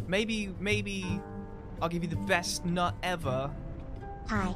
Maybe I'll give you the best nut ever. Hi.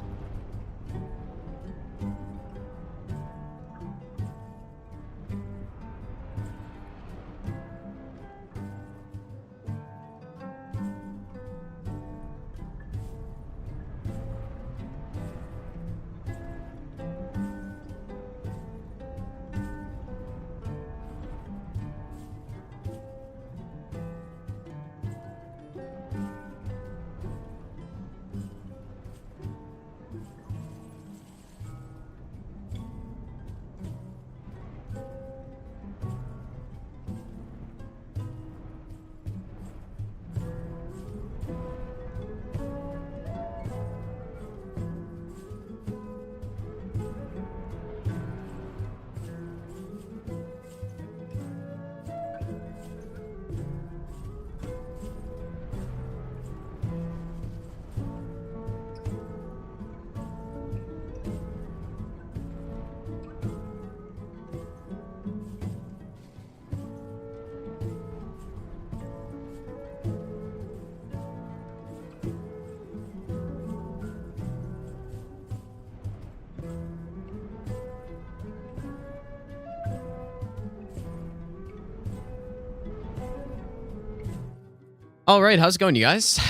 All right, how's it going, you guys?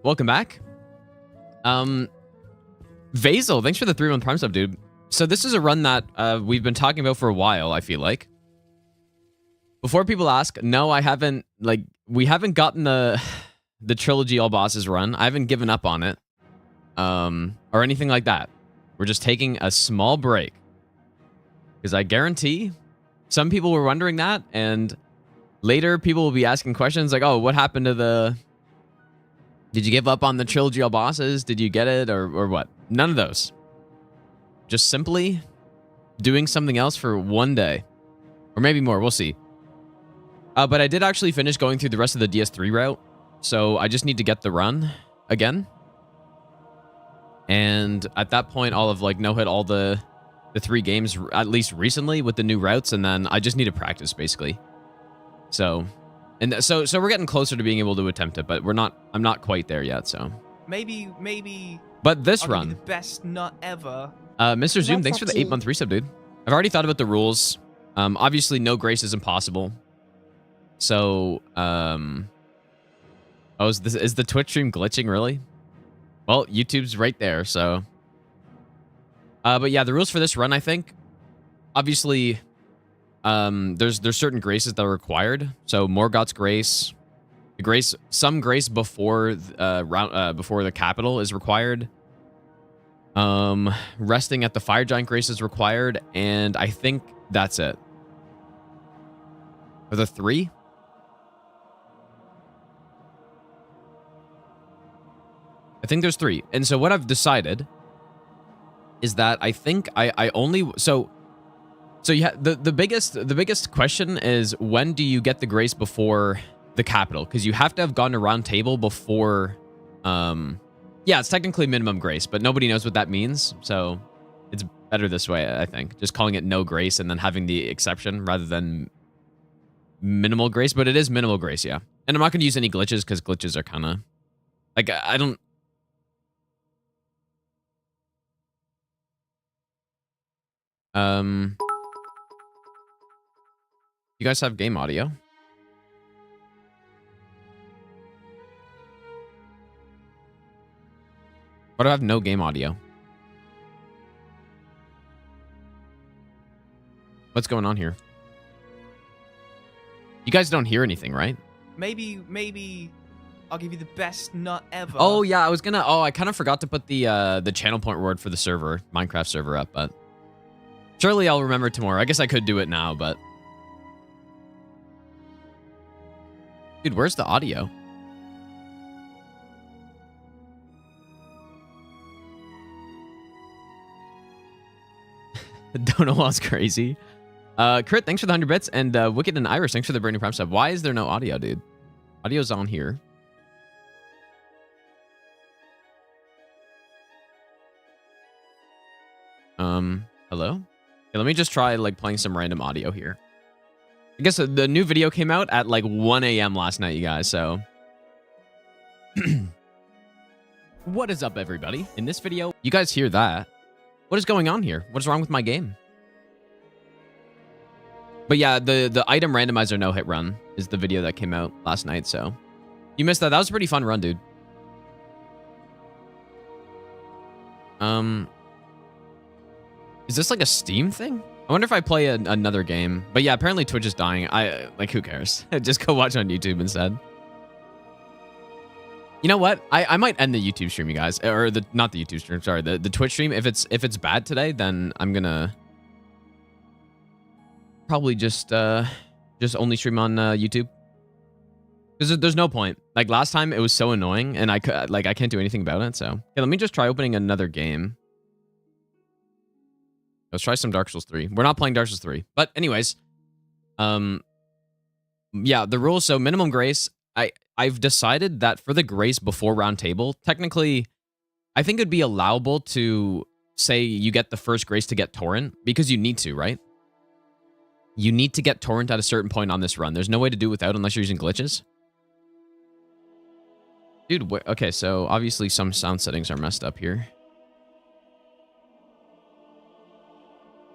Welcome back. Vasil, thanks for the 3-month Prime sub, dude. So this is a run that we've been talking about for a while, I feel like. Before people ask, no, I haven't, like, we haven't gotten the Trilogy All Bosses run. I haven't given up on it. Or anything like that. We're just taking a small break. Because I guarantee some people were wondering that, and later people will be asking questions like, oh, what happened to the... Did you give up on the Trilogy All Bosses? Did you get it, or what? None of those. Just simply doing something else for one day. Or maybe more, we'll see. But I did actually finish going through the rest of the DS3 route, so I just need to get the run again. And at that point, I'll have like no-hit all the 3 games, at least recently, with the new routes, and then I just need to practice, basically. So, and so we're getting closer to being able to attempt it, but I'm not quite there yet, so. Maybe. But this I'll run. give you the best nut ever. Mr. Zoom, thanks for the 8-month resub, dude. I've already thought about the rules. Obviously, no grace is impossible. So, oh, is the Twitch stream glitching, really? Well, YouTube's right there, so. But yeah, the rules for this run, I think, obviously, there's certain graces that are required. So Morgoth's grace, some grace before before the capital is required. Resting at the Fire Giant grace is required, and I think that's it. Are there 3? I think there's 3. And so what I've decided is that I think I only so yeah, the biggest question is, when do you get the grace before the capital? Because you have to have gone to Roundtable before yeah, it's technically minimum grace, but nobody knows what that means, so it's better this way, I think. Just calling it no grace and then having the exception rather than minimal grace, but it is minimal grace, yeah. And I'm not going to use any glitches because glitches are kind of like, I don't. You guys have game audio? Why do I have no game audio? What's going on here? You guys don't hear anything, right? Maybe I'll give you the best nut ever. Oh yeah, I kind of forgot to put the channel point word for the server, Minecraft server up, but surely I'll remember tomorrow. I guess I could do it now, but dude, where's the audio? Don't know what's crazy. Crit, thanks for the 100 bits, and Wicked and Irish, thanks for the brand new Prime sub. Why is there no audio, dude? Audio's on here. Hello? Okay, let me just try like playing some random audio here. I guess the new video came out at like 1 a.m. last night, you guys, so What is up, everybody? In this video, you guys hear that? What is going on here? What is wrong with my game? But yeah, the item randomizer no-hit run is the video that came out last night, so you missed that. That was a pretty fun run, dude. Is this like a Steam thing? I wonder if I play another game. But yeah, apparently Twitch is dying. Who cares? Just go watch on YouTube instead. You know what? I might end the YouTube stream, you guys, or not the YouTube stream. Sorry, the Twitch stream. If it's bad today, then I'm gonna probably just only stream on YouTube. Because there's no point. Like last time, it was so annoying, and I can't do anything about it. So okay, let me just try opening another game. Let's try some Dark Souls 3. We're not playing Dark Souls 3, but anyways, yeah, the rules. So minimum grace. I've decided that for the grace before Roundtable, technically, I think it'd be allowable to say you get the first grace to get Torrent, because you need to, right? You need to get Torrent at a certain point on this run. There's no way to do it without unless you're using glitches. Dude, okay, so obviously some sound settings are messed up here.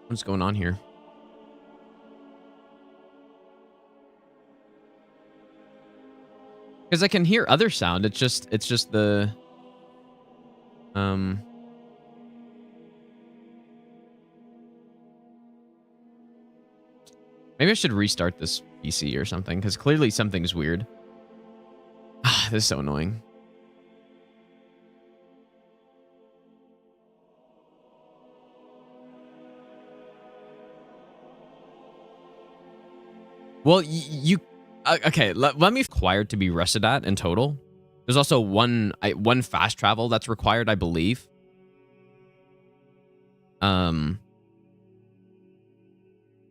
What's going on here? Because I can hear other sound. It's just the maybe I should restart this PC or something, because clearly something's weird. Ah, this is so annoying. Well, okay, let me required to be rested at in total. There's also one fast travel that's required, I believe.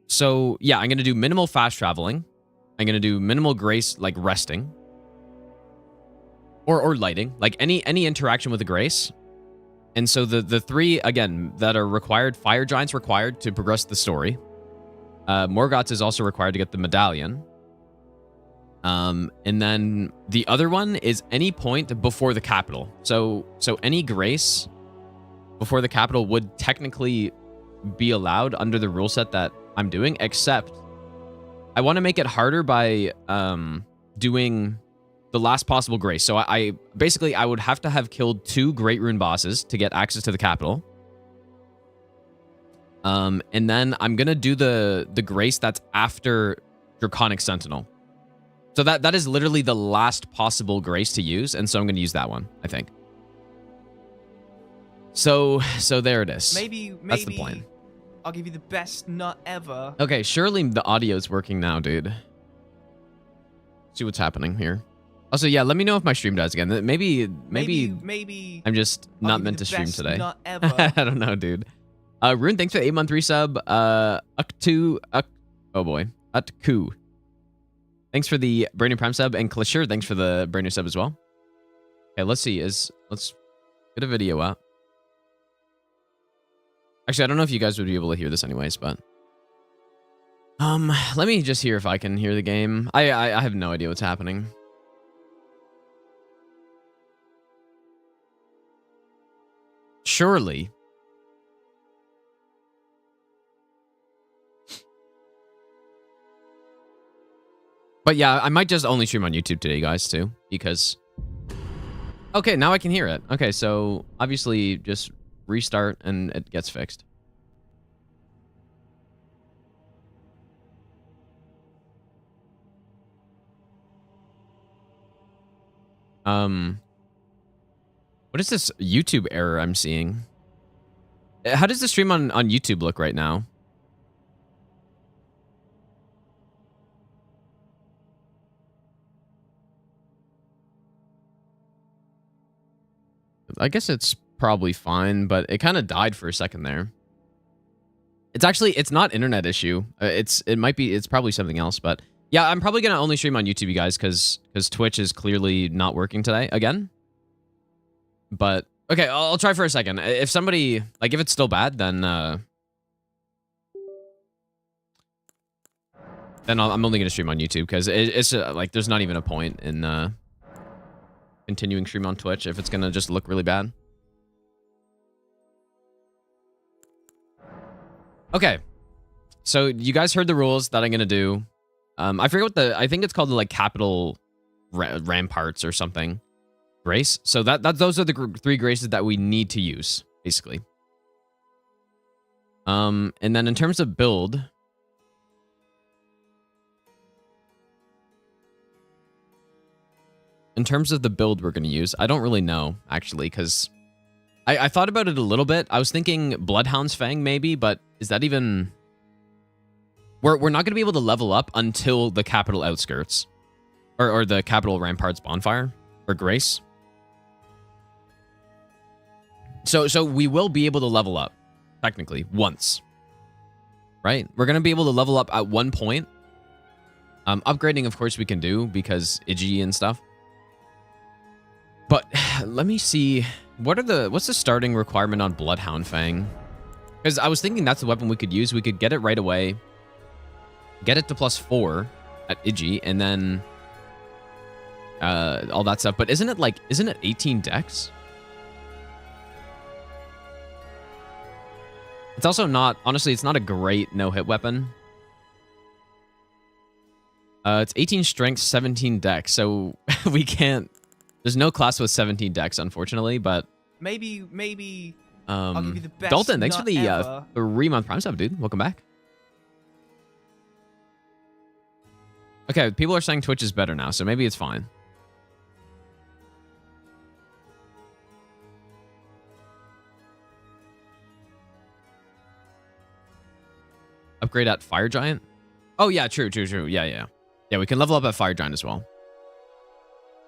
So yeah, I'm gonna do minimal fast traveling. I'm gonna do minimal grace, like resting, or lighting, like any interaction with a grace. And so the three again that are required: Fire Giant's required to progress the story. Morgoth's is also required to get the medallion. And then the other one is any point before the capital. So any grace before the capital would technically be allowed under the rule set that I'm doing, except I want to make it harder by doing the last possible grace. So I basically I would have to have killed 2 Great Rune bosses to get access to the capital. And then I'm gonna do the grace that's after Draconic Sentinel. So that is literally the last possible grace to use, and so I'm gonna use that one, I think. So there it is. Maybe that's the plan. I'll give you the best nut ever. Okay, surely the audio's working now, dude. See what's happening here. Also, yeah, let me know if my stream dies again. Maybe I'm just not meant to stream today. Nut ever. I don't know, dude. Rune, thanks for the 8-month resub. Oh boy, Utku. Thanks for the brand new Prime sub, and Klashur, thanks for the brand new sub as well. Okay, let's see. Let's get a video up. Actually, I don't know if you guys would be able to hear this anyways, but let me just hear if I can hear the game. I have no idea what's happening. Surely. But yeah, I might just only stream on YouTube today, guys, too, because... Okay, now I can hear it. Okay, so obviously just restart and it gets fixed. What is this YouTube error I'm seeing? How does the stream on YouTube look right now? I guess it's probably fine, but it kind of died for a second there. It's not internet issue. It's probably something else, but yeah, I'm probably gonna only stream on YouTube, you guys, because Twitch is clearly not working today again. But okay, I'll try for a second. If somebody if it's still bad, then I'm only gonna stream on YouTube because it's like there's not even a point in continuing stream on Twitch if it's gonna just look really bad. Okay, so you guys heard the rules that I'm gonna do. I forget what I think it's called the like capital ramparts or something. Grace. So those are the 3 graces that we need to use, basically. And then in terms of build, the build we're gonna use, I don't really know actually, because I thought about it a little bit. I was thinking Bloodhound's Fang maybe, but is that even? We're not gonna be able to level up until the capital outskirts, or the capital ramparts bonfire or Grace. So we will be able to level up, technically, once. Right? We're going to be able to level up at one point. Upgrading, of course, we can do because Iji and stuff. But let me see. What's the starting requirement on Bloodhound Fang? Because I was thinking that's the weapon we could use. We could get it right away. Get it to +4 at Iji, and then all that stuff. But isn't it 18 dex? It's also not, honestly, it's not a great no-hit weapon. It's 18 strength, 17 dex, so we can't, there's no class with 17 dex, unfortunately, but... Maybe, I'll give you the best Dalton, thanks for the ever. 3-month Prime sub, dude. Welcome back. Okay, people are saying Twitch is better now, so maybe it's fine. Upgrade at Fire Giant? Oh, yeah, true. Yeah. Yeah, we can level up at Fire Giant as well.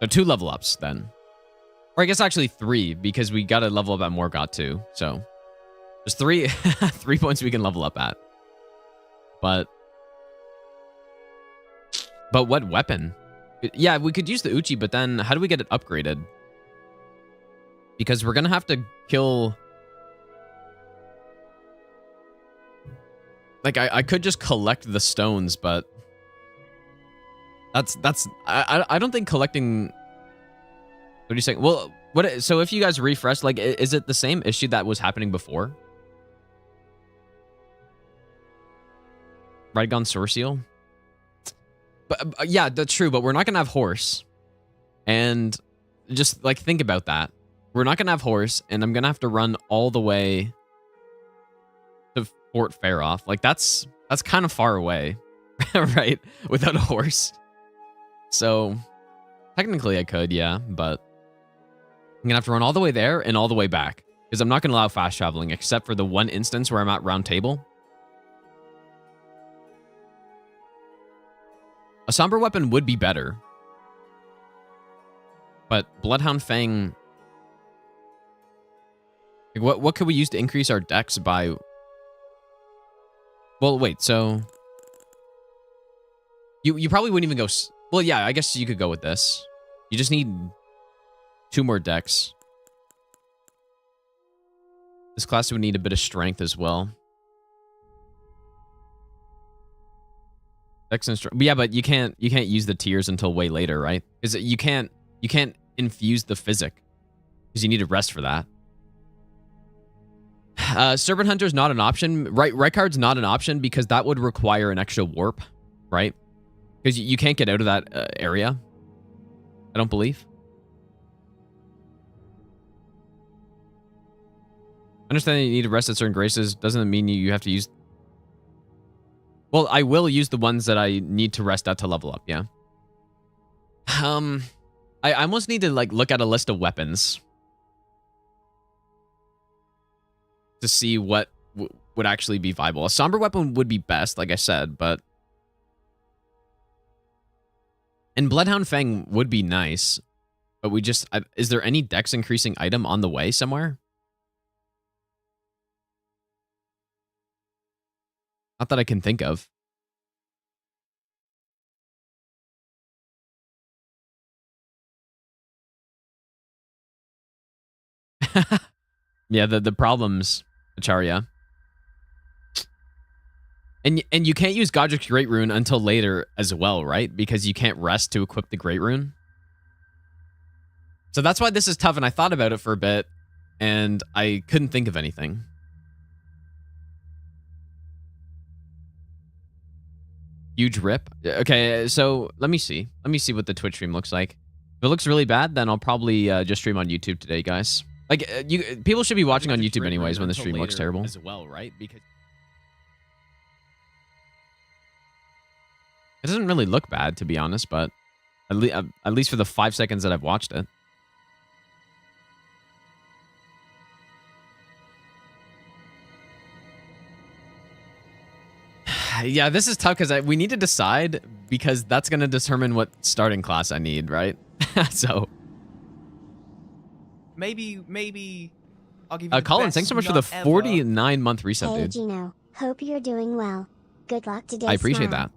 So 2 level ups then. Or I guess actually 3, because we got to level up at Morgott too. So there's 3 points we can level up at. But what weapon? Yeah, we could use the Uchi, but then how do we get it upgraded? Because we're going to have to kill... Like, I could just collect the stones, but... I don't think collecting... What are you saying? Well, so if you guys refresh, like, is it the same issue that was happening before? Rydgon Soreseal? But yeah, that's true, but we're not gonna have horse. And just, like, think about that. We're not gonna have horse, and I'm gonna have to run all the way to Fort Faroff. Like, that's kind of far away, right? Without a horse. So, technically I could, yeah, but I'm gonna have to run all the way there and all the way back, because I'm not gonna allow fast traveling, except for the one instance where I'm at Roundtable. A Somber weapon would be better. But Bloodhound Fang... Like, what could we use to increase our dex by... Well, wait, so... You probably wouldn't even go... Well, yeah, I guess you could go with this. You just need 2 more dex. This class would need a bit of strength as well. Dex and strength. Yeah, but you can't use the tiers until way later, right? Because you can't infuse the physic, because you need to rest for that. Serpent Hunter's not an option. Rykard's not an option because that would require an extra warp, right? Because you can't get out of that area. I don't believe. Understanding you need to rest at certain graces doesn't mean you have to use... Well, I will use the ones that I need to rest at to level up, yeah. I almost need to, like, look at a list of weapons to see what would actually be viable. A Somber weapon would be best, like I said, but... And Bloodhound Fang would be nice, but we just... is there any dex increasing item on the way somewhere? Not that I can think of. Yeah, the problems, Acharya. And you can't use Godric's Great Rune until later as well, right? Because you can't rest to equip the Great Rune. So that's why this is tough, and I thought about it for a bit, and I couldn't think of anything. Huge rip. Okay, so let me see. Let me see what the Twitch stream looks like. If it looks really bad, then I'll probably just stream on YouTube today, guys. Like, people should be watching on YouTube anyways when the stream looks terrible. As well, right? Because it doesn't really look bad, to be honest, but at least for the 5 seconds that I've watched it. Yeah, this is tough because we need to decide, because that's going to determine what starting class I need, right? So maybe I'll give you Colin, thanks so much for the 49-month reset, hey, dude. Gino, hope you're doing well. Good luck today. I appreciate that.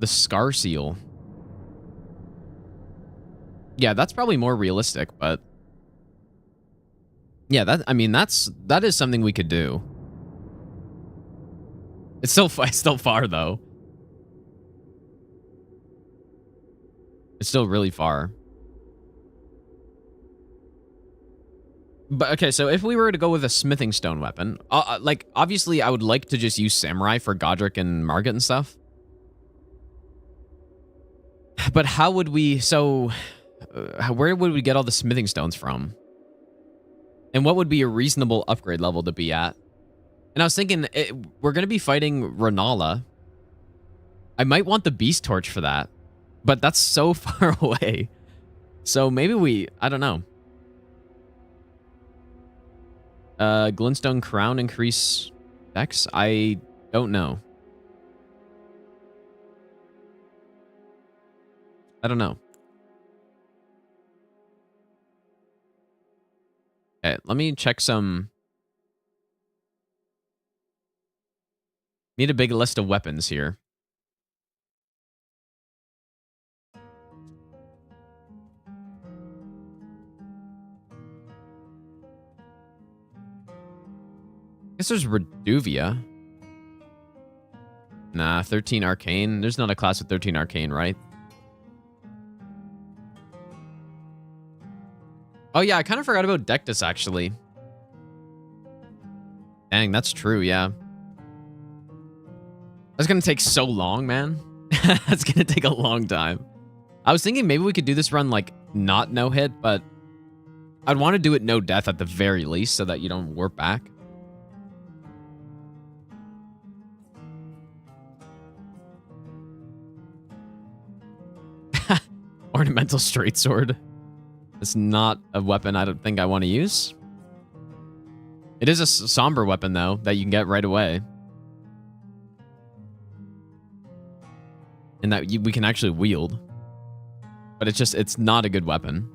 The Scar Seal. Yeah, that's probably more realistic, but yeah, that is something we could do. It's still far though. It's still really far. But okay, so if we were to go with a smithing stone weapon, like obviously I would like to just use samurai for Godric and Margit and stuff. But how would we? So where would we get all the smithing stones from? And what would be a reasonable upgrade level to be at? And I was thinking, we're going to be fighting Rennala. I might want the Beast Torch for that, but that's so far away. So maybe I don't know. Glintstone Crown increase dex? I don't know. I don't know. Okay, let me check some. Need a big list of weapons here. I guess there's Reduvia. Nah, 13 Arcane. There's not a class with 13 Arcane, right? Oh yeah, I kind of forgot about Dectus, actually. Dang, that's true, yeah. That's gonna take so long, man. That's gonna take a long time. I was thinking maybe we could do this run, like, not no-hit, but I'd want to do it no-death at the very least so that you don't warp back. Ornamental straight sword. It's not a weapon I don't think I want to use. It is a somber weapon, though, that you can get right away. And that we can actually wield. But it's not a good weapon.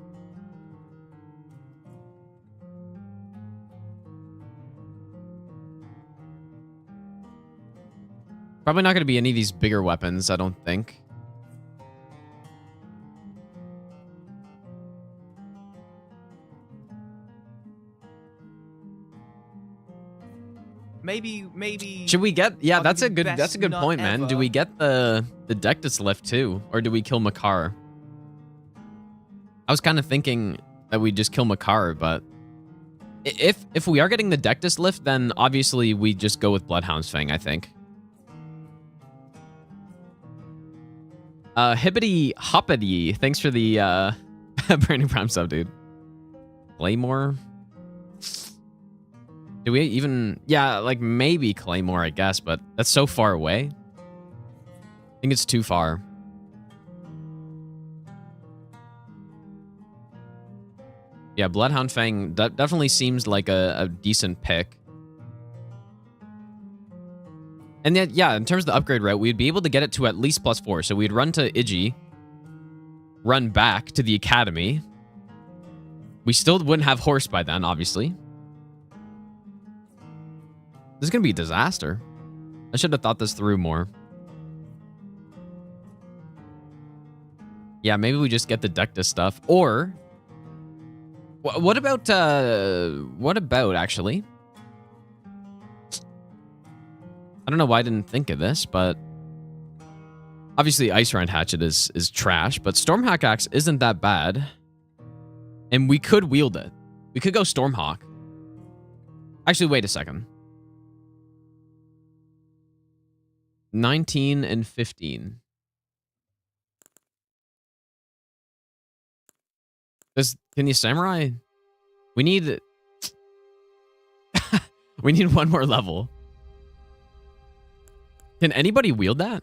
Probably not going to be any of these bigger weapons, I don't think. Maybe. Should we get? Yeah, that's a good nut point, man. ever. Do we get the Dectus lift too, or do we kill Makar? I was kind of thinking that we just kill Makar, but if we are getting the Dectus lift, then obviously we just go with Bloodhound's Fang, I think. Hippity Hoppity, thanks for the brand new Prime sub, dude. Claymore. Do we even... Yeah, like, maybe Claymore, I guess, but that's so far away. I think it's too far. Yeah, Bloodhound Fang definitely seems like a decent pick. And yet, yeah, in terms of the upgrade route, we'd be able to get it to at least +4. So we'd run to Iji, run back to the Academy. We still wouldn't have Horse by then, obviously. This is going to be a disaster. I should have thought this through more. Yeah, maybe we just get the Dectus stuff. Or... What about, actually? I don't know why I didn't think of this, but obviously Ice Rend Hatchet is trash, but Stormhawk Axe isn't that bad. And we could wield it. We could go Stormhawk. Actually, wait a second. 19 and 15. Can you Samurai? We need... we need one more level. Can anybody wield that?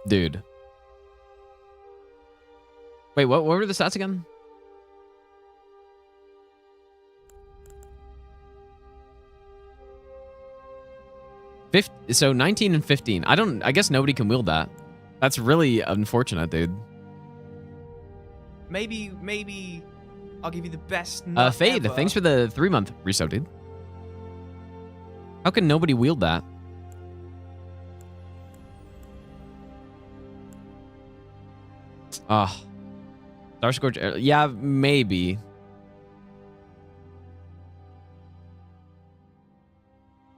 Dude. Wait, what were the stats again? So 19 and 15. I guess nobody can wield that. That's really unfortunate, dude. Maybe I'll give you the best Fade, ever. Thanks for the 3-month resub, dude. How can nobody wield that? Ah. Star Scorch. Yeah, maybe.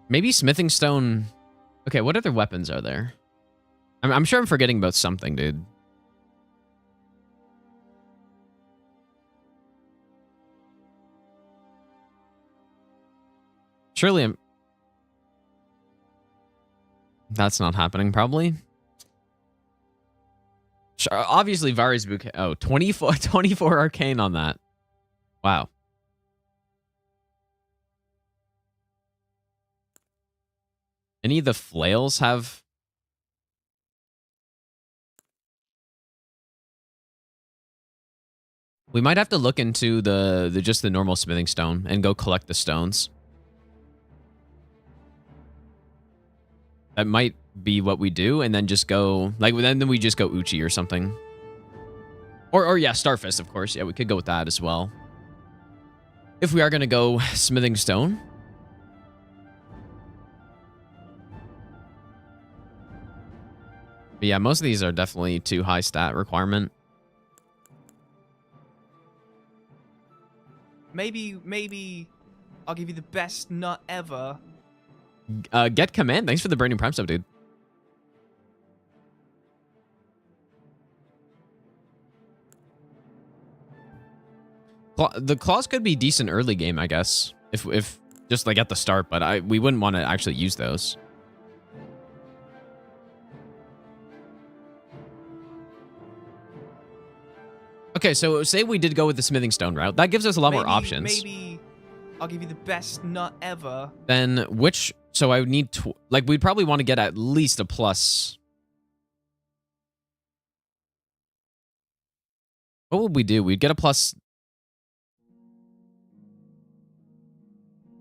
Maybe Smithing Stone. Okay, what other weapons are there? I'm sure I'm forgetting about something, dude. Surely I'm... That's not happening, probably. Sure, obviously, Vari's Bouquet. Oh, 24 Arcane on that. Wow. Any of the flails have... We might have to look into just the normal smithing stone and go collect the stones. That might be what we do, and then just go like then we just go Uchi or something. Or yeah, Starfist, of course. Yeah, we could go with that as well. If we are gonna go smithing stone. But yeah, most of these are definitely too high stat requirement. Maybe I'll give you the best nut ever. Get Command. Thanks for the brand new Prime sub, dude. The claws could be decent early game, I guess, if just like at the start, but we wouldn't want to actually use those. Okay, so say we did go with the smithing stone route. That gives us a lot more options. Maybe I'll give you the best nut ever. Then which... So I would need... Like, we'd probably want to get at least a plus... What would we do? We'd get a plus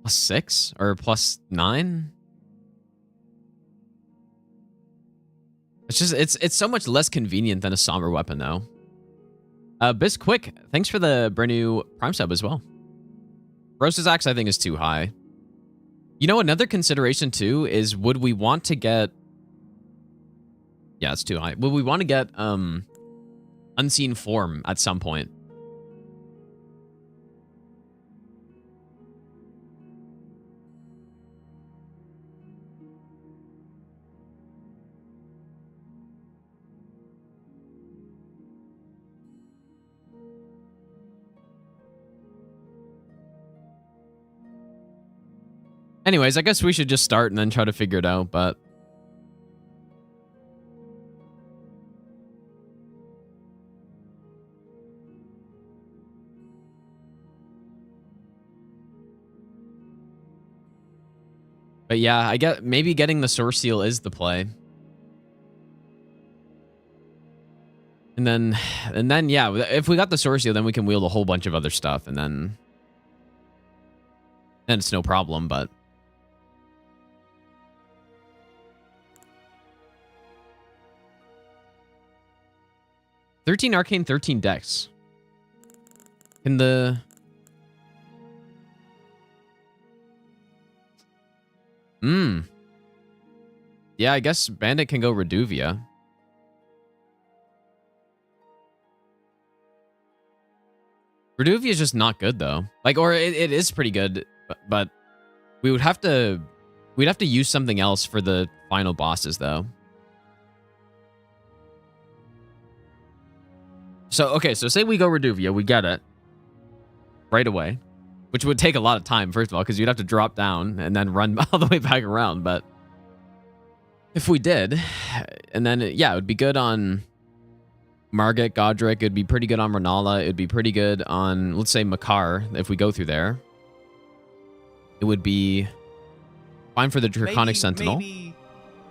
6 or plus 9. It's just it's so much less convenient than a somber weapon though. Bisquick, thanks for the brand new Prime sub as well. Rose's Axe I think is too high. You know, another consideration too is would we want to get... Yeah, it's too high. Would we want to get Unseen Form at some point? Anyways, I guess we should just start and then try to figure it out, but... But yeah, I get maybe getting the Soreseal is the play. And then yeah, if we got the Soreseal, then we can wield a whole bunch of other stuff, and then it's no problem, but... 13 Arcane, 13 Dex. Can the... Yeah, I guess Bandit can go Reduvia. Reduvia is just not good, though. Like, or it is pretty good. But we'd have to use something else for the final bosses, though. So, okay, so say we go Reduvia, we get it right away, which would take a lot of time, first of all, because you'd have to drop down and then run all the way back around. But if we did, and then, yeah, it would be good on Margit, Godric. It'd be pretty good on Rennala. It'd be pretty good on, let's say, Makar, if we go through there. It would be fine for the Draconic Sentinel. Maybe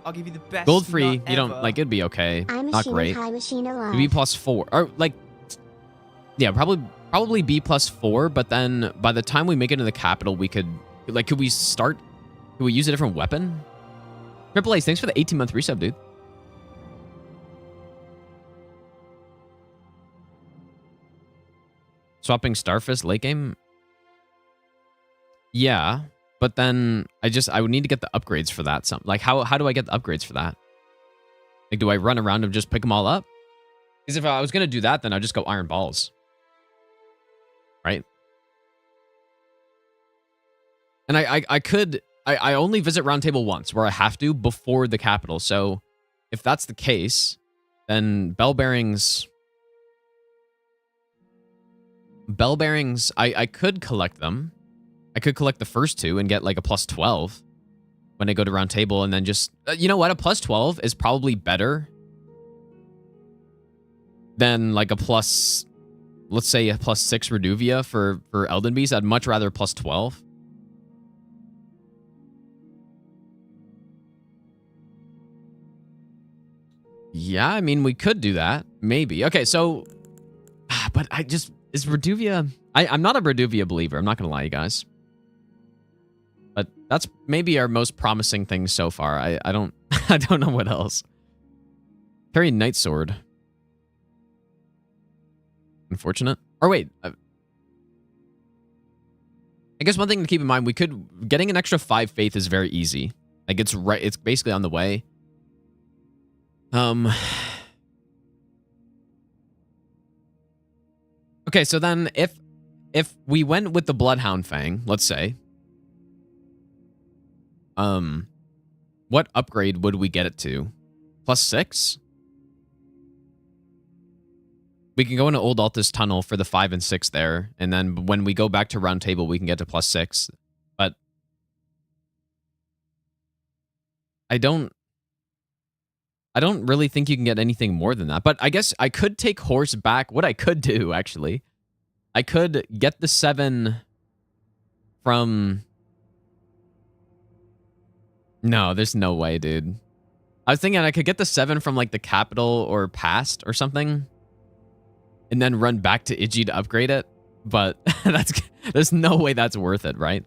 I'll give you the best. Gold free, nut you don't, ever. like, it'd be okay. I'm Not great. high machine alive. It'd be +4. Or, like, yeah, probably be +4, but then by the time we make it in the capital, we could, like, could we use a different weapon? Triple Ace, thanks for the 18-month resub, dude. Swapping Starfist late game? Yeah, but then I would need to get the upgrades for that. Like, how do I get the upgrades for that? Like, do I run around and just pick them all up? Because if I was going to do that, then I'd just go Iron Balls. Right? And I only visit Roundtable once, where I have to before the capital. So if that's the case, then Bell Bearings, I could collect them. I could collect the first two and get like a +12 when I go to Roundtable, and then just, you know what? A +12 is probably better than like a let's say a +6 Reduvia for Elden Beast. I'd much rather +12. Yeah, I mean, we could do that. Maybe. Okay, so, but is Reduvia, I'm not a Reduvia believer. I'm not going to lie, you guys. But that's maybe our most promising thing so far. I don't I don't know what else. Carry Night Sword. Unfortunate. Or wait. I guess one thing to keep in mind, getting an extra 5 faith is very easy. Like, it's basically on the way. Okay, so then if we went with the Bloodhound Fang, let's say, what upgrade would we get it to? +6? We can go into Old Altus Tunnel for the 5 and 6 there, and then when we go back to Roundtable, we can get to +6. But I don't really think you can get anything more than that. But I guess I could take Horse back. What I could do, actually, I could get the 7 from... No, there's no way, dude. I was thinking I could get the 7 from, like, the capital or past or something, and then run back to Iji to upgrade it. But there's no way that's worth it, right?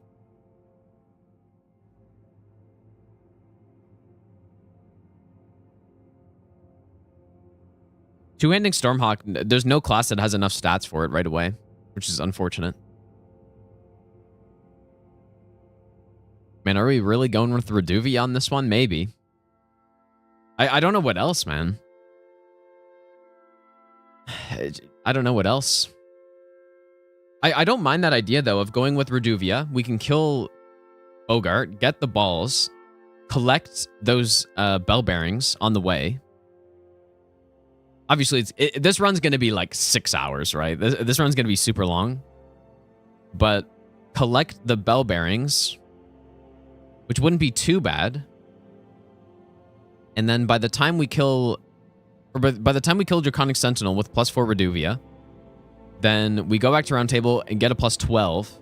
Two-handing Stormhawk, there's no class that has enough stats for it right away, which is unfortunate. Man, are we really going with Reduvia on this one? Maybe. I don't know what else, man. I don't know what else. I don't mind that idea, though, of going with Reduvia. We can kill Bogart, get the balls, collect those bell bearings on the way. Obviously, this run's going to be like 6 hours, right? This run's going to be super long. But collect the bell bearings, which wouldn't be too bad. And then by the time we kill... Or by the time we kill Draconic Sentinel with +4 Reduvia, then we go back to Roundtable and get a +12.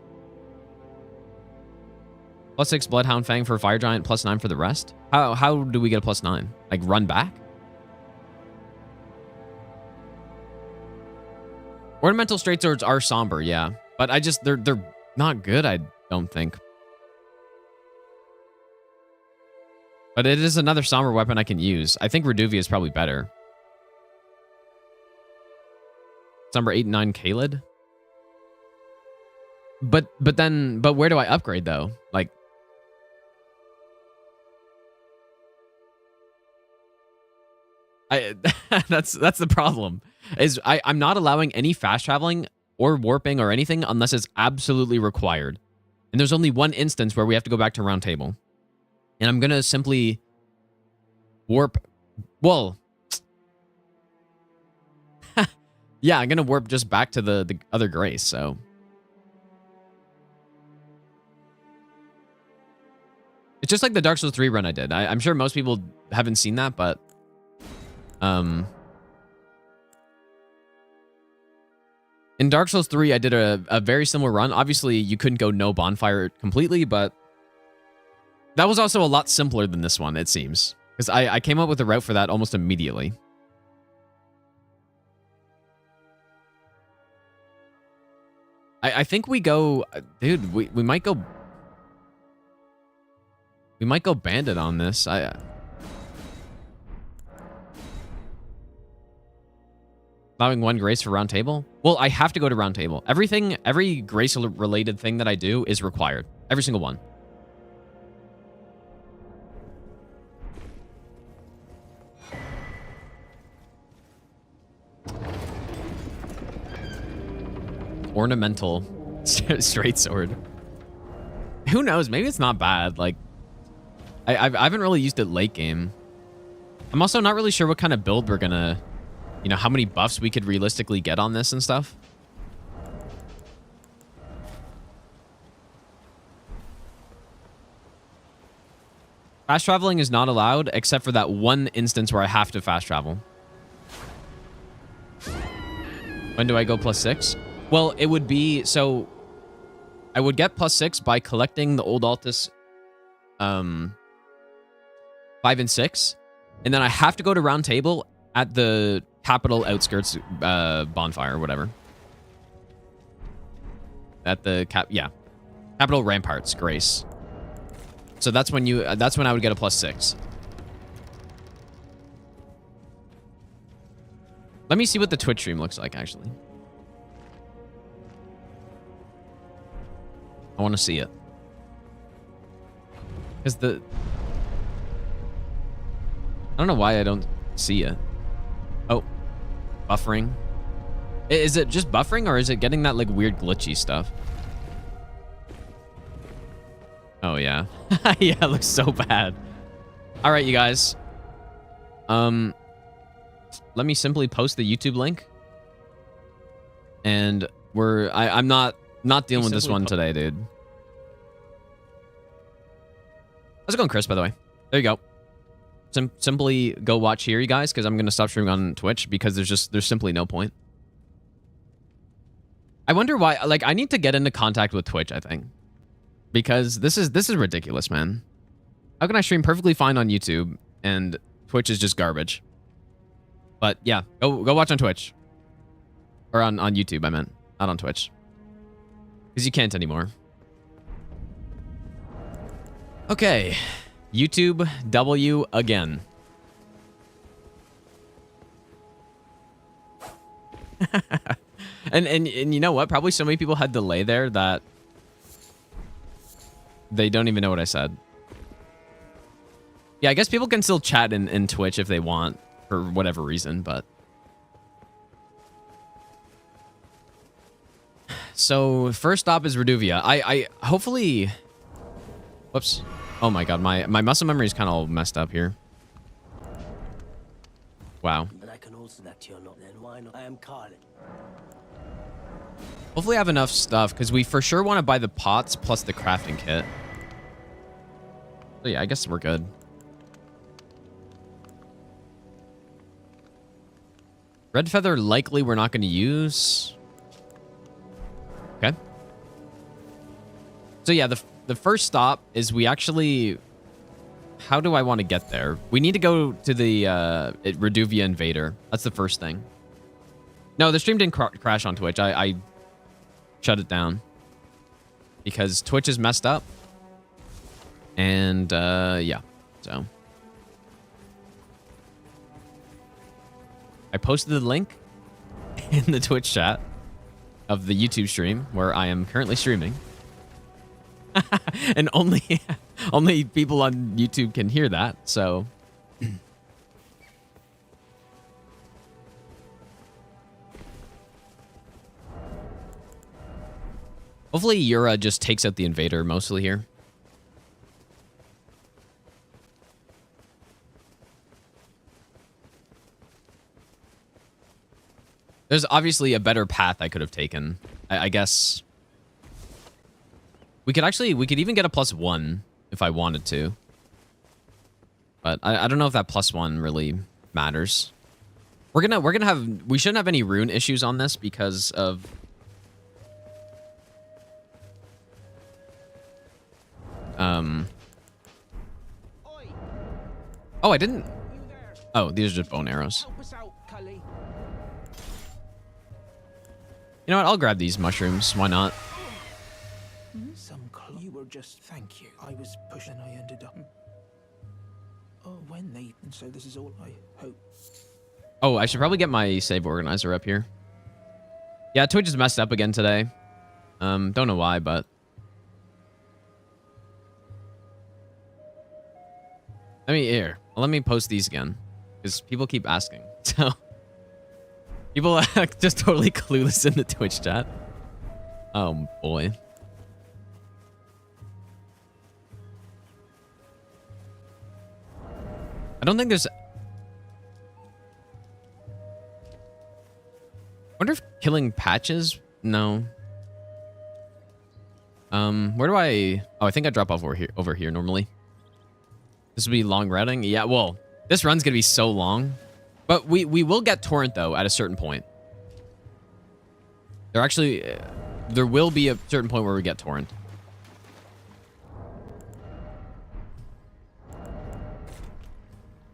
+6 Bloodhound Fang for Fire Giant, +9 for the rest. How do we get a +9? Like, run back? Ornamental Straight Swords are Somber, yeah. But they're not good, I don't think. But it is another Somber weapon I can use. I think Reduvia is probably better. Somber 8 and 9 Kaled. But where do I upgrade, though? Like, that's the problem. Is I'm not allowing any fast traveling or warping or anything unless it's absolutely required. And there's only one instance where we have to go back to Roundtable. And I'm going to simply warp... Well... yeah, I'm going to warp just back to the other Grace, so... It's just like the Dark Souls 3 run I did. I'm sure most people haven't seen that, but... In Dark Souls 3, I did a very similar run. Obviously, you couldn't go no bonfire completely, but... That was also a lot simpler than this one, it seems. Because I came up with a route for that almost immediately. I think we go... Dude, we might go... We might go bandit on this. Allowing one grace for Roundtable? Well, I have to go to Roundtable. Every grace-related thing that I do is required. Every single one. Ornamental straight sword. Who knows? Maybe it's not bad. Like, I haven't really used it late game. I'm also not really sure what kind of build we're gonna, you know, how many buffs we could realistically get on this and stuff. Fast traveling is not allowed except for that one instance where I have to fast travel. When do I go +6? Well, it would be, so I would get +6 by collecting the old Altus 5 and 6, and then I have to go to Roundtable at the capital outskirts bonfire or whatever. At the capital ramparts grace. So that's when I would get a +6. Let me see what the Twitch stream looks like actually. I want to see it. Because I don't know why I don't see it. Oh. Buffering. Is it just buffering or is it getting that like weird glitchy stuff? Oh yeah. Yeah, it looks so bad. All right, you guys. Let me simply post the YouTube link. And I'm not dealing with this one today, dude. How's it going, Chris, by the way? There you go. Simply go watch here, you guys, because I'm going to stop streaming on Twitch because there's simply no point. I wonder why, like, I need to get into contact with Twitch, I think. Because this is ridiculous, man. How can I stream perfectly fine on YouTube and Twitch is just garbage? But yeah, go watch on Twitch. Or on YouTube, I meant. Not on Twitch. Because you can't anymore. Okay. YouTube W again. and you know what? Probably so many people had delay there that they don't even know what I said. Yeah, I guess people can still chat in Twitch if they want for whatever reason, but so first stop is Reduvia. I hopefully, whoops. Oh my god, my muscle memory is kind of all messed up here. Wow. But I can also that you're not then why not? I am Carlin. Hopefully I have enough stuff because we for sure want to buy the pots plus the crafting kit. So yeah, I guess we're good. Red feather likely we're not going to use. Okay. So yeah, the first stop is we actually... How do I want to get there? We need to go to the Reduvia Invader. That's the first thing. No, the stream didn't crash on Twitch. I shut it down. Because Twitch is messed up. And yeah, so... I posted the link in the Twitch chat of the YouTube stream where I am currently streaming. And only people on YouTube can hear that, so... Hopefully Yura just takes out the invader mostly here. There's obviously a better path I could have taken. I guess we could even get a +1 if I wanted to. But I don't know if that +1 really matters. We shouldn't have any rune issues on this because of oh, I didn't. Oh, these are just bone arrows. You know what? I'll grab these mushrooms. Why not? You were just thank you. I was pushing. I ended up. Oh, when they and so this is all I hope. Oh, I should probably get my save organizer up here. Yeah, Twitch is messed up again today. Don't know why, but let me post these again because people keep asking. So people are just totally clueless in the Twitch chat. Oh boy. I don't think there's. Wonder if killing patches? No. Where do I? Oh, I think I drop off over here normally. This will be long routing. Yeah, well, this run's gonna be so long, but we will get Torrent though at a certain point. There will be a certain point where we get Torrent.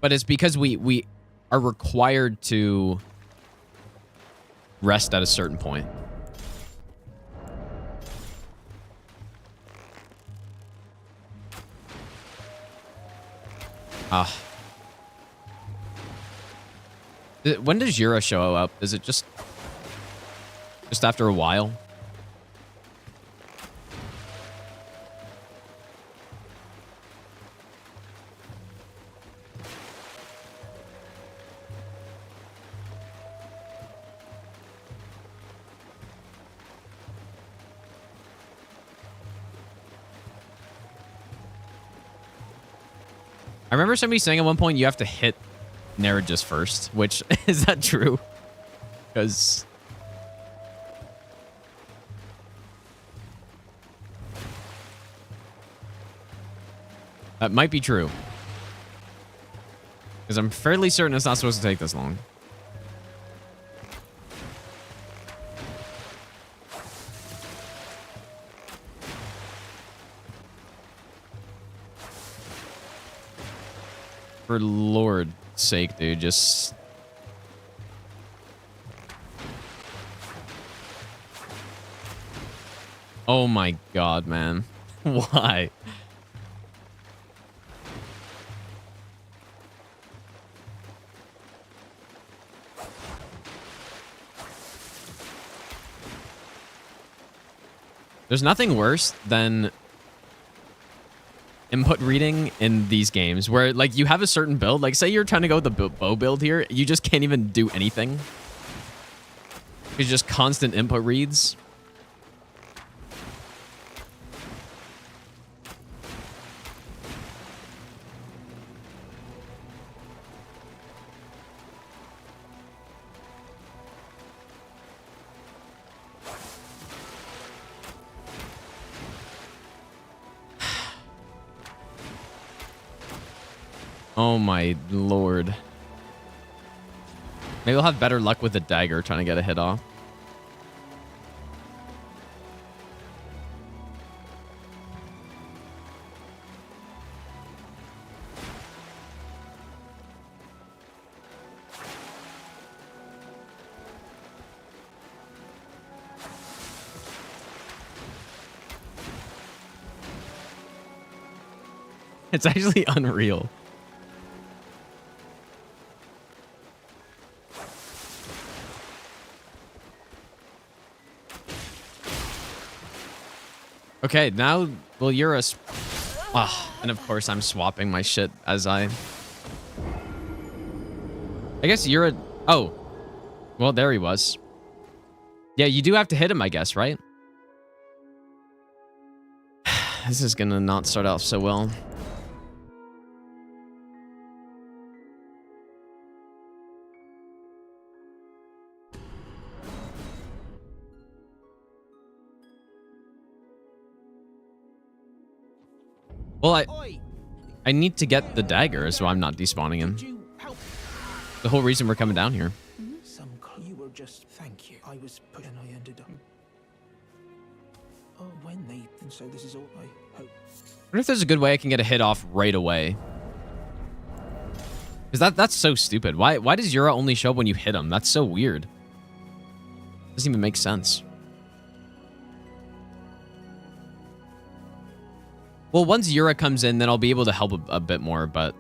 But it's because we are required to rest at a certain point. When does Yura show up? Is it just after a while? I remember somebody saying at one point you have to hit Nerigis first, which is that true? Because that might be true. Because I'm fairly certain it's not supposed to take this long. For Lord's sake, dude, just... Oh my god, man. Why? There's nothing worse than input reading in these games where like you have a certain build, like say you're trying to go with the bow build here, you just can't even do anything. It's just constant input reads. Oh my lord. Maybe I'll have better luck with the dagger trying to get a hit off. It's actually unreal. Okay, now will Eurus. And of course I'm swapping my shit as I guess Yura. Oh. Well, there he was. Yeah, you do have to hit him, I guess, right? This is gonna not start off so well. Well, I need to get the dagger, so I'm not despawning him. The whole reason we're coming down here. You were just thank you. I was put and I ended up. Oh, when they and so this is all I hope. I wonder if there's a good way I can get a hit off right away. Because that's so stupid. Why does Yura only show up when you hit him? That's so weird. Doesn't even make sense. Well, once Yura comes in, then I'll be able to help a bit more, but...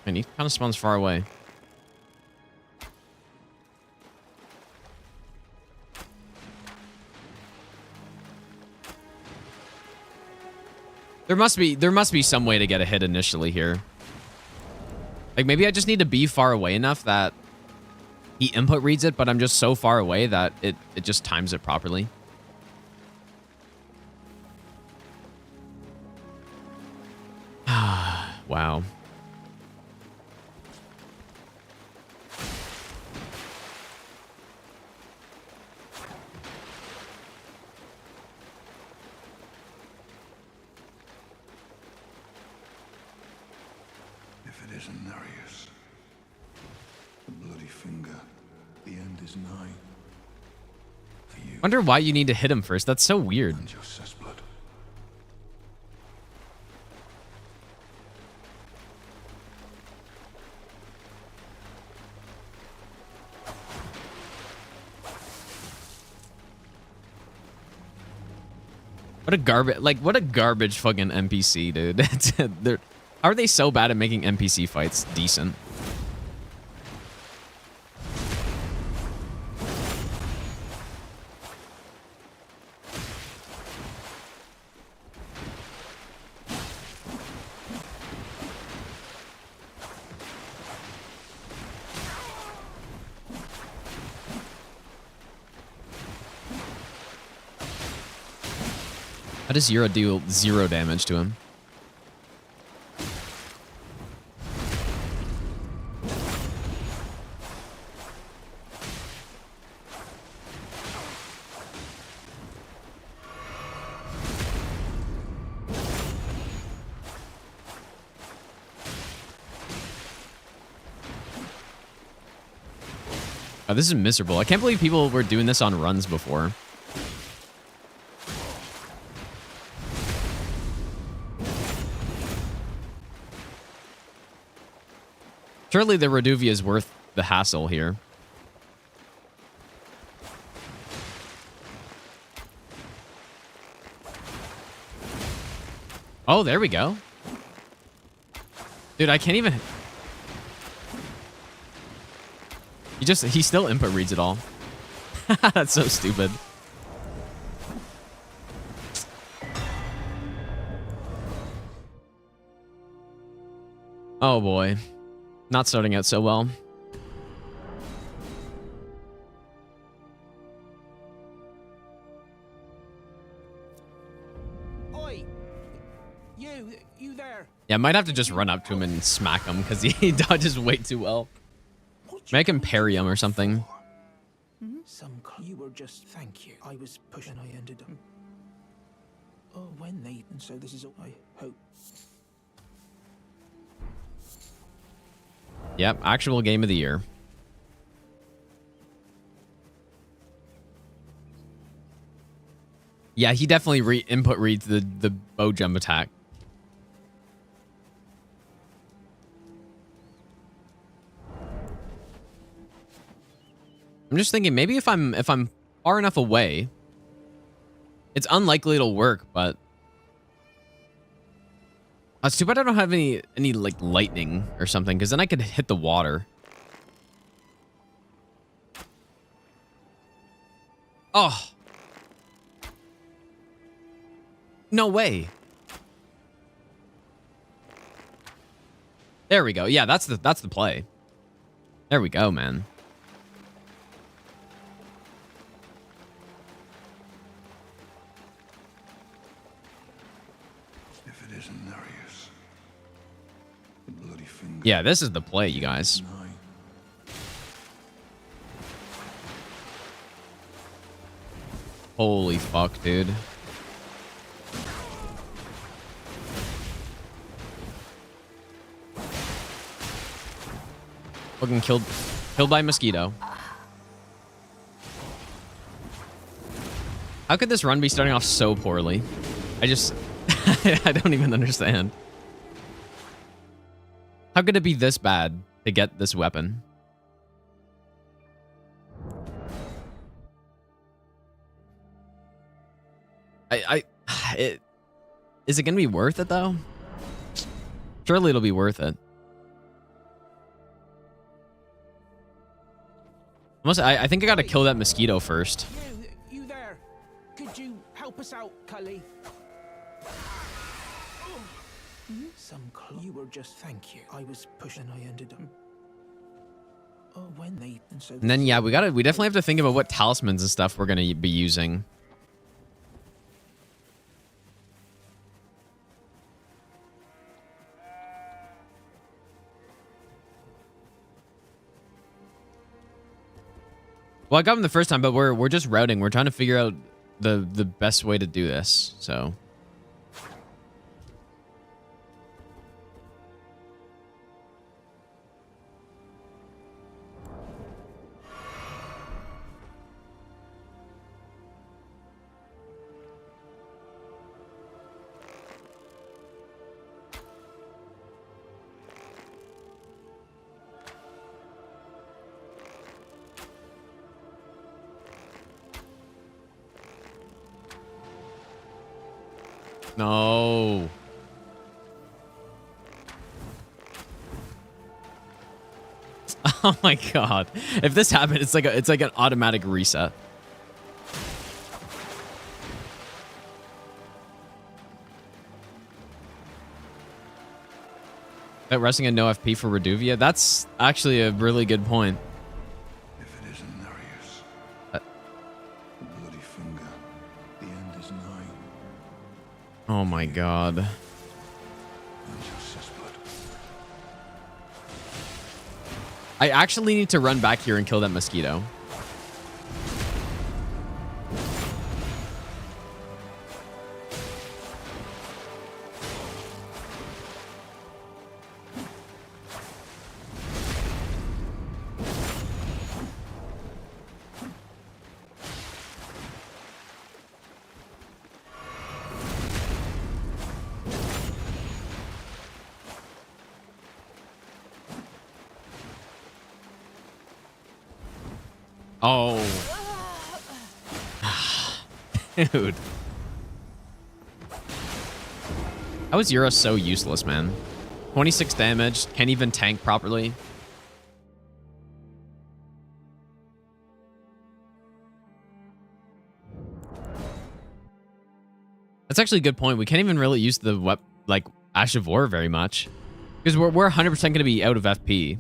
And he kind of spawns far away. There must be some way to get a hit initially here. Like maybe I just need to be far away enough that he input reads it, but I'm just so far away that it just times it properly. Wow. Wonder why you need to hit him first. That's so weird. What a garbage fucking NPC, dude. How are they so bad at making NPC fights decent? How does Yura deal 0 damage to him? Oh, this is miserable. I can't believe people were doing this on runs before. Surely the Reduvia is worth the hassle here. Oh, there we go. Dude, I can't even... He still input reads it all. That's so stupid. Oh boy. Not starting out so well. Oi! You there? Yeah, I might have to just run up to him and smack him because he dodges way too well. Make him parry him or something. You were just thank you. I was pushing I ended up. Oh, when they and so this is all I hope. Yep, actual game of the year. Yeah, he definitely input reads the bow jump attack. I'm just thinking maybe if I'm far enough away, it's unlikely it'll work, but it's too bad I don't have any like lightning or something, because then I could hit the water. Oh. No way. There we go. Yeah, that's the play. There we go, man. If it isn't Nereus, the bloody finger. Yeah, this is the play, you guys. Holy fuck, dude. Fucking killed by a mosquito. How could this run be starting off so poorly? I just I don't even understand. How could it be this bad to get this weapon? Is it gonna be worth it though? Surely it'll be worth it. I think I gotta kill that mosquito first. You there? Could you help us out, Cully? You were just thank you. I was pushing. I ended up. Oh, when they and so. And then yeah, we definitely have to think about what talismans and stuff we're gonna be using. Well, I got him the first time, but we're just routing. We're trying to figure out the best way to do this. So. No. Oh my god. If this happened, it's like an automatic reset. About resting at no FP for Reduvia? That's actually a really good point. If it isn't Nereus, the bloody finger, the end is nigh. Oh my god. I actually need to run back here and kill that mosquito. Oh. Dude. How is Yura so useless, man? 26 damage, can't even tank properly. That's actually a good point. We can't even really use the Ash of War very much. Because we're 100% going to be out of FP.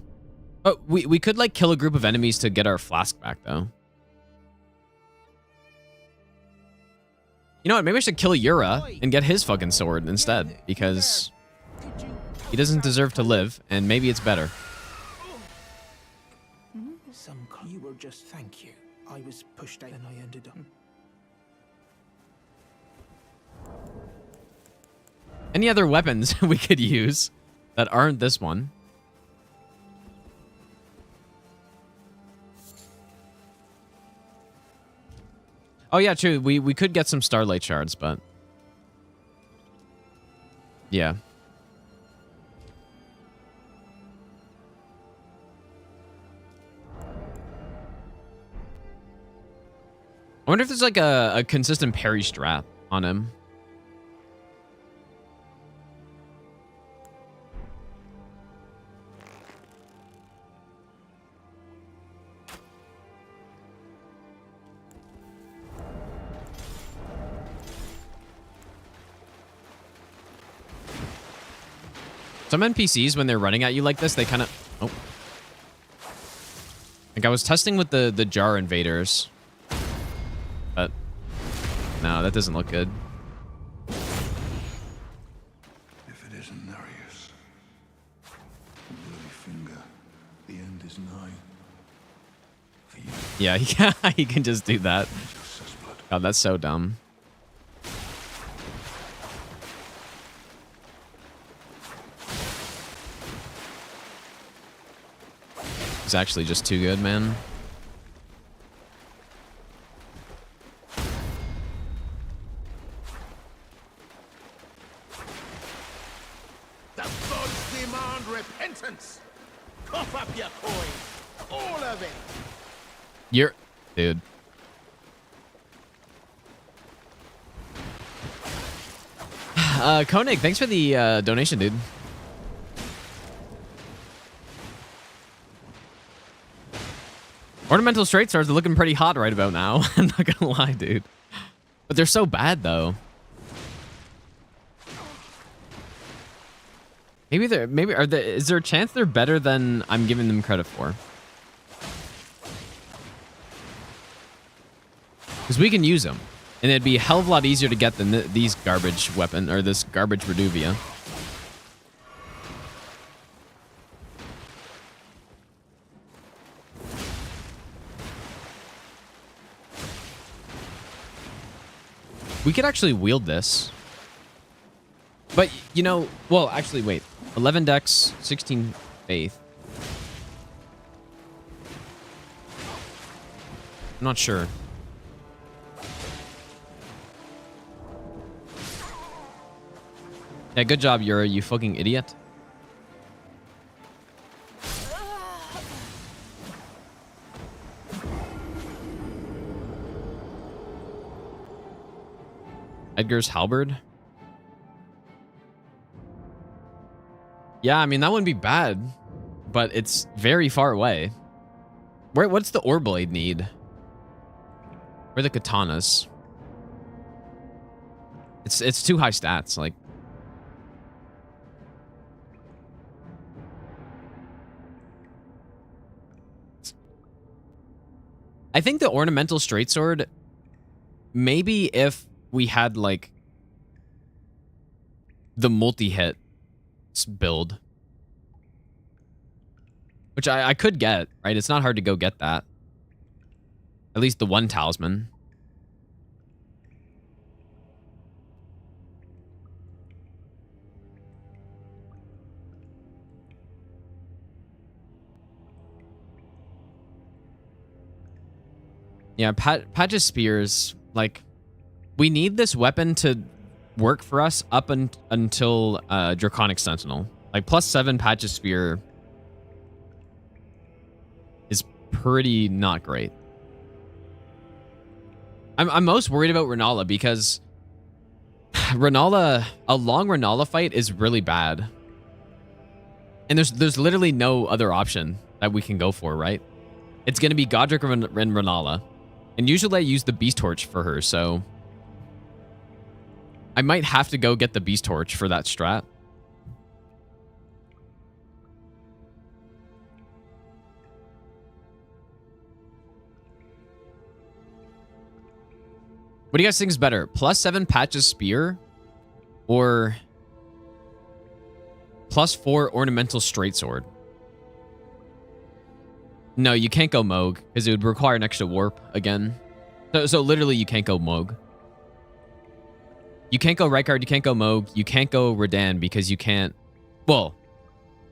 But we could like kill a group of enemies to get our flask back though. You know what? Maybe I should kill Yura and get his fucking sword instead because he doesn't deserve to live and maybe it's better. You were just thank you. I was pushed out and I ended up. Any other weapons we could use that aren't this one? Oh yeah, true. We could get some Starlight Shards, but yeah. I wonder if there's like a consistent parry strat on him. Some NPCs, when they're running at you like this, they kind of... Oh. Like, I was testing with the jar invaders. But... No, that doesn't look good. If it isn't Nereus, bloody finger, the end is nigh. For you, Yeah, he can just do that. just says blood. God, that's so dumb. It's actually just too good, man. The gods demand repentance. Cough up your coin. All of it. You're... Dude. Koenig, thanks for the donation, dude. Ornamental straight stars are looking pretty hot right about now. I'm not gonna lie, dude. But they're so bad, though. Is there a chance they're better than I'm giving them credit for? Because we can use them, and it'd be a hell of a lot easier to get than these garbage weapon or this garbage Reduvia. We could actually wield this. But, you know, well, actually, wait. 11 dex, 16 faith. I'm not sure. Yeah, good job, Yura, you fucking idiot. Edgar's halberd. Yeah, I mean, that wouldn't be bad, but it's very far away. What's the ore blade need? Where are the katanas? It's too high stats, like. I think the ornamental straight sword, maybe if we had like the multi-hit build, which I could get, right? It's not hard to go get that. At least the one talisman. Yeah, Patch's spears, like, we need this weapon to work for us up until Draconic Sentinel. Like, +7 Patch's spear is pretty not great. I'm most worried about Rennala because a long Rennala fight is really bad. And there's literally no other option that we can go for, right? It's going to be Godric and Rennala. And usually I use the Beast Torch for her, so I might have to go get the Beast Torch for that strat. What do you guys think is better? +7 Patch's spear or +4 ornamental straight sword? No, you can't go Moog because it would require an extra warp again. So literally you can't go Moog. You can't go Rykard, you can't go Moog, you can't go Radan because you can't... Well,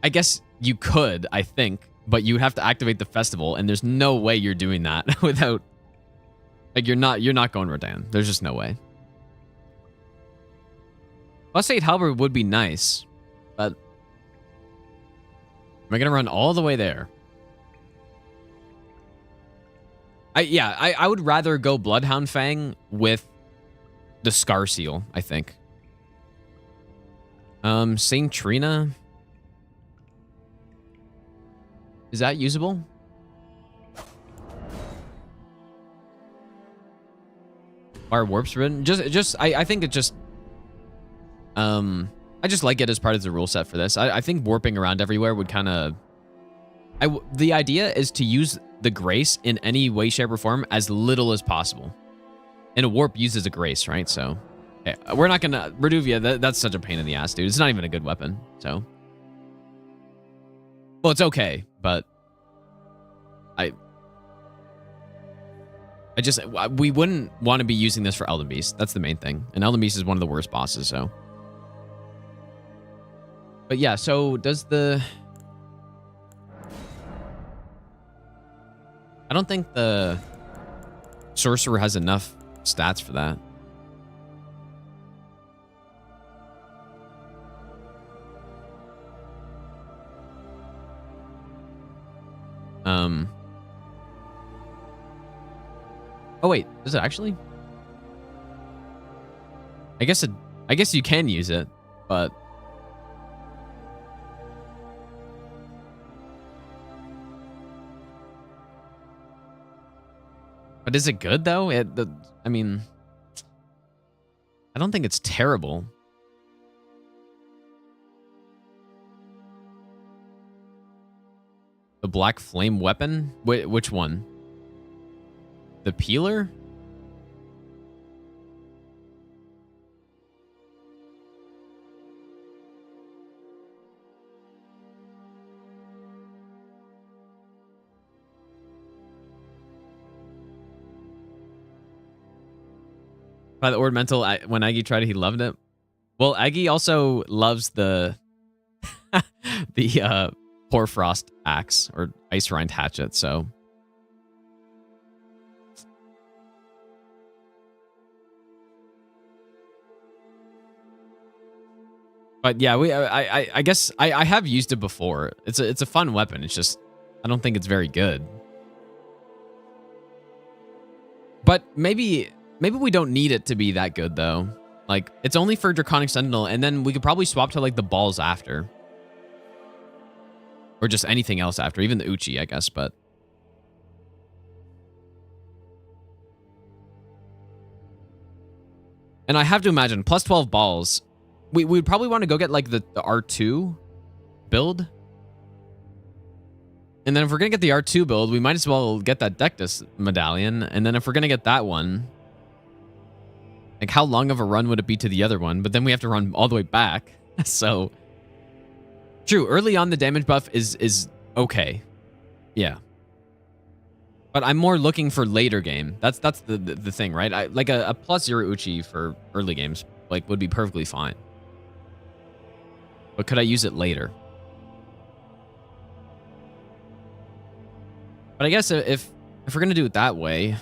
I guess you could, I think, but you would have to activate the festival, and there's no way you're doing that without... Like, you're not going Radan. There's just no way. +8 halberd would be nice, but... Am I going to run all the way there? I would rather go Bloodhound Fang with the Scar Seal, I think. Saint Trina. Is that usable? Are warps written? I think it just I just like it as part of the rule set for this. I think warping around everywhere would kind of... The idea is to use the grace in any way, shape, or form as little as possible. And a warp uses a grace, right? So, okay, we're not going to... Reduvia, that's such a pain in the ass, dude. It's not even a good weapon, so... Well, it's okay, but... we wouldn't want to be using this for Elden Beast. That's the main thing. And Elden Beast is one of the worst bosses, so... But yeah, so does the... I don't think the sorcerer has enough stats for that. Oh wait, does it actually? I guess you can use it, but is it good though? I mean, I don't think it's terrible. The black flame weapon? Which one? The peeler? By the ornamental, when Aggie tried it, he loved it. Well, Aggie also loves the the Hoarfrost axe or ice rind hatchet, so. But yeah, I guess I have used it before. It's a fun weapon. It's just I don't think it's very good. But maybe we don't need it to be that good though. Like it's only for Draconic Sentinel, and then we could probably swap to like the balls after. Or just anything else after, even the Uchi, I guess, but... And I have to imagine, plus 12 balls, we would probably want to go get, like, the R2 build. And then if we're going to get the R2 build, we might as well get that Dectus Medallion. And then if we're going to get that one, like, how long of a run would it be to the other one? But then we have to run all the way back, so... True, early on the damage buff is okay. Yeah. But I'm more looking for later game. That's the thing, right? Like a +0 Uchi for early games like would be perfectly fine. But could I use it later? But I guess if we're gonna do it that way,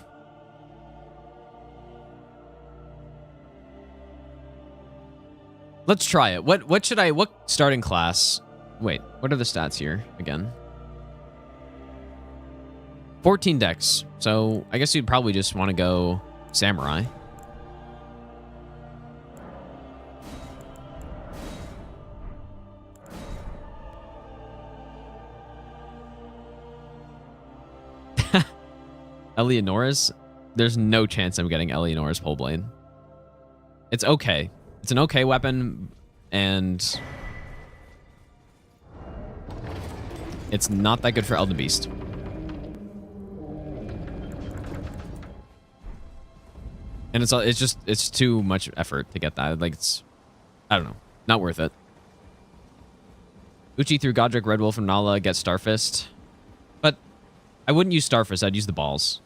let's try it. What starting class? Wait, what are the stats here again? 14 dex. So I guess you'd probably just want to go samurai. Eleonora's? There's no chance I'm getting Eleonora's pole blade. It's okay. It's an okay weapon, and it's not that good for Elden Beast. And it's too much effort to get that. Like I don't know, not worth it. Uchi through Godric, Red Wolf, and Rennala get Starfist, but I wouldn't use Starfist. I'd use the balls.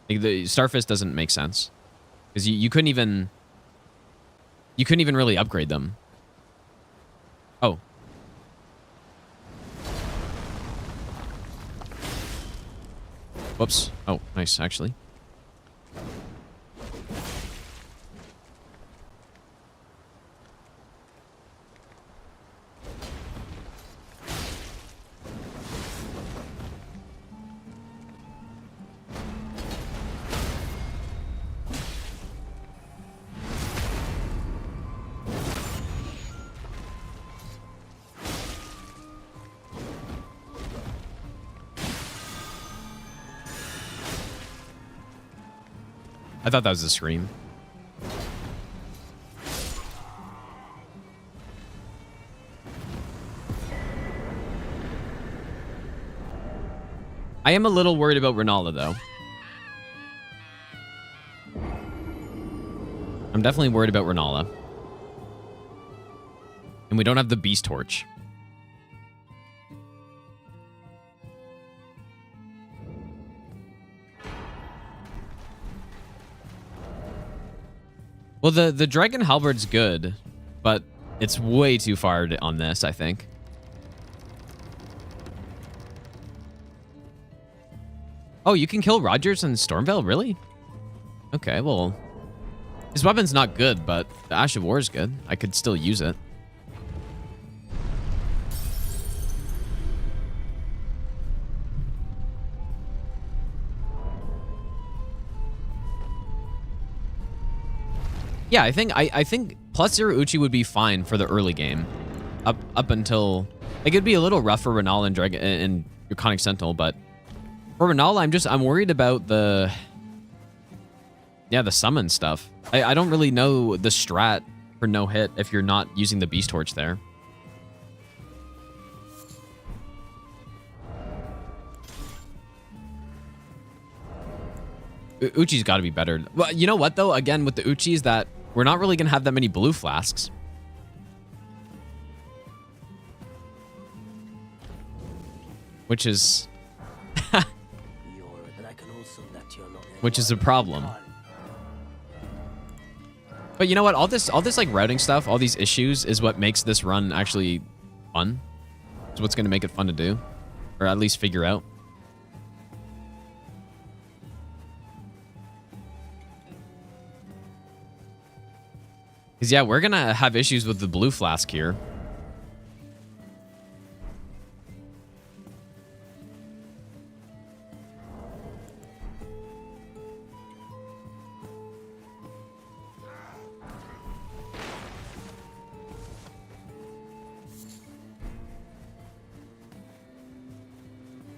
Like the Starfist doesn't make sense because you couldn't even really upgrade them. Oh. Whoops. Oh, nice, actually. I thought that was a scream. I am a little worried about Rennala, though. I'm definitely worried about Rennala. And we don't have the Beast Torch. Well, the Dragon Halberd's good, but it's way too far on this, I think. Oh, you can kill Rogers and Stormhill? Really? Okay, well... His weapon's not good, but the Ash of War is good. I could still use it. Yeah, I think +0 Uchi would be fine for the early game. Up until... Like, it'd be a little rough for Rennala and Dragon and Draconic Sentinel, but... For Rennala, I'm worried about the... Yeah, the summon stuff. I don't really know the strat for no hit if you're not using the Beast Torch there. Uchi's got to be better. Well, you know what, though? Again, with the Uchis, that we're not really going to have that many blue flasks. Which is... Which is a problem. But you know what? All this like routing stuff, all these issues is what makes this run actually fun. It's what's going to make it fun to do. Or at least figure out. Because yeah, we're going to have issues with the blue flask here.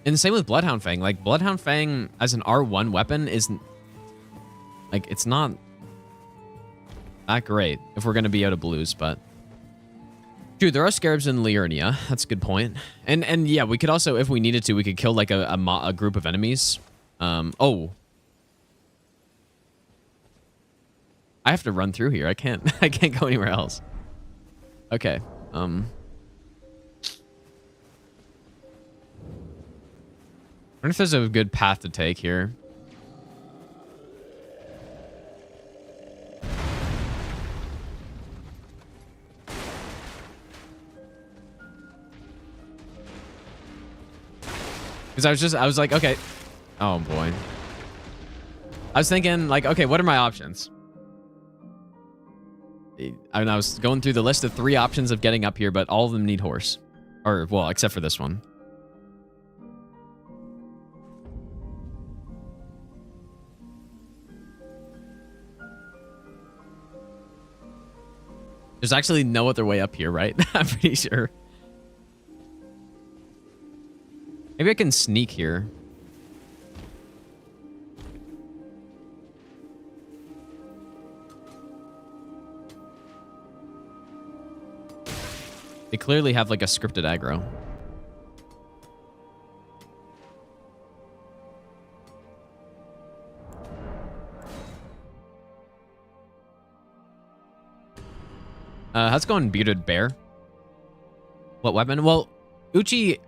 And the same with Bloodhound Fang. Like, Bloodhound Fang as an R1 weapon isn't... Like, it's not that great if we're going to be out of blues, but... True, there are scarabs in Liurnia. That's a good point. And yeah, we could also, if we needed to, we could kill, like, a group of enemies. Oh. I have to run through here. I can't go anywhere else. Okay. I wonder if there's a good path to take here. Because I was like, okay. Oh boy. I was thinking, like, okay, what are my options? I mean, I was going through the list of 3 options of getting up here, but all of them need horse. Or, well, except for this one. There's actually no other way up here, right? I'm pretty sure. Maybe I can sneak here. They clearly have like a scripted aggro. How's it going, Bearded Bear? What weapon? Well, Uchi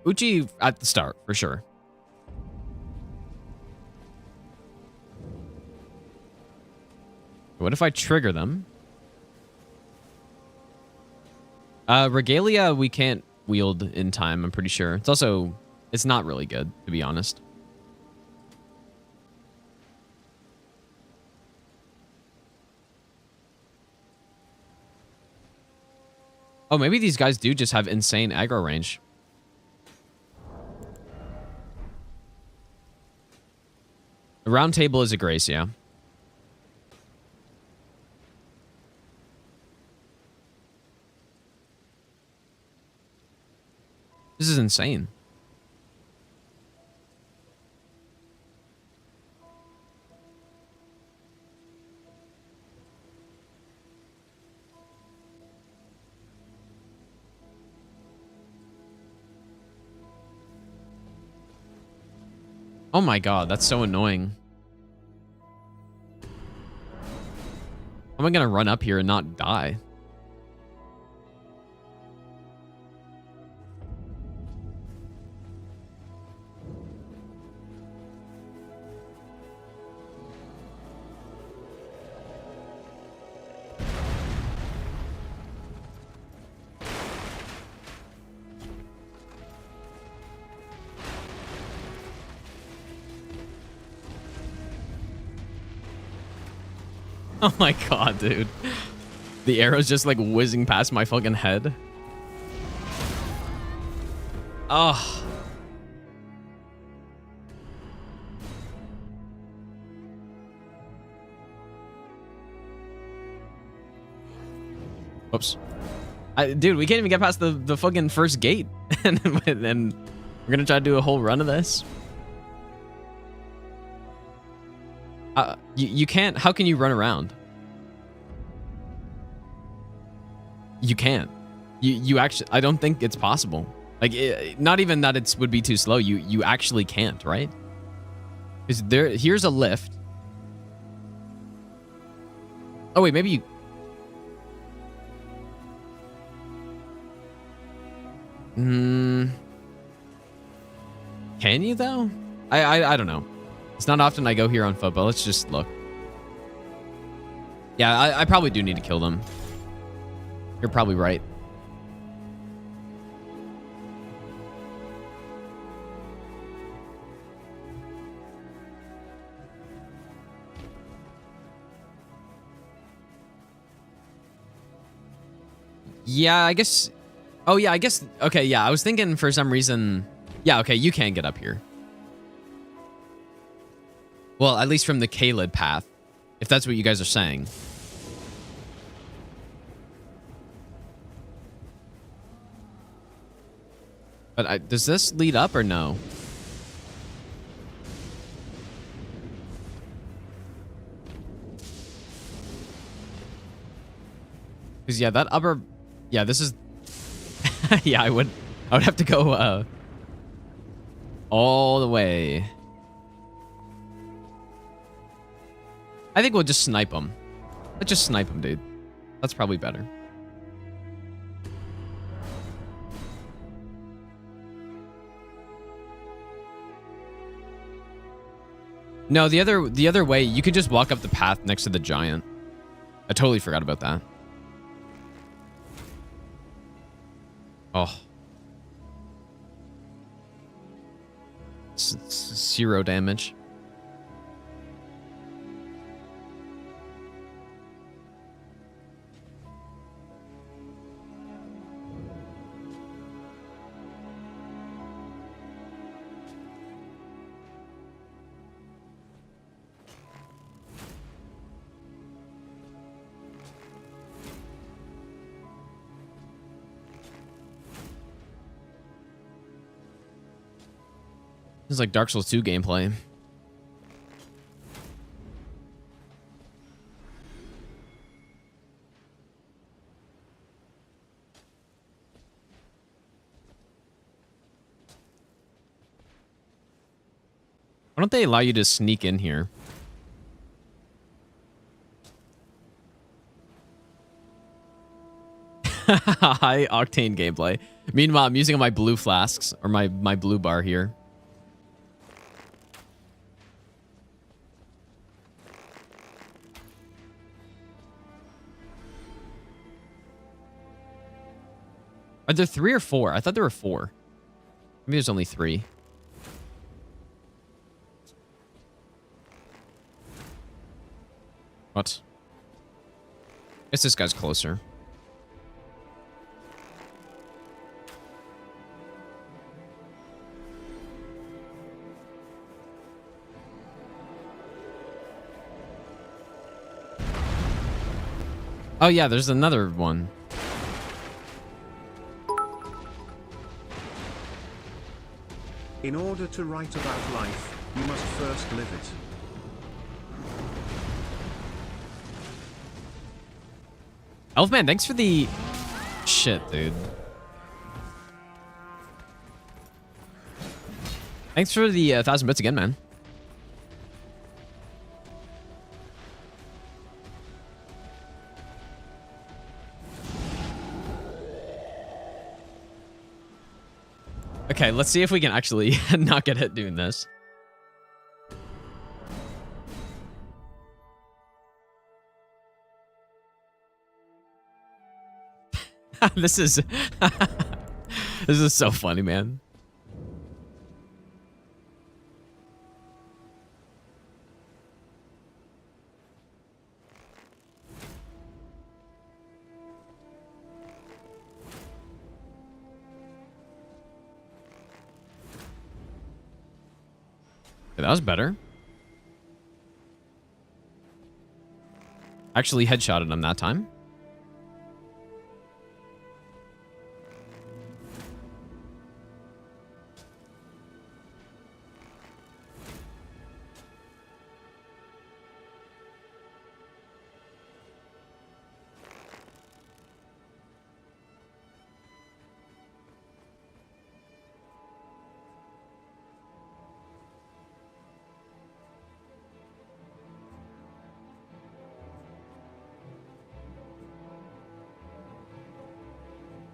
at the start, for sure. What if I trigger them? Regalia we can't wield in time, I'm pretty sure. It's not really good, to be honest. Oh, maybe these guys do just have insane aggro range. The Roundtable is a grace, yeah. This is insane. Oh my god, that's so annoying. How am I gonna run up here and not die? Oh my god, dude. The arrow's just like whizzing past my fucking head. Oh. Whoops. Dude, we can't even get past the fucking first gate. and we're gonna try to do a whole run of this. You can't. How can you run around? You can't. You actually. I don't think it's possible. Like, not even that it would be too slow. You actually can't, right? Is there? Here's a lift. Oh wait, maybe you. Can you though? I don't know. It's not often I go here on foot, but let's just look. Yeah, I probably do need to kill them. You're probably right. Yeah, I guess... Oh, yeah, I guess... Okay, yeah, I was thinking for some reason... Yeah, okay, you can get up here. Well, at least from the Kaled path, if that's what you guys are saying. But does this lead up or no? Because yeah, that upper... Yeah, this is... yeah, I would have to go all the way. I think we'll just snipe him. Let's just snipe him, dude. That's probably better. No, the other way, you could just walk up the path next to the giant. I totally forgot about that. Oh. 0 damage. This is like Dark Souls 2 gameplay. Why don't they allow you to sneak in here? High octane gameplay. Meanwhile, I'm using my blue flasks or my blue bar here. Are there 3 or 4? I thought there were 4. Maybe there's only 3. What? Guess this guy's closer. Oh yeah, there's another one. In order to write about life, you must first live it. Elfman, thanks for the... Shit, dude. Thanks for the 1,000 bits again, man. Okay, let's see if we can actually not get hit doing this. This is this is so funny, man. Okay, that was better. Actually headshotted him that time.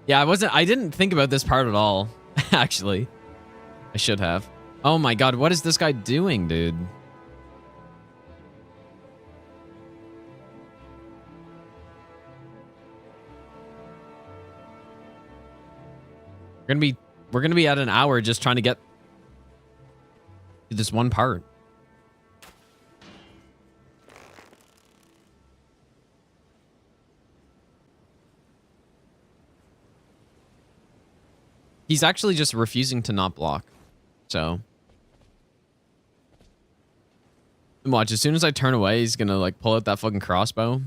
Yeah, I didn't think about this part at all, actually. I should have. Oh my god, what is this guy doing, dude? We're gonna be at an hour just trying to get to this one part. He's actually just refusing to not block. So. Watch, as soon as I turn away, he's gonna like pull out that fucking crossbow.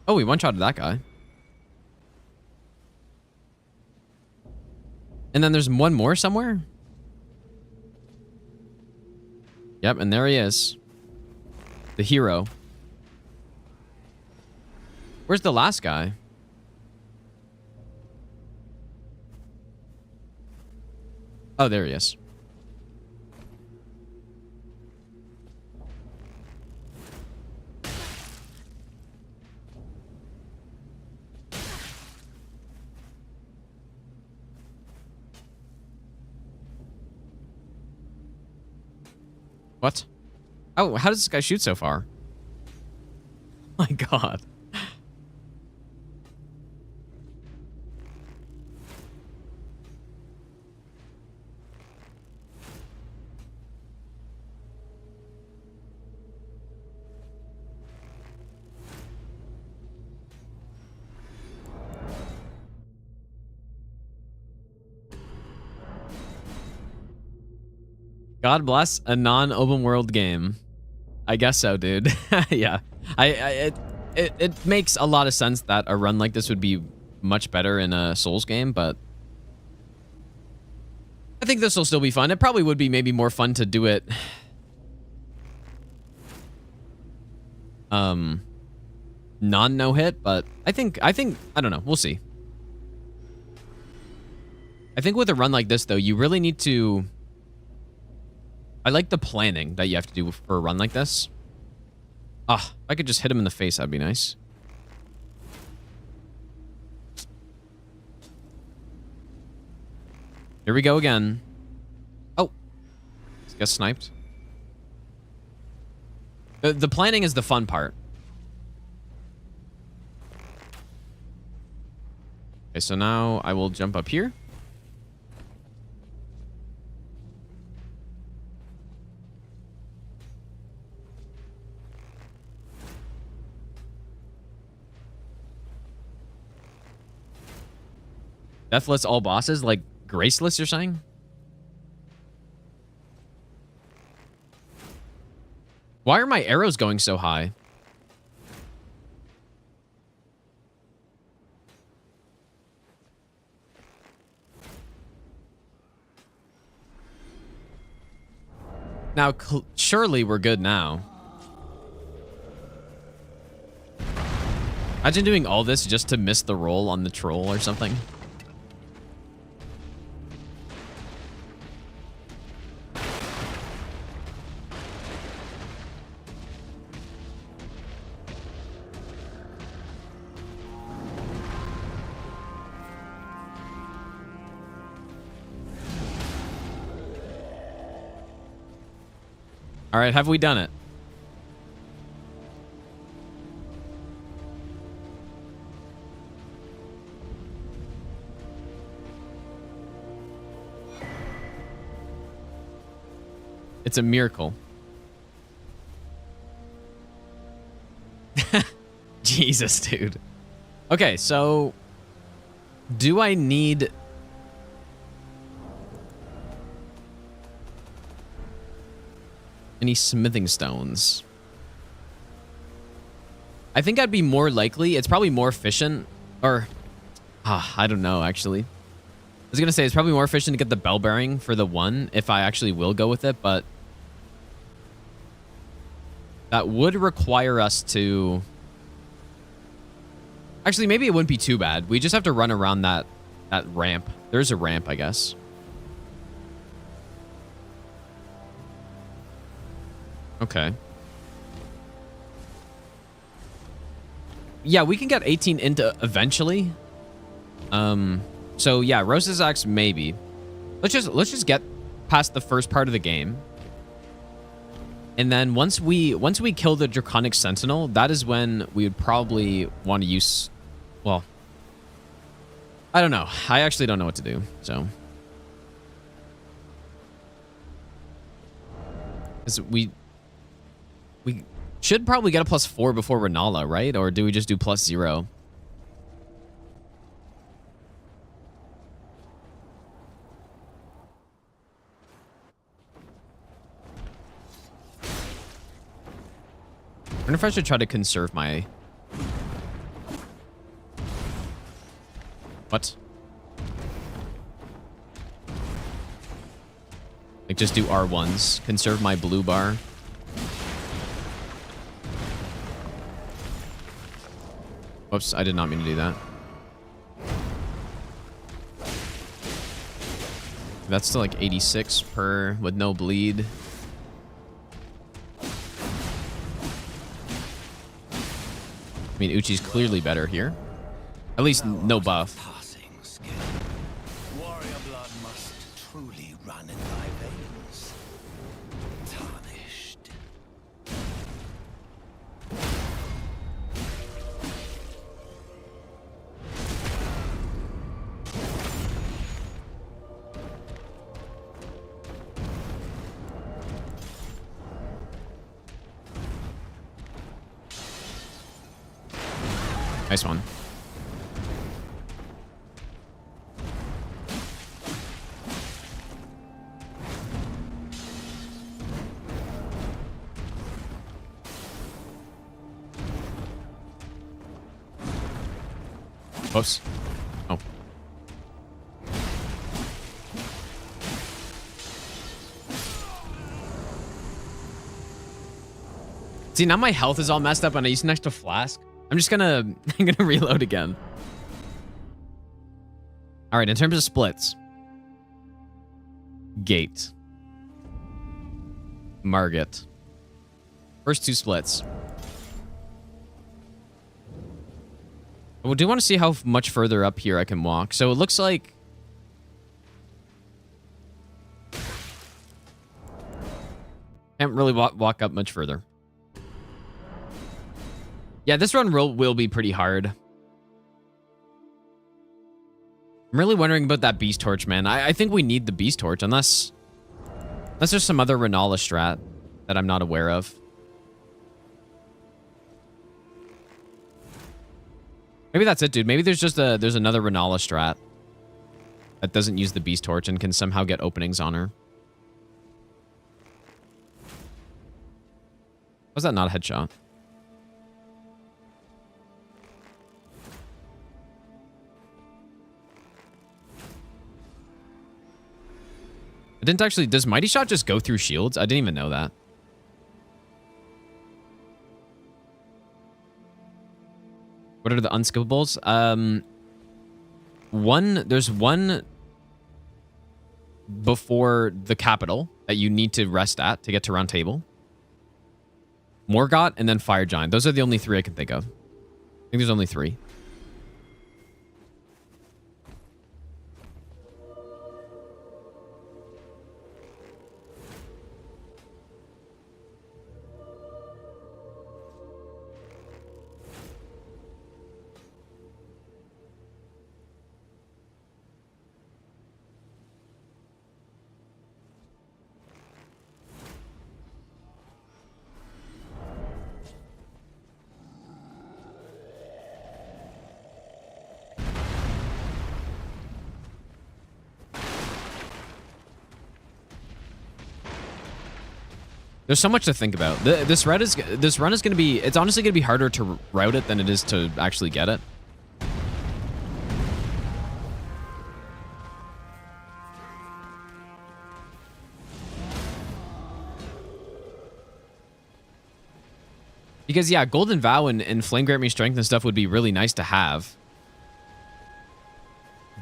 Oh, we one-shotted that guy. And then there's one more somewhere? Yep, and there he is. The hero. Where's the last guy? Oh, there he is. What? Oh, how does this guy shoot so far? My god. God bless a non-open world game. I guess so, dude. Yeah. It makes a lot of sense that a run like this would be much better in a Souls game, but I think this will still be fun. It probably would be maybe more fun to do it non-no-hit, but I think I don't know, we'll see. I think with a run like this though, you really need to I like the planning that you have to do for a run like this. Ah, if I could just hit him in the face, that'd be nice. Here we go again. Oh. This got sniped. The planning is the fun part. Okay, so now I will jump up here. Deathless all bosses, like graceless, you're saying? Why are my arrows going so high? Now, surely we're good now. Imagine doing all this just to miss the roll on the troll or something. All right, have we done it? It's a miracle. Jesus, dude. Okay, so do I need any smithing stones? I think I'd be more likely. It's probably more efficient, or I don't know, actually. I was gonna say it's probably more efficient to get the bell bearing for the one if I actually will go with it, but that would require us to... Actually, maybe it wouldn't be too bad. We just have to run around that ramp. There's a ramp, I guess. Okay. Yeah, we can get 18 into eventually. So yeah, Rose's Axe maybe. Let's just get past the first part of the game. And then once we kill the Draconic Sentinel, that is when we would probably want to use, well, I don't know. I actually don't know what to do. So we should probably get a +4 before Rennala, right? Or do we just do +0? I wonder if I should try to conserve my... What? Like, just do R1s. Conserve my blue bar. Whoops, I did not mean to do that. That's still like 86 per with no bleed. I mean, Uchi's clearly better here. At least no buff. Passing skill. Warrior blood must truly run in thy veins. Tarnished. Nice one. Whoops. Oh. See, now my health is all messed up and I used an extra flask. I'm just gonna I'm gonna reload again. All right, in terms of splits. Gate. Margit. First two splits. I do want to see how much further up here I can walk. So it looks like... Can't really walk up much further. Yeah, this run will be pretty hard. I'm really wondering about that Beast Torch, man. I think we need the Beast Torch, unless there's some other Rennala strat that I'm not aware of. Maybe that's it, dude. Maybe there's just there's another Rennala strat that doesn't use the Beast Torch and can somehow get openings on her. Was that not a headshot? It didn't actually... Does Mighty Shot just go through shields? I didn't even know that. What are the unskippables? There's one before the capital that you need to rest at to get to Roundtable. Morgott and then Fire Giant. Those are the only three I can think of. I think there's only three. There's so much to think about. This run is going to be, it's honestly going to be harder to route it than it is to actually get it. Because yeah, Golden Vow and Flame Grant Me Strength and stuff would be really nice to have.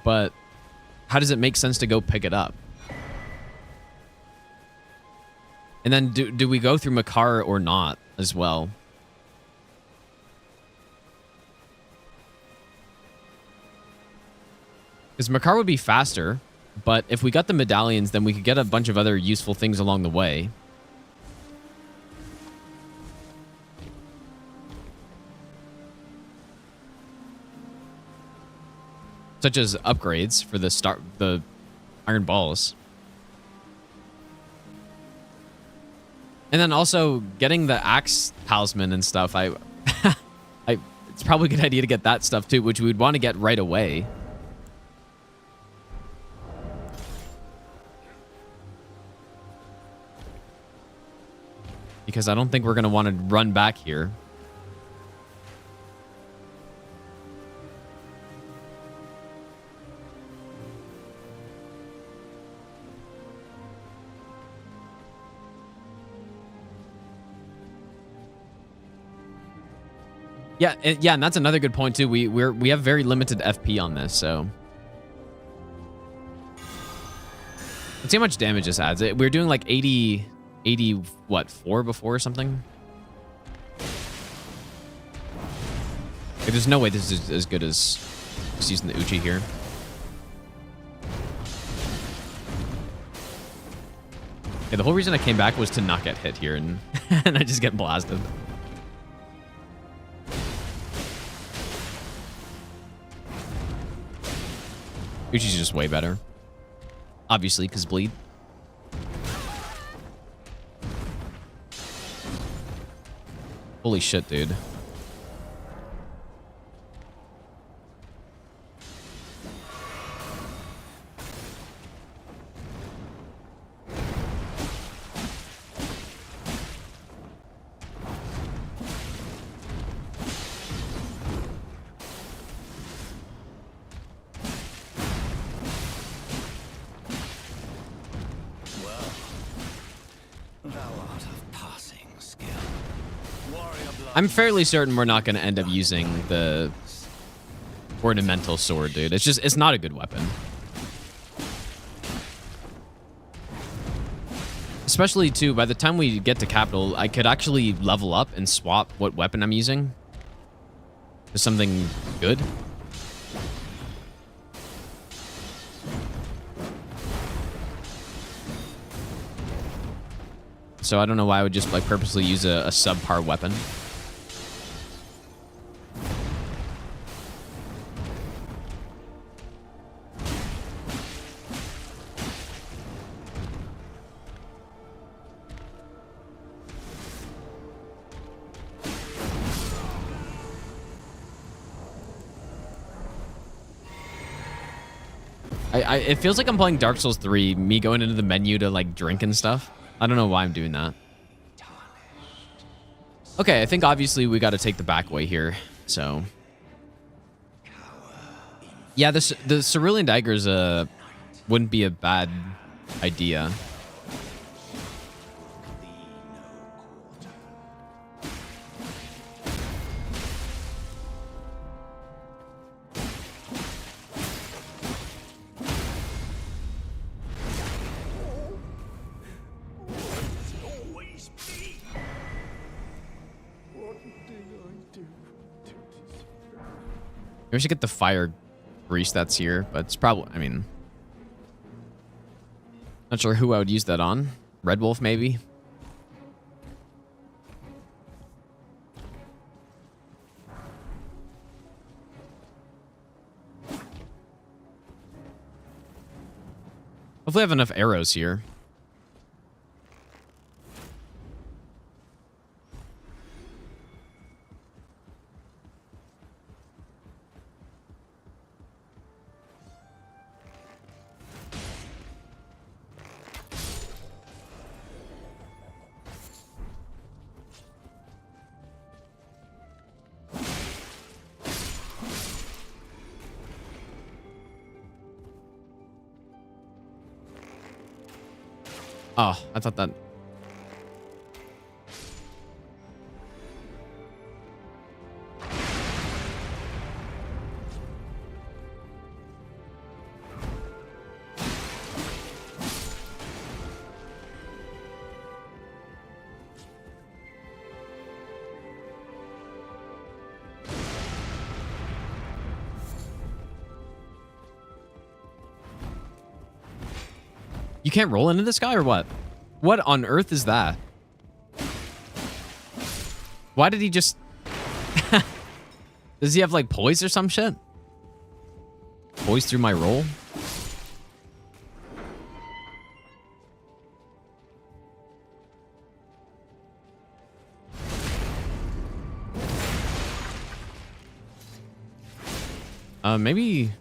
But how does it make sense to go pick it up? And then do we go through Makar or not as well? Because Makar would be faster, but if we got the medallions, then we could get a bunch of other useful things along the way. Such as upgrades for the iron balls. And then also getting the axe talisman and stuff. It's probably a good idea to get that stuff too, which we would want to get right away. Because I don't think we're going to want to run back here. Yeah, and that's another good point too. We have very limited FP on this, so let's see how much damage this adds. We were doing like 80 what, 4 before or something. Like, there's no way this is as good as just using the Uchi here. Yeah, the whole reason I came back was to not get hit here, and and I just get blasted. Uchi's just way better. Obviously, because bleed. Holy shit, dude. I'm fairly certain we're not going to end up using the ornamental sword, dude. It's not a good weapon. Especially, too, by the time we get to Capital, I could actually level up and swap what weapon I'm using to something good. So I don't know why I would just like purposely use a subpar weapon. It feels like I'm playing Dark Souls 3, me going into the menu to like drink and stuff. I don't know why I'm doing that. Okay, I think obviously we got to take the back way here. So yeah, the Cerulean Daggers wouldn't be a bad idea. We should get the fire grease that's here, but it's probably, I mean, not sure who I would use that on. Red Wolf, maybe? Hopefully I have enough arrows here. Oh, I thought that... You can't roll into this guy or what? What on earth is that? Why did he just... Does he have like poise or some shit? Poise through my roll? Maybe...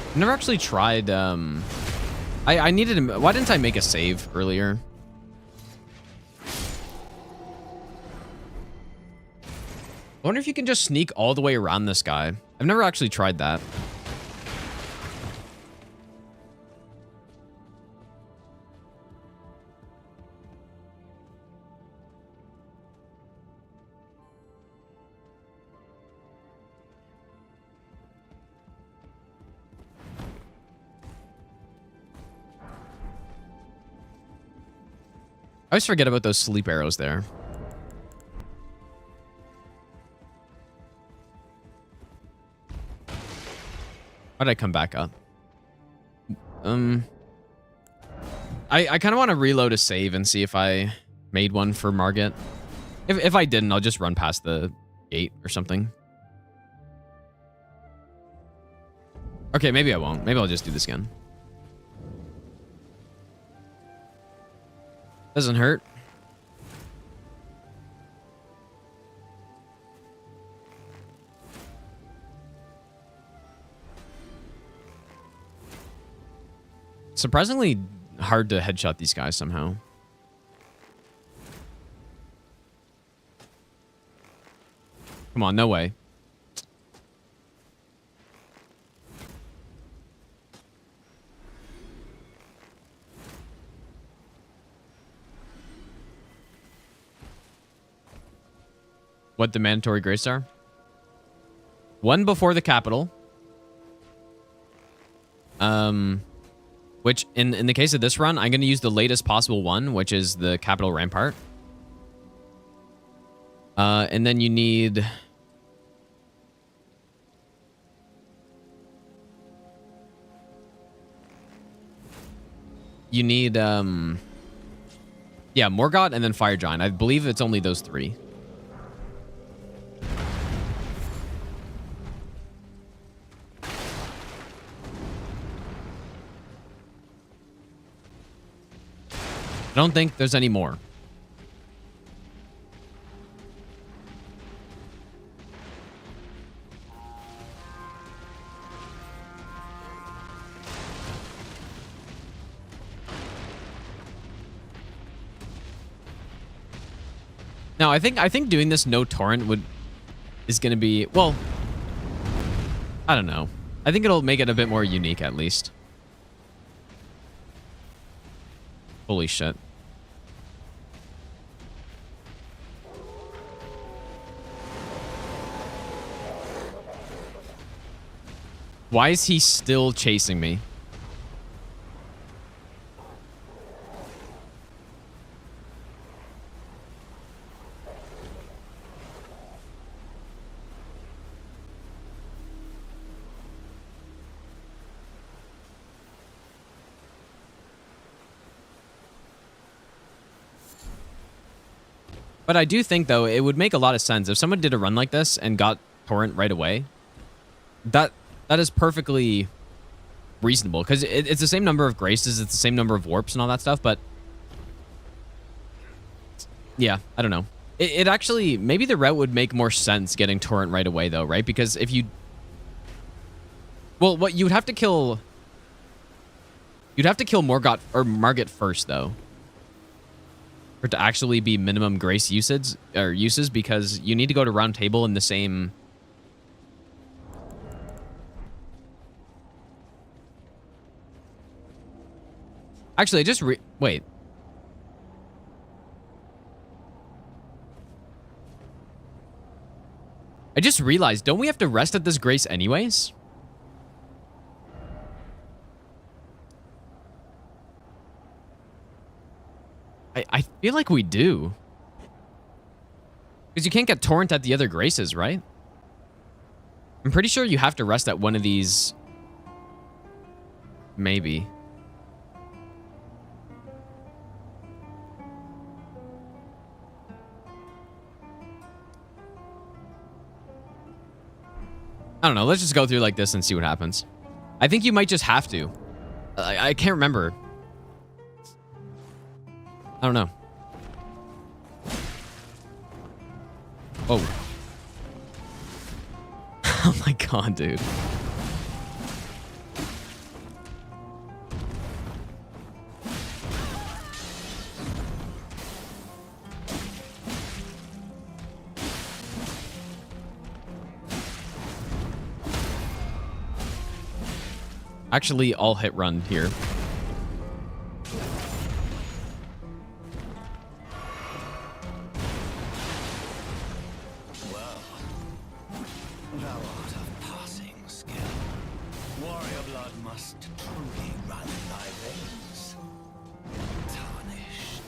I've never actually tried, I needed to... Why didn't I make a save earlier? I wonder if you can just sneak all the way around this guy. I've never actually tried that. I always forget about those sleep arrows there. Why'd I come back up? I kind of want to reload a save and see if I made one for Margit. If I didn't, I'll just run past the gate or something. Okay, maybe I won't. Maybe I'll just do this again. Doesn't hurt. Surprisingly hard to headshot these guys somehow. Come on, no way. What the mandatory grace are? One before the capital. Which in the case of this run, I'm going to use the latest possible one, which is the capital rampart. And then you need... You need, yeah, Morgott and then Fire Giant. I believe it's only those three. I don't think there's any more. Now, I think doing this no torrent is going to be, well, I don't know. I think it'll make it a bit more unique at least. Holy shit. Why is he still chasing me? But I do think, though, it would make a lot of sense if someone did a run like this and got torrent right away. That is perfectly reasonable, because it's the same number of graces, it's the same number of warps and all that stuff, but yeah, I don't know. It actually, maybe the route would make more sense getting torrent right away, though, right? Because if you... Well, what you would have to kill... You'd have to kill Morgott or Margit first, though, for it to actually be minimum grace uses, because you need to go to Roundtable in the same... Actually, just wait. I just realized, don't we have to rest at this grace anyways? I feel like we do. Because you can't get Torrent at the other graces, right? I'm pretty sure you have to rest at one of these. Maybe. I don't know. Let's just go through like this and see what happens. I think you might just have to. I can't remember. I don't know. Oh. Oh my god, dude. Actually, I'll hit run here. Well, thou art of passing skill. Warrior blood must truly run in thy veins. Tarnished.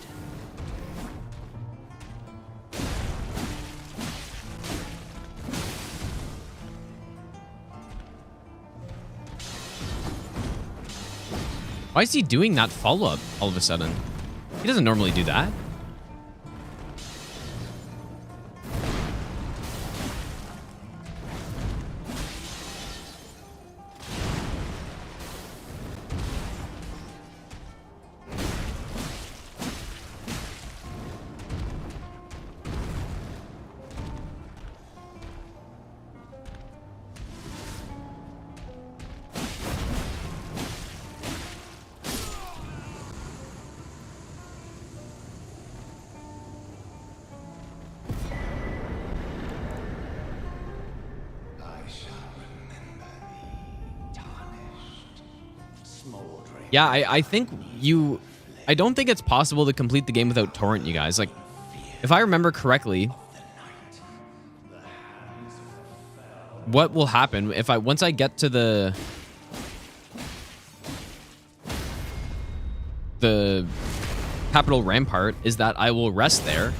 Why is he doing that follow-up all of a sudden? He doesn't normally do that. Yeah, I think you... I don't think it's possible to complete the game without Torrent, you guys. Like, if I remember correctly, what will happen if once I get to the Capital Rampart is that I will rest there.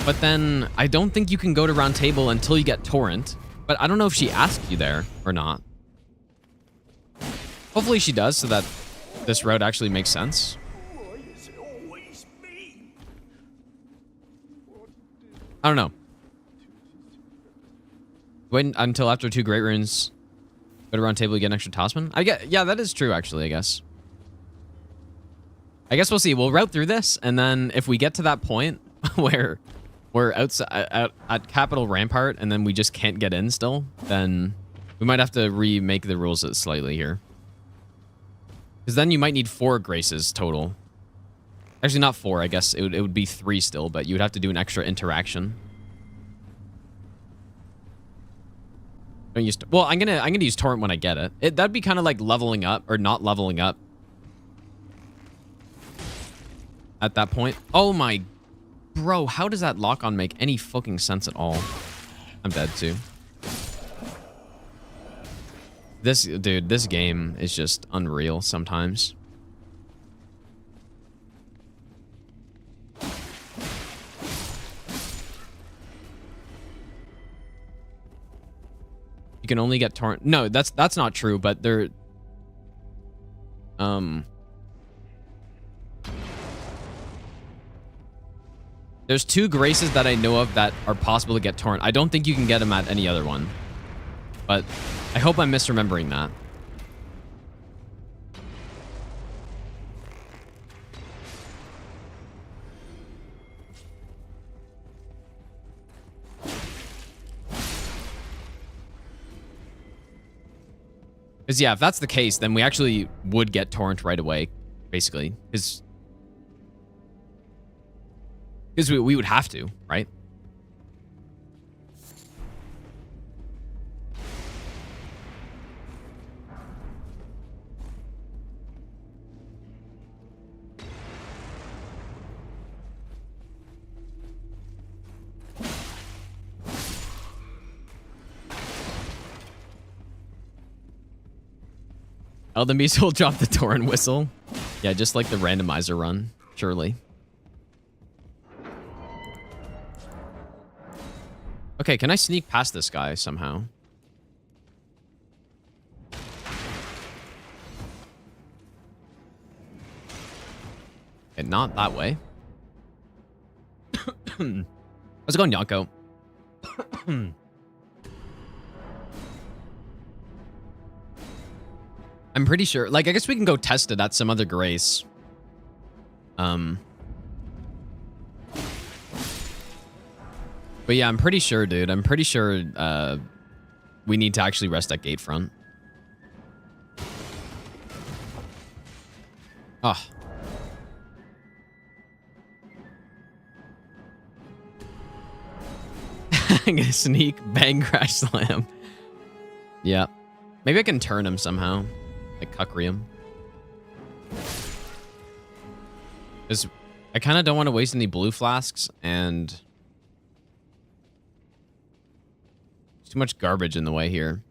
But then I don't think you can go to Roundtable until you get Torrent. But I don't know if she asked you there or not. Hopefully she does so that this route actually makes sense. I don't know. Wait until after 2 Great Runes. Go to Roundtable, you get an extra Tossman. Yeah, that is true actually, I guess. I guess we'll see. We'll route through this, and then if we get to that point where we're outside at Capital Rampart, and then we just can't get in still, then we might have to remake the rules slightly here. Because then you might need 4 graces total. Actually, not 4. I guess it would be 3 still, but you would have to do an extra interaction. Don't use. Well, I'm gonna use Torrent when I get it. That'd be kind of like leveling up or not leveling up at that point. Oh my. Bro, how does that lock-on make any fucking sense at all? I'm dead too. Dude, this game is just unreal sometimes. You can only get Torrent. No, that's not true, but they're there's 2 graces that I know of that are possible to get Torrent. I don't think you can get them at any other one. But I hope I'm misremembering that. Because yeah, if that's the case, then we actually would get Torrent right away, basically. Because we would have to, right? Elden Beast will drop the Torrent whistle. Yeah, just like the randomizer run, surely. Okay, can I sneak past this guy somehow? Okay, not that way. How's it going, Yonko? I'm pretty sure. Like, I guess we can go test it at some other grace. But yeah, I'm pretty sure, dude. I'm pretty sure we need to actually rest at Gatefront. Oh. I'm gonna sneak, bang, crash, slam. Yeah. Maybe I can turn him somehow. Like cuckery him. Because I kind of don't want to waste any blue flasks, and there's too much garbage in the way here.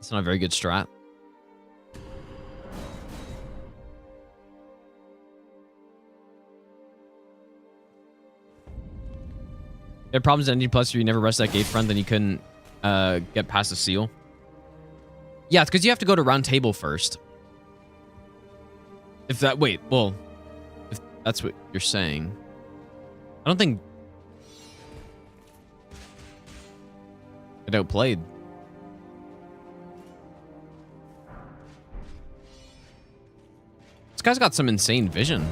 It's not a very good strat. There are problems at ND Plus where you never rest that Gatefront, then you couldn't get past the seal. Yeah, it's because you have to go to Roundtable first. If that... Wait, well... If that's what you're saying... I don't think... It outplayed. This guy's got some insane vision.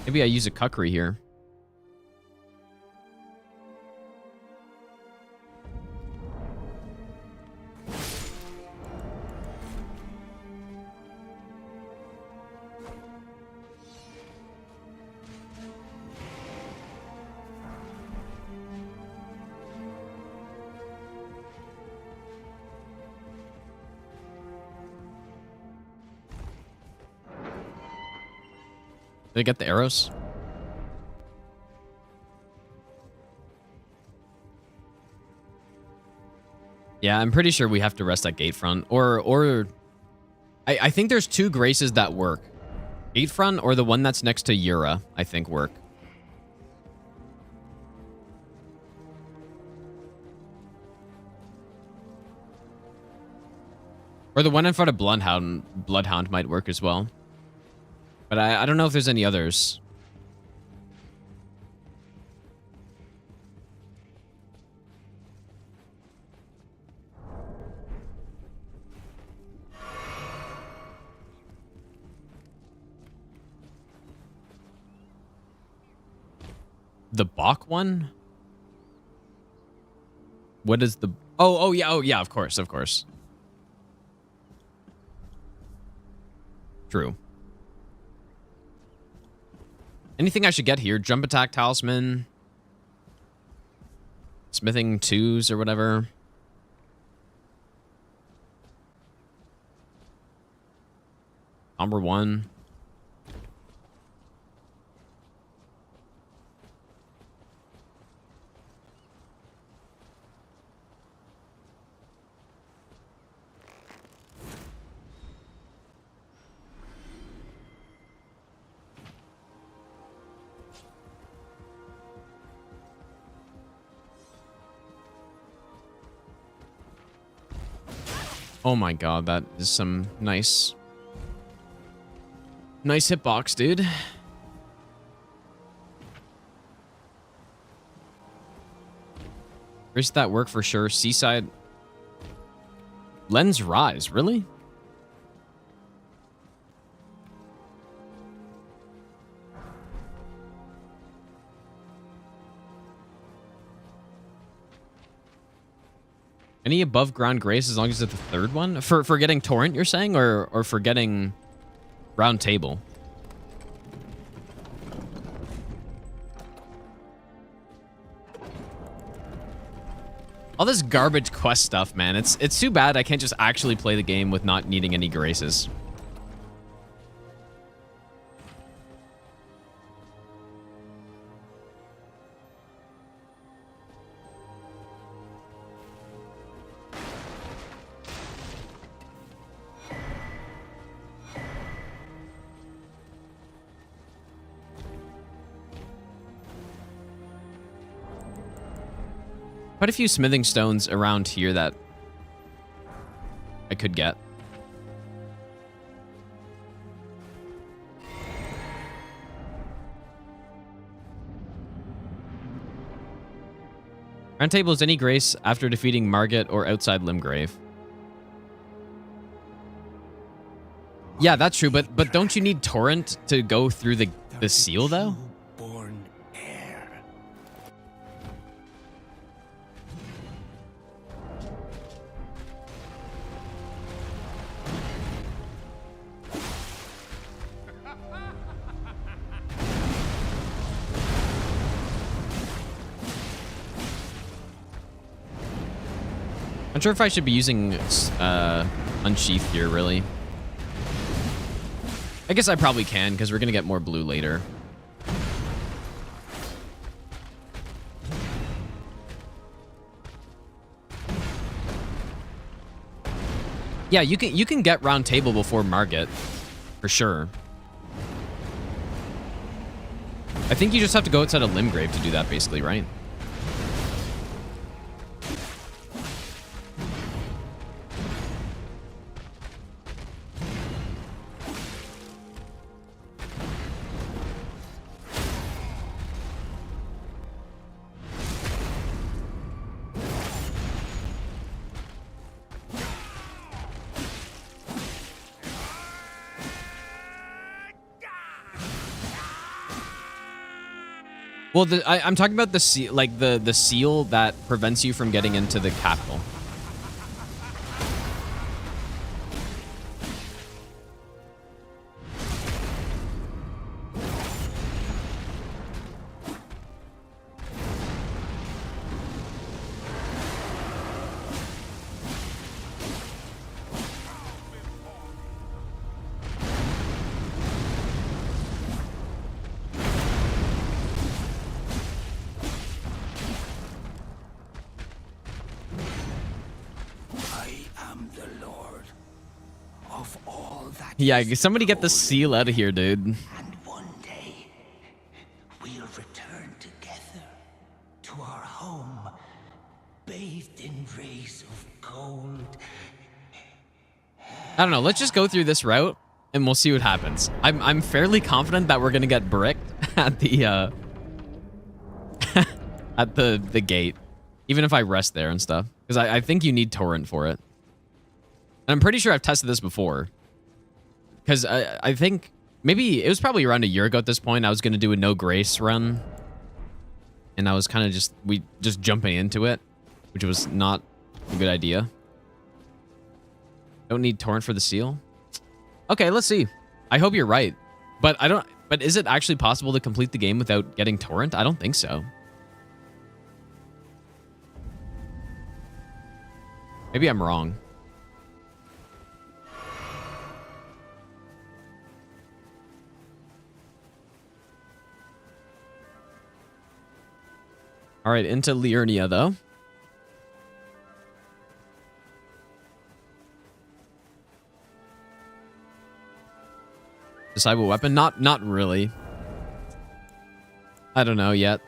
Maybe I use a cuckery here. Did I get the arrows? Yeah, I'm pretty sure we have to rest at Gatefront. Or I think there's two graces that work. Gatefront or the one that's next to Yura, I think work. Or the one in front of Bloodhound might work as well. But I don't know if there's any others. The Bach one? What is the... Oh, yeah, of course. True. Anything I should get here? Jump attack talisman. Smithing 2s or whatever. Somber 1. Oh my god, that is some nice hitbox, dude. Where's that work for sure? Seaside. Lens Rise, really? Any above ground grace as long as it's the third one? For getting Torrent, you're saying? Or for getting Roundtable? All this garbage quest stuff, man. It's too bad I can't just actually play the game with not needing any graces. Quite a few smithing stones around here that I could get. Roundtable is any grace after defeating Margit or outside Limgrave. Yeah, that's true, but don't you need Torrent to go through the seal though? Born heir. I'm sure if I should be using Unsheath here, really. I guess I probably can, because we're going to get more blue later. Yeah, you can get Roundtable before Margit, for sure. I think you just have to go outside of Limgrave to do that, basically, right? Well, I'm talking about the seal, like the seal that prevents you from getting into the capital. Yeah, somebody get the seal out of here, dude. And one day, we'll return together to our home, bathed in rays of gold. I don't know. Let's just go through this route, and we'll see what happens. I'm fairly confident that we're gonna get bricked at the at the gate, even if I rest there and stuff, because I think you need Torrent for it. And I'm pretty sure I've tested this before. Because I think maybe it was probably around a year ago at this point. I was going to do a no grace run. And I was kind of just jumping into it, which was not a good idea. Don't need Torrent for the seal. Okay, let's see. I hope you're right. But is it actually possible to complete the game without getting Torrent? I don't think so. Maybe I'm wrong. All right, into Liurnia, though. Decide what weapon? Not really. I don't know yet.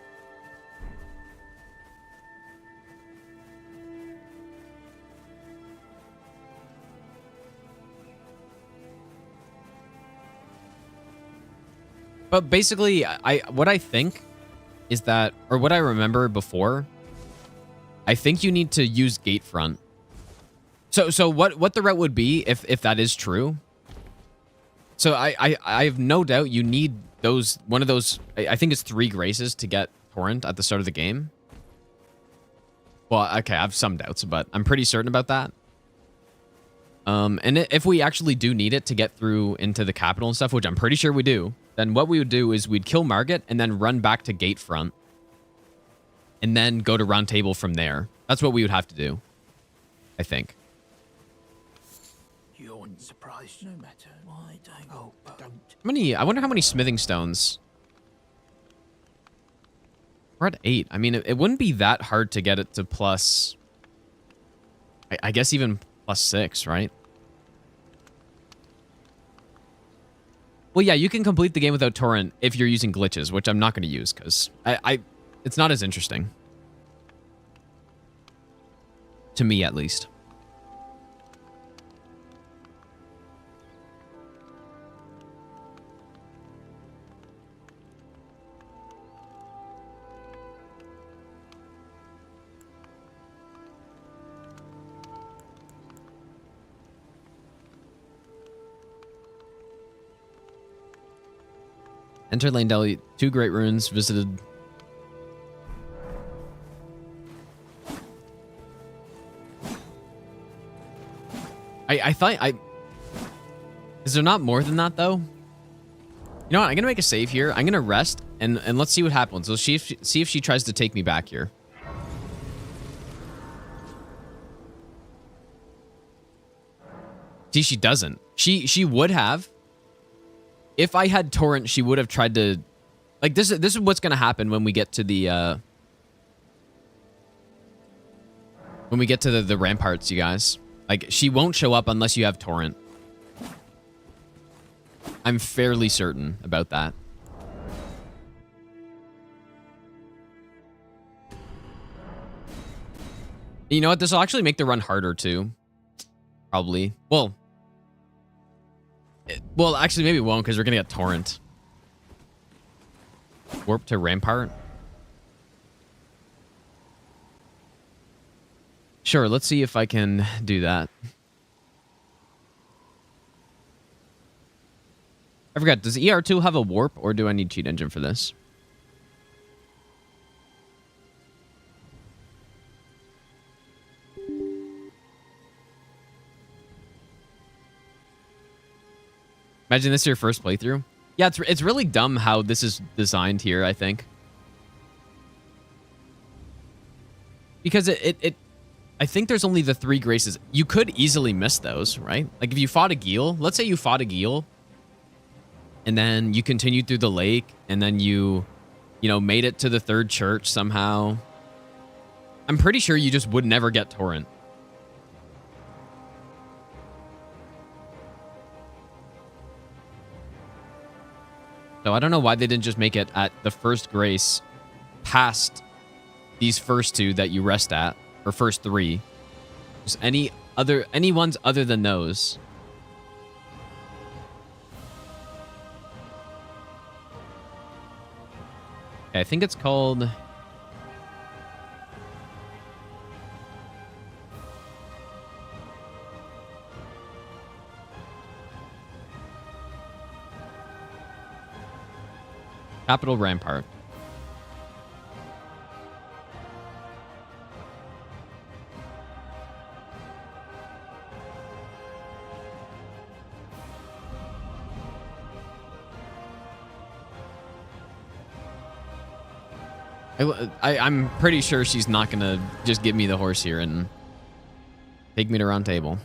But basically, what I think is that, or what I remember before, I think you need to use Gatefront. So what the route would be if that is true. So I have no doubt you need one of those, I think it's 3 graces to get Torrent at the start of the game. Well, okay, I have some doubts, but I'm pretty certain about that. And if we actually do need it to get through into the capital and stuff, which I'm pretty sure we do, then what we would do is we'd kill Margit and then run back to Gatefront. And then go to Roundtable from there. That's what we would have to do, I think. You're surprised no matter why don't. Oh, don't. How many? I wonder how many smithing stones. We're at 8. I mean, it wouldn't be that hard to get it to plus. I guess even plus 6, right? Well, yeah, you can complete the game without torrent if you're using glitches, which I'm not going to use because it's not as interesting. To me, at least. Enter Leyndell, 2 great runes, visited. I thought is there not more than that though? You know what? I'm gonna make a save here. I'm gonna rest and let's see what happens. Let's see if she tries to take me back here. See, she doesn't. She would have. If I had torrent, she would have tried to, like, this is what's gonna happen when we get to the ramparts, you guys. Like, she won't show up unless you have torrent. I'm fairly certain about that. You know what? This will actually make the run harder too. Probably. Well, actually, maybe it won't because we're gonna get torrent. Warp to Rampart. Sure, let's see if I can do that. I forgot, does ER2 have a warp or do I need cheat engine for this? Imagine this is your first playthrough. Yeah, it's really dumb how this is designed here, I think. Because I think there's only the 3 graces. You could easily miss those, right? Like if you fought a Geel, let's say you fought a Geel, and then you continued through the lake, and then you made it to the 3rd church somehow. I'm pretty sure you just would never get torrent. So I don't know why they didn't just make it at the first grace past these first 2 that you rest at, or first 3. Just any ones other than those. Okay, I think it's called Capital Rampart. I'm pretty sure she's not gonna just give me the horse here and take me to Roundtable.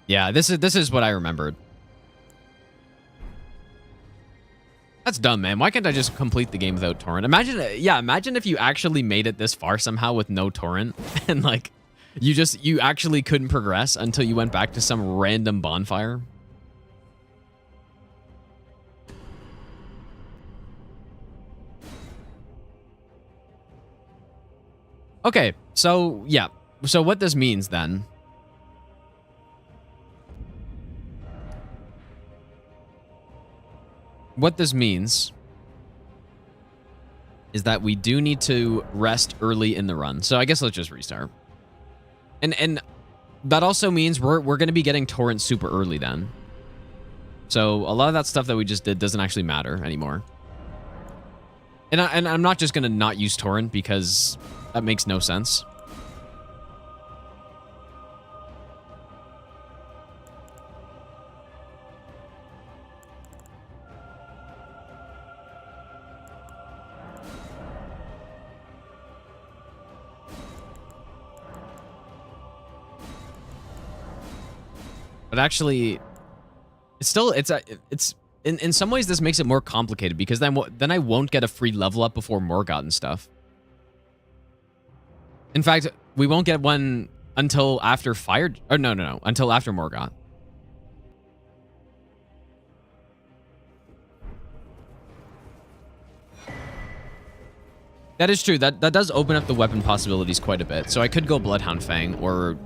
Yeah, this is what I remembered. That's dumb, man. Why can't I just complete the game without torrent? Imagine if you actually made it this far somehow with no torrent and like you actually couldn't progress until you went back to some random bonfire. Okay, so yeah. So what this means then what this means is that we do need to rest early in the run. So I guess let's just restart. And that also means we're going to be getting torrent super early then. So a lot of that stuff that we just did doesn't actually matter anymore. And I'm not just going to not use torrent because that makes no sense. But actually, it's in some ways this makes it more complicated because then I won't get a free level up before Morgott and stuff. In fact, we won't get one until after Fire. Or no, until after Morgott. That is true. That does open up the weapon possibilities quite a bit. So I could go Bloodhound Fang or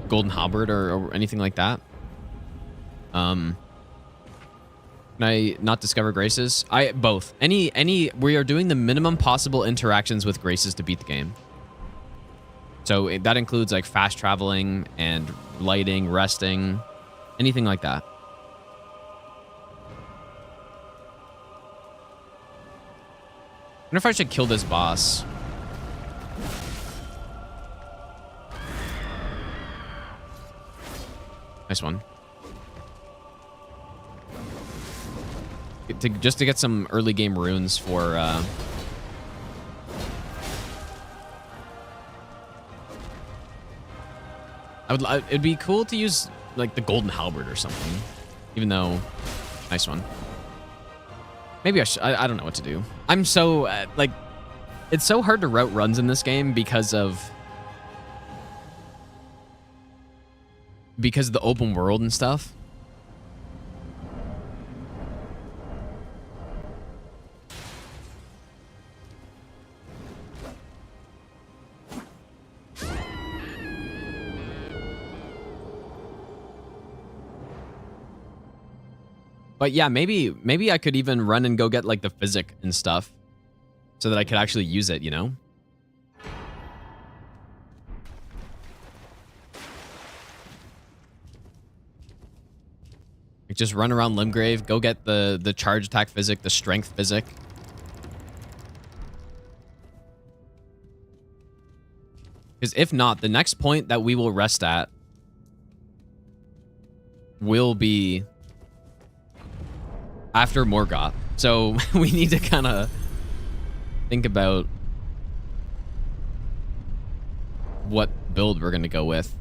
Golden Halberd or anything like that. Can I not discover Graces? Both. We are doing the minimum possible interactions with Graces to beat the game. So that includes like fast traveling and lighting, resting, anything like that. I wonder if I should kill this boss. Nice one. Just to get some early game runes for it'd be cool to use like the Golden Halberd or something. Even though nice one. Maybe I don't know what to do. I'm so like it's so hard to route runs in this game because of the open world and stuff. But yeah, maybe I could even run and go get like the physic and stuff so that I could actually use it, you know? Like just run around Limgrave, go get the charge attack physic, the strength physic. Because if not, the next point that we will rest at will be after Morgott. So we need to kind of think about what build we're going to go with.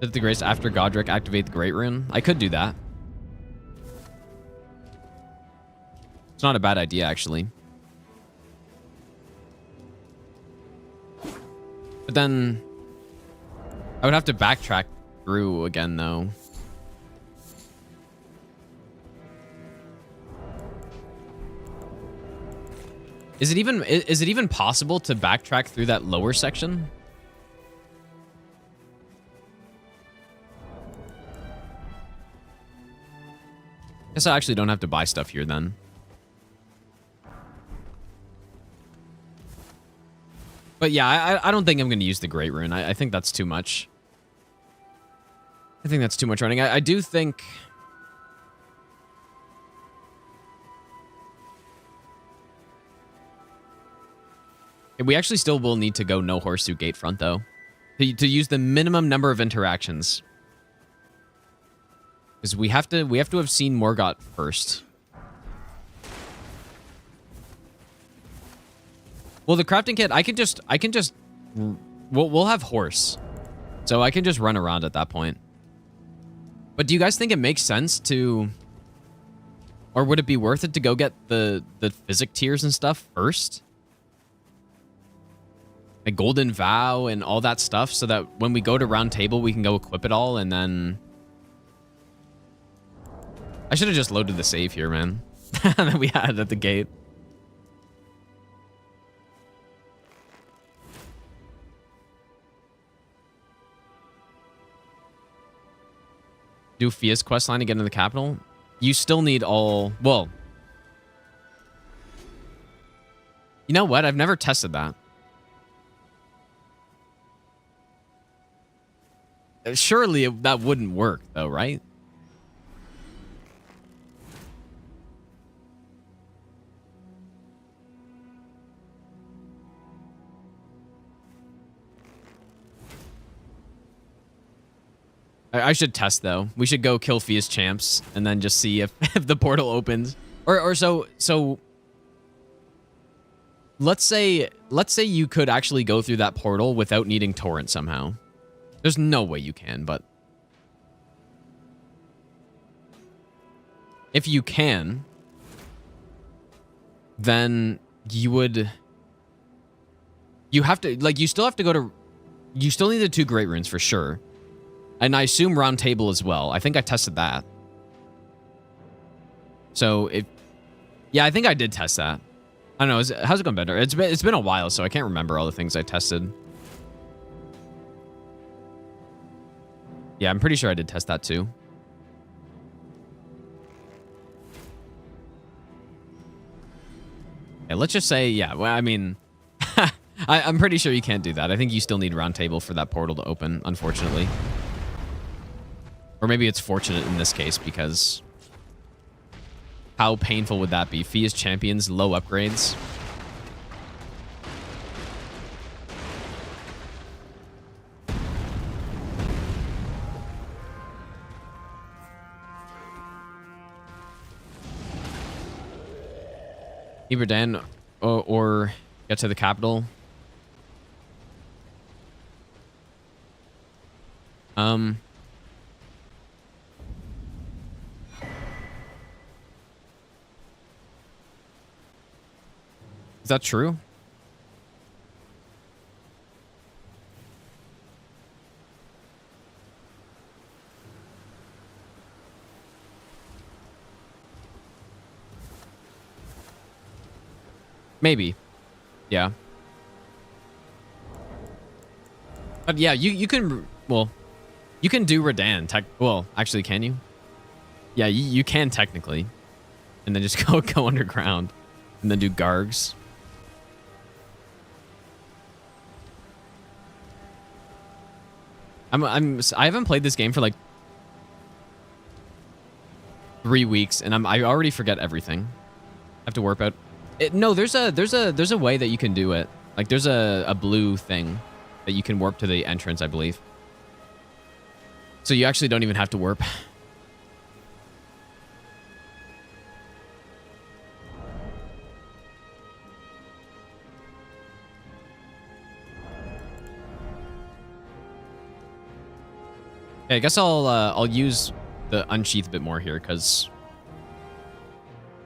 Did the Grace after Godric activate the Great Rune? I could do that. It's not a bad idea, actually. But then I would have to backtrack through again, though. Is it even possible to backtrack through that lower section? Guess I actually don't have to buy stuff here then. But yeah, I don't think I'm going to use the Great Rune. I think that's too much. I think that's too much running. I do think... We actually still will need to go no horse through Gatefront, though. To use the minimum number of interactions. Because we have to have seen Morgott first. Well, the crafting kit, I can just... We'll have horse. So I can just run around at that point. But do you guys think it makes sense to... Or would it be worth it to go get the physic tiers and stuff first? A Golden Vow and all that stuff so that when we go to Roundtable, we can go equip it all and then... I should have just loaded the save here, man. That we had at the gate. Do Fia's questline to get into the capital? You still need all... Well... You know what? I've never tested that. Surely that wouldn't work, though, right? I should test, though. We should go kill Fia's champs and then just see if the portal opens. Or so let's say you could actually go through that portal without needing Torrent somehow. There's no way you can, but if you can, then you have to, like, you still have to go to, you still need the 2 Great Runes for sure. And I assume Roundtable as well. I think I tested that. So yeah, I think I did test that. I don't know, how's it going better? It's been a while, so I can't remember all the things I tested. Yeah, I'm pretty sure I did test that too. Yeah, let's just say, yeah, well, I mean, I'm pretty sure you can't do that. I think you still need Roundtable for that portal to open, unfortunately. Or maybe it's fortunate in this case, because how painful would that be? Fia's champions, low upgrades. Either Dan or get to the capital. Is that true? Maybe. Yeah. But yeah, you can, well, you can do Redan. Well, actually, can you? Yeah, you can technically. And then just go underground. And then do Gargs. I haven't played this game for like 3 weeks, and I already forget everything. I have to warp out. No, there's a way that you can do it. Like there's a blue thing that you can warp to the entrance, I believe. So you actually don't even have to warp. Okay, I guess I'll use the unsheath a bit more here because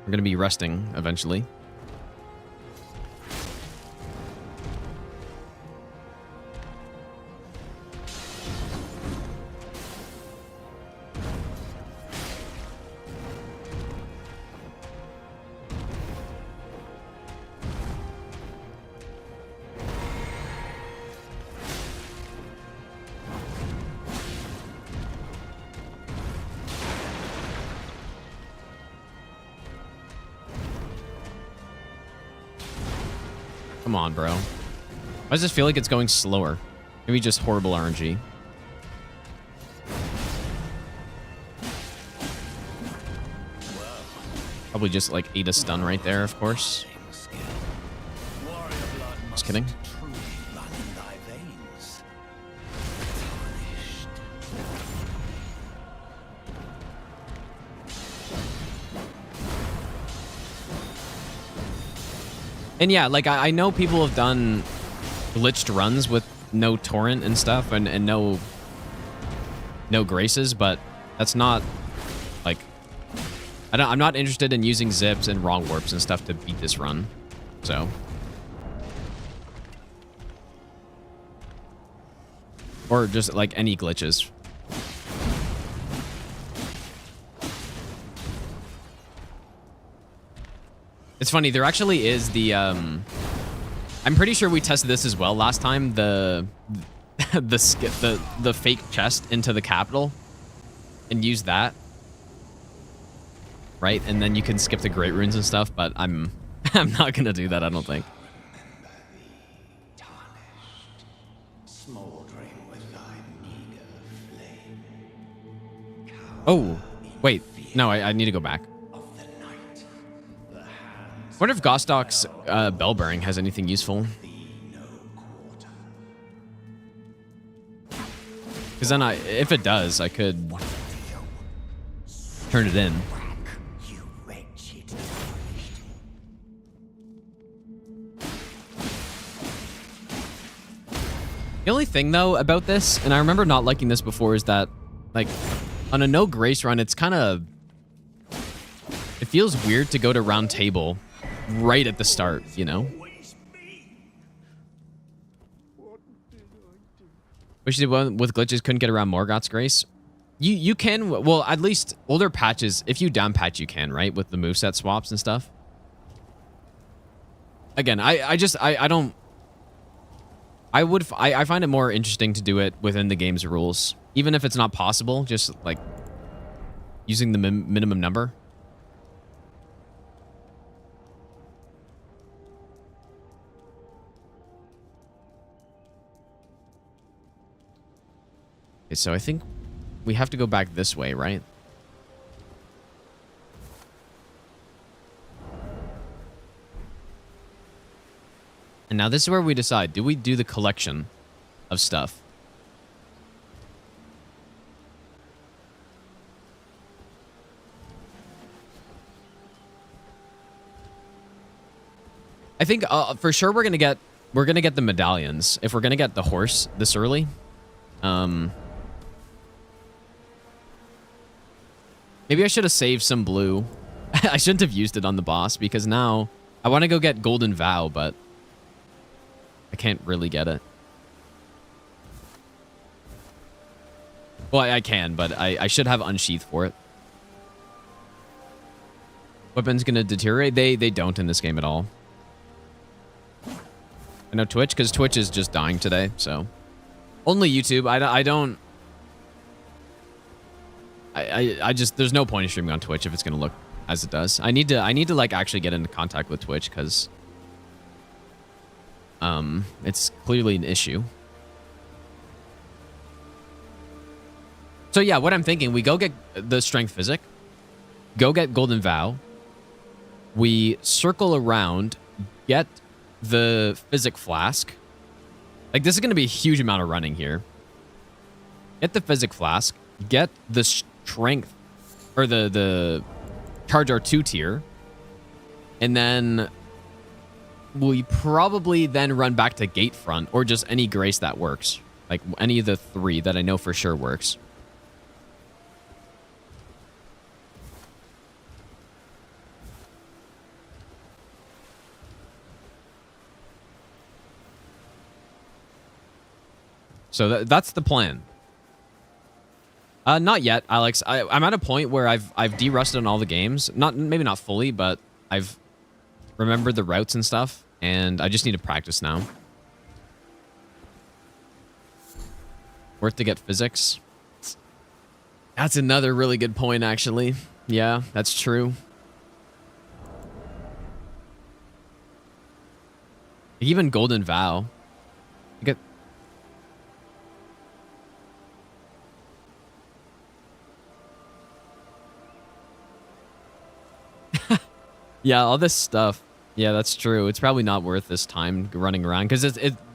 we're gonna be resting eventually. Come on, bro. Why does this feel like it's going slower? Maybe just horrible RNG. Probably just like ate a stun right there, of course. Just kidding. And yeah, like I know people have done glitched runs with no torrent and stuff and no graces, but that's not like I'm not interested in using zips and wrong warps and stuff to beat this run. So or just like any glitches. It's funny, there actually is the, I'm pretty sure we tested this as well last time, the fake chest into the capital and use that. Right? And then you can skip the Great Runes and stuff, but I'm not gonna do that, I don't think. Oh, wait, no, I need to go back. I wonder if Gostok's bell bearing has anything useful. Because then if it does, I could turn it in. The only thing, though, about this, and I remember not liking this before, is that, like, on a no grace run, it's kind of... It feels weird to go to Roundtable right at the start, you know? Wish the one with glitches couldn't get around Morgoth's Grace. You can, well, at least older patches, if you down patch, you can, right? With the moveset swaps and stuff. Again, I don't... I find it more interesting to do it within the game's rules. Even if it's not possible, just, like, using the minimum number. Okay, so I think we have to go back this way, right? And now this is where we decide, do we do the collection of stuff? I think for sure we're gonna get the medallions if we're gonna get the horse this early. Maybe I should have saved some blue. I shouldn't have used it on the boss because now I want to go get Golden Vow, but I can't really get it. Well, I can, but I should have Unsheath for it. Weapon's gonna deteriorate? They don't in this game at all. I know Twitch, because Twitch is just dying today, so. Only YouTube. I just, there's no point in streaming on Twitch if it's gonna look as it does. I need to like actually get into contact with Twitch because it's clearly an issue. So yeah, what I'm thinking, we go get the Strength Physic, go get Golden Vow, we circle around, get the Physic Flask. Like, this is going to be a huge amount of running here. Get the Physic Flask, get the Strength, or the Charge R2 tier, and then we probably then run back to Gatefront, or just any grace that works. Like, any of the 3 that I know for sure works. So that's the plan. Not yet, Alex. I'm at a point where I've de-rusted on all the games. Maybe not fully, but I've remembered the routes and stuff, and I just need to practice now. Worth to get physics. That's another really good point, actually. Yeah, that's true. Even Golden Vow. You get... Yeah, all this stuff. Yeah, that's true. It's probably not worth this time running around because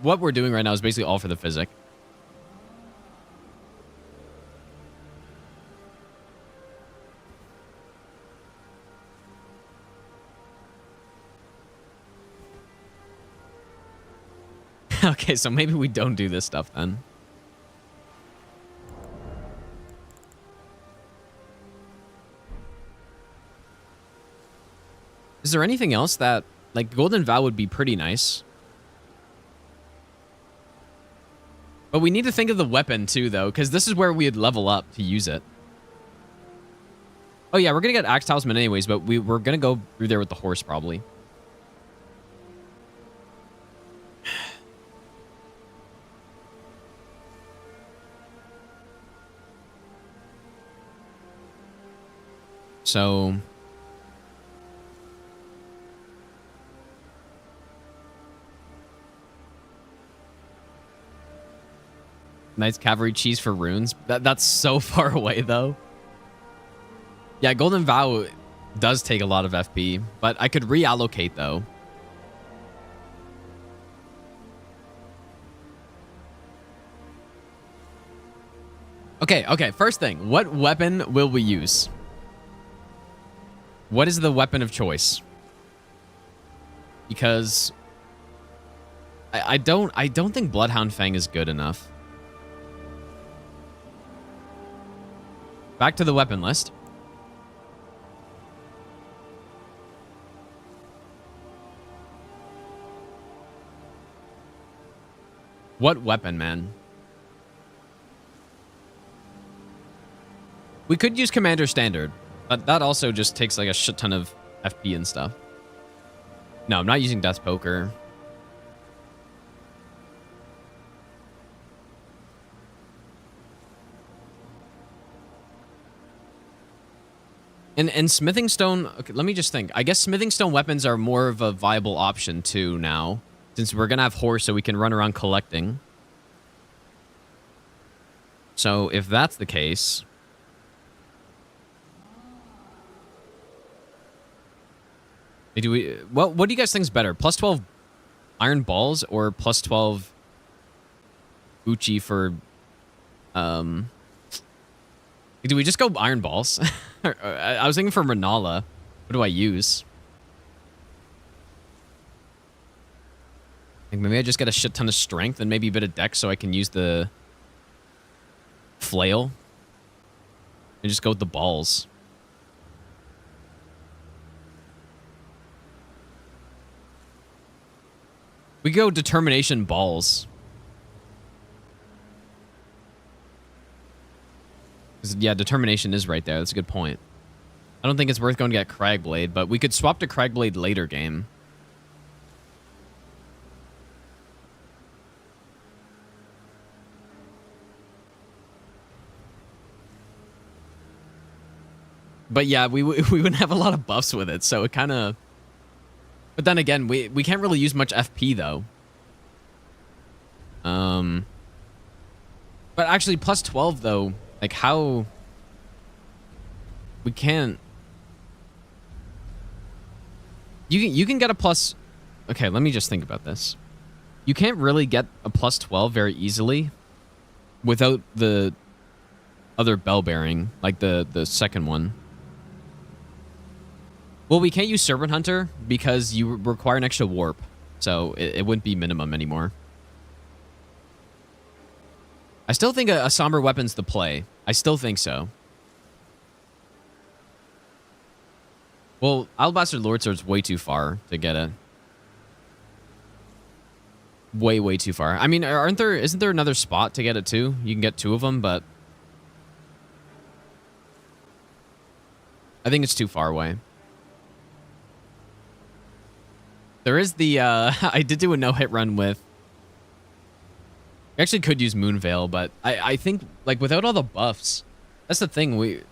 what we're doing right now is basically all for the physic. Okay, so maybe we don't do this stuff then. Is there anything else that, like, Golden Vow would be pretty nice? But we need to think of the weapon too, though, because this is where we'd level up to use it. Oh yeah, we're gonna get Axe Talisman anyways, but we're gonna go through there with the horse probably. So... Knights Cavalry cheese for runes. That's so far away, though. Yeah, Golden Vow does take a lot of FP, but I could reallocate, though. Okay, first thing. What weapon will we use? What is the weapon of choice? Because... I don't think Bloodhound Fang is good enough. Back to the weapon list. What weapon, man? We could use Commander Standard, but that also just takes like a shit ton of FP and stuff. No, I'm not using Death Poker. And Smithing Stone, okay, let me just think. I guess Smithing Stone weapons are more of a viable option too now, since we're gonna have horse so we can run around collecting. So if that's the case, do we? Well, what do you guys think is better? Plus 12 iron balls or plus 12 Uchi for? Do we just go iron balls? I was thinking for Rennala. What do I use? Like maybe I just get a shit ton of strength and maybe a bit of dex so I can use the flail and just go with the balls. We go determination balls. Yeah, determination is right there. That's a good point. I don't think it's worth going to get Cragblade, but we could swap to Cragblade later game. But yeah, we wouldn't have a lot of buffs with it, so it kind of... But then again, we can't really use much FP, though. But actually, plus 12, though, like, how... We can't... You can get a plus... Okay, let me just think about this. You can't really get a plus 12 very easily without the other bell bearing, like the second one. Well, we can't use Servant Hunter because you require an extra warp, so it wouldn't be minimum anymore. I still think a somber weapon's the play. I still think so. Well, Alabaster Lordsword's way too far to get it. Way too far. I mean, isn't there another spot to get it too? You can get 2 of them, but I think it's too far away. There is the, I did do a no-hit run with... We actually could use Moonveil, but I think, like, without all the buffs, that's the thing, we're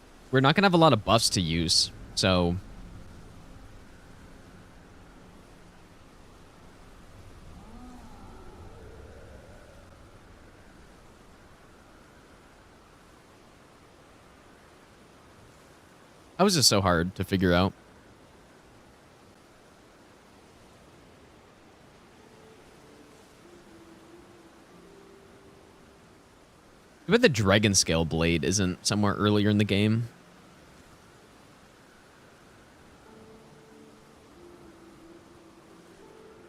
not going to have a lot of buffs to use, so... That was just so hard to figure out. I bet the Dragon Scale Blade isn't somewhere earlier in the game.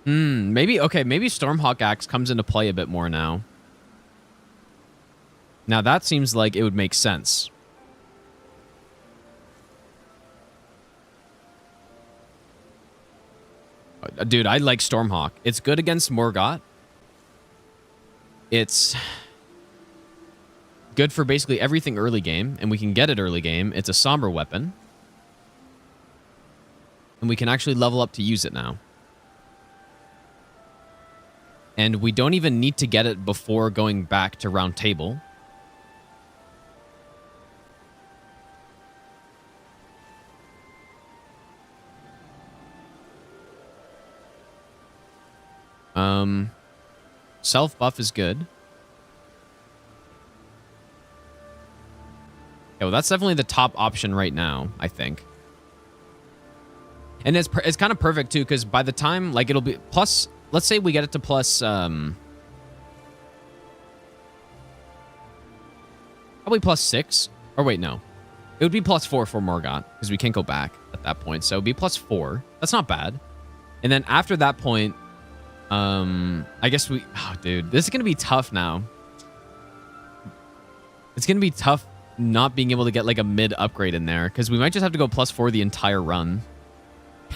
Maybe, okay, maybe Stormhawk Axe comes into play a bit more now. Now that seems like it would make sense. Dude, I like Stormhawk. It's good against Morgott. It's good for basically everything early game, and we can get it early game. It's a somber weapon. And we can actually level up to use it now. And we don't even need to get it before going back to Roundtable. Self buff is good. Yeah, well, that's definitely the top option right now, I think. And it's kind of perfect too, because by the time, like, it'll be plus, let's say we get it to plus, probably plus 6. Or wait, no. It would be plus 4 for Morgott, because we can't go back at that point. So it would be plus 4. That's not bad. And then after that point, I guess we... Oh, dude. This is going to be tough now. It's going to be tough not being able to get like a mid upgrade in there, because we might just have to go +4 the entire run,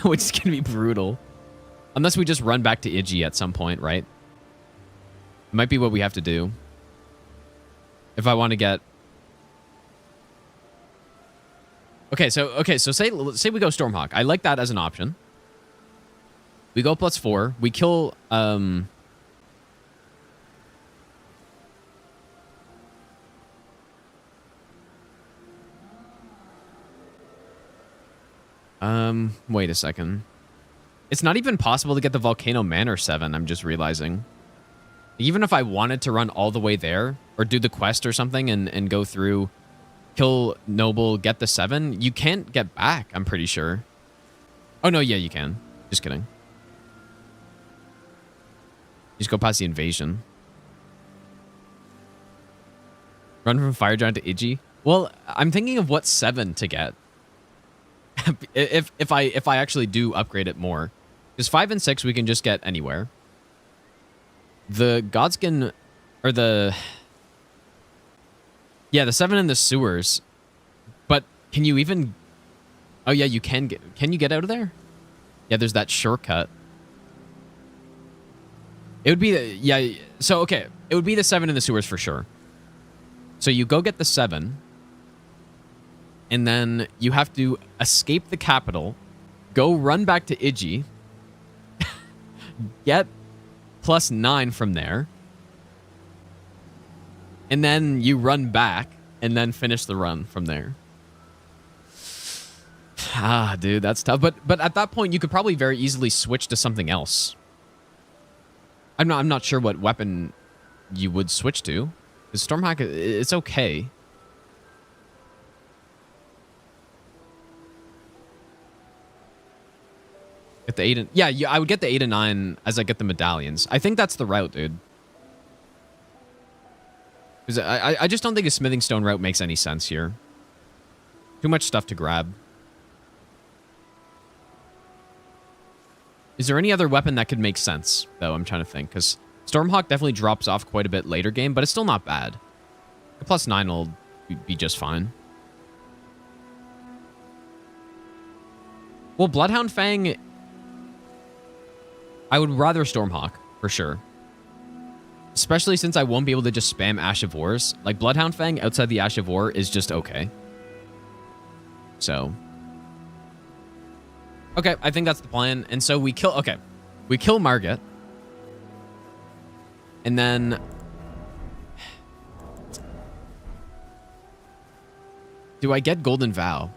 which is going to be brutal. Unless we just run back to Iggy at some point, right? It might be what we have to do. If I want to get... Okay, so say we go Stormhawk. I like that as an option. We go +4. We kill wait a second. It's not even possible to get the Volcano Manor 7, I'm just realizing. Even if I wanted to run all the way there, or do the quest or something and go through, kill Noble, get the 7, you can't get back, I'm pretty sure. Oh, no, yeah, you can. Just kidding. Just go past the invasion. Run from Fire Giant to Iggy? Well, I'm thinking of what 7 to get. if I actually do upgrade it more. Because 5 and 6 we can just get anywhere. The Godskin, or the... Yeah, the 7 in the sewers. But can you even... Oh yeah, you can get... Can you get out of there? Yeah, there's that shortcut. It would be the... Yeah, so okay. It would be the 7 in the sewers for sure. So you go get the 7. And then you have to escape the capital. Go run back to Iggy. Get +9 from there. And then you run back and then finish the run from there. Ah, dude, that's tough. But at that point, you could probably very easily switch to something else. I'm not sure what weapon you would switch to. Because Stormhawk, it's okay. Get the 8 and... Yeah, I would get the 8 and 9 as I get the medallions. I think that's the route, dude. Because I just don't think a smithing stone route makes any sense here. Too much stuff to grab. Is there any other weapon that could make sense, though? I'm trying to think. Because Stormhawk definitely drops off quite a bit later game, but it's still not bad. The +9 will be just fine. Well, Bloodhound Fang... I would rather Stormhawk, for sure. Especially since I won't be able to just spam Ash of Wars. Like, Bloodhound Fang outside the Ash of War is just okay. So. Okay, I think that's the plan. And so we kill... Okay. We kill Margit. And then... Do I get Golden Vow?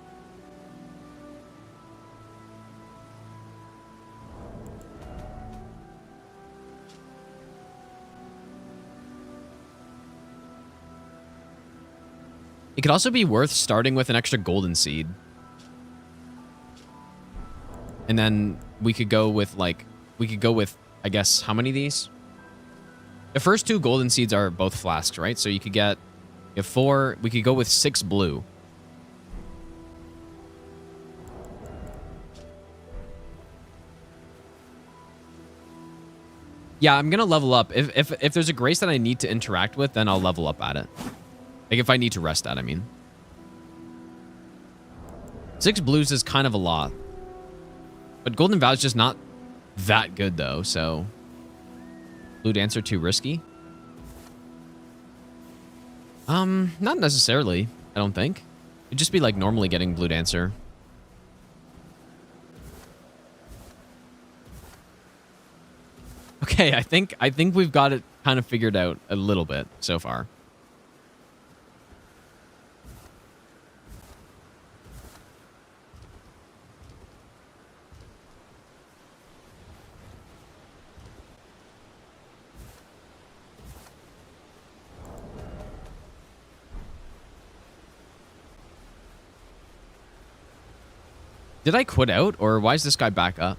It could also be worth starting with an extra golden seed. And then we could go with, like... We could go with, I guess, how many of these? The first 2 golden seeds are both flasks, right? So you could get... You have 4... We could go with 6 blue. Yeah, I'm gonna level up. If there's a grace that I need to interact with, then I'll level up at it. Like, if I need to rest that, I mean. 6 blues is kind of a lot. But Golden Vow is just not that good, though, so... Blue Dancer too risky? Not necessarily, I don't think. It'd just be like normally getting Blue Dancer. Okay, I think we've got it kind of figured out a little bit so far. Did I quit out, or why is this guy back up?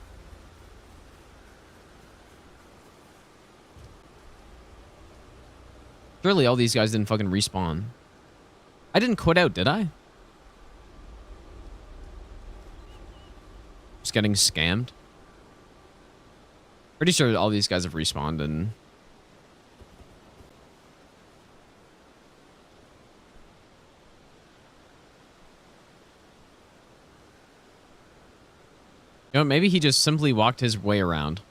Surely all these guys didn't fucking respawn. I didn't quit out, did I? Just getting scammed. Pretty sure all these guys have respawned and... You know, maybe he just simply walked his way around.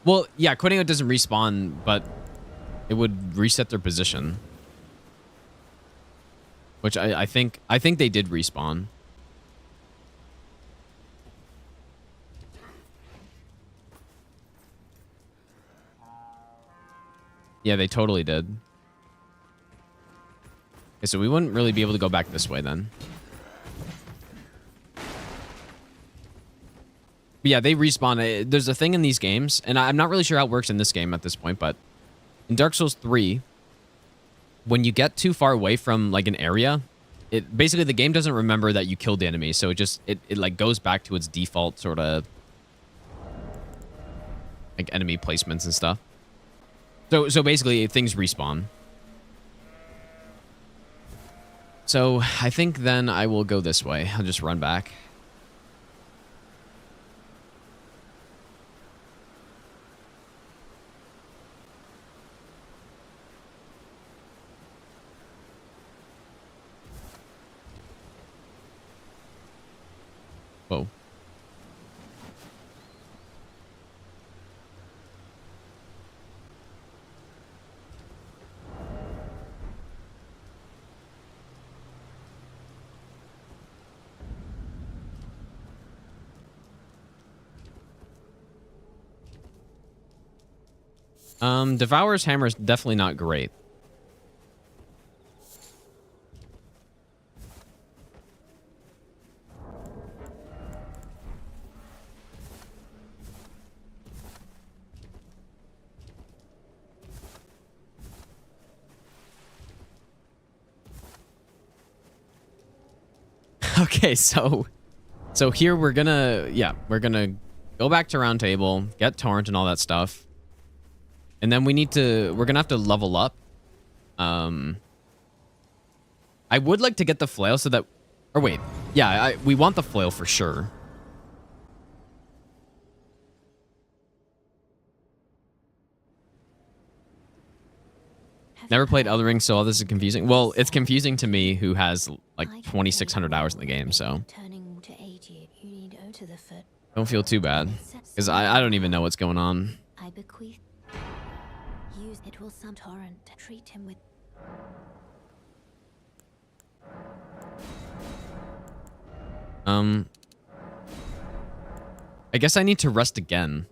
Well, yeah, quitting out doesn't respawn, but it would reset their position. Which I think they did respawn. Yeah, they totally did. Okay, so we wouldn't really be able to go back this way then. But yeah, they respawn. There's a thing in these games, and I'm not really sure how it works in this game at this point, but in Dark Souls 3, when you get too far away from like an area, it basically the game doesn't remember that you killed the enemy, so it like goes back to its default sort of like enemy placements and stuff. So basically things respawn. So I think then I will go this way. I'll just run back. Whoa. Devourer's Hammer is definitely not great. Okay, so here we're gonna go back to Roundtable, get Torrent and all that stuff. And then we're gonna have to level up. I would like to get the flail so that, or wait, yeah, we want the flail for sure. Never played Elden Ring, so all this is confusing. Well, it's confusing to me, who has like 2,600 hours in the game, so don't feel too bad, because I don't even know what's going on. I bequeath. Use it will some Torrent. Treat him with. I guess I need to rest again.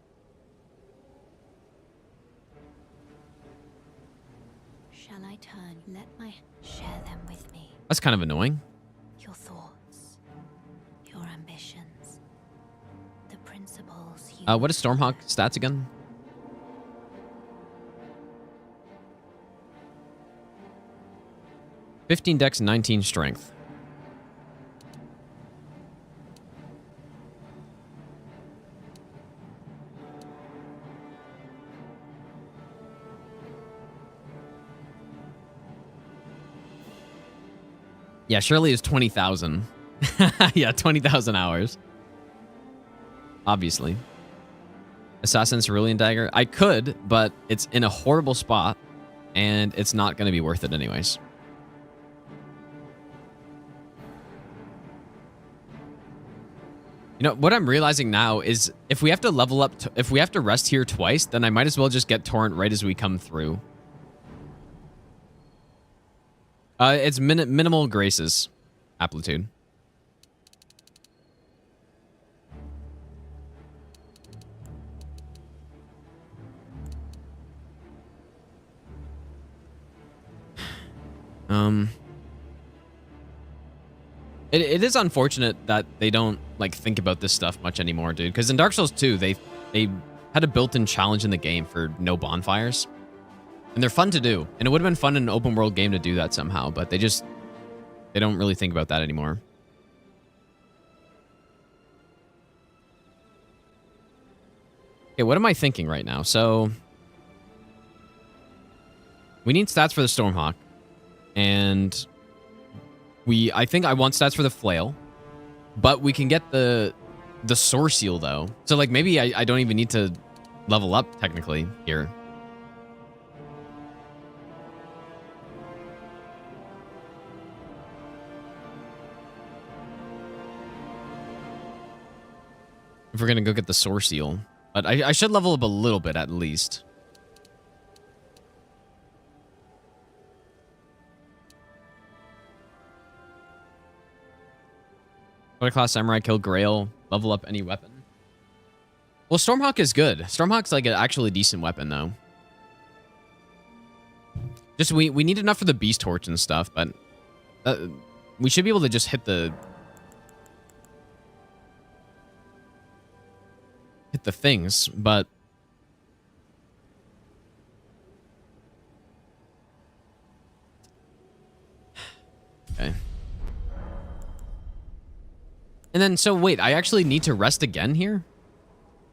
Shall I turn? Let my share them with me. That's kind of annoying. Your thoughts, your ambitions, the principles you. What is Stormhawk stats again? 15 dex, 19 strength. Yeah, Shirley is 20,000. Yeah, 20,000 hours. Obviously. Assassin's Cerulean Dagger. I could, but it's in a horrible spot, and it's not going to be worth it anyways. You know, what I'm realizing now is if we have to level up, if we have to rest here twice, then I might as well just get Torrent right as we come through. It's minimal graces, amplitude. It is unfortunate that they don't like think about this stuff much anymore, dude. Because in Dark Souls 2, they had a built-in challenge in the game for no bonfires. And they're fun to do. And it would have been fun in an open world game to do that somehow, but they don't really think about that anymore. Okay, what am I thinking right now? So we need stats for the Stormhawk. And I think I want stats for the flail. But we can get the the Soreseal though. So like maybe I don't even need to level up technically here. If we're gonna go get the Soreseal. But I should level up a little bit at least. What class samurai kill Grail, level up any weapon. Well, Stormhawk is good. Stormhawk's like an actually decent weapon though. Just we need enough for the beast torch and stuff, but we should be able to just hit the things, but okay. And then, so wait, I actually need to rest again here?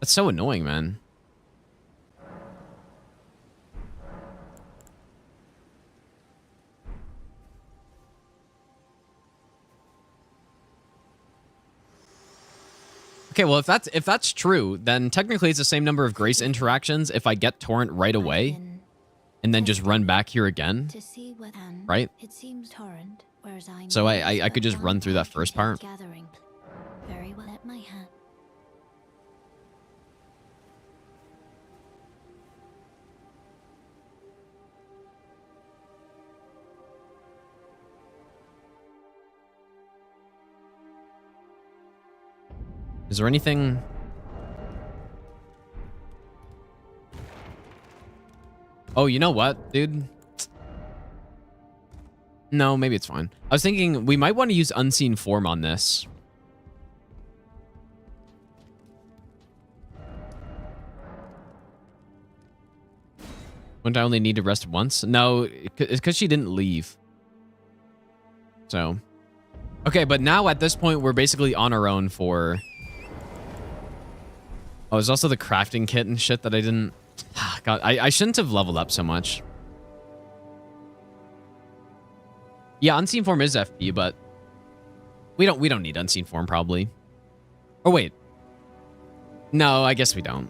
That's so annoying, man. Okay, well, if that's true, then technically it's the same number of grace interactions if I get Torrent right away and then just run back here again, right? It seems Torrent, whereas So I could just run through that first part. Gathering. Very well at my hand. Is there anything? Oh, you know what, dude? No, maybe it's fine. I was thinking we might want to use Unseen Form on this. Wouldn't I only need to rest once? No, it's because she didn't leave. So. Okay, but now at this point, we're basically on our own for... Oh, there's also the crafting kit and shit that I didn't... God, I shouldn't have leveled up so much. Yeah, Unseen Form is FP, but... We don't need Unseen Form, probably. Oh, wait. No, I guess we don't.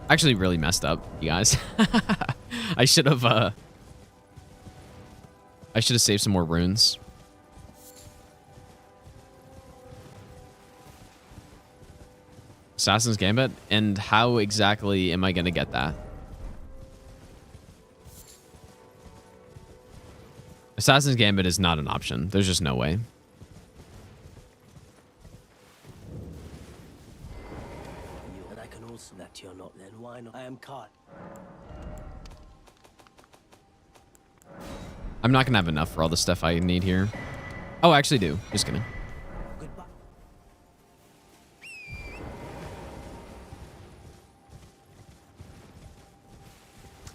Actually really messed up, you guys. I should have saved some more runes. Assassin's Gambit? And how exactly am I going to get that? Assassin's Gambit is not an option. There's just no way. And I can also that you're not then. Why not? I am caught. I'm not going to have enough for all the stuff I need here. Oh, I actually do. Just kidding. Goodbye.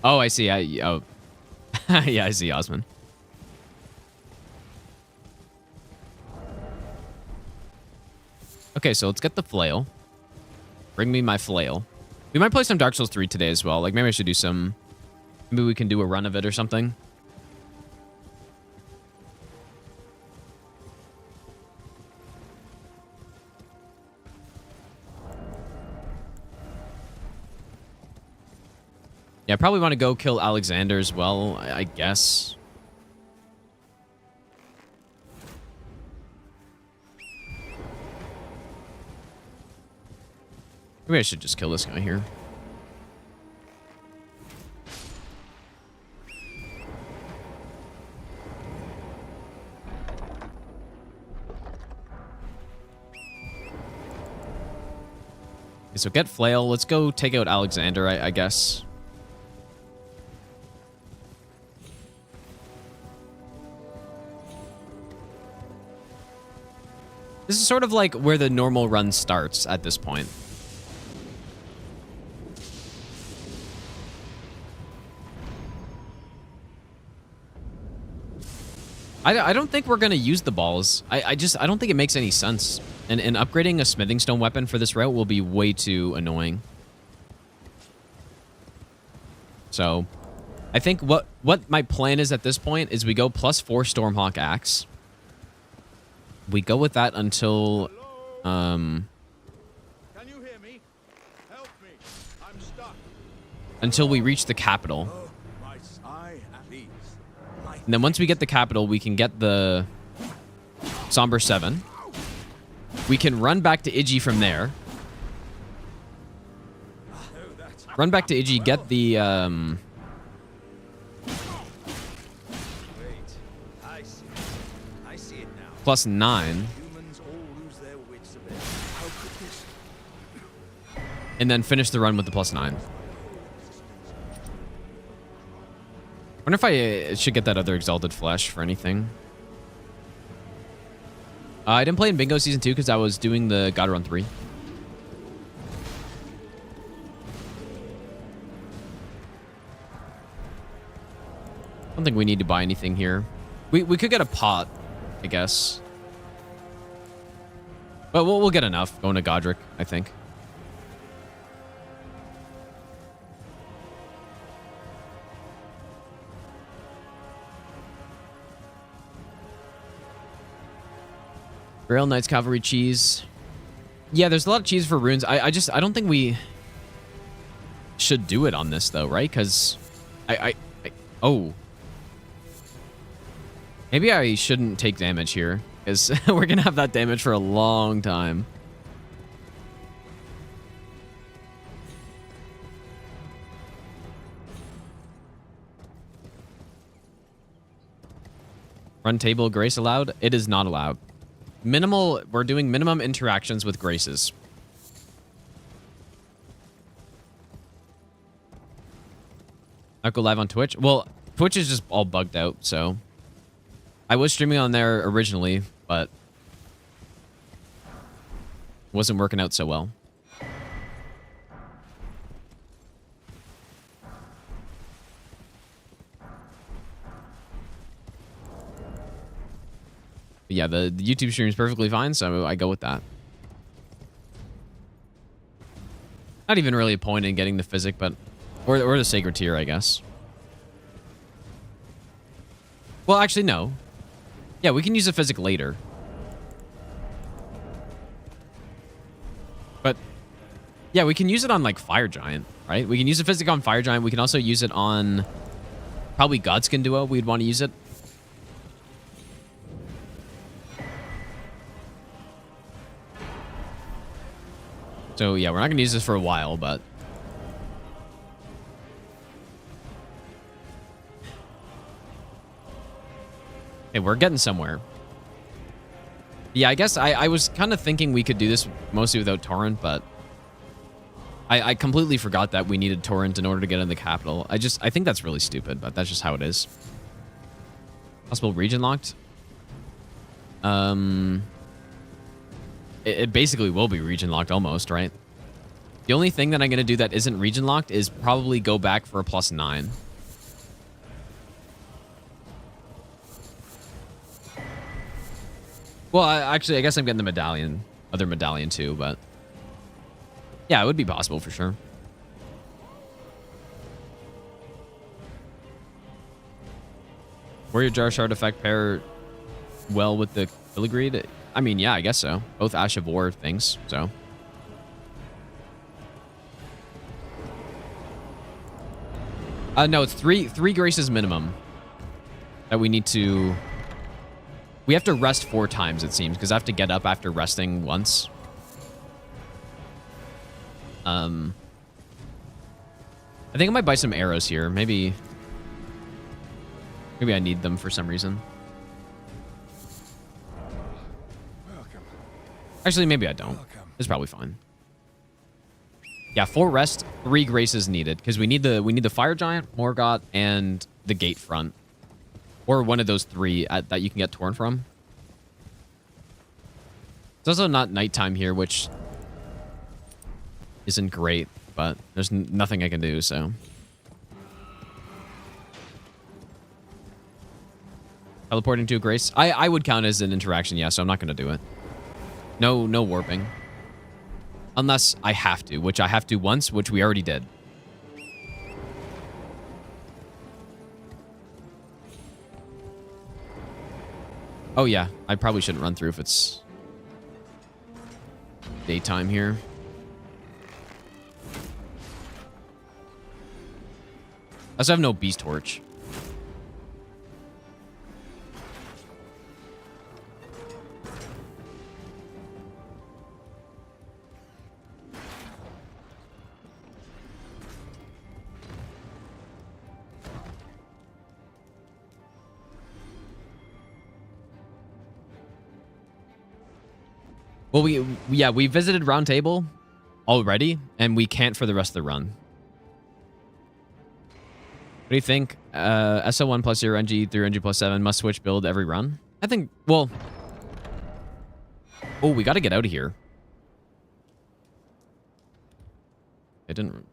Oh, I see. Oh. Yeah, I see Osman. Okay, so let's get the flail. Bring me my flail. We might play some Dark Souls 3 today as well. Like, maybe I should do some... Maybe we can do a run of it or something. Yeah, I probably want to go kill Alexander as well, I guess. Maybe I should just kill this guy here. Okay, so get flail. Let's go take out Alexander, I guess. This is sort of like where the normal run starts at this point. I don't think we're going to use the balls. I don't think it makes any sense. And upgrading a smithing stone weapon for this route will be way too annoying. So, I think what my plan is at this point is we go +4 Stormhawk Axe. We go with that until Can you hear me? Help me. I'm stuck. until we reach the capital. Oh, right. I at ease. And then once we get the capital, we can get the Somber 7. We can run back to Iji from there. Run back to Iji, get the Wait. I see. I see it now. +9. Humans all lose their wits a bit. How could this? And then finish the run with the +9. Wonder if I should get that other Exalted Flesh for anything. I didn't play in Bingo Season 2 because I was doing the God Run 3. I don't think we need to buy anything here. We could get a pot, I guess. But we'll get enough going to Godric, I think. Grail Knights Cavalry cheese. Yeah, there's a lot of cheese for runes. I don't think we should do it on this though, right? Because oh. Maybe I shouldn't take damage here, because we're gonna have that damage for a long time. Run table grace allowed? It is not allowed. We're doing minimum interactions with graces. Not go live on Twitch? Well, Twitch is just all bugged out, so. I was streaming on there originally, but wasn't working out so well. But yeah, the YouTube stream is perfectly fine, so I go with that. Not even really a point in getting the physic, but or the sacred tier, I guess. Well, actually, no. Yeah, we can use the physic later. But yeah, we can use it on like Fire Giant, right? We can use the physic on Fire Giant. We can also use it on probably Godskin Duo. We'd want to use it. So yeah, we're not going to use this for a while, but hey, we're getting somewhere. Yeah, I guess I was kind of thinking we could do this mostly without Torrent, but I completely forgot that we needed Torrent in order to get in the capital. I think that's really stupid, but that's just how it is. Possible region locked? It basically will be region locked almost, right? The only thing that I'm going to do that isn't region locked is probably go back for a +9. Well, actually, I guess I'm getting the medallion, other medallion too, but yeah, it would be possible for sure. Warrior Jar Shard effect pair well with the Filigree. I mean, yeah, I guess so. Both Ash of War things, so. No, it's three graces minimum that we need to. We have to rest 4 times, it seems, because I have to get up after resting once. I think I might buy some arrows here. Maybe I need them for some reason. Actually, maybe I don't. It's probably fine. Yeah, 4 rest, 3 graces needed, because we need the Fire Giant, Morgott, and the Gatefront. Or one of those 3 that you can get Torn from. It's also not nighttime here, which isn't great, but there's nothing I can do, so. Teleporting to a grace? I would count as an interaction, yeah, so I'm not going to do it. No warping. Unless I have to, which I have to once, which we already did. Oh yeah, I probably shouldn't run through if it's daytime here. I also have no beast torch. Well, we visited Roundtable already, and we can't for the rest of the run. What do you think? SO1 plus 0 NG, 3 NG plus 7, must switch build every run? I think, well... Oh, we got to get out of here. I didn't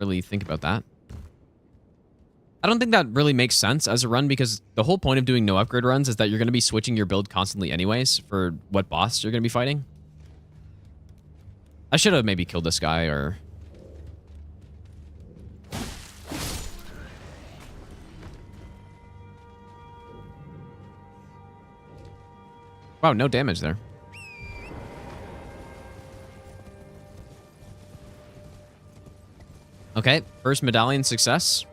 really think about that. I don't think that really makes sense as a run because the whole point of doing no upgrade runs is that you're going to be switching your build constantly anyways for what boss you're going to be fighting. I should have maybe killed this guy or... Wow, no damage there. Okay, first medallion success.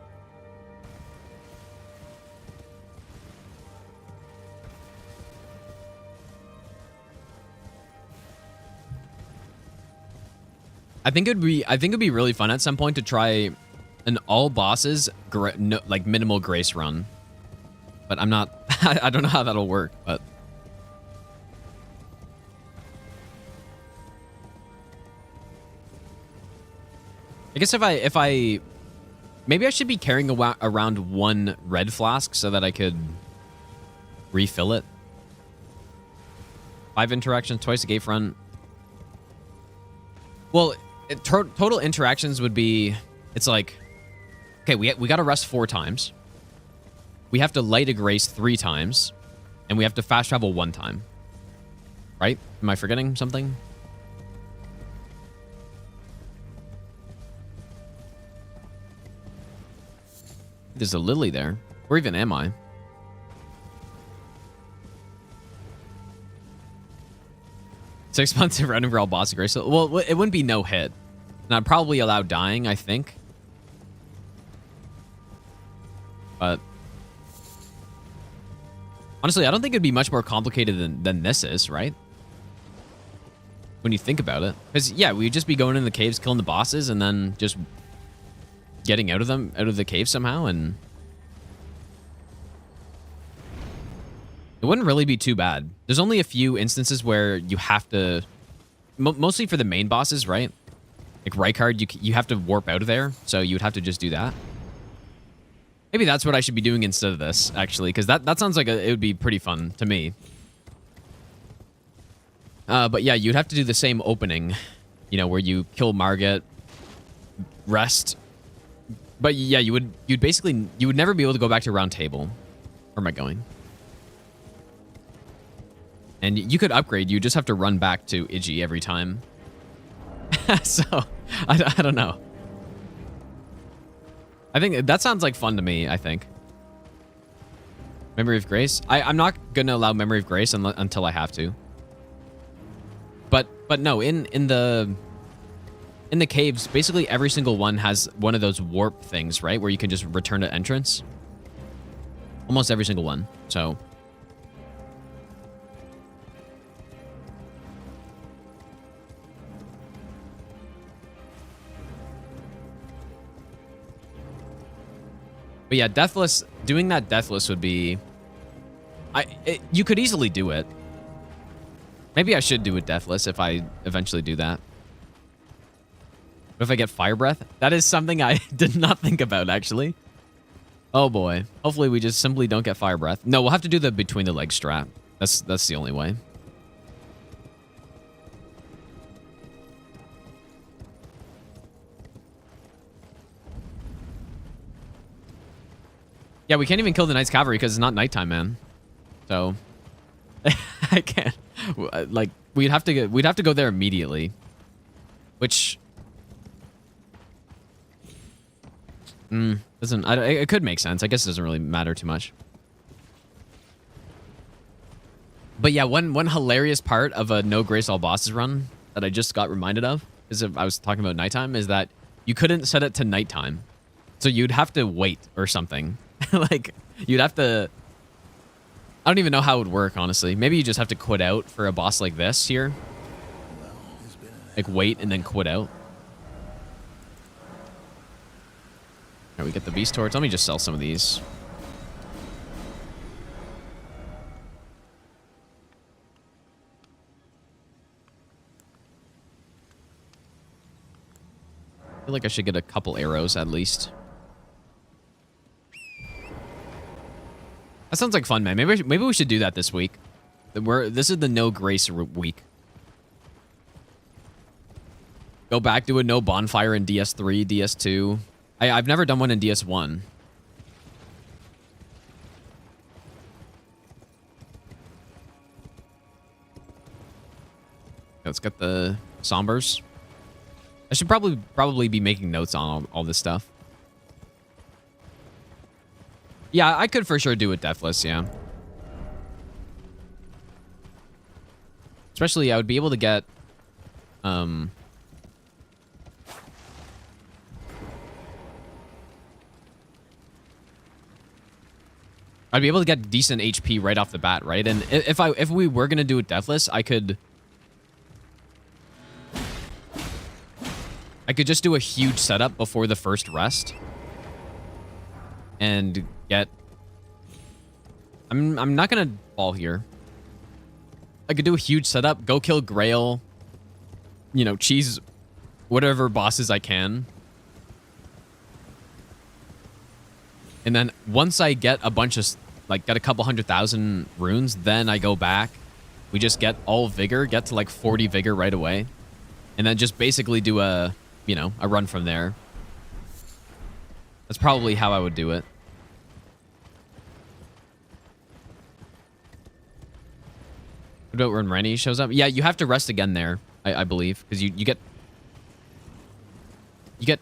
I think it'd be really fun at some point to try an all bosses like minimal grace run. But I'm not I don't know how that'll work, but I guess if I maybe I should be carrying around one red flask so that I could refill it. 5 interactions, twice a Gatefront. Well, total interactions would be, it's like, okay, we got to rest 4 times. We have to light a grace 3 times, and we have to fast travel 1 time. Right? Am I forgetting something? There's a lily there. Where even am I? Six months of running for all boss grace. So, well, it wouldn't be no hit. And I'd probably allow dying, I think. But honestly, I don't think it'd be much more complicated than this is, right? When you think about it. Because, yeah, we'd just be going in the caves, killing the bosses, and then just getting out of the cave somehow, and it wouldn't really be too bad. There's only a few instances where you have to, mostly for the main bosses, right? Like Rykard, you have to warp out of there, so you would have to just do that. Maybe that's what I should be doing instead of this, actually, because that sounds like it would be pretty fun to me. But yeah, you'd have to do the same opening, you know, where you kill Margit, rest. But yeah, you would never be able to go back to Roundtable. Where am I going? And you could upgrade. You just have to run back to Iggy every time. So I don't know. I think that sounds like fun to me. I think Memory of Grace. I'm not gonna allow Memory of Grace until I have to. But no, in the caves, basically every single one has one of those warp things, right? Where you can just return to entrance. Almost every single one. So. But yeah, Deathless, doing that Deathless would be... you could easily do it. Maybe I should do it Deathless if I eventually do that. What if I get Fire Breath? That is something I did not think about, actually. Oh boy. Hopefully we just simply don't get Fire Breath. No, we'll have to do the between the legs strat. That's the only way. Yeah, we can't even kill the Knight's Cavalry because it's not nighttime, man. So I can't. Like we'd have to go there immediately, which doesn't. It could make sense. I guess it doesn't really matter too much. But yeah, one hilarious part of a no grace all bosses run that I just got reminded of, is I was talking about nighttime, is that you couldn't set it to nighttime. So you'd have to wait or something. Like, you'd have to... I don't even know how it would work, honestly. Maybe you just have to quit out for a boss like this here. Like, wait and then quit out. Alright, we get the beast torch. Let me just sell some of these. I feel like I should get a couple arrows at least. That sounds like fun, man. Maybe we should do that this week. This is the no grace week. Go back, do a no bonfire in DS3, DS2. I've never done one in DS1. Let's get the Sombers. I should probably be making notes on all this stuff. Yeah, I could for sure do it deathless, yeah. Especially, I would be able to get... I'd be able to get decent HP right off the bat, right? And if we were gonna do it deathless, I could just do a huge setup before the first rest. And get... I'm not gonna fall here. I could do a huge setup, go kill Grail, you know, cheese whatever bosses I can. And then once I get a bunch of, like, get a couple 100,000 runes, then I go back. We just get all vigor, get to like 40 vigor right away. And then just basically do a, you know, a run from there. That's probably how I would do it. What about when Rennie shows up? Yeah, you have to rest again there, I believe, because you get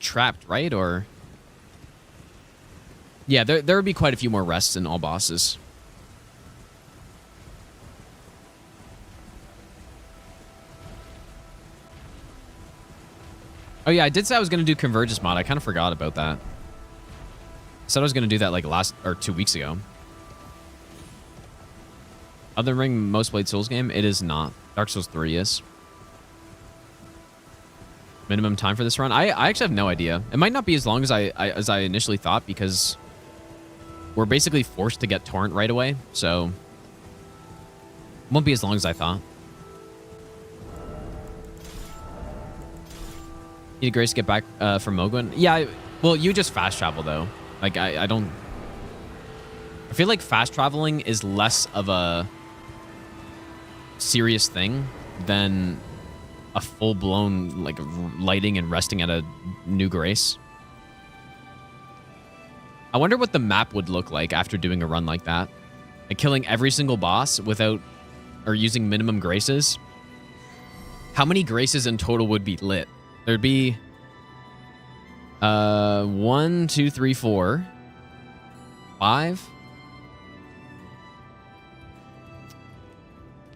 trapped, right? Or yeah, there would be quite a few more rests in all bosses. Oh yeah, I did say I was gonna do Convergence mod. I kind of forgot about that. I said I was gonna do that like 2 weeks ago. Elden Ring most played Souls game? It is not. Dark Souls 3 is. Minimum time for this run? I actually have no idea. It might not be as long as I initially thought, because we're basically forced to get Torrent right away, so it won't be as long as I thought. Need Grace to get back from Mogwin? Yeah, well, you just fast travel though. Like I don't... I feel like fast traveling is less of a serious thing than a full-blown like lighting and resting at a new Grace. I wonder what the map would look like after doing a run like that. Like killing every single boss without, or using minimum Graces. How many Graces in total would be lit? There'd be 1, 2, 3, 4, 5.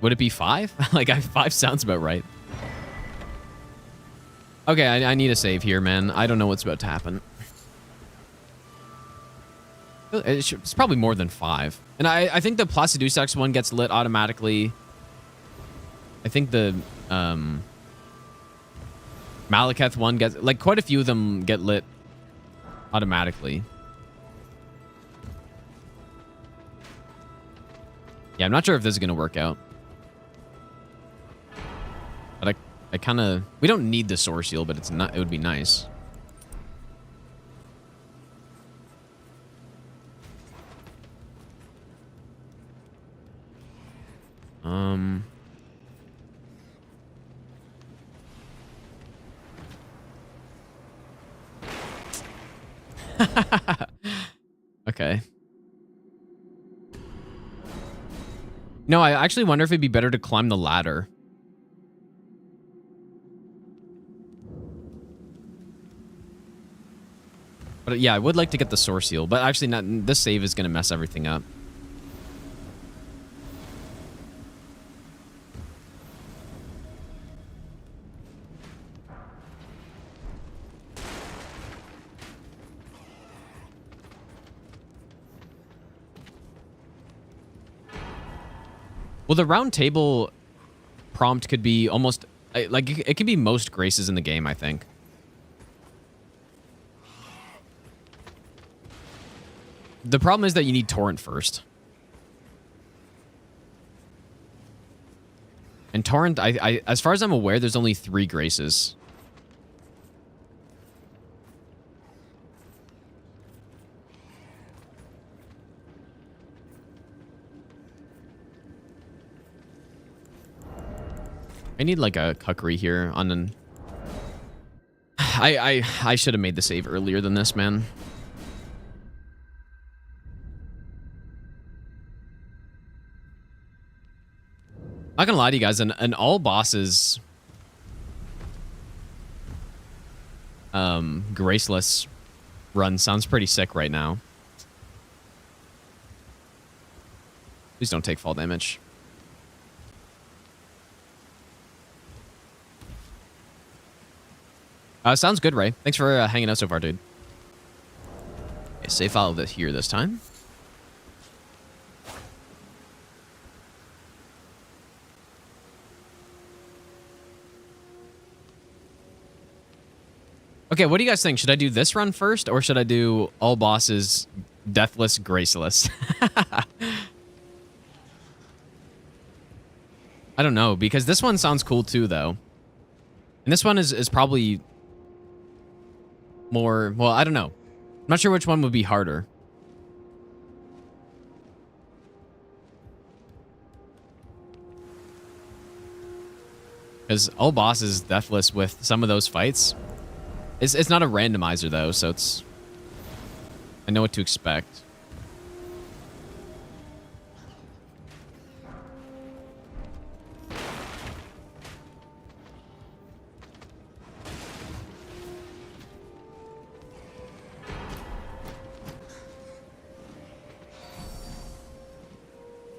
Would it be 5? Like, 5 sounds about right. Okay, I need a save here, man. I don't know what's about to happen. It's probably more than 5. And I think the Placidusax one gets lit automatically. I think the Malekith one gets... Like, quite a few of them get lit automatically. Yeah, I'm not sure if this is going to work out. But I kind of... We don't need the Soreseal, but it's not. It would be nice. Okay. No, I actually wonder if it'd be better to climb the ladder. But yeah, I would like to get the Soreseal, but actually not. This save is going to mess everything up. Well, the round table prompt could be almost like it could be most graces in the game, I think. The problem is that you need Torrent first. And Torrent, as far as I'm aware, there's only 3 graces. I need like a cuckery here on an... I should have made the save earlier than this, man. Not gonna lie to you guys, an all bosses graceless run sounds pretty sick right now. Please don't take fall damage. Sounds good, Ray. Thanks for hanging out so far, dude. Okay, save file here this time. Okay, what do you guys think? Should I do this run first, or should I do all bosses deathless, graceless? I don't know, because this one sounds cool too, though. And this one is probably more... Well, I don't know. I'm not sure which one would be harder. Because all bosses deathless with some of those fights... It's not a randomizer, though, so it's... I know what to expect.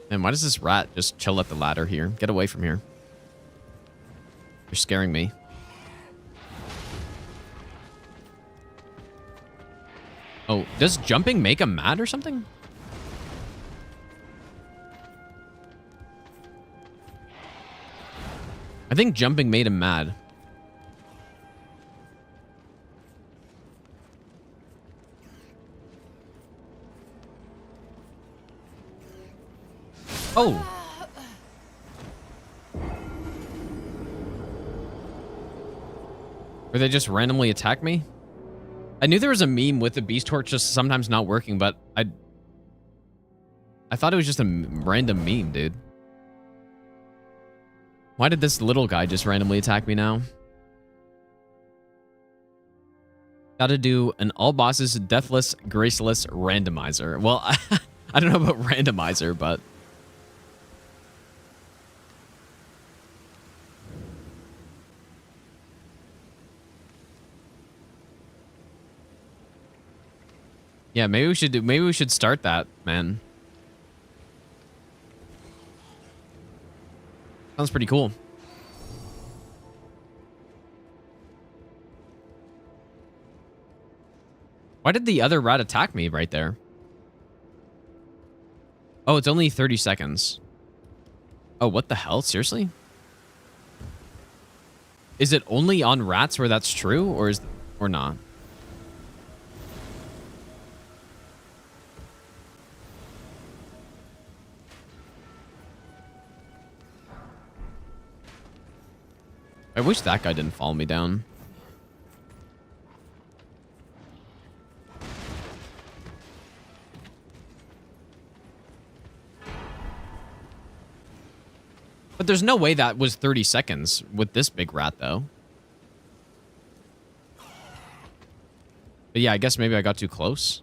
Man, why does this rat just chill at the ladder here? Get away from here. You're scaring me. Oh, does jumping make him mad or something? I think jumping made him mad. Oh. Or they just randomly attack me? I knew there was a meme with the beast torch just sometimes not working, but I thought it was just a random meme, dude. Why did this little guy just randomly attack me now? Gotta do an all bosses deathless, graceless randomizer. Well, I don't know about randomizer, but... Yeah, maybe we should start that, man. Sounds pretty cool. Why did the other rat attack me right there? Oh, it's only 30 seconds. Oh, what the hell? Seriously? Is it only on rats where that's true, or not? I wish that guy didn't follow me down. But there's no way that was 30 seconds with this big rat, though. But yeah, I guess maybe I got too close.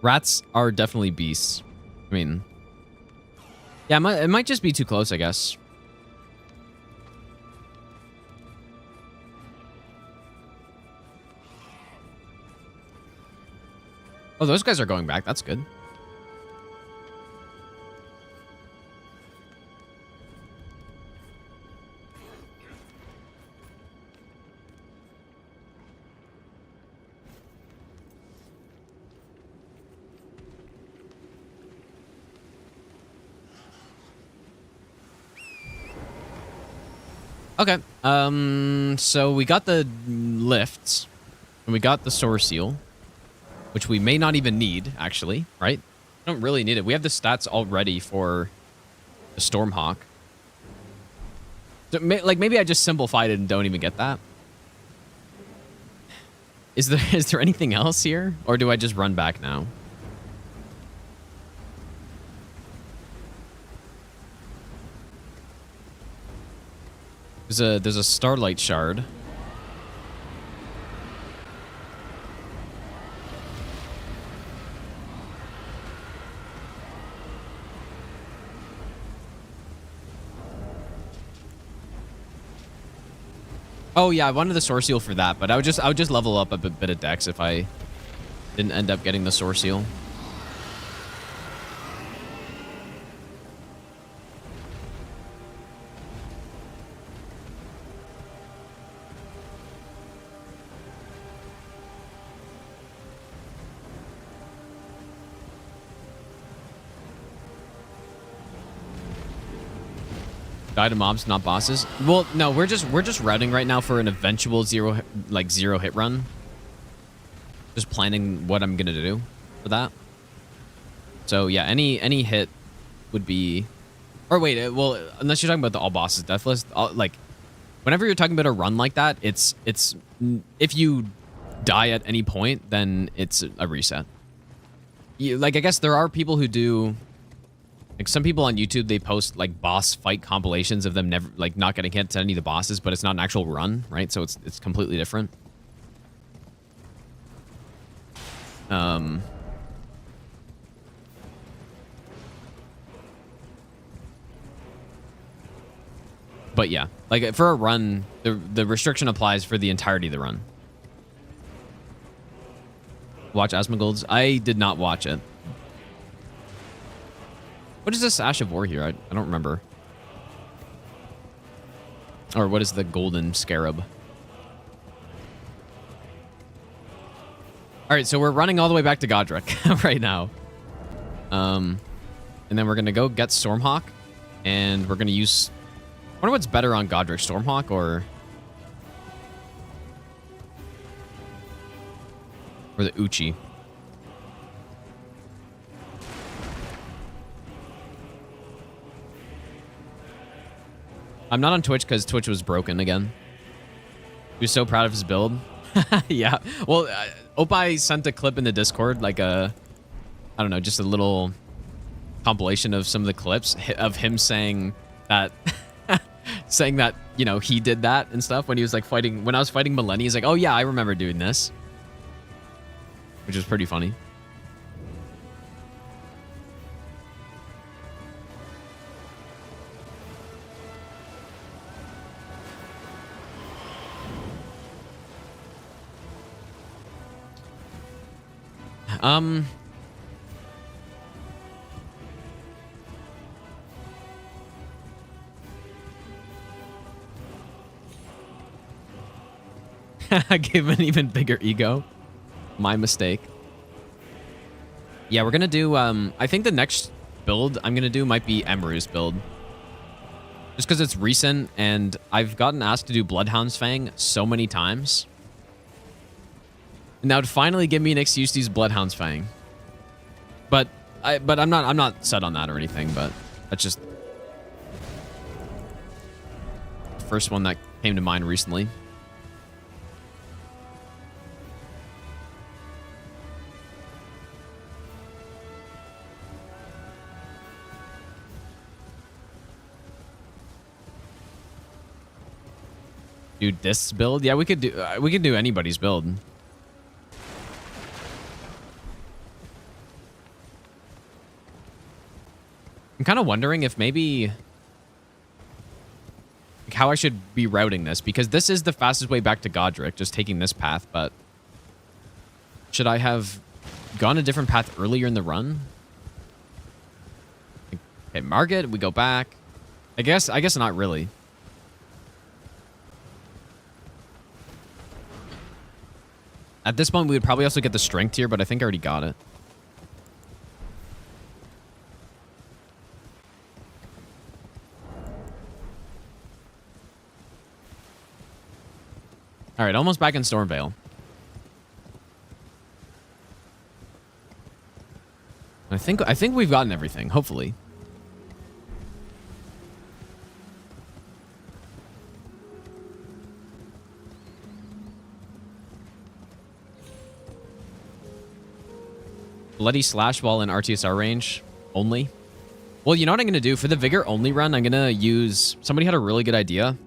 Rats are definitely beasts. I mean, Yeah, it might just be too close, I guess. Oh, those guys are going back. That's good. Okay. So we got the lifts, and we got the Soreseal, which we may not even need, actually, right? We don't really need it. We have the stats already for the Stormhawk. So, like, maybe I just simplified it and don't even get that. Is there anything else here, or do I just run back now? There's a Starlight Shard. Oh yeah, I wanted the Soreseal for that, but I would just level up a bit of Dex if I didn't end up getting the Soreseal. Die to mobs, not bosses. Well, no, we're just routing right now for an eventual zero hit run. Just planning what I'm gonna do for that. So yeah, any hit would be, or wait, well, unless you're talking about the all bosses death list, like whenever you're talking about a run like that, it's if you die at any point, then it's a reset. Like I guess there are people who do. Like some people on YouTube, they post like boss fight compilations of them never not getting hit to any of the bosses, but it's not an actual run, right? So it's completely different. But yeah, like for a run, the restriction applies for the entirety of the run. Watch Asmongold's? I did not watch it. What is this Ash of War here? I don't remember. Or what is the Golden Scarab? All right, so we're running all the way back to Godric right now. And then we're going to go get Stormhawk. And we're going to use... I wonder what's better on Godric, Stormhawk or the Uchi. I'm not on Twitch because Twitch was broken again. He was so proud of his build. Yeah. Well, Opie sent a clip in the Discord, like I don't know, just a little compilation of some of the clips of him saying that, saying that, you know, he did that and stuff when he was like fighting, when I was fighting Millennia. He's like, oh yeah, I remember doing this. Which is pretty funny. I gave him an even bigger ego. My mistake. Yeah, we're gonna do, I think the next build I'm gonna do might be Emeru's build. Just because it's recent, and I've gotten asked to do Bloodhound's Fang so many times. And that would finally give me an excuse to use Bloodhound's Fang. But I'm not set on that or anything, but that's just the first one that came to mind recently. Dude, this build? Yeah, we could do anybody's build. kind of wondering if maybe like how I should be routing this, because this is the fastest way back to Godric, just taking this path, but should I have gone a different path earlier in the run? Okay, Margit, we go back. I guess not really. At this point, we would probably also get the strength here, but I think I already got it. All right, almost back in Stormvale. I think we've gotten everything, hopefully. Bloody Slash while in RTSR range only. Well, you know what I'm going to do? For the Vigor only run, I'm going to use... Somebody had a really good idea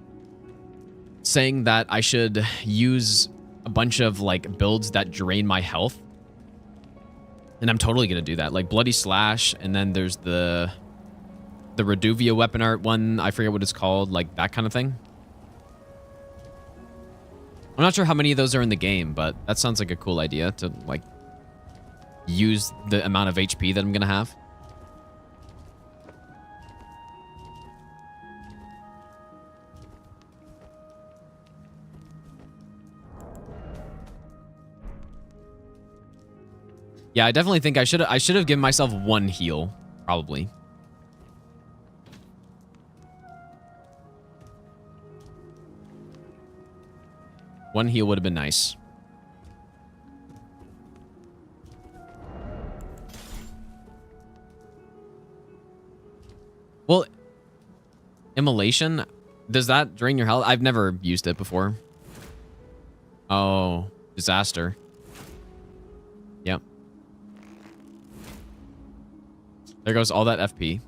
saying that I should use a bunch of like builds that drain my health. And I'm totally going to do that. Like Bloody Slash, and then there's the Reduvia weapon art one. I forget what it's called. Like that kind of thing. I'm not sure how many of those are in the game, but that sounds like a cool idea to like use the amount of HP that I'm going to have. Yeah, I definitely think I should have given myself one heal, probably. One heal would have been nice. Well, Immolation, does that drain your health? I've never used it before. Oh, disaster. Yep. There goes all that FP.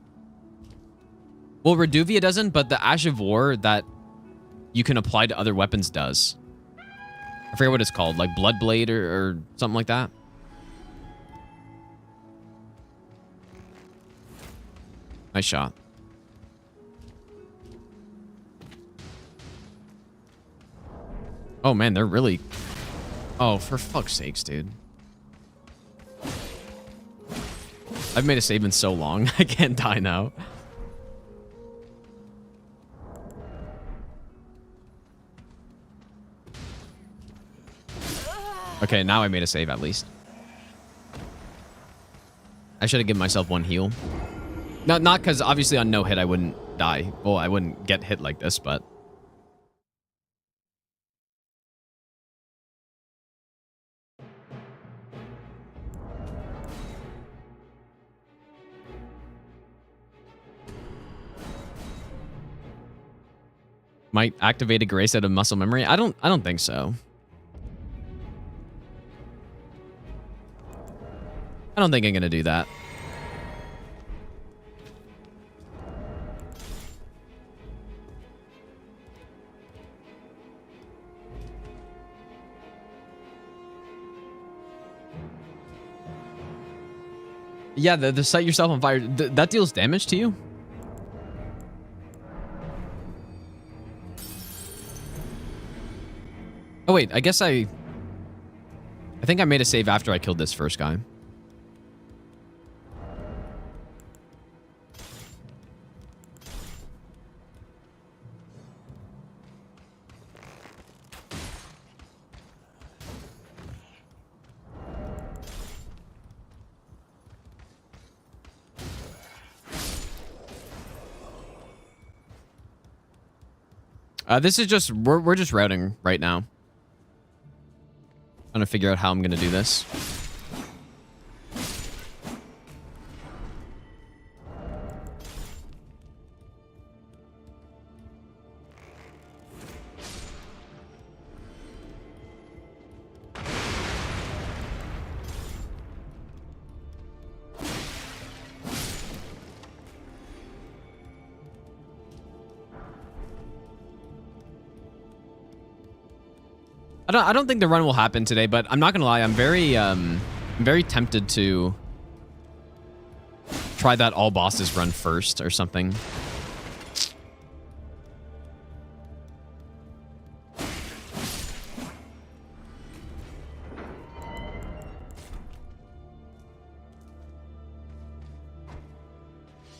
Well, Reduvia doesn't, but the Ash of War that you can apply to other weapons does. I forget what it's called, like Bloodblade or something like that. Nice shot. Oh man, they're really... Oh, for fuck's sakes, dude. I've made a save in so long, I can't die now. Okay, now I made a save at least. I should have given myself one heal. Not because obviously on no hit I wouldn't die. Well, I wouldn't get hit like this, but... Might activate a grace out of muscle memory? I don't think so. I don't think I'm gonna do that. Yeah, the set yourself on fire, that deals damage to you? Oh wait, I guess I think I made a save after I killed this first guy. This is just, we're just routing right now. Trying to figure out how I'm going to do this. I don't think the run will happen today, but I'm not gonna lie, I'm very tempted to try that all bosses run first or something.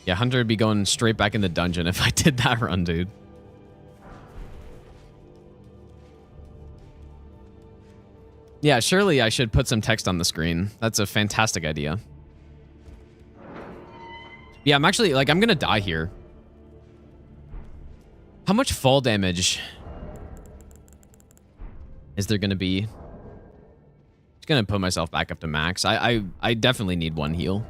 Yeah, Hunter would be going straight back in the dungeon if I did that run, dude. Yeah, surely I should put some text on the screen. That's a fantastic idea. Yeah, I'm actually, like, I'm gonna die here. How much fall damage is there gonna be? Just gonna put myself back up to max. I definitely need one heal.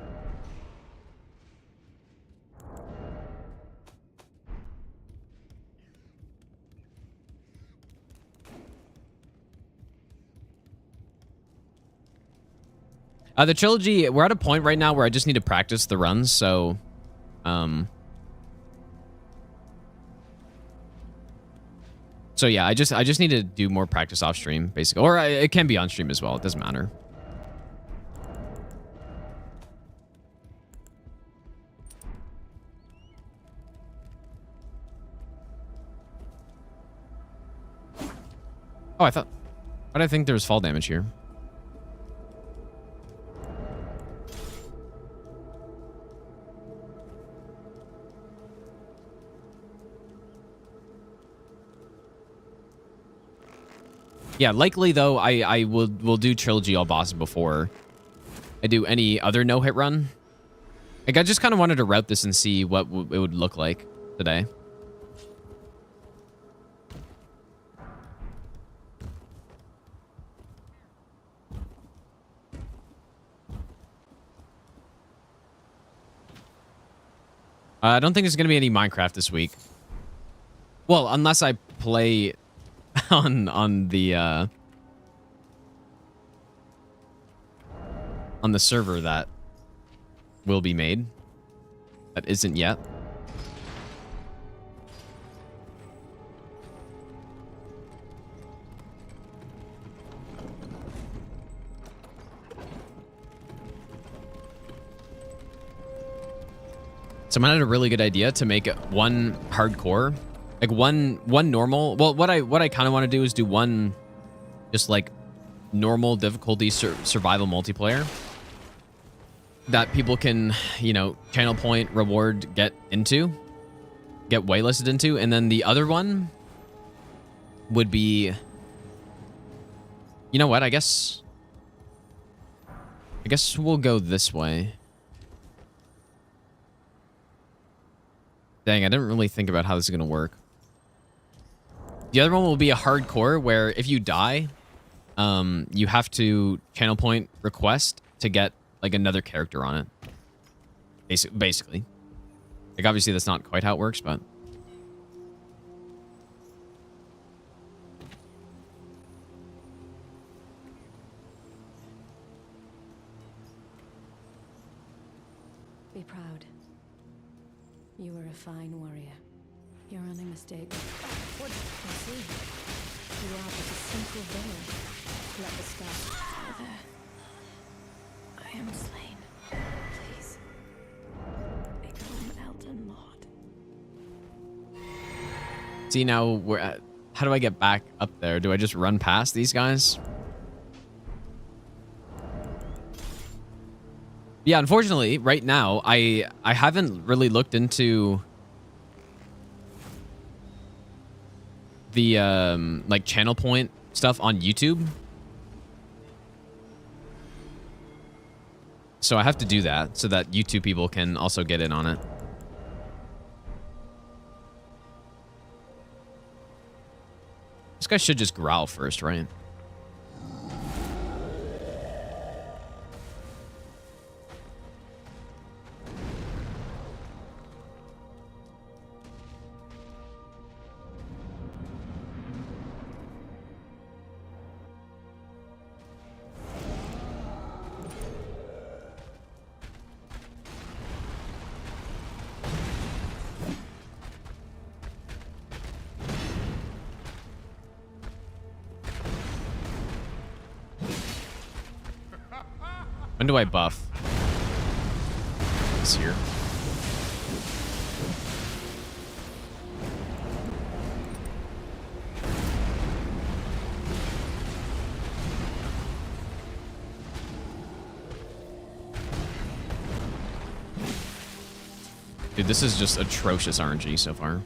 The trilogy, we're at a point right now where I just need to practice the runs, so so yeah, I just need to do more practice off stream, basically. Or it can be on stream as well, it doesn't matter. Oh, why did I think there was fall damage here? Yeah, likely though, I will do trilogy all bosses before I do any other no-hit run. Like, I just kind of wanted to route this and see what it would look like today. I don't think there's going to be any Minecraft this week. Well, unless I play on the server that will be made. That isn't yet. Someone had a really good idea to make one hardcore, like one normal. Well, what I kind of want to do is do one just like normal difficulty survival multiplayer that people can, you know, channel point, reward, get whitelisted into, and then the other one would be, you know what, I guess we'll go this way. Dang, I didn't really think about how this is going to work. The other one will be a hardcore where if you die, you have to channel point request to get like another character on it. Basically. Like, obviously that's not quite how it works, but... Be proud. You were a fine warrior. Your only mistake. What? I see. You are but a simple villain. Let the stars. Father, I am slain. Please. Become Elden Lord. See, now we're at... How do I get back up there? Do I just run past these guys? Yeah, unfortunately, right now, I haven't really looked into the like channel point stuff on YouTube. So I have to do that so that YouTube people can also get in on it. This guy should just growl first, right? When do I buff? bugs here. Dude, this is just atrocious RNG so far.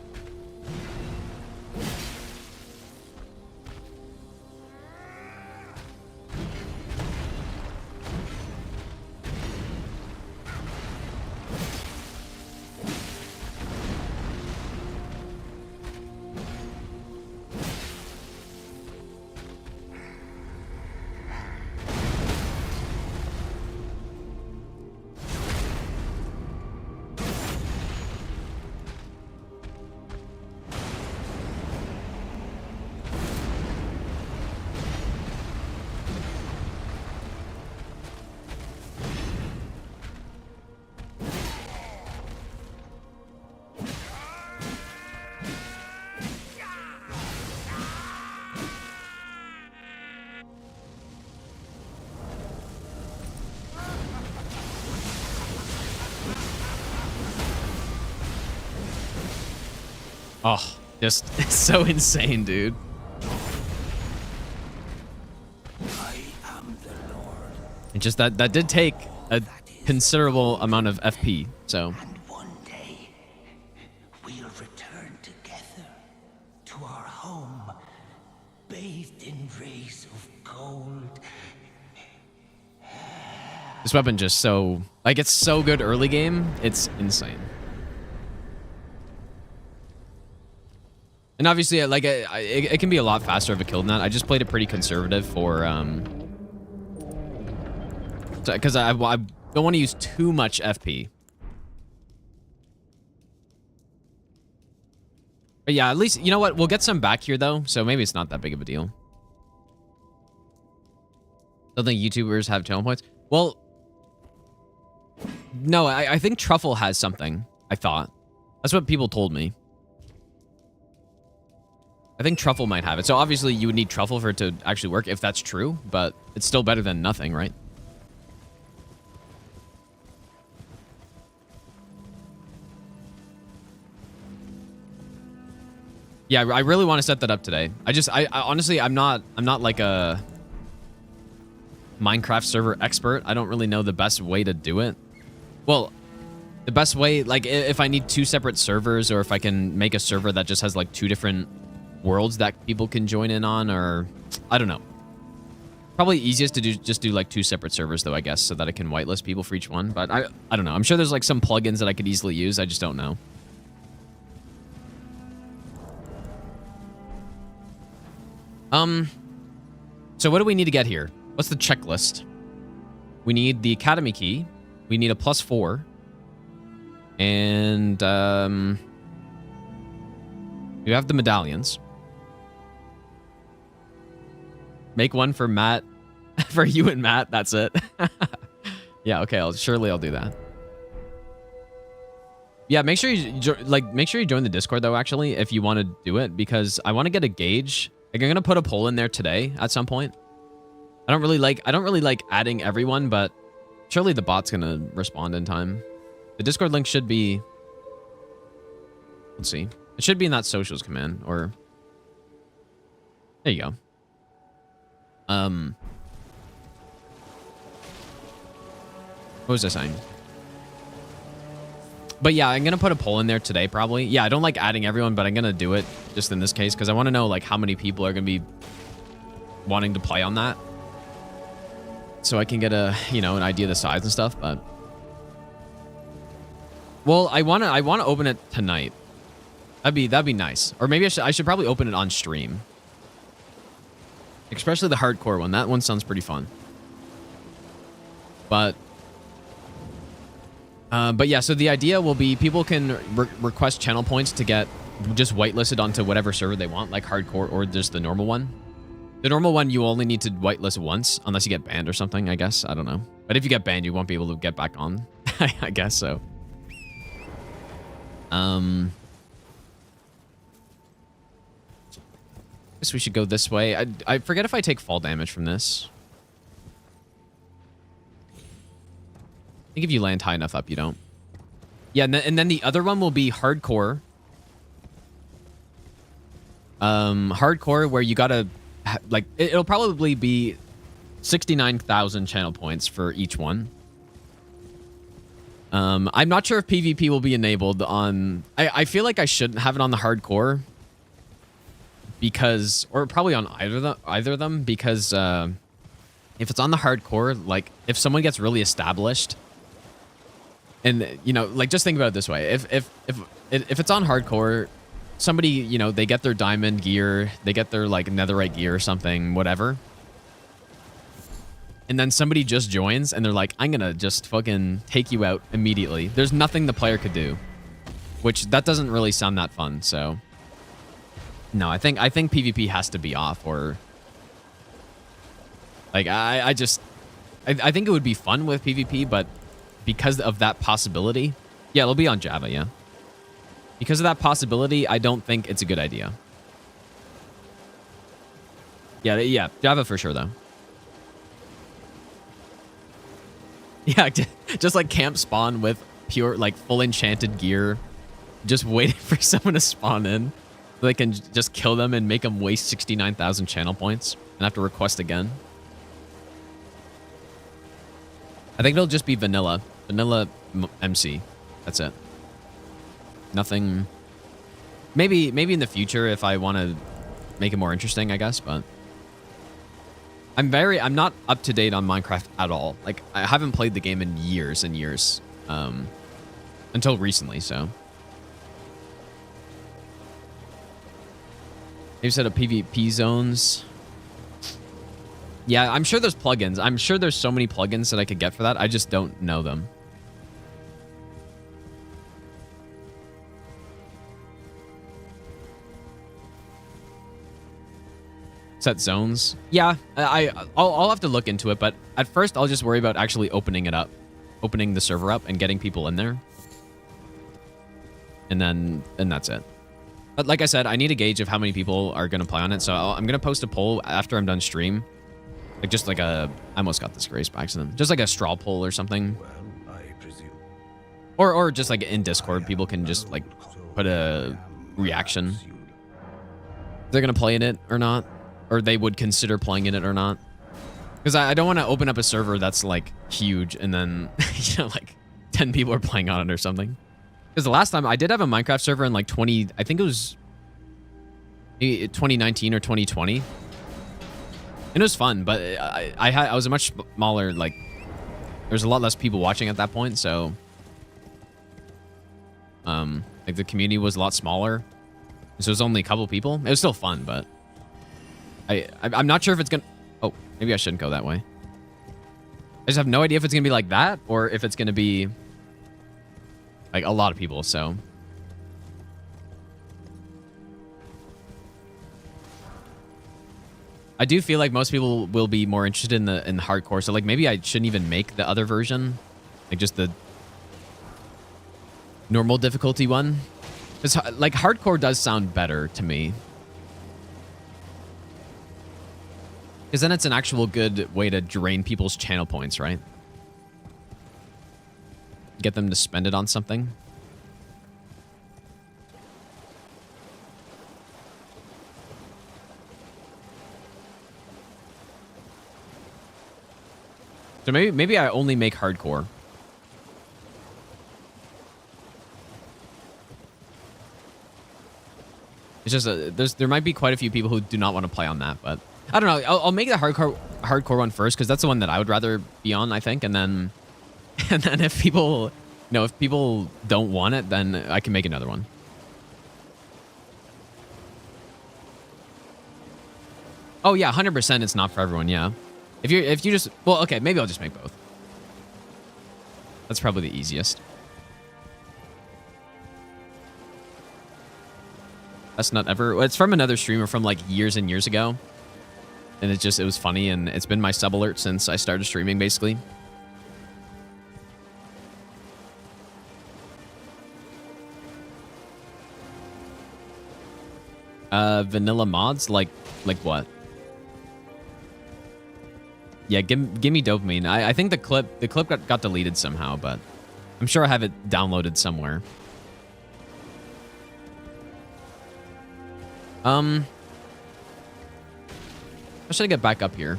Oh, just so insane, dude. I am the Lord. And just that did take a considerable amount of FP, so. And one day, we'll return together to our home, bathed in rays of gold. This weapon just so, like, it's so good early game, it's insane. And obviously, like, it can be a lot faster of a kill than that. I just played it pretty conservative for, because I don't want to use too much FP. But yeah, at least, you know what? We'll get some back here, though, so maybe it's not that big of a deal. Don't think YouTubers have channel points? Well, no, I think Truffle has something, I thought. That's what people told me. I think Truffle might have it. So obviously you would need Truffle for it to actually work if that's true, but it's still better than nothing, right? Yeah, I really want to set that up today. I honestly, I'm not like a Minecraft server expert. I don't really know the best way to do it. Well, the best way, like if I need 2 separate servers or if I can make a server that just has like 2 different worlds that people can join in on, or I don't know. Probably easiest to just do like 2 separate servers though, I guess, so that I can whitelist people for each one. But I don't know. I'm sure there's like some plugins that I could easily use. I just don't know. So what do we need to get here? What's the checklist? We need the Academy key. We need a +4. And we have the medallions. Make one for Matt, for you and Matt. That's it. Yeah, okay. I'll do that. Yeah, make sure you join the Discord though. Actually, if you want to do it, because I want to get a gauge. Like, I'm gonna put a poll in there today at some point. I don't really like adding everyone, but surely the bot's gonna respond in time. The Discord link should be. Let's see. It should be in that socials command, or there you go. What was I saying? But yeah, I'm gonna put a poll in there today probably. Yeah, I don't like adding everyone, but I'm gonna do it just in this case because I want to know like how many people are gonna be wanting to play on that, so I can get a an idea of the size and stuff. But well, I wanna open it tonight. That'd be nice. Or maybe I should probably open it on stream. Especially the hardcore one. That one sounds pretty fun. But yeah, so the idea will be people can request channel points to get just whitelisted onto whatever server they want, like hardcore or just the normal one. The normal one you only need to whitelist once, unless you get banned or something, I guess. I don't know. But if you get banned, you won't be able to get back on. I guess so. Guess we should go this way. I forget if I take fall damage from this. I think if you land high enough up, you don't. Yeah, and then the other one will be hardcore. Hardcore, where you gotta like it'll probably be 69,000 channel points for each one. I'm not sure if PvP will be enabled on. I feel like I shouldn't have it on the hardcore because, or probably on either of them, because if it's on the hardcore, like if someone gets really established, and you know, like just think about it this way: if it's on hardcore, somebody, you know, they get their diamond gear, they get their like netherite gear or something, whatever. And then somebody just joins and they're like, I'm gonna just fucking take you out immediately. There's nothing the player could do. Which, that doesn't really sound that fun, so. No, I think PvP has to be off, or like I think it would be fun with PvP, but because of that possibility, yeah, it'll be on Java, yeah. Because of that possibility, I don't think it's a good idea. Yeah, Java for sure though. Yeah, just like camp spawn with pure, like full enchanted gear, just waiting for someone to spawn in. So they can just kill them and make them waste 69,000 channel points and have to request again. I think it'll just be vanilla MC. That's it. Nothing. Maybe in the future if I want to make it more interesting, I guess, but I'm not up to date on Minecraft at all. Like, I haven't played the game in years and years, until recently, so. Maybe set up PvP zones. Yeah, I'm sure there's plugins. I'm sure there's so many plugins that I could get for that. I just don't know them. Set zones. Yeah, I'll have to look into it, but at first I'll just worry about actually opening the server up and getting people in there. And that's it. But like I said, I need a gauge of how many people are going to play on it, so I'm going to post a poll after I'm done stream. Like just like I almost got this grace by accident. Just like a straw poll or something. Well, I presume. Or just like in Discord, people can just like put a reaction. If they're going to play in it or not. Or they would consider playing in it or not. Because I don't want to open up a server that's like huge and then, you know, like 10 people are playing on it or something. Because the last time I did have a Minecraft server in like I think it was 2019 or 2020. And it was fun, but I was a much smaller, like, there was a lot less people watching at that point, so like the community was a lot smaller. So it was only a couple people. It was still fun, but I'm not sure if it's gonna. Oh, maybe I shouldn't go that way. I just have no idea if it's gonna be like that or if it's gonna be like a lot of people. So I do feel like most people will be more interested in the hardcore. So like maybe I shouldn't even make the other version, like just the normal difficulty one. Because like hardcore does sound better to me. Because then it's an actual good way to drain people's channel points, right? Get them to spend it on something. So maybe I only make hardcore. It's just there might be quite a few people who do not want to play on that, but I don't know. I'll make the hardcore one first because that's the one that I would rather be on, I think, and then if people, if people don't want it, then I can make another one. Oh yeah, 100%. It's not for everyone. Yeah, if you just okay, maybe I'll just make both. That's probably the easiest. That's not ever. It's from another streamer from like years and years ago. And it was funny, and it's been my sub alert since I started streaming, basically. Vanilla mods? Like what? Yeah, give me dopamine. I think the clip got deleted somehow, but I'm sure I have it downloaded somewhere. How should I get back up here?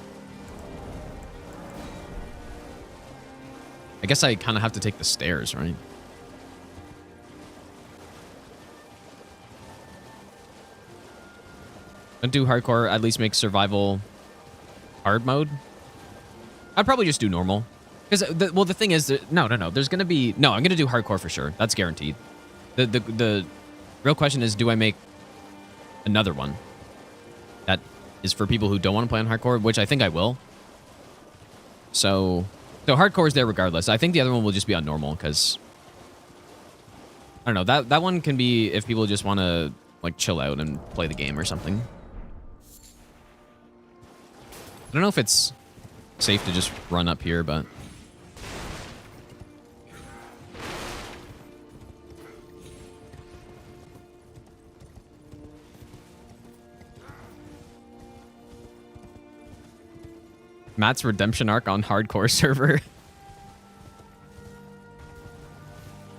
I guess I kind of have to take the stairs, right? Don't do hardcore, at least make survival hard mode. I'd probably just do normal. Because, well, the thing is, that, no, there's going to be... No, I'm going to do hardcore for sure. That's guaranteed. The real question is, do I make another one that is for people who don't want to play on hardcore, which I think I will. So hardcore is there regardless. I think the other one will just be on normal because... I don't know. That one can be if people just want to, like, chill out and play the game or something. I don't know if it's safe to just run up here, but... Matt's redemption arc on hardcore server.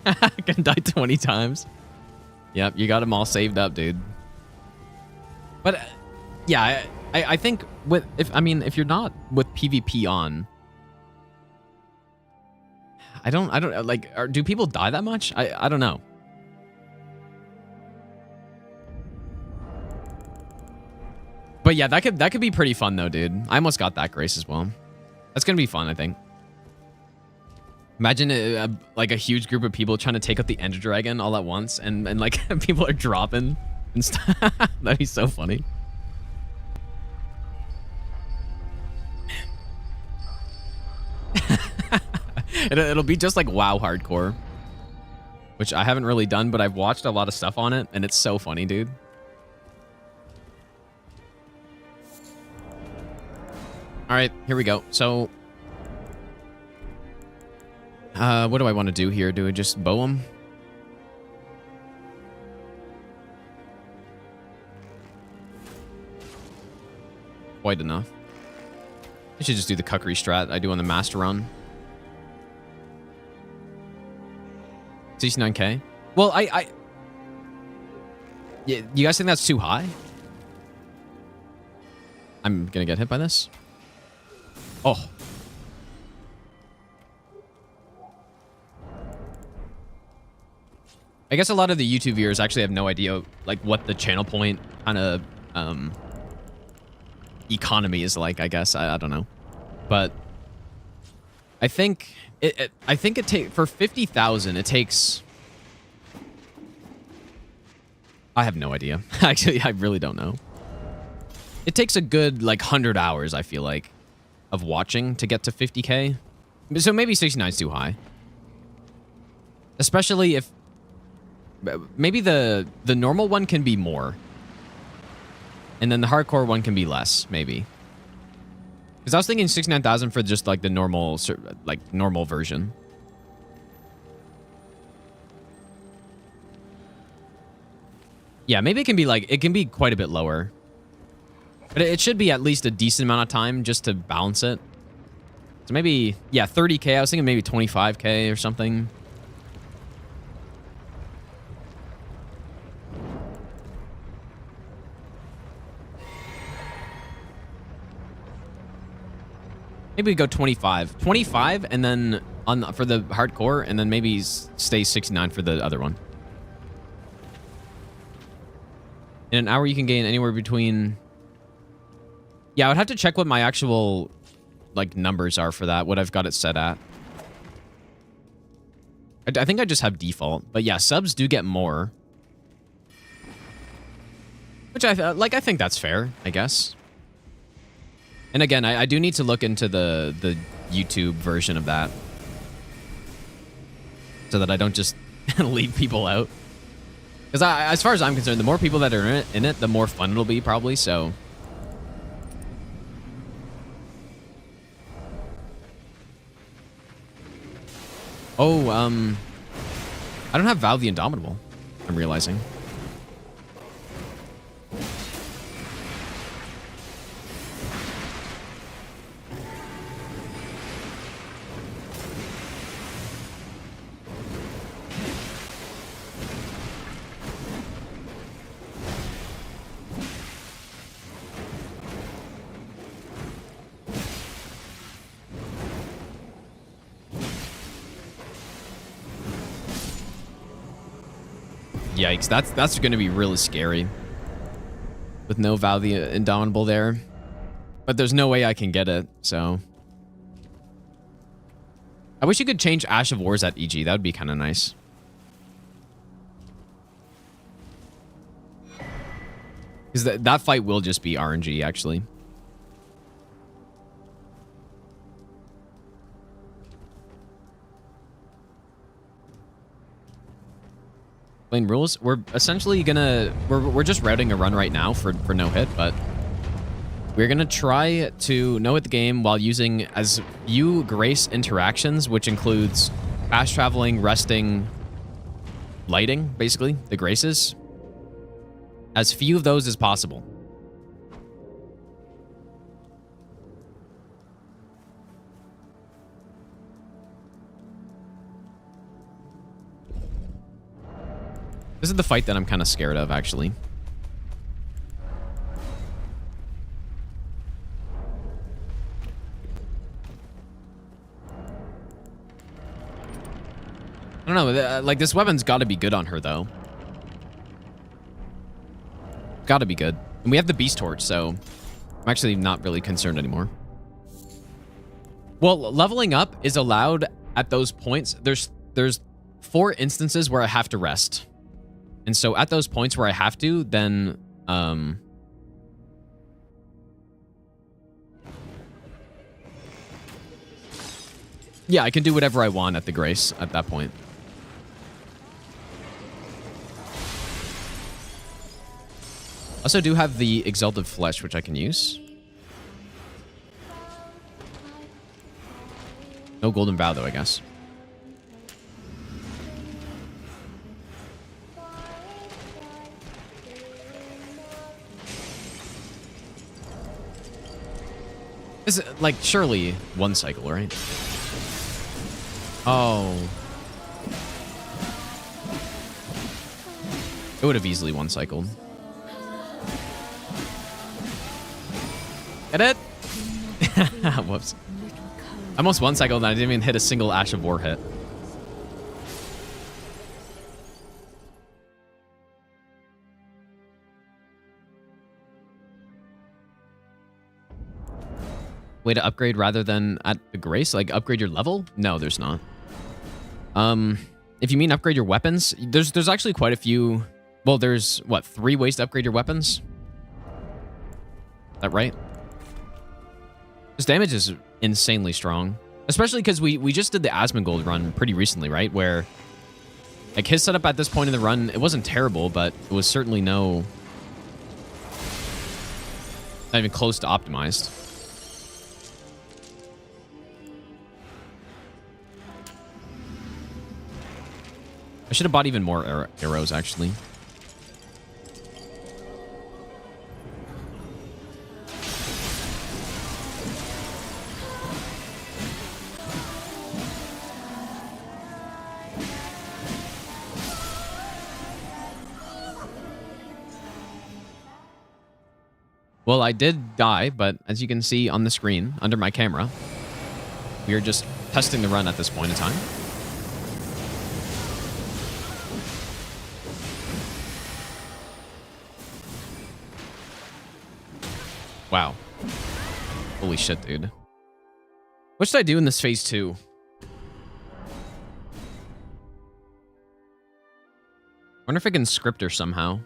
Can die 20 times. Yep, you got them all saved up, dude. But yeah, I think if you're not with PvP on, I don't like. Do people die that much? I don't know. But yeah, that could be pretty fun though, dude. I almost got that grace as well. That's gonna be fun, I think. Imagine like a huge group of people trying to take out the Ender Dragon all at once, and like people are dropping and stuff. That'd be so funny. It'll be just like WoW hardcore, which I haven't really done, but I've watched a lot of stuff on it, and it's so funny, dude. All right, here we go. So, what do I want to do here? Do I just bow him? Quite enough. I should just do the cuckery strat I do on the master run. 69k. Well, yeah, you guys think that's too high? I'm gonna get hit by this. Oh. I guess a lot of the YouTube viewers actually have no idea like what the channel point kind of economy is like, I guess. I don't know. But I think it takes for 50,000 it takes, I have no idea. Actually, I really don't know. It takes a good like 100 hours, I feel like, of watching to get to 50k. So maybe 69 is too high. Especially if maybe the normal one can be more. And then the hardcore one can be less, maybe. Because I was thinking 69,000 for just like the normal version. Yeah, maybe it can be quite a bit lower. But it should be at least a decent amount of time just to balance it. So maybe, yeah, 30k. I was thinking maybe 25k or something. Maybe we go 25. 25 and then for the hardcore, and then maybe stay 69 for the other one. In an hour, you can gain anywhere between... Yeah, I would have to check what my actual, like, numbers are for that, what I've got it set at. I think I just have default. But yeah, subs do get more. Which I think that's fair, I guess. And again, I do need to look into the YouTube version of that. So that I don't just leave people out. Because as far as I'm concerned, the more people that are in it, the more fun it'll be, probably, so... Oh, I don't have Val the Indomitable, I'm realizing. Yikes, that's going to be really scary. With no Vow the Indomitable there. But there's no way I can get it, so... I wish you could change Ash of Wars at EG. That would be kind of nice. Because that fight will just be RNG, actually. Plain rules. We're essentially gonna... We're just routing a run right now for no hit, but... We're gonna try to no hit the game while using as few grace interactions, which includes fast traveling, resting, lighting, basically, the graces. As few of those as possible. This is the fight that I'm kind of scared of, actually. I don't know, like, this weapon's got to be good on her, though. Got to be good. And we have the Beast Torch, so I'm actually not really concerned anymore. Well, leveling up is allowed at those points. There's 4 instances where I have to rest. And so at those points where I have to, then... yeah, I can do whatever I want at the Grace at that point. Also do have the Exalted Flesh, which I can use. No Golden Bow, though, I guess. This is, like, surely one cycle, right? Oh. It would have easily one cycled. Get it? Whoops. Almost one cycle and I didn't even hit a single Ash of War hit. Way to upgrade rather than at the Grace? Like, upgrade your level? No, there's not. If you mean upgrade your weapons, there's actually quite a few... Well, there's, what, 3 ways to upgrade your weapons? Is that right? This damage is insanely strong. Especially because we just did the Asmongold run pretty recently, right? Where, like, his setup at this point in the run, it wasn't terrible, but it was certainly not even close to optimized. I should have bought even more arrows, actually. Well, I did die, but as you can see on the screen, under my camera, we are just testing the run at this point in time. Wow. Holy shit, dude. What should I do in this phase 2? Wonder if I can script her somehow.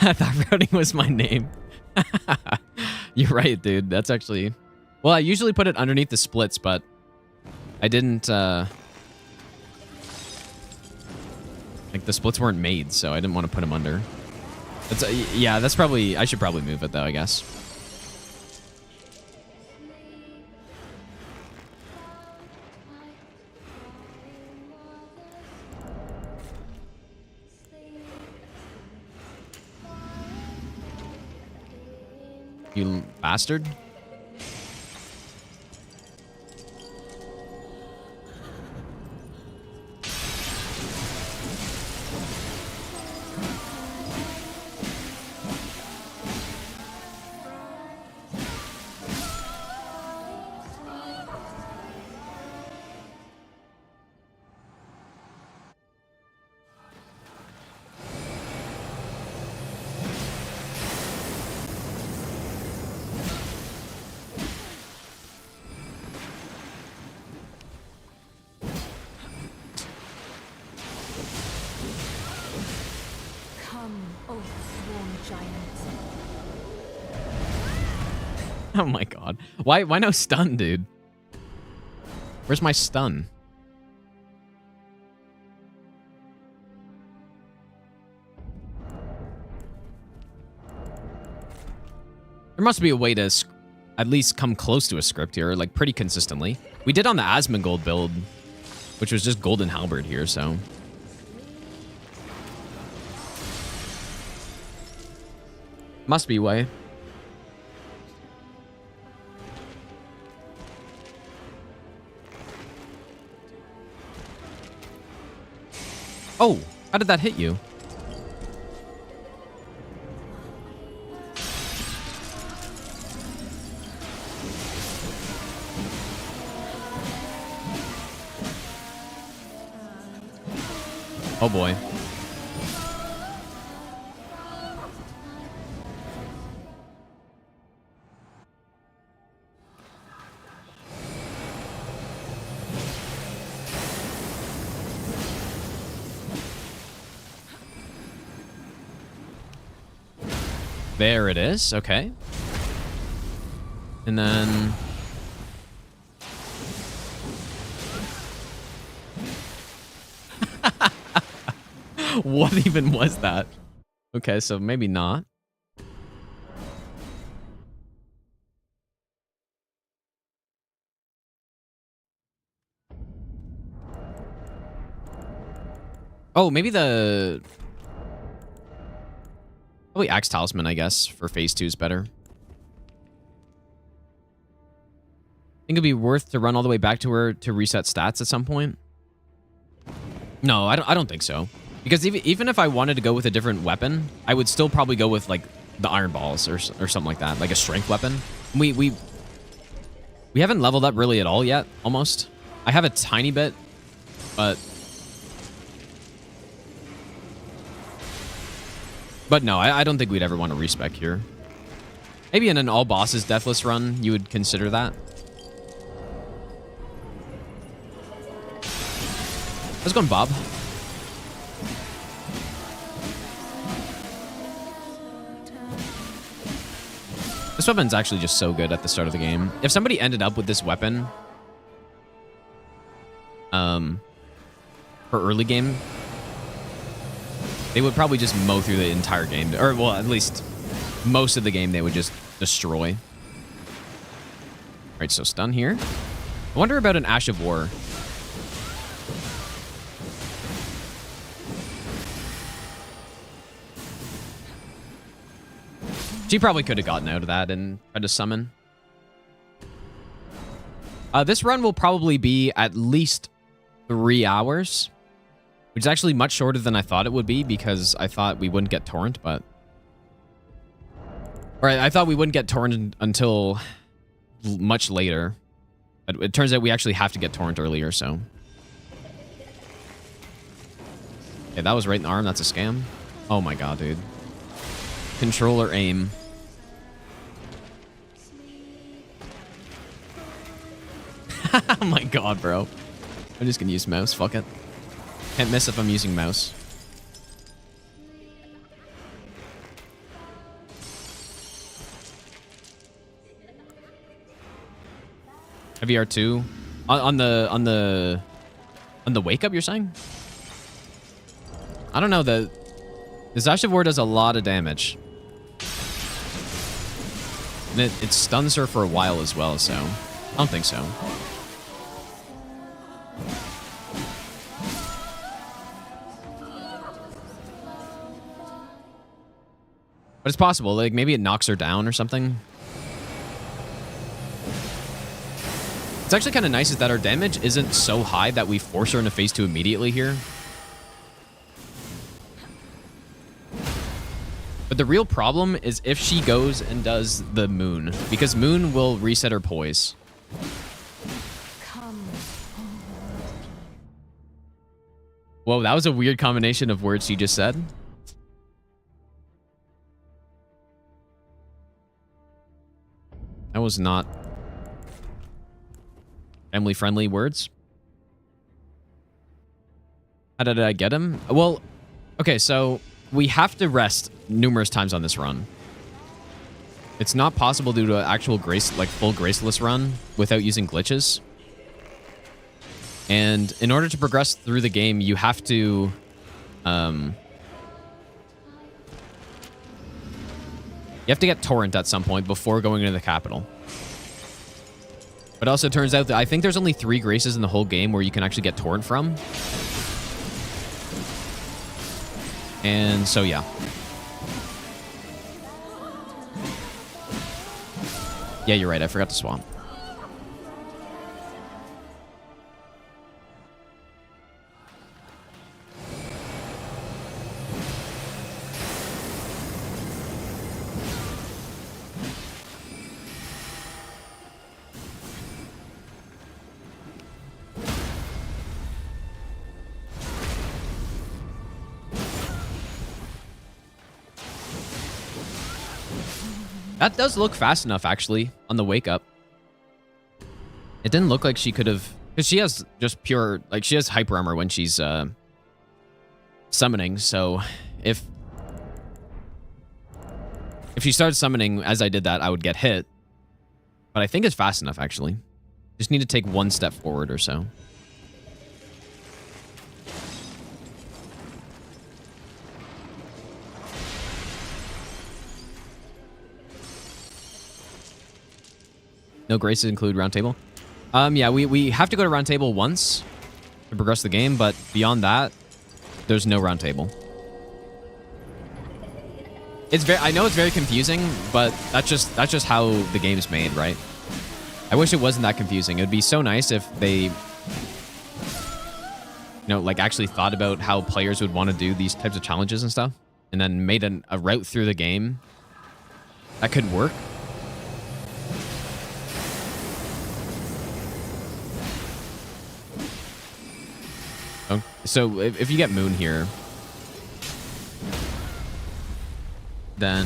I thought routing was my name. You're right, dude. That's actually... Well, I usually put it underneath the splits, but I didn't... Like, the splits weren't made, so I didn't want to put them under. That's, yeah, that's probably... I should probably move it, though, I guess. You bastard. oath-sworn giant. Oh my god. Why no stun, dude? Where's my stun? There must be a way to at least come close to a script here, like pretty consistently. We did on the Asmongold build, which was just Golden Halberd here, so. Must be a way. Oh, how did that hit you? Oh boy. There it is. Okay. And then... What even was that? Okay, so maybe not. Oh, maybe the... Probably Axe Talisman, I guess, for phase 2 is better. Think it'd be worth to run all the way back to her to reset stats at some point? No, I don't think so. Because even if I wanted to go with a different weapon, I would still probably go with like the Iron Balls or something like that, like a strength weapon. We haven't leveled up really at all yet, almost. I have a tiny bit, but no, I don't think we'd ever want to respec here. Maybe in an all bosses deathless run, you would consider that. How's it going, Bob? This weapon's actually just so good at the start of the game. If somebody ended up with this weapon for early game, they would probably just mow through the entire game. Or, well, at least most of the game they would just destroy. All right, so stun here. I wonder about an Ash of War. She probably could have gotten out of that and tried to summon. This run will probably be at least 3 hours, which is actually much shorter than I thought it would be because I thought we wouldn't get Torrent, but... Or I thought we wouldn't get Torrent until much later. But it turns out we actually have to get Torrent earlier, so... Okay, that was right in the arm. That's a scam. Oh my god, dude. Controller aim. Oh my god, bro. I'm just gonna use mouse. Fuck it. Can't miss if I'm using mouse. Heavy R2 on the wake up. You're saying? I don't know. The Ash of War does a lot of damage, and it stuns her for a while as well. So I don't think so. But it's possible, like maybe it knocks her down or something. It's actually kind of nice is that our damage isn't so high that we force her into phase 2 immediately here. But the real problem is if she goes and does the moon, because moon will reset her poise. Whoa, that was a weird combination of words she just said. That was not family-friendly words. How did I get him? Well, okay, so we have to rest numerous times on this run. It's not possible to do an actual grace, like full graceless run without using glitches. And in order to progress through the game, you have to, you have to get Torrent at some point before going into the capital. But it also turns out that I think there's only 3 graces in the whole game where you can actually get Torrent from. And so, yeah. Yeah, you're right. I forgot to swap. That does look fast enough, actually, on the wake up. It didn't look like she could have... Because she has just pure... Like, she has hyper armor when she's summoning, so if she started summoning as I did that, I would get hit. But I think it's fast enough, actually. Just need to take 1 step forward or so. No graces include Roundtable. Yeah, we have to go to Roundtable once to progress the game, but beyond that, there's no Roundtable. It's very, I know it's very confusing, but that's just how the game's made, right? I wish it wasn't that confusing. It would be so nice if they, you know, like actually thought about how players would want to do these types of challenges and stuff, and then made a route through the game that could work. So if you get Moon here, then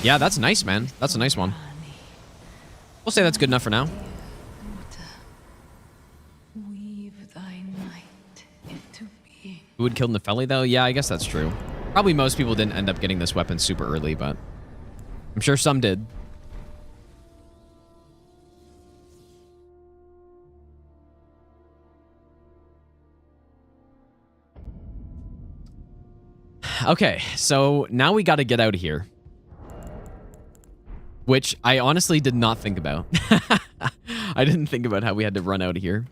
yeah, that's nice, man. That's a nice one. We'll say that's good enough for now. Who would kill Nepheli though? Yeah, I guess that's true. Probably most people didn't end up getting this weapon super early, but I'm sure some did. Okay, so now we got to get out of here. Which I honestly did not think about. I didn't think about how we had to run out of here.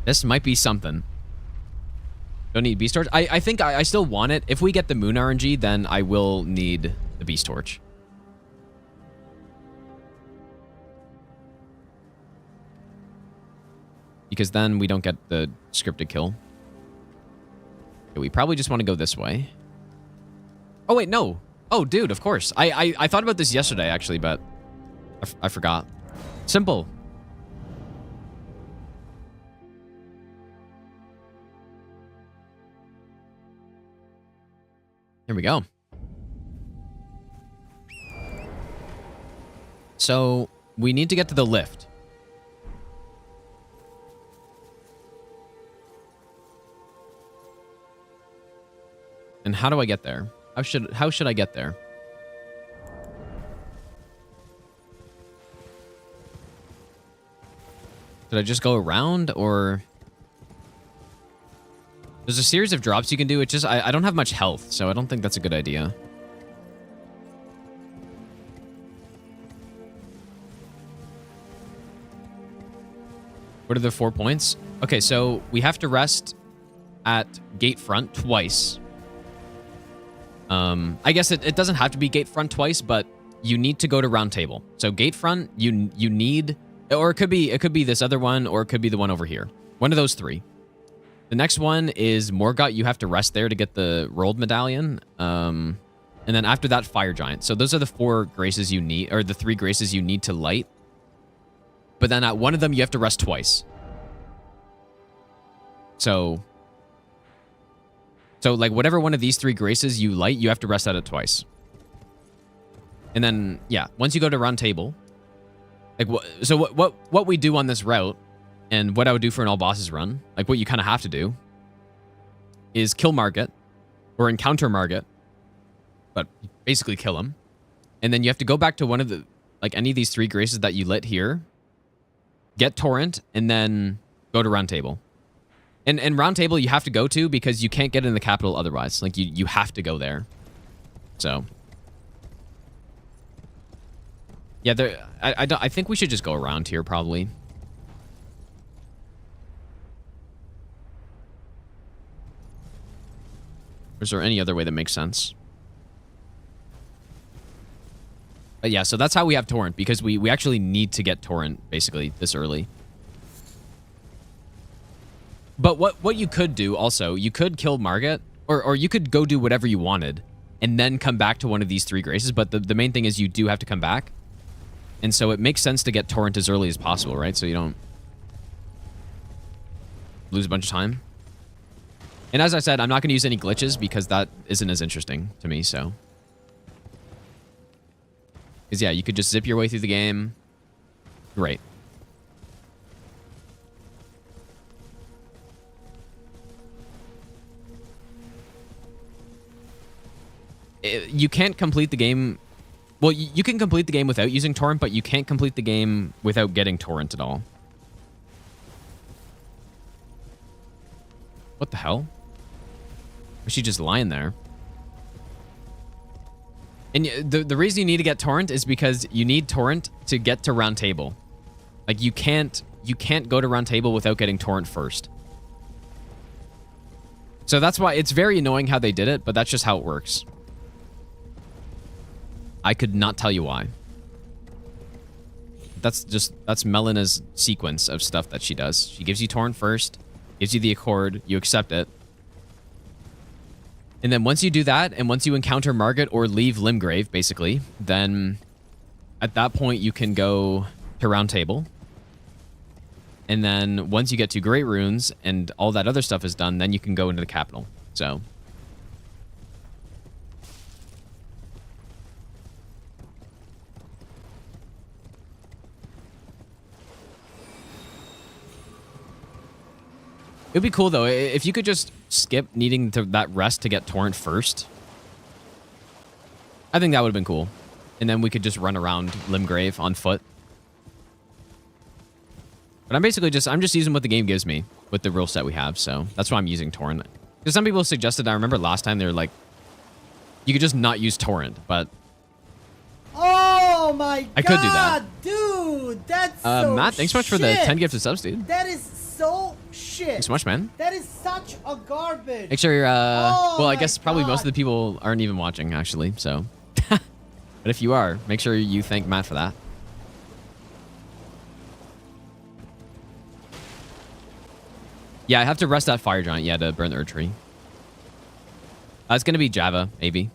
This might be something. Don't need Beast Torch. I think I still want it. If we get the Moon RNG, then I will need the Beast Torch. Because then we don't get the scripted kill. Okay, we probably just want to go this way. Oh, wait, no. Oh, dude, of course. I thought about this yesterday, actually, but I forgot. Simple. Here we go. So, we need to get to the lift. And how do I get there? How should I get there? Did I just go around, or there's a series of drops you can do? It's just I don't have much health, so I don't think that's a good idea. What are the 4 points? Okay, so we have to rest at Gatefront twice. I guess it doesn't have to be Gatefront twice, but you need to go to Roundtable. So Gatefront, you need, or it could be this other one, or it could be the one over here. One of those 3. The next one is Morgott. You have to rest there to get the rolled medallion. And then after that, Fire Giant. So those are the 4 graces you need, or the 3 graces you need to light. But then at one of them, you have to rest twice. So like whatever one of these 3 graces you light, you have to rest at it twice. And then, yeah, once you go to Roundtable, Like, what we do on this route, and what I would do for an all bosses run, like what you kind of have to do, is kill Margit, or encounter Margit, but basically kill him. And then you have to go back to one of the, like any of these 3 graces that you lit here, get Torrent, and then go to Roundtable. And Roundtable you have to go to because you can't get in the capital otherwise. Like, you have to go there. So... yeah, I think we should just go around here, probably. Or is there any other way that makes sense? But yeah, so that's how we have Torrent, because we actually need to get Torrent, basically, this early. But what you could do, also, you could kill Margit, or you could go do whatever you wanted, and then come back to one of these 3 graces, but the main thing is you do have to come back. And so it makes sense to get Torrent as early as possible, right? So you don't lose a bunch of time. And as I said, I'm not going to use any glitches because that isn't as interesting to me, so. Because, yeah, you could just zip your way through the game. Great. You can't complete the game... well, you can complete the game without using Torrent, but you can't complete the game without getting Torrent at all. What the hell? Was she just lying there? And the reason you need to get Torrent is because you need Torrent to get to Roundtable. Like, you can't go to Roundtable without getting Torrent first. So that's why it's very annoying how they did it, but that's just how it works. I could not tell you why. That's Melina's sequence of stuff that she does. She gives you Torrent first, gives you the Accord, you accept it. And then once you do that, and once you encounter Margit or leave Limgrave, basically, then at that point you can go to Roundtable. And then once you get to Great Runes and all that other stuff is done, then you can go into the capital. So... it would be cool, though, if you could just skip needing that rest to get Torrent first. I think that would have been cool. And then we could just run around Limgrave on foot. But I'm just using what the game gives me with the rule set we have, so that's why I'm using Torrent. Because some people suggested, I remember last time they were like, you could just not use Torrent, but... oh my god! I could do that. Dude, that's so Matt, thanks so much for the 10 gifted subs, dude. That is so shit. Thanks so much, man. That is such a garbage. Make sure you're, oh well, I guess probably god. most of the people aren't even watching, actually, so. But if you are, make sure you thank Matt for that. Yeah, I have to rest that fire giant, yeah, to burn the Earth Tree. It's gonna be Java, maybe.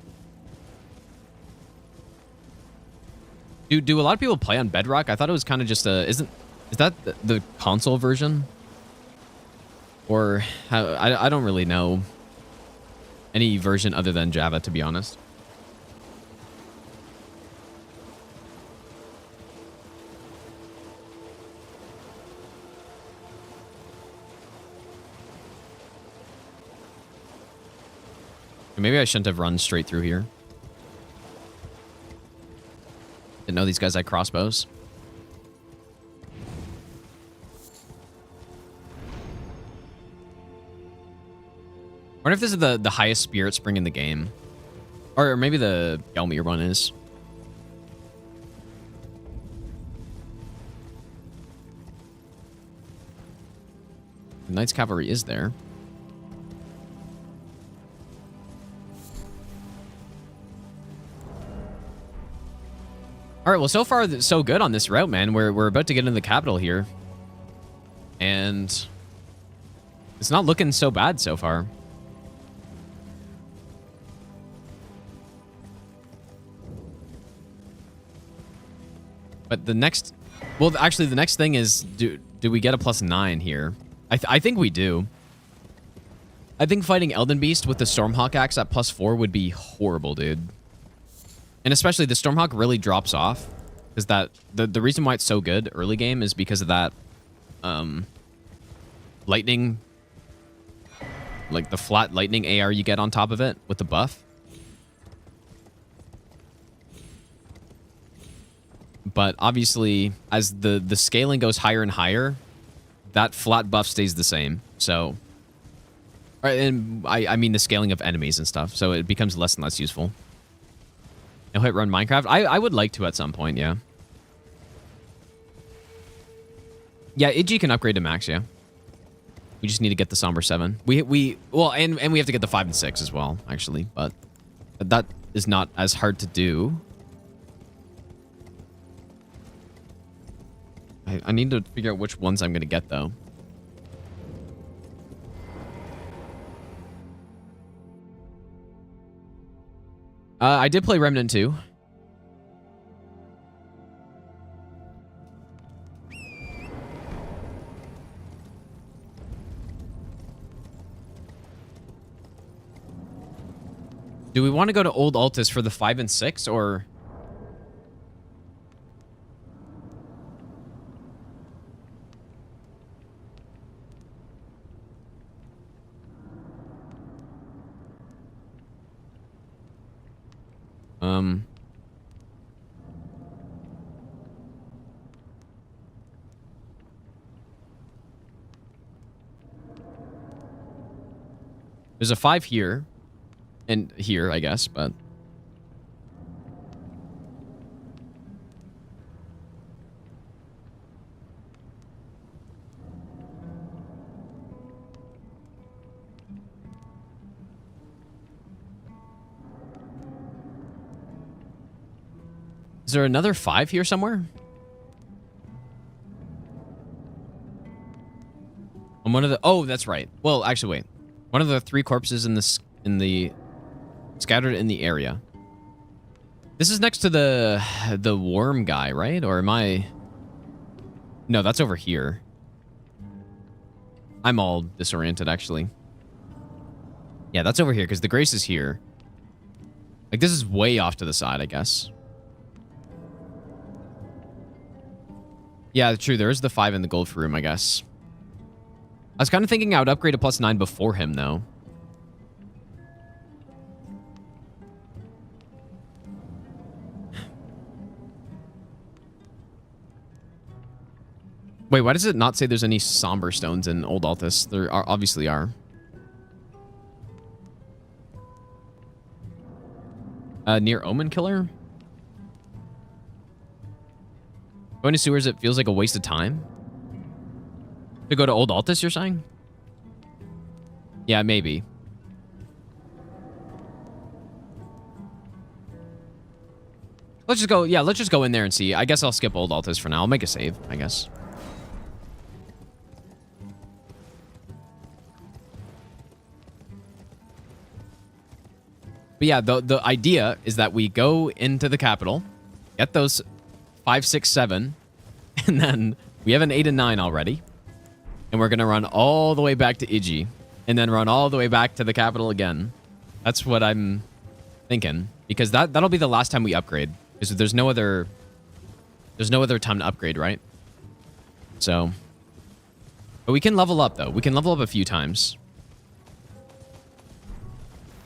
Do a lot of people play on Bedrock? I thought it was kind of just a... is that the console version? Or... I don't really know any version other than Java, to be honest. Maybe I shouldn't have run straight through here. Didn't know these guys had crossbows. I wonder if this is the highest spirit spring in the game. Or maybe the Gelmir one is. The Knights Cavalry is there. All right, well, so far, so good on this route, man. We're about to get into the capital here. And it's not looking so bad so far. But the next... well, actually, the next thing is, do we get a +9 here? I think we do. I think fighting Elden Beast with the Stormhawk Axe at +4 would be horrible, dude. And especially the Stormhawk really drops off. Because Because the reason why it's so good early game is because of that lightning, like the flat lightning AR you get on top of it with the buff. But obviously, as the scaling goes higher and higher, that flat buff stays the same. So, and I mean the scaling of enemies and stuff. So it becomes less and less useful. No hit run Minecraft. I would like to at some point. Yeah. Yeah, Iggy can upgrade to max. Yeah. We just need to get the Somber 7. Well, and we have to get the 5 and 6 as well, actually. But that is not as hard to do. I need to figure out which ones I'm going to get, though. I did play Remnant 2. Do we want to go to Old Altus for the 5 and 6, or... There's a 5 here. And here, I guess, but... Is there another 5 here somewhere? On one of the... Oh, that's right. Well, actually, wait. One of the 3 corpses in the... Scattered in the area. This is next to the worm guy, right? Or am I... No, that's over here. I'm all disoriented, actually. Yeah, that's over here, because the Grace is here. Like, this is way off to the side, I guess. Yeah, true. There is the 5 in the gold room, I guess. I was kind of thinking I would upgrade to +9 before him, though. Wait, why does it not say there's any somber stones in Old Altus? There obviously are. Near Omen Killer? Going to sewers, it feels like a waste of time. To go to Old Altus, you're saying? Yeah, maybe. Let's just go, yeah, let's just go in there and see. I guess I'll skip Old Altus for now. I'll make a save, I guess. But yeah, the idea is that we go into the capital, get those 5, 6, 7, and then we have an 8 and 9 already. And we're going to run all the way back to Iggy, and then run all the way back to the capital again. That's what I'm thinking, because that'll be the last time we upgrade. Because there's no other time to upgrade, right? So, but we can level up though. We can level up a few times.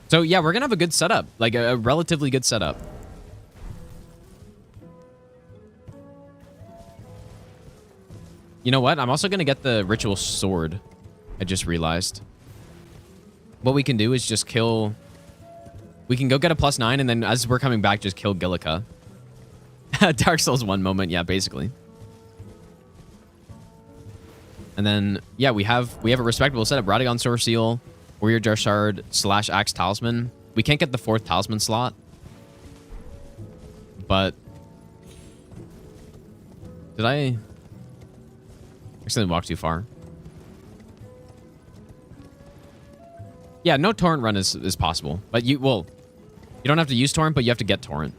So yeah, we're gonna have a good setup, like a relatively good setup. You know what? I'm also gonna get the ritual sword. I just realized. What we can do is just kill. We can go get a +9, and then as we're coming back, just kill Gillica. Dark Souls 1 moment, yeah, basically. And then yeah, we have a respectable setup. Radagon Soreseal, Warrior Jar Shard / Axe Talisman. We can't get the 4th Talisman slot. But... Did I accidentally walk too far? Yeah, no Torrent run is possible. But you don't have to use Torrent, but you have to get Torrent.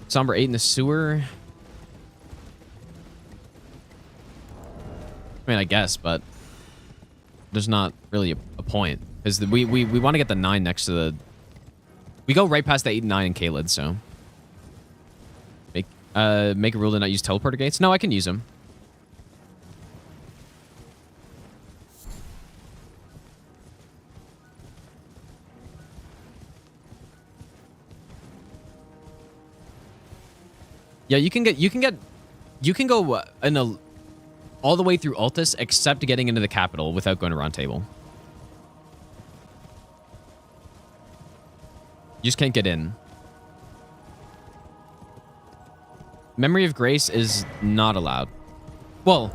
Somber 8 in the sewer. I mean, I guess, but there's not really a point. Because we want to get the 9 next to the... We go right past the 8 and 9 in Kaled, so... Make a rule to not use teleporter gates? No, I can use them. Yeah, you can go in a all the way through Altus except getting into the capital without going to Roundtable. You just can't get in. Memory of Grace is not allowed. Well,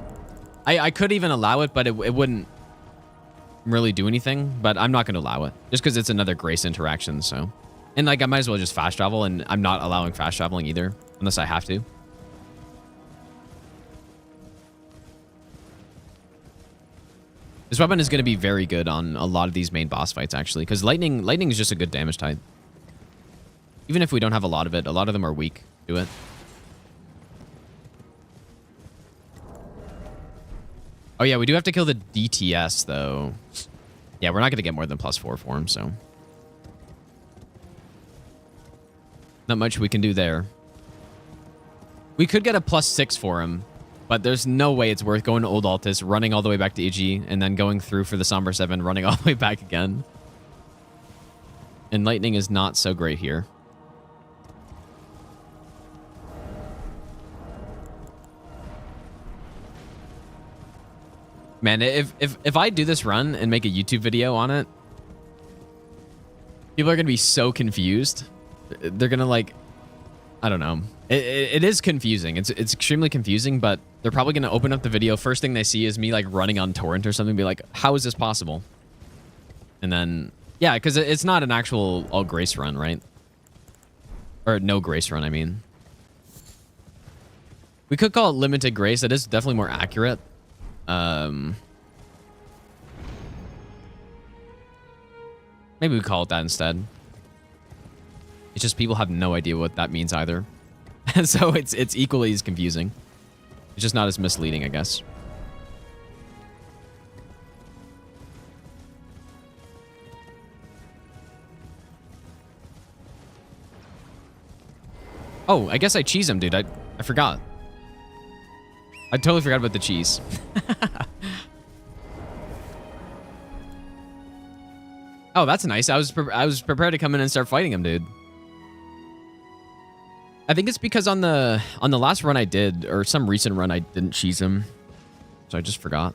I could even allow it, but it wouldn't really do anything. But I'm not going to allow it just because it's another Grace interaction. So, and like I might as well just fast travel, and I'm not allowing fast traveling either unless I have to. This weapon is going to be very good on a lot of these main boss fights, actually, because lightning is just a good damage type. Even if we don't have a lot of it, a lot of them are weak to it. Oh yeah, we do have to kill the DTS, though. Yeah, we're not going to get more than +4 for him, so... Not much we can do there. We could get a +6 for him, but there's no way it's worth going to Old Altus, running all the way back to Iji, and then going through for the Somber 7, running all the way back again. And lightning is not so great here. Man, if I do this run and make a YouTube video on it, people are going to be so confused. They're going to like, I don't know. It is confusing. It's extremely confusing, but they're probably going to open up the video. First thing they see is me like running on Torrent or something, be like, how is this possible? And then, yeah, because it's not an actual all Grace run, right? Or no Grace run, I mean. We could call it limited Grace. That is definitely more accurate. Maybe we call it that instead. It's just people have no idea what that means either. And so it's equally as confusing. It's just not as misleading, I guess. Oh, I guess I cheese him, dude. I forgot. I totally forgot about the cheese. Oh, that's nice. I was prepared to come in and start fighting him, dude. I think it's because on the last run I did, or some recent run, I didn't cheese him, so I just forgot.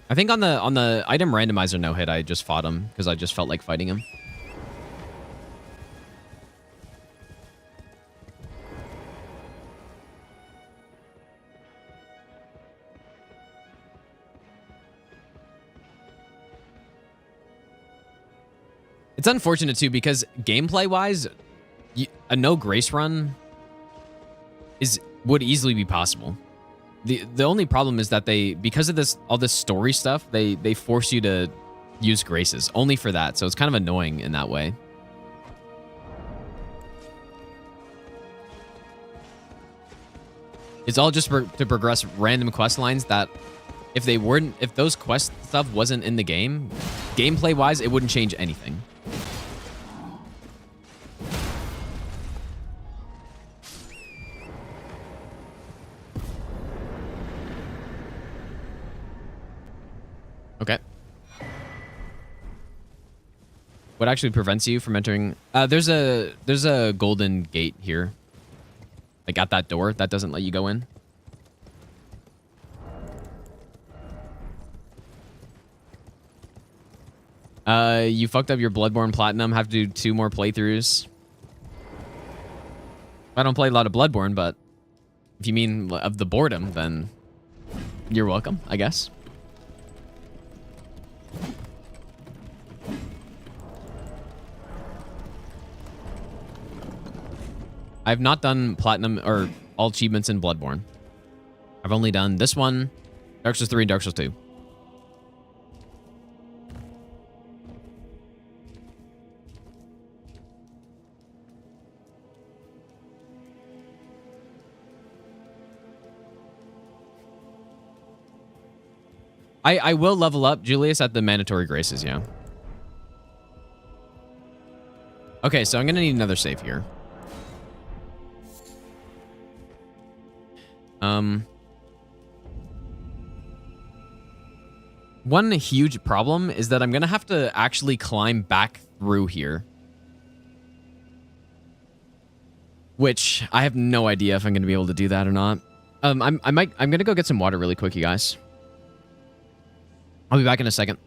I think on the item randomizer no hit, I just fought him because I just felt like fighting him. It's unfortunate too because gameplay-wise, a no Grace run would easily be possible. The only problem is that because of all this story stuff, they force you to use Graces only for that. So it's kind of annoying in that way. It's all just to progress random quest lines that if those quest stuff wasn't in the game, gameplay-wise, it wouldn't change anything. Okay. What actually prevents you from entering? There's a golden gate here. Like at that door that doesn't let you go in. You fucked up your Bloodborne Platinum. Have to do 2 more playthroughs. I don't play a lot of Bloodborne, but if you mean of the boredom, then you're welcome, I guess. I've not done Platinum or all achievements in Bloodborne. I've only done this one, Dark Souls 3, and Dark Souls 2. I will level up Julius at the mandatory graces, yeah. Okay, so I'm gonna need another save here. One huge problem is that I'm gonna have to actually climb back through here. Which I have no idea if I'm gonna be able to do that or not. I'm gonna go get some water really quick, you guys. I'll be back in a second.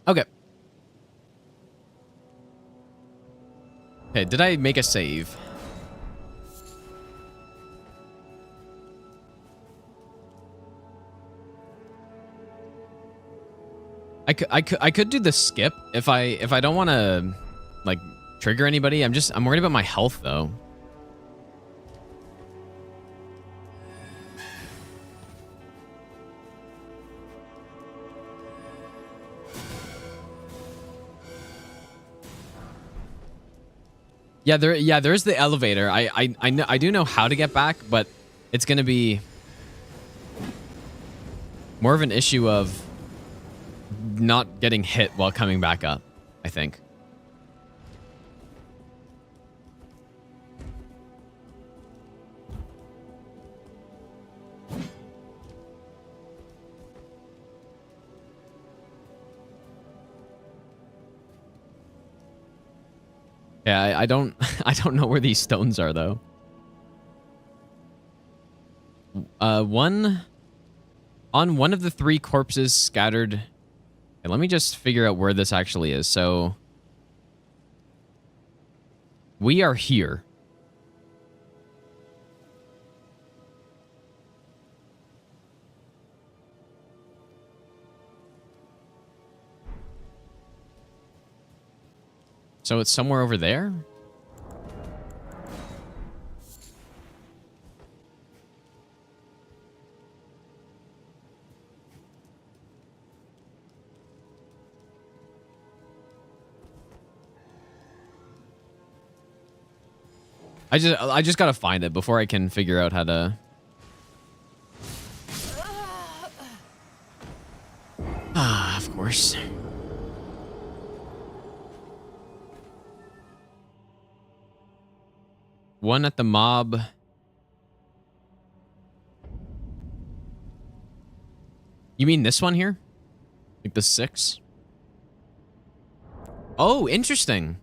Okay. Okay, did I make a save? I could do the skip if I don't want to like trigger anybody. I'm worried about my health though. Yeah, there is the elevator. I do know how to get back, but it's gonna be more of an issue of not getting hit while coming back up, I think. Yeah, I don't know where these stones are though. One on one of the 3 corpses scattered. Okay, let me just figure out where this actually is. So we are here. So it's somewhere over there? I just gotta find it before I can figure out how to. Ah, of course. One at the mob. You mean this one here? Like the 6? Oh, interesting.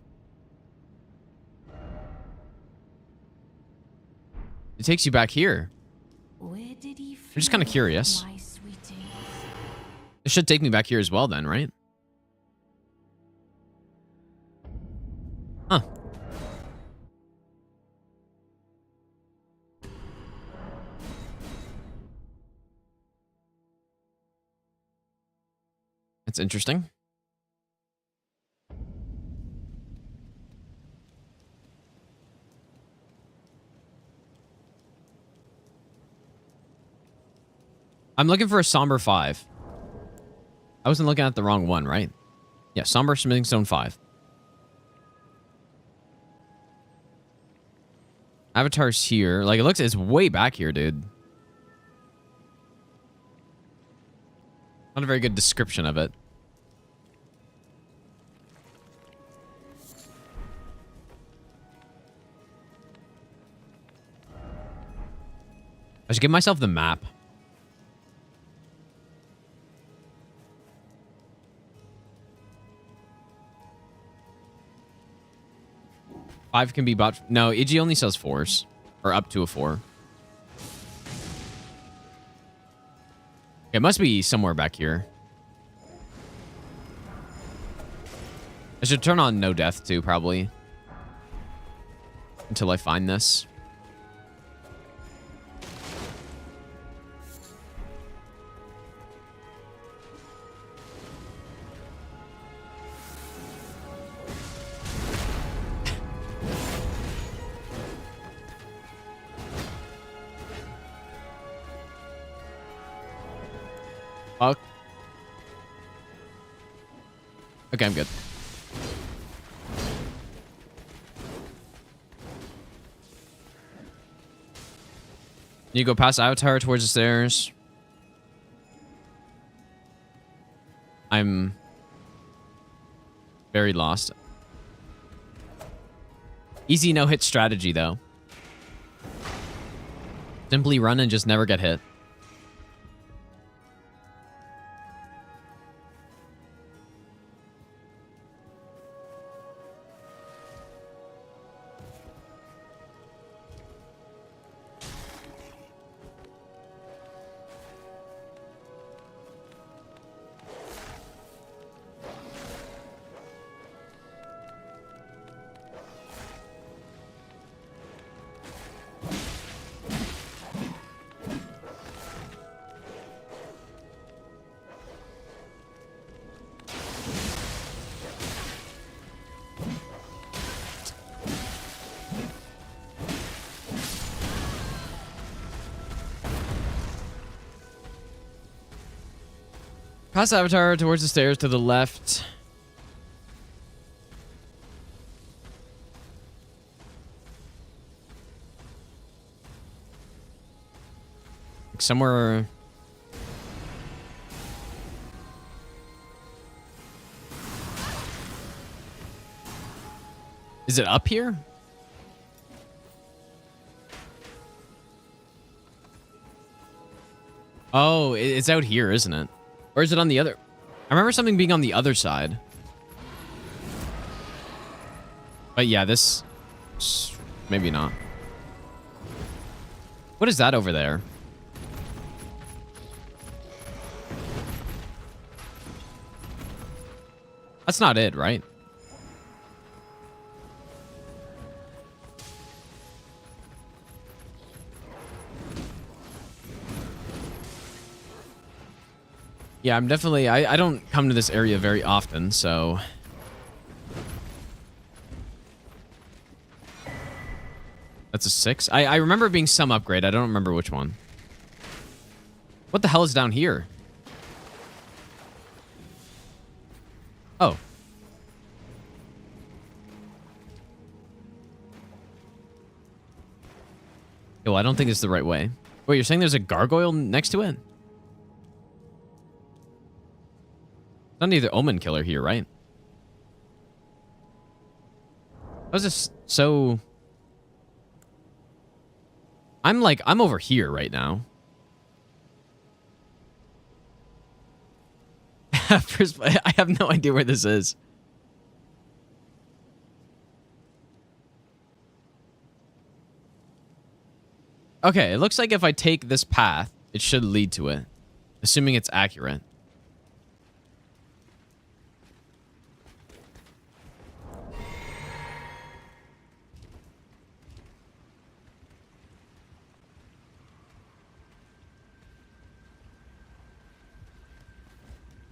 It takes you back here. Where did he I'm just kind of curious. my sweetie? It should take me back here as well then, right? That's interesting. I'm looking for a Somber 5. I wasn't looking at the wrong one, right? Yeah, Somber Smithing Stone 5. Avatar's here. Like, it looks, it's way back here, dude. Not a very good description of it. I should give myself the map. Five can be bought. No, Ig only sells 4s. Or up to a 4. It must be somewhere back here. I should turn on no death too, probably. Until I find this. Fuck. Okay, I'm good. You go past Avatar towards the stairs. I'm very lost. Easy no-hit strategy, though. Simply run and just never get hit. Past Avatar towards the stairs to the left. Like somewhere. Is it up here? Oh, it's out here, isn't it? Or is it on the other? I remember something being on the other side. But yeah, this... maybe not. What is that over there? That's not it, right? Yeah, I'm definitely... I don't come to this area very often, so... That's a 6? I remember it being some upgrade. I don't remember which one. What the hell is down here? Oh. Well, I don't think it's the right way. Wait, you're saying there's a gargoyle next to it? Not either Omen Killer here, right? How's this so... I'm over here right now. First, I have no idea where this is. Okay, it looks like if I take this path, it should lead to it. Assuming it's accurate.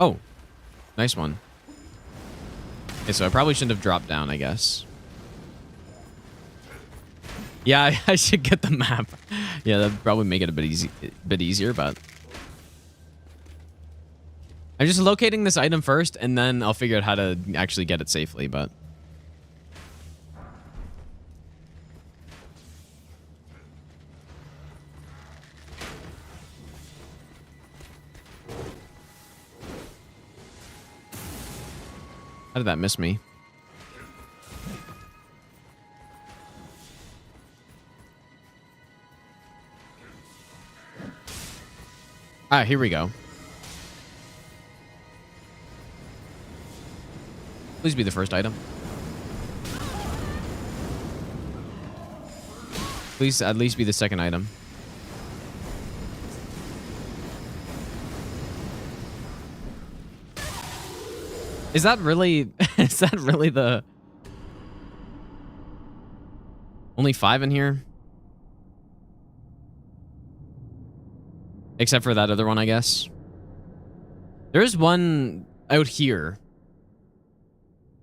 Oh. Nice one. Okay, so I probably shouldn't have dropped down, I guess. Yeah, I should get the map. Yeah, that'd probably make it a bit easier, but I'm just locating this item first, and then I'll figure out how to actually get it safely, but how did that miss me? Ah, here we go. Please be the first item. Please at least be the second item. Is that really the only 5 in here? Except for that other one, I guess. There's one out here.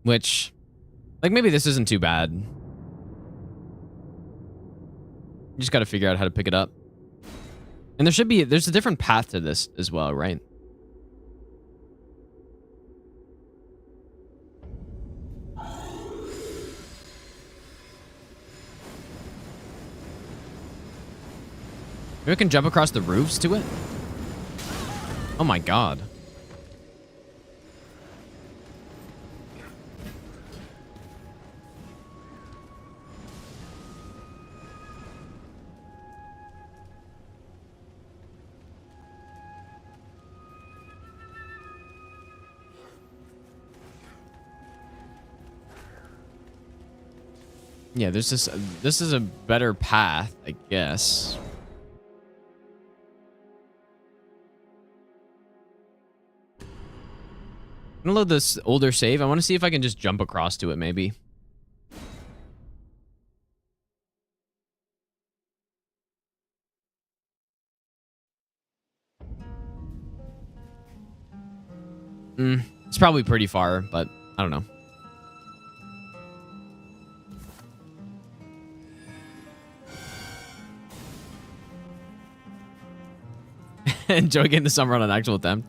Which, like, maybe this isn't too bad. You just gotta figure out how to pick it up. And there's a different path to this as well, right? Maybe we can jump across the roofs to it? Oh my god. Yeah, this is a better path, I guess. I'm gonna load this older save. I want to see if I can just jump across to it, maybe. It's probably pretty far, but I don't know. Enjoy getting the Somber on an actual attempt.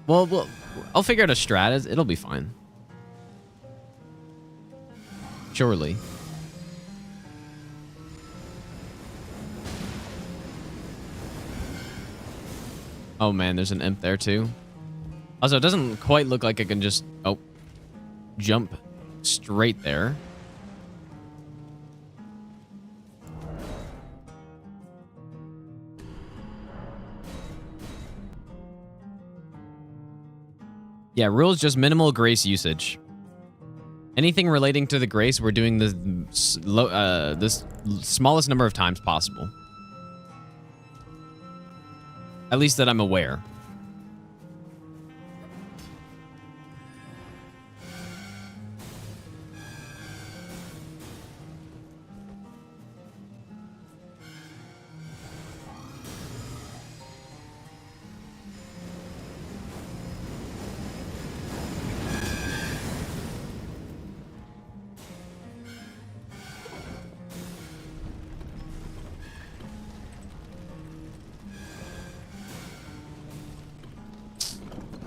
Well, I'll figure out a strat. It'll be fine. Surely. Oh man, there's an imp there too. Also, it doesn't quite look like I can just jump straight there. Yeah, rules just minimal grace usage. Anything relating to the grace, we're doing the smallest number of times possible. At least that I'm aware.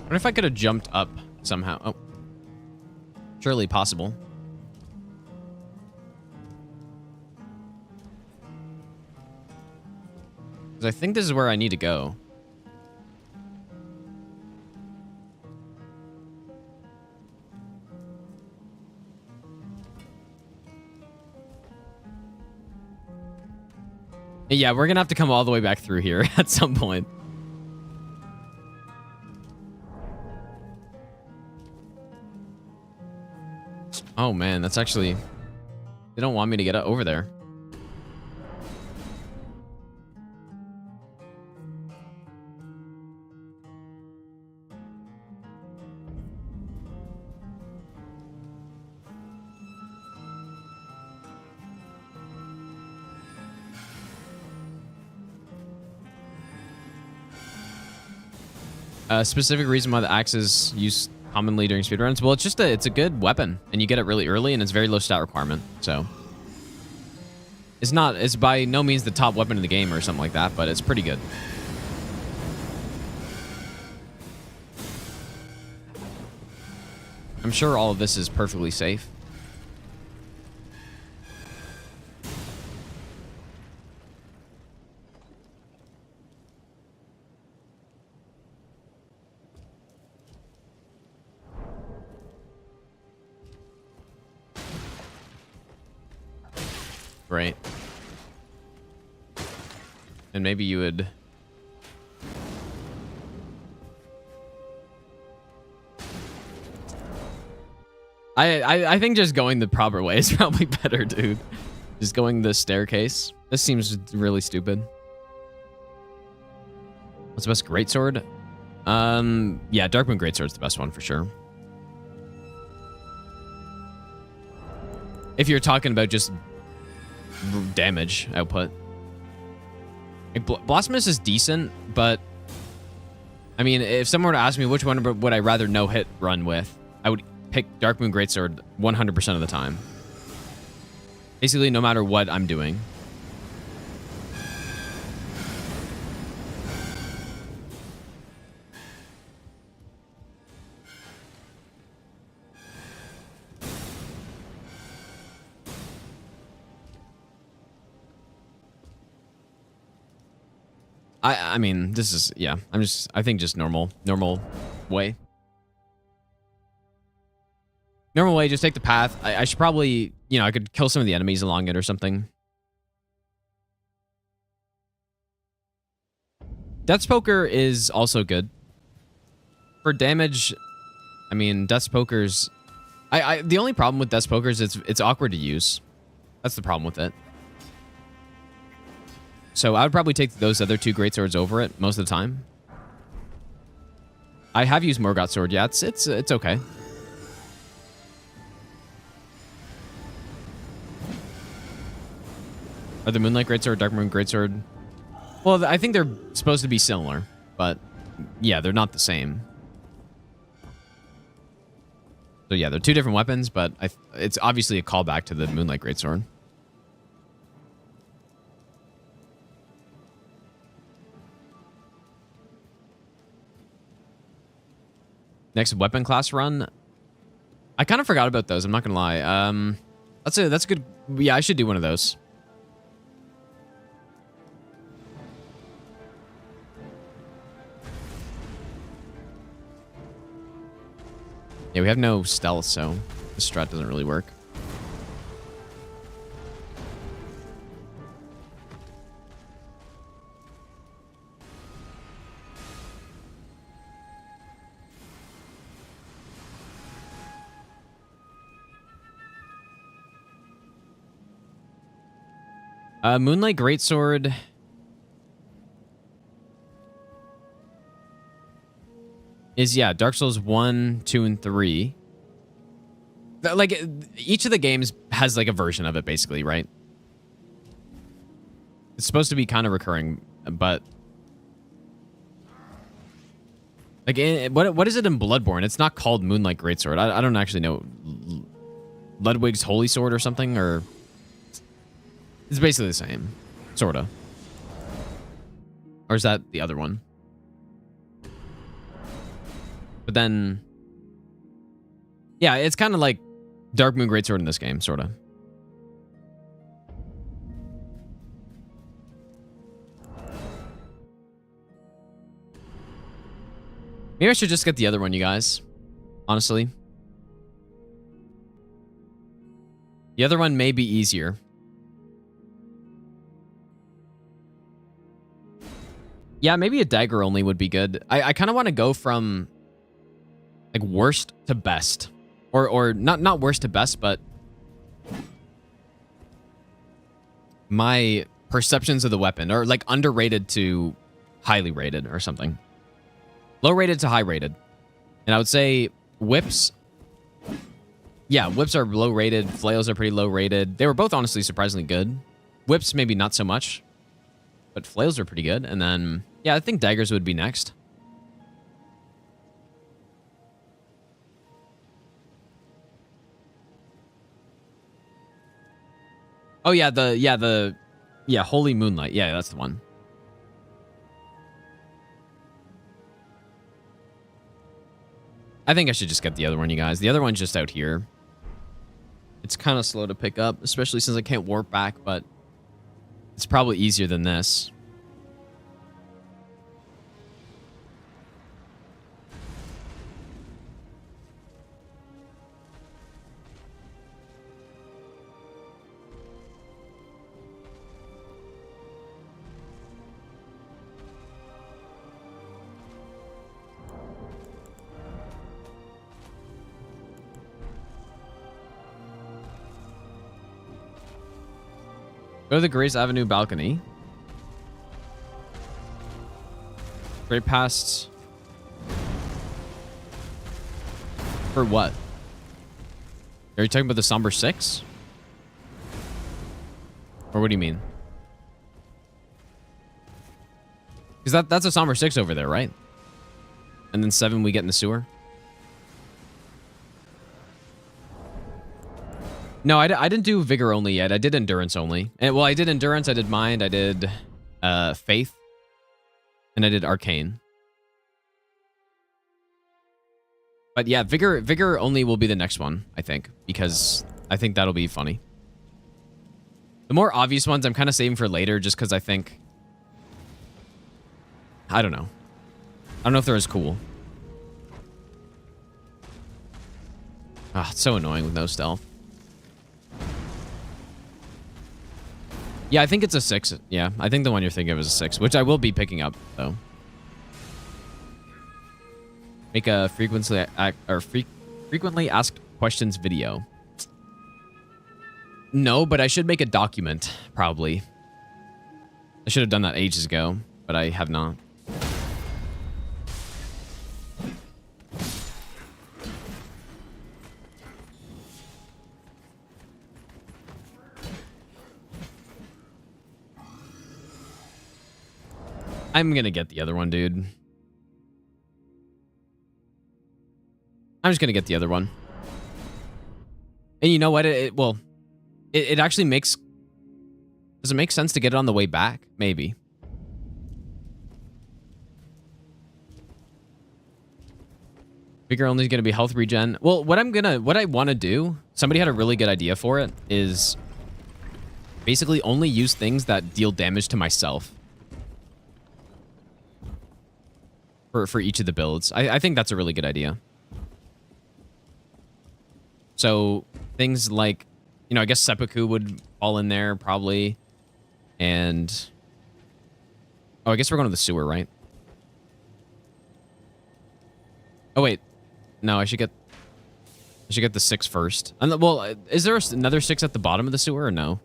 What if I could have jumped up somehow? Oh. Surely possible. Because I think this is where I need to go. Yeah, we're gonna have to come all the way back through here at some point. Oh man, that's actually... They don't want me to get over there. A specific reason why the axes use commonly during speedruns? Well, it's a good weapon, and you get it really early, and it's very low stat requirement. So it's by no means the top weapon in the game or something like that, but it's pretty good. I'm sure all of this is perfectly safe. Right. And maybe you would... I think just going the proper way is probably better, dude. Just going the staircase. This seems really stupid. What's the best greatsword? Yeah, Darkmoon Greatsword's the best one for sure. If you're talking about just damage output. Like, Blasphemous is decent, but I mean, if someone were to ask me which one would I rather no-hit run with, I would pick Darkmoon Greatsword 100% of the time. Basically, no matter what I'm doing. I mean, this is, yeah, I think just normal way. Normal way, just take the path. I should probably, you know, I could kill some of the enemies along it or something. Death's Poker is also good. For damage, I mean, Death's Poker's... the only problem with Death's Poker is it's awkward to use. That's the problem with it. So I would probably take those other two greatswords over it most of the time. I have used Morgoth's sword. Yeah, it's okay. Are the Moonlight Greatsword, Darkmoon Greatsword? Well, I think they're supposed to be similar, but yeah, they're not the same. So yeah, they're two different weapons, but it's obviously a callback to the Moonlight Greatsword. Next weapon class run. I kind of forgot about those. I'm not gonna lie. That's a good. Yeah, I should do one of those. Yeah, we have no stealth, so this strat doesn't really work. Moonlight Greatsword. Is, yeah, Dark Souls 1, 2, and 3. Like, each of the games has, like, a version of it, basically, right? It's supposed to be kind of recurring, but... Like, what is it in Bloodborne? It's not called Moonlight Greatsword. I don't actually know. Ludwig's Holy Sword or something, or... It's basically the same. Sorta. Or is that the other one? But then... Yeah, it's kind of like Darkmoon Greatsword in this game, sorta. Maybe I should just get the other one, you guys. Honestly. The other one may be easier. Yeah, maybe a dagger only would be good. I kind of want to go from like worst to best, or not worst to best, but my perceptions of the weapon, or like underrated to highly rated or something. Low rated to high rated, and I would say whips. Yeah, whips are low rated. Flails are pretty low rated. They were both honestly surprisingly good. Whips maybe not so much, but flails are pretty good. And then, yeah, I think daggers would be next. Oh yeah, Holy Moonlight. Yeah, that's the one. I think I should just get the other one, you guys. The other one's just out here. It's kind of slow to pick up, especially since I can't warp back, but it's probably easier than this. Go to the Grace Avenue balcony. Right past... For what? Are you talking about the Somber 6? Or what do you mean? Because that's a Somber 6 over there, right? And then 7 we get in the sewer? No, I didn't do Vigor only yet. I did Endurance only. And, well, I did Endurance, I did Mind, I did Faith, and I did Arcane. But yeah, Vigor only will be the next one, I think, because I think that'll be funny. The more obvious ones I'm kind of saving for later just because I think... I don't know. I don't know if they're as cool. Ah, it's so annoying with no stealth. Yeah, I think it's a 6. Yeah, I think the one you're thinking of is a 6, which I will be picking up, though. Make a frequently asked questions video. No, but I should make a document, probably. I should have done that ages ago, but I have not. I'm gonna get the other one, dude. I'm just gonna get the other one. And you know what? It actually makes... Does it make sense to get it on the way back? Maybe. Vigor only is gonna be health regen. Well, what I want to do, somebody had a really good idea for it, is basically only use things that deal damage to myself. For each of the builds. I think that's a really good idea. So things like, you know, I guess Seppuku would fall in there probably. And... Oh, I guess we're going to the sewer, right? Oh, wait. No, I should get the 6 first. And, well, is there another 6 at the bottom of the sewer or no?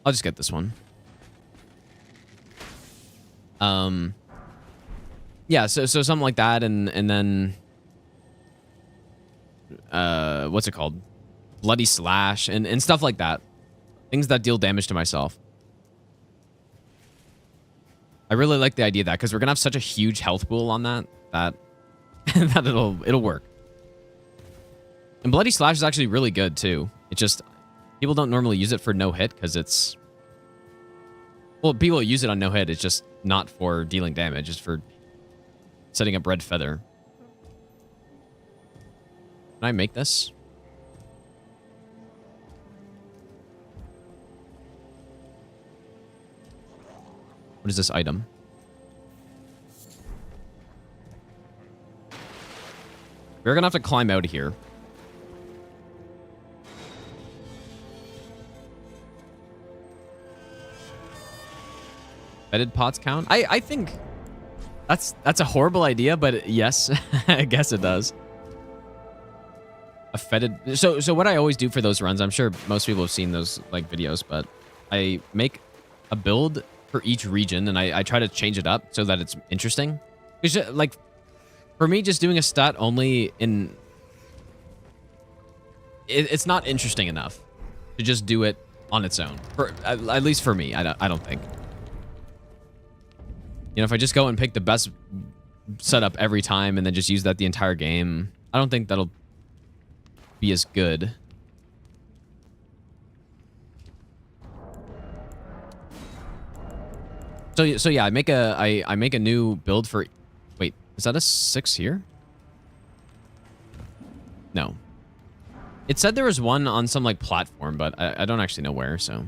I'll just get this one. Yeah, so something like that, and then what's it called? Bloody Slash and stuff like that. Things that deal damage to myself. I really like the idea of that because we're gonna have such a huge health pool on that that it'll work. And Bloody Slash is actually really good too. It just people don't normally use it for no hit because it's... Well, people use it on no hit. It's just not for dealing damage. It's for setting up Red Feather. Can I make this? What is this item? We're gonna have to climb out of here. Fetid pots count? I think that's a horrible idea, but yes, I guess it does. A fetid... So what I always do for those runs, I'm sure most people have seen those like videos, but I make a build for each region and I try to change it up so that it's interesting. It's just, like, for me, just doing a stat only in... It's not interesting enough to just do it on its own. At least for me, I don't think. You know, if I just go and pick the best setup every time and then just use that the entire game, I don't think that'll be as good. So yeah, I make a new build for. Wait, is that a 6 here? No. It said there was one on some like platform, but I don't actually know where. So.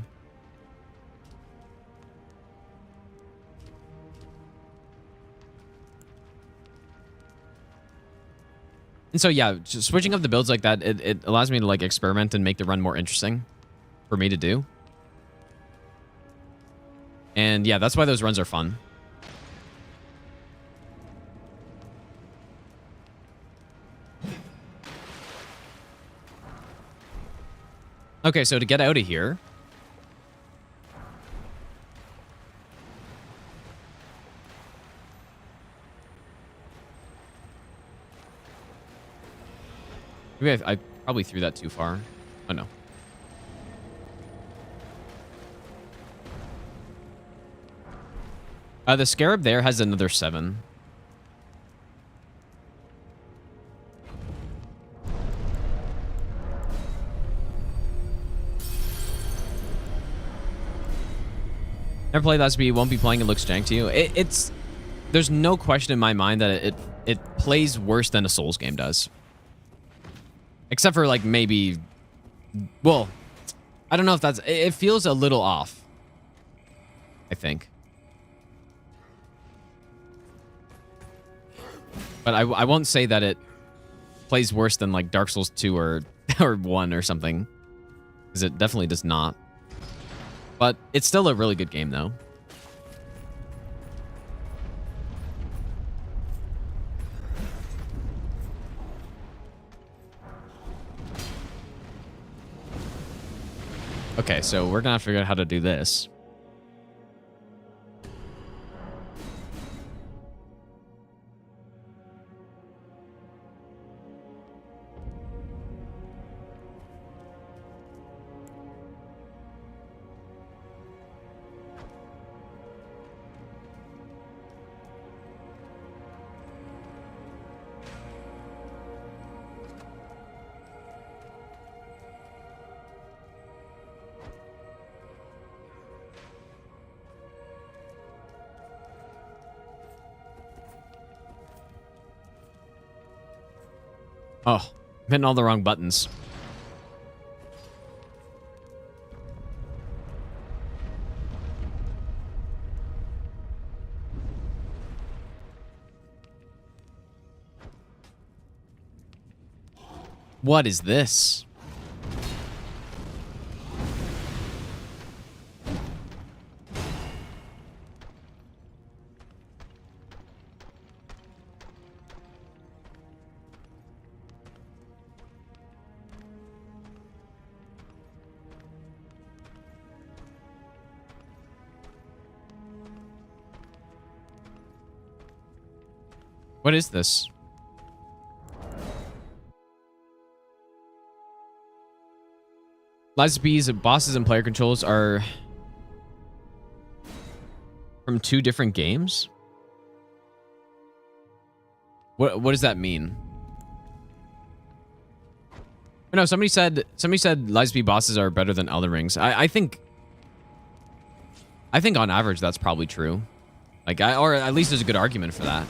And so yeah, just switching up the builds like that, it allows me to like experiment and make the run more interesting for me to do. And yeah, that's why those runs are fun. Okay, so to get out of here. Maybe I probably threw that too far. Oh, no. The scarab there has another 7. Never played that speed, won't be playing, it looks jank to you. It's there's no question in my mind that it plays worse than a Souls game does. Except for like maybe, well, I don't know if that's, it feels a little off, I think. But I won't say that it plays worse than like Dark Souls 2 or 1 or something. Because it definitely does not. But it's still a really good game though. Okay, so we're gonna have to figure out how to do this. Oh, I'm hitting all the wrong buttons. What is this? What is this? Lies B's bosses and player controls are from 2 different games? What does that mean? No, somebody said Lies B bosses are better than Elden Rings. I think on average that's probably true. Like or at least there's a good argument for that.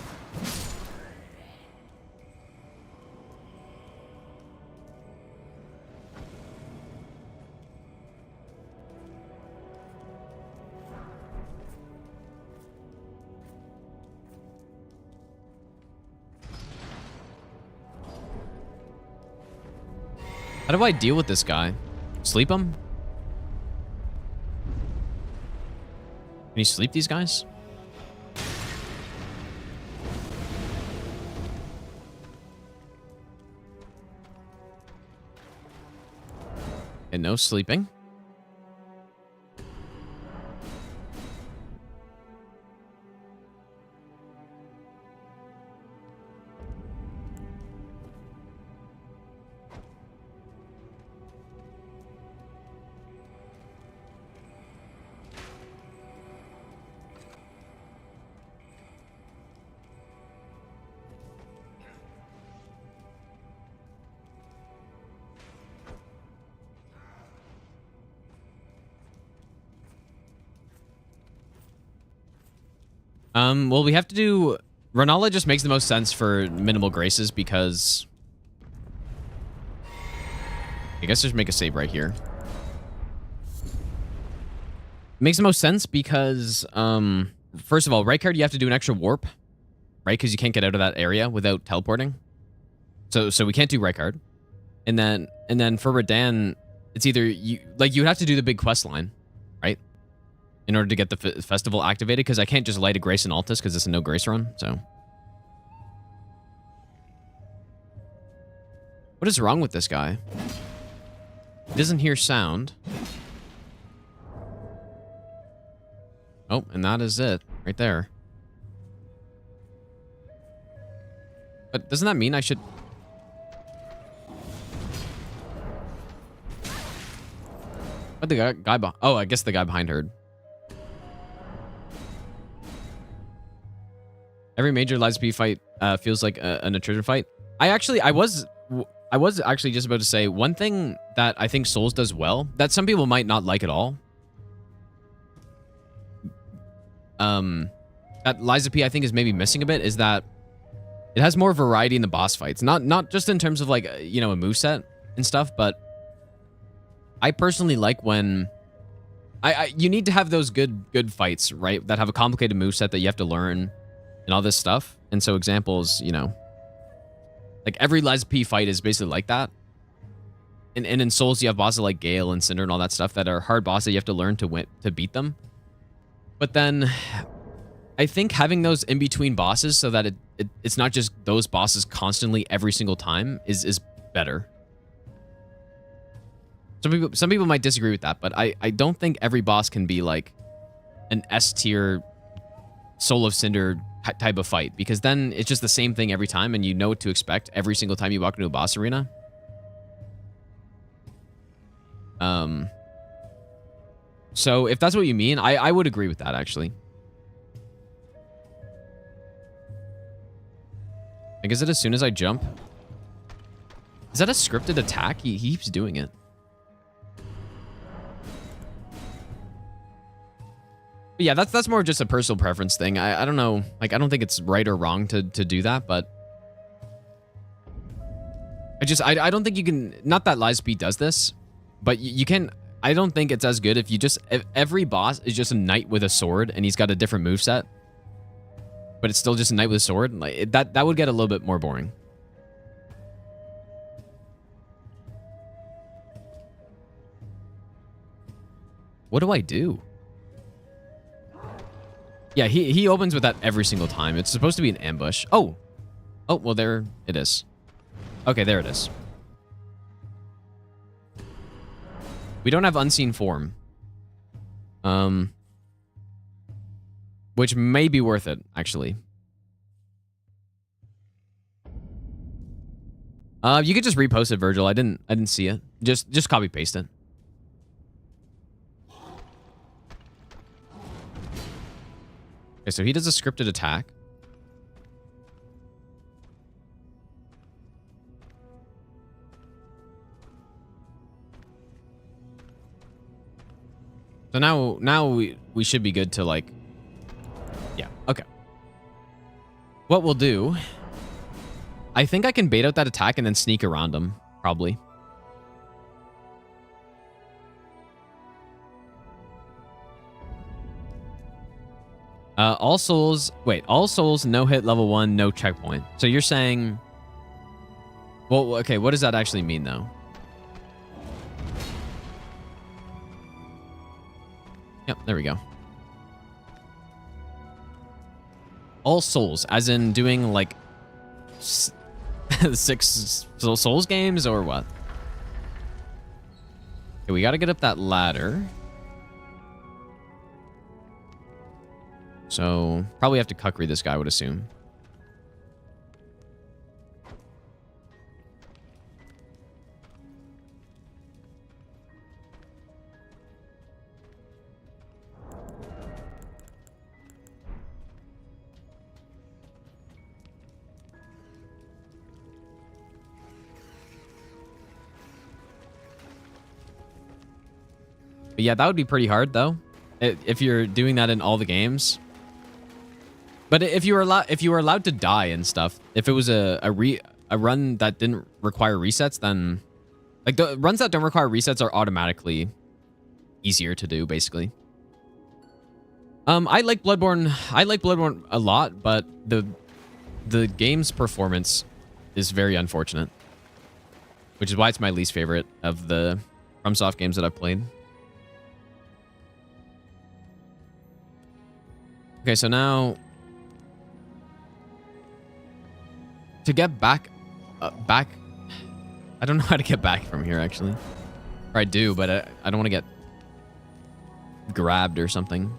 How do I deal with this guy? Sleep him? Can you sleep these guys? And no sleeping. Well, we have to do... Rennala just makes the most sense for minimal graces because... I guess just make a save right here. Makes the most sense because, first of all, right card, you have to do an extra warp, right? Because you can't get out of that area without teleporting. So we can't do right card. And then for Redan, it's either you have to do the big quest line, right? In order to get the festival activated, because I can't just light a Grace and Altus because it's a no Grace run, so. What is wrong with this guy? He doesn't hear sound. Oh, and that is it, right there. But doesn't that mean I should... What the guy behind... Oh, I guess the guy behind heard. Every major LSP fight feels like an attrition fight. I was actually just about to say, one thing that I think Souls does well, that some people might not like at all, that Liza P I think is maybe missing a bit, is that it has more variety in the boss fights. Not just in terms of like, you know, a moveset and stuff, but I personally like when you need to have those good fights, right? That have a complicated moveset that you have to learn and all this stuff. And so examples, you know, like every Liza P fight is basically like that. And in Souls, you have bosses like Gale and Cinder and all that stuff that are hard bosses that you have to learn to beat them. But then I think having those in-between bosses so that it's not just those bosses constantly every single time is better. Some people might disagree with that, but I don't think every boss can be like an S-tier Soul of Cinder type of fight, because then it's just the same thing every time and you know what to expect every single time you walk into a boss arena. So if that's what you mean, I would agree with that, actually. Like, is it as soon as I jump? Is that a scripted attack? He keeps doing it. But yeah, that's more just a personal preference thing. I don't know. Like, I don't think it's right or wrong to do that, but I don't think you can, not that Liza does this, but you can, I don't think it's as good if every boss is just a knight with a sword and he's got a different moveset, but it's still just a knight with a sword. Like that would get a little bit more boring. What do I do? Yeah, he opens with that every single time. It's supposed to be an ambush. Oh, well, there it is. Okay, there it is. We don't have Unseen Form. Which may be worth it, actually. You could just repost it, Virgil. I didn't see it. Just copy paste it. Okay, so he does a scripted attack. So now we should be good to, like, yeah, okay. What we'll do, I think I can bait out that attack and then sneak around him, probably. All souls, no hit, level 1, no checkpoint. So you're saying, well, okay, what does that actually mean, though? Yep, there we go. All souls, as in doing, like, 6 souls games, or what? Okay, we gotta get up that ladder. So, probably have to cuckery this guy, I would assume. But yeah, that would be pretty hard, though. If you're doing that in all the games. But if you were allowed to die and stuff, if it was a run that didn't require resets, then like the runs that don't require resets are automatically easier to do, basically. I like Bloodborne. I like Bloodborne a lot, but the game's performance is very unfortunate, which is why it's my least favorite of the FromSoft games that I've played. Okay, so now to get back, I don't know how to get back from here, actually. Or I do, but I don't want to get grabbed or something.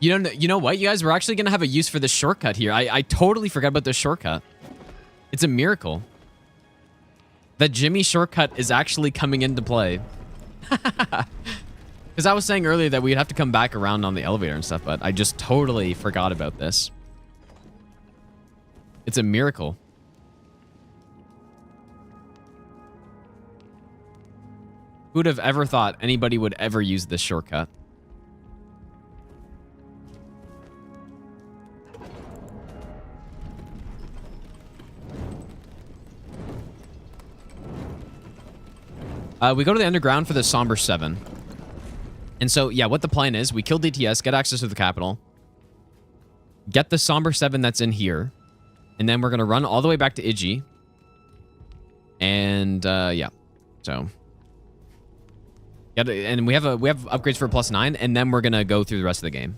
You know what? You guys were actually going to have a use for this shortcut here. I totally forgot about this shortcut. It's a miracle. That Jimmy shortcut is actually coming into play. Because I was saying earlier that we'd have to come back around on the elevator and stuff, but I just totally forgot about this. It's a miracle. Who'd have ever thought anybody would ever use this shortcut? We go to the underground for the Somber 7. And so, yeah, what the plan is, we kill DTS, get access to the capital, get the Somber 7 that's in here, and then we're going to run all the way back to Iji. And, yeah. So. And we have upgrades for +9, and then we're going to go through the rest of the game.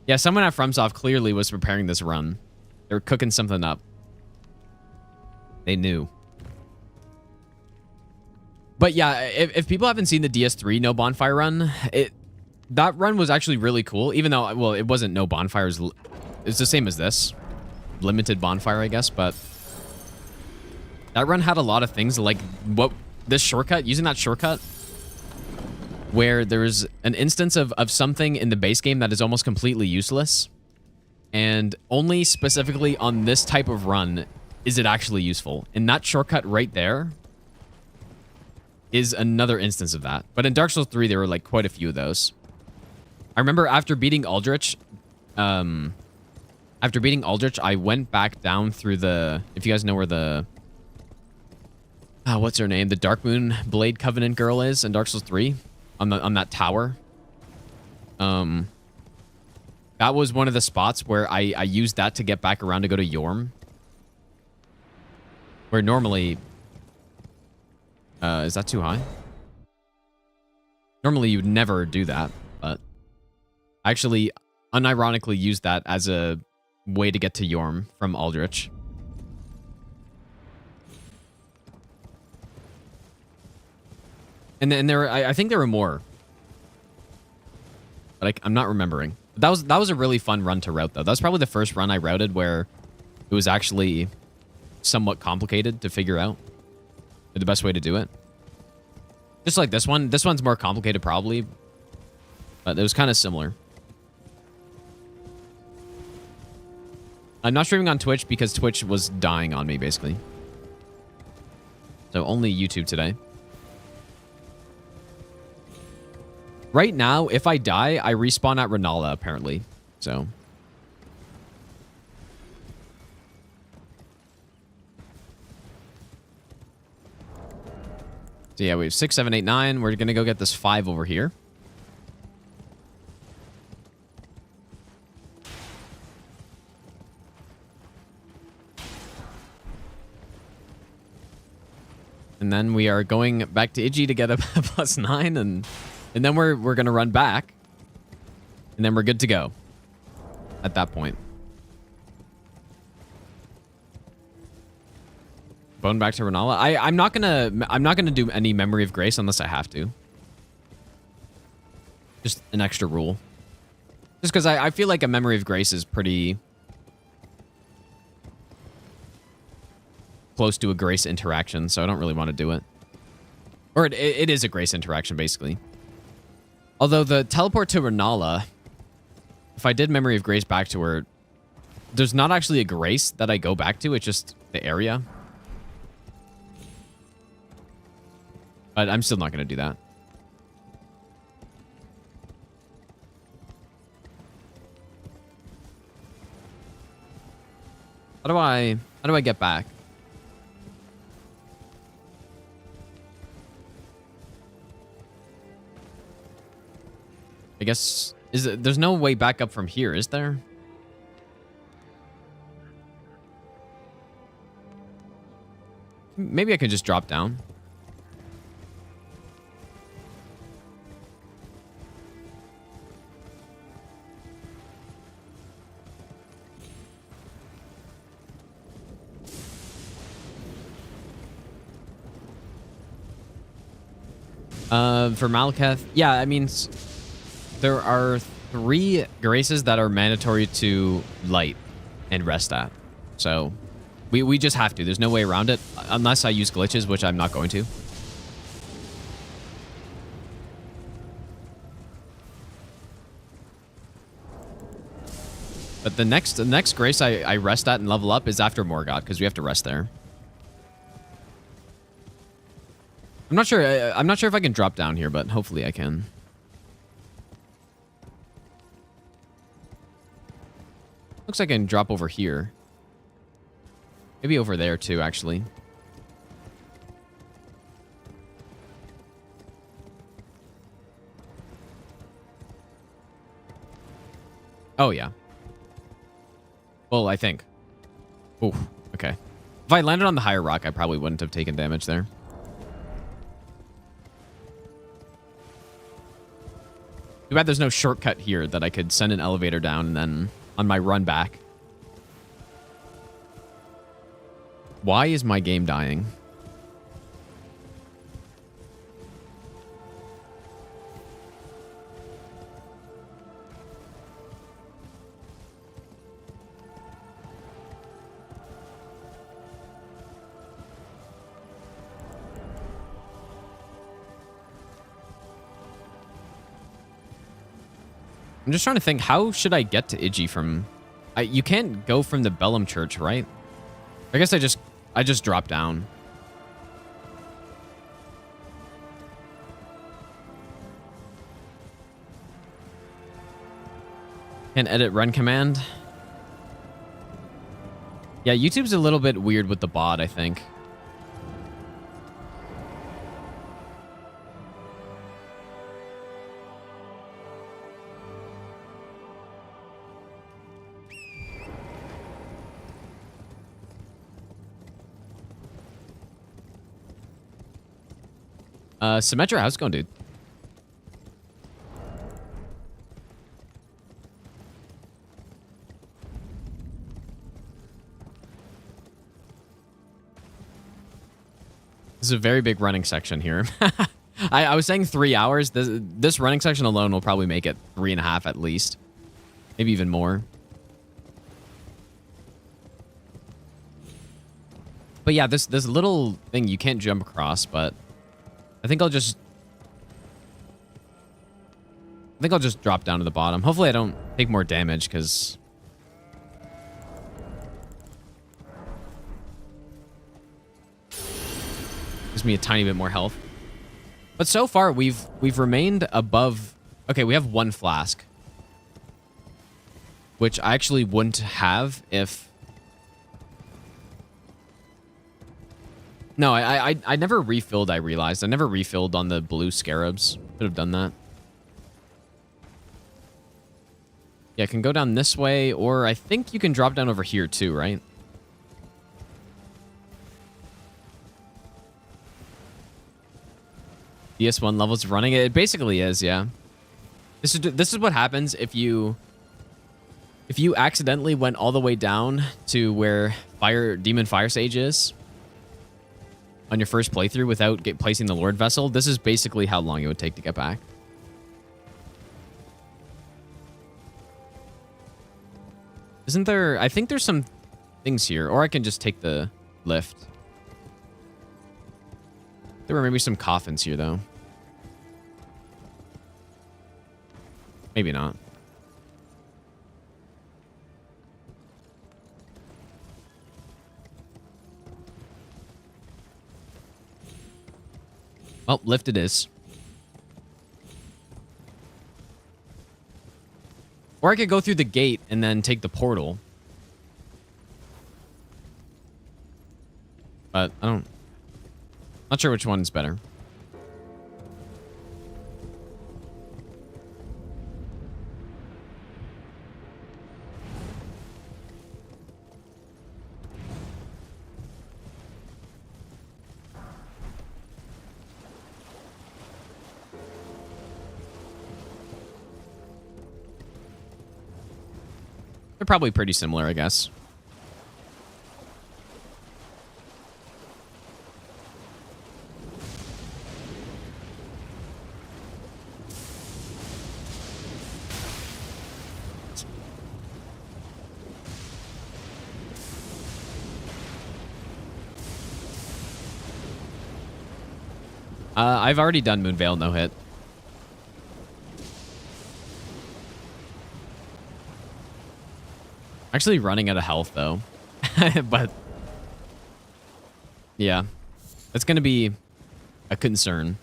Yeah, someone at FromSoft clearly was preparing this run. They were cooking something up. They knew. But yeah, if people haven't seen the DS3 no bonfire run, that run was actually really cool. Even though, well, it wasn't no bonfires. It's the same as this. Limited bonfire, I guess. But that run had a lot of things like this shortcut, using that shortcut, where there's an instance of something in the base game that is almost completely useless. And only specifically on this type of run is it actually useful. And that shortcut right there is another instance of that. But in Dark Souls 3, there were like quite a few of those. I remember after beating Aldrich, I went back down through the, if you guys know where the, what's her name? The Darkmoon Blade Covenant girl is in Dark Souls 3 on that tower. That was one of the spots where I used that to get back around to go to Yorm. Where normally, is that too high? Normally you would never do that, but I actually unironically used that as a way to get to Yorm from Aldrich. And then I think there were more, but I'm not remembering. That was a really fun run to route though. That was probably the first run I routed where it was actually somewhat complicated to figure out the best way to do it. Just like this one. This one's more complicated probably, but it was kind of similar. I'm not streaming on Twitch because Twitch was dying on me basically. So only YouTube today. Right now, if I die, I respawn at Rennala apparently. So yeah, we have 6, 7, 8, 9. We're going to go get this 5 over here. And then we are going back to Iji to get a +9. And then we're going to run back. And then we're good to go at that point. Bone back to Rennala. I'm not gonna do any Memory of Grace unless I have to. Just an extra rule. Just because I feel like a Memory of Grace is pretty close to a Grace interaction, so I don't really want to do it. Or it is a Grace interaction, basically. Although the teleport to Rennala, if I did Memory of Grace back to her, there's not actually a grace that I go back to. It's just the area. But I'm still not going to do that. How do I get back? I guess there's no way back up from here, is there? Maybe I can just drop down. For Malekith, yeah, I mean, there are 3 graces that are mandatory to light and rest at. So we just have to. There's no way around it unless I use glitches, which I'm not going to. But the next grace I rest at and level up is after Morgoth, because we have to rest there. I'm not sure if I can drop down here, but hopefully I can. Looks like I can drop over here. Maybe over there too, actually. Oh, yeah. Well, I think. Ooh, okay. If I landed on the higher rock, I probably wouldn't have taken damage there. Too bad there's no shortcut here that I could send an elevator down and then on my run back. Why is my game dying? I'm just trying to think, how should I get to Iji from... you can't go from the Bellum Church, right? I guess I just drop down. Can't edit run command. Yeah, YouTube's a little bit weird with the bot, I think. Symmetra, how's it going, dude? This is a very big running section here. I was saying 3 hours. This running section alone will probably make it 3.5 at least. Maybe even more. But yeah, this little thing you can't jump across, but I think I'll just drop down to the bottom. Hopefully I don't take more damage, because gives me a tiny bit more health. But so far we've remained above. Okay, we have 1 flask, which I actually wouldn't have if... No, I never refilled, I realized. I never refilled on the blue scarabs. Could have done that. Yeah, I can go down this way, or I think you can drop down over here too, right? DS1 levels running. It basically is, yeah. This is what happens if you accidentally went all the way down to where Demon Fire Sage is on your first playthrough without placing the Lord Vessel. This is basically how long it would take to get back. Isn't there... I think there's some things here, or I can just take the lift. There were maybe some coffins here, though. Maybe not. Well, lift it is. Or I could go through the gate and then take the portal. But I don't... Not sure which one's better. They're probably pretty similar, I guess. I've already done Moonveil no hit. Actually running out of health though. But yeah, it's going to be a concern.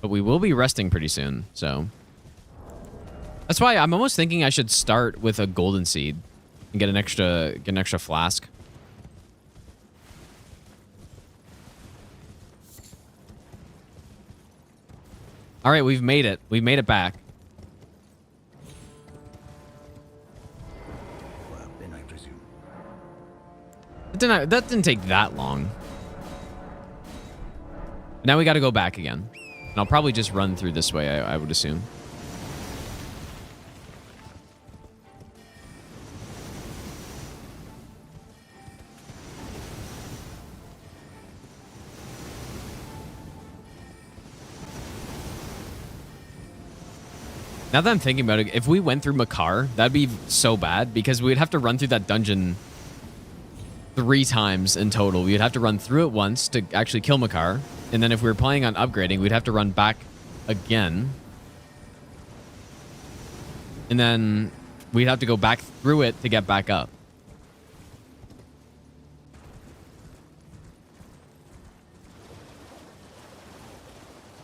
But we will be resting pretty soon, so that's why I'm almost thinking I should start with a golden seed and get an extra flask. All right, we've made it. We've made it back. Well, then I presume. That didn't take that long. Now we got to go back again. And I'll probably just run through this way, I would assume. Now that I'm thinking about it, if we went through Makar, that'd be so bad because we'd have to run through that dungeon 3 times in total. We'd have to run through it once to actually kill Makar. And then if we were planning on upgrading, we'd have to run back again. And then we'd have to go back through it to get back up.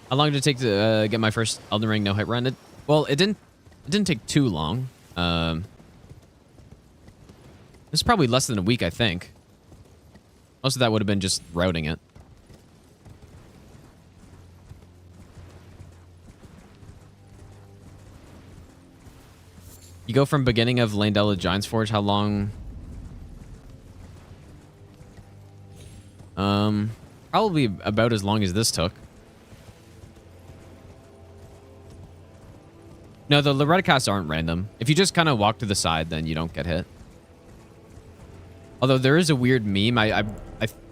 How long did it take to get my first Elden Ring no-hit run? Well, it didn't take too long. It's probably less than a week, I think. Most of that would have been just routing it. You go from beginning of Leyndell to Giant's Forge, how long? Probably about as long as this took. No, the Loretta casts aren't random. If you just kind of walk to the side, then you don't get hit. Although there is a weird meme.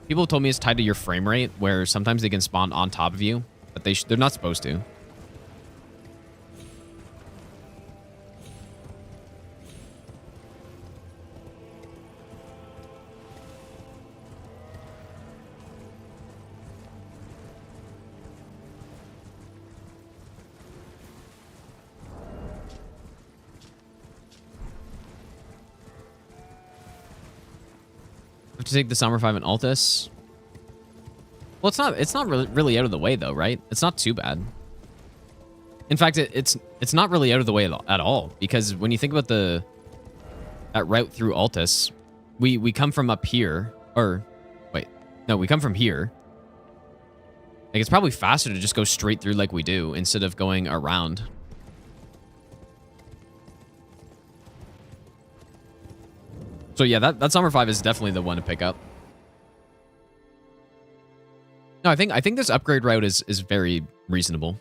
People told me it's tied to your frame rate, where sometimes they can spawn on top of you, but they're not supposed to. To take the Somber 5 and Altus. Well, it's not really out of the way though, right? It's not too bad. In fact, it's not really out of the way at all, because when you think about that route through Altus, we come from up here, or wait, no, we come from here. Like, it's probably faster to just go straight through like we do instead of going around. So yeah, that Somber 5 is definitely the one to pick up. No, I think this upgrade route is very reasonable.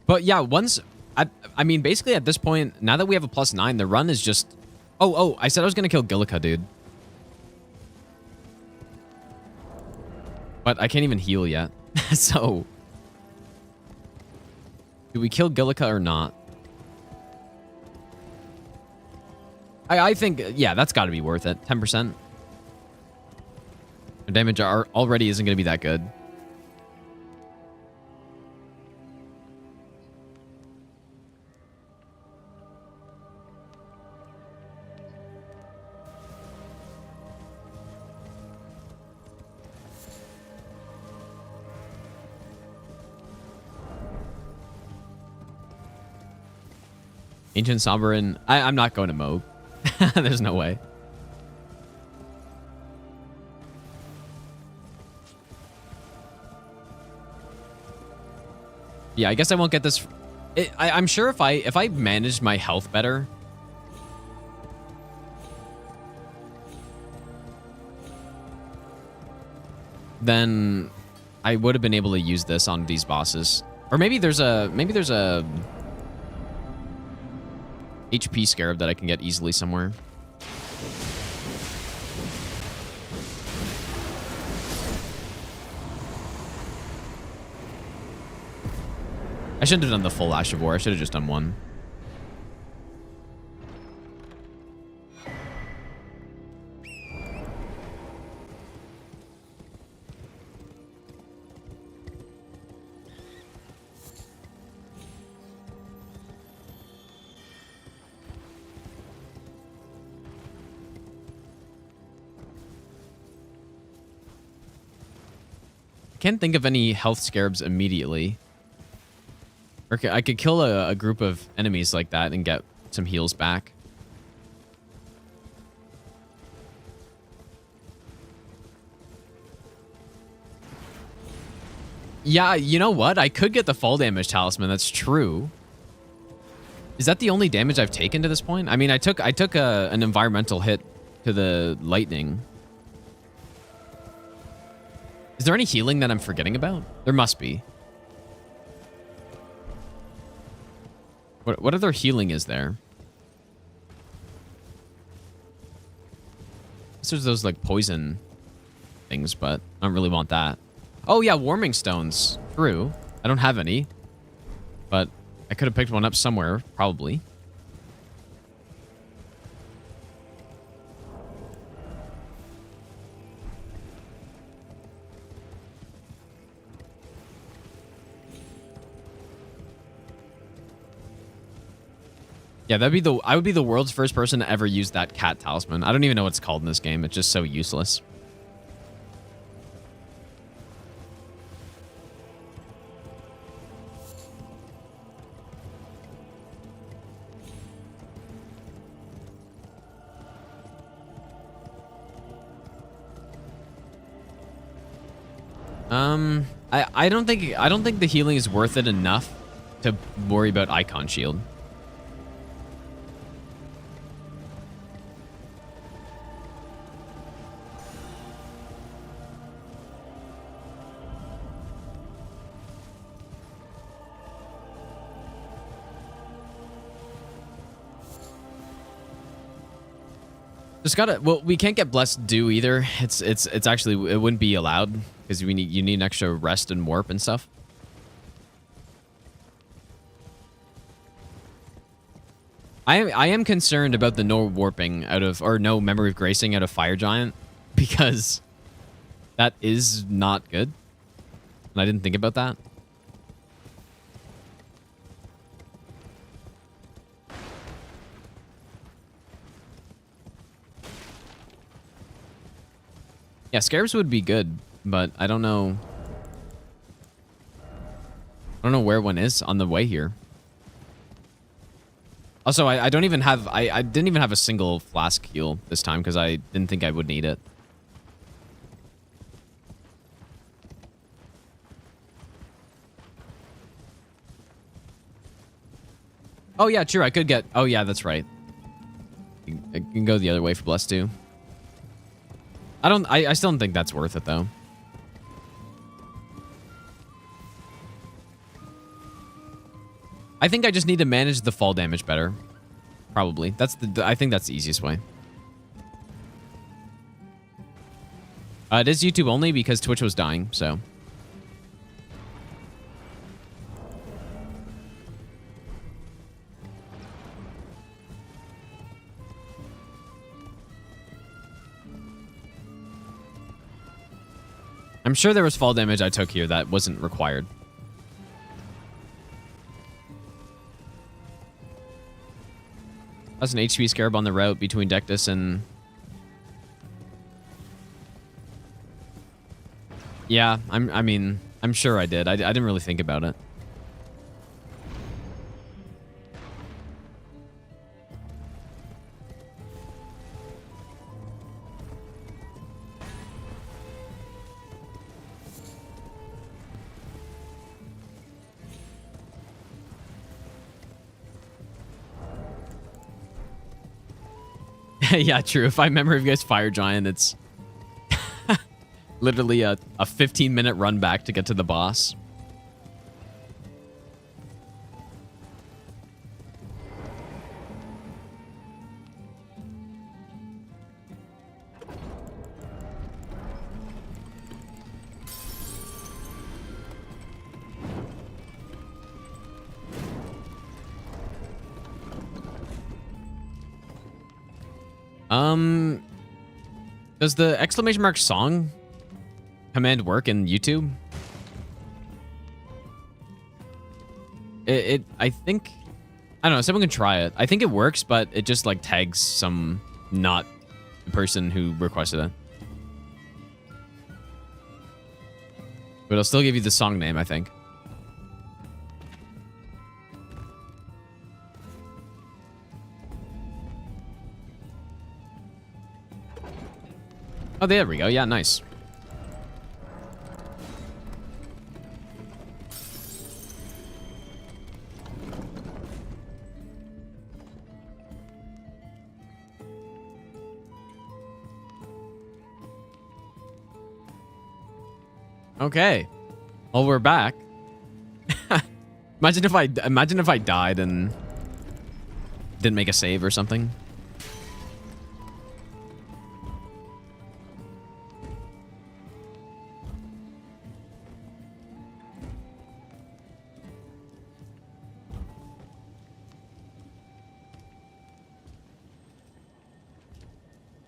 But yeah, once I mean, basically at this point, now that we have a +9, the run is just... Oh, I said I was going to kill Gillica, dude. But I can't even heal yet. So, do we kill Gillica or not? I think, yeah, that's got to be worth it. 10%. The damage already isn't going to be that good. Ancient Sovereign. I'm not going to Moog. There's no way. Yeah, I guess I won't get this. I'm sure if I managed my health better, then I would have been able to use this on these bosses. Or maybe there's a HP scarab that I can get easily somewhere. I shouldn't have done the full Ash of War. I should have just done one. Can't think of any health scarabs immediately. Or I could kill a group of enemies like that and get some heals back. Yeah, you know what? I could get the fall damage talisman. That's true. Is that the only damage I've taken to this point? I mean, I took an environmental hit to the lightning. Is there any healing that I'm forgetting about? There must be. What other healing is there? There's those like poison things, but I don't really want that. Oh yeah, warming stones. True. I don't have any, but I could have picked one up somewhere, probably. Yeah, I would be the world's first person to ever use that cat talisman. I don't even know what it's called in this game. It's just so useless. I don't think the healing is worth it enough to worry about Icon Shield. Well, we can't get Blessed Dew either. It's actually, it wouldn't be allowed because you need an extra rest and warp and stuff. I am concerned about the no warping no memory of gracing out of Fire Giant because that is not good. And I didn't think about that. Yeah, scarabs would be good, but I don't know. I don't know where one is on the way here. Also, I don't even have I didn't even have a single flask heal this time because I didn't think I would need it. Oh yeah, true. I could get. Oh yeah, that's right. I can go the other way for Blessed too. I still don't think that's worth it though. I think I just need to manage the fall damage better. Probably. I think that's the easiest way. It is YouTube only because Twitch was dying, so. I'm sure there was fall damage I took here that wasn't required. That's an HP scarab on the route between Dectus and... Yeah, I mean, I'm sure I did. I didn't really think about it. Yeah, true. If I remember, if you guys Fire Giant, it's literally a 15-minute run back to get to the boss. Does the exclamation mark song command work in YouTube? I think, I don't know, someone can try it. I think it works, but it just like tags some not the person who requested it. But it'll still give you the song name, I think. Oh, there we go. Yeah, nice. Okay. Well, we're back. Imagine if I died and didn't make a save or something.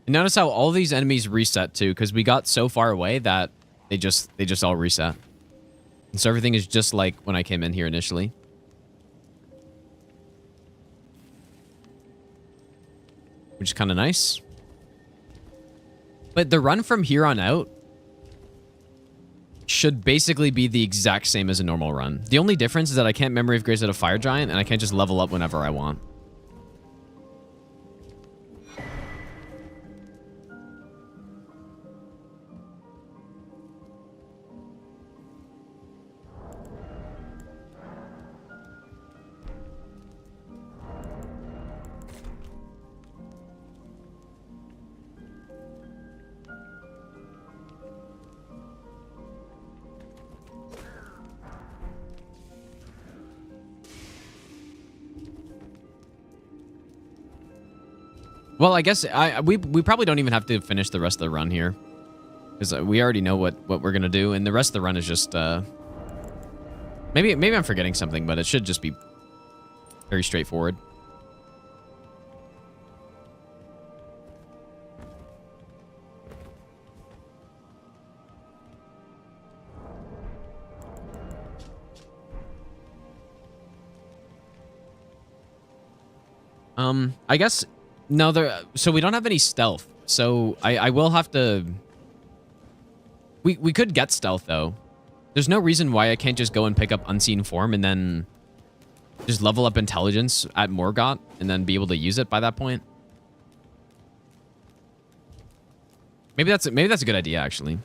Notice how all these enemies reset too, because we got so far away that they just all reset. And so everything is just like when I came in here initially. Which is kind of nice. But the run from here on out should basically be the exact same as a normal run. The only difference is that I can't memory of Grace at a Fire Giant, and I can't just level up whenever I want. Well, I guess we probably don't even have to finish the rest of the run here, because we already know what we're gonna do, and the rest of the run is just maybe I'm forgetting something, but it should just be very straightforward. I guess. No, so we don't have any stealth. So I will have to... We could get stealth, though. There's no reason why I can't just go and pick up Unseen Form and then just level up Intelligence at Morgott and then be able to use it by that point. Maybe that's a good idea, actually.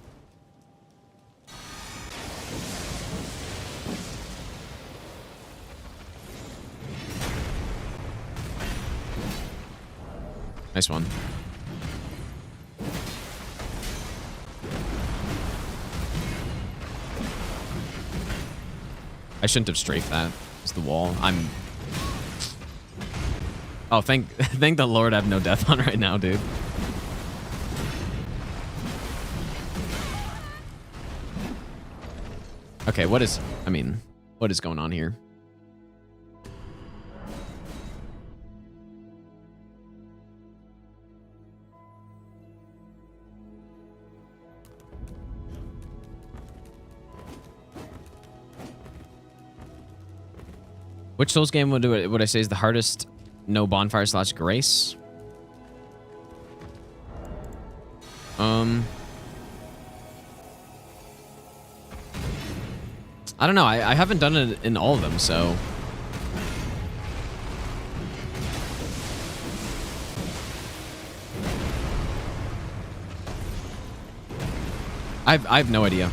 Nice one. I shouldn't have strafed that. It's the wall. Oh, thank the Lord I have no death on right now, dude. Okay, what is going on here? Which Souls game would I say is the hardest? No bonfire / grace. I don't know. I haven't done it in all of them, so. I have no idea.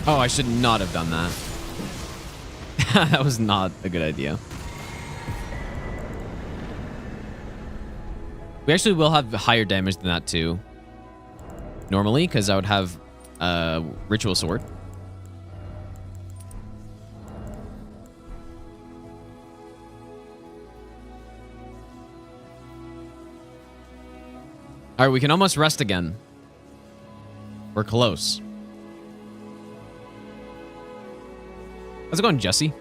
Oh, I should not have done that. That was not a good idea. We actually will have higher damage than that too. Normally, because I would have Ritual Sword. Alright, we can almost rest again. We're close. How's it going, Jesse?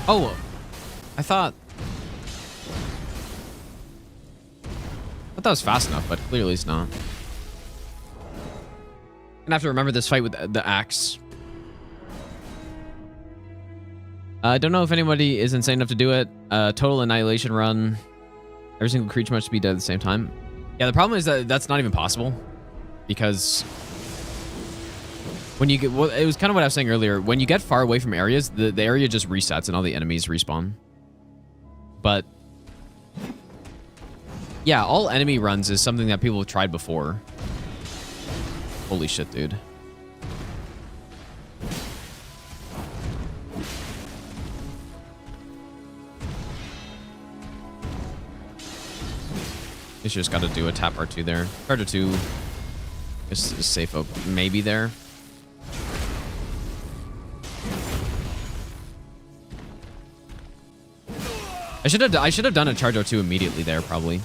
Oh, I thought that was fast enough, but clearly it's not. Gonna have to remember this fight with the axe. I don't know if anybody is insane enough to do it. Total annihilation run. Every single creature must be dead at the same time. Yeah, the problem is that that's not even possible, because when you get, well, it was kind of what I was saying earlier. When you get far away from areas, the area just resets and all the enemies respawn. But yeah, all enemy runs is something that people have tried before. Holy shit, dude. You just got to do a tap R2 there. Charge R2 is safe up, maybe there. I should have done a charge R2 immediately there, probably.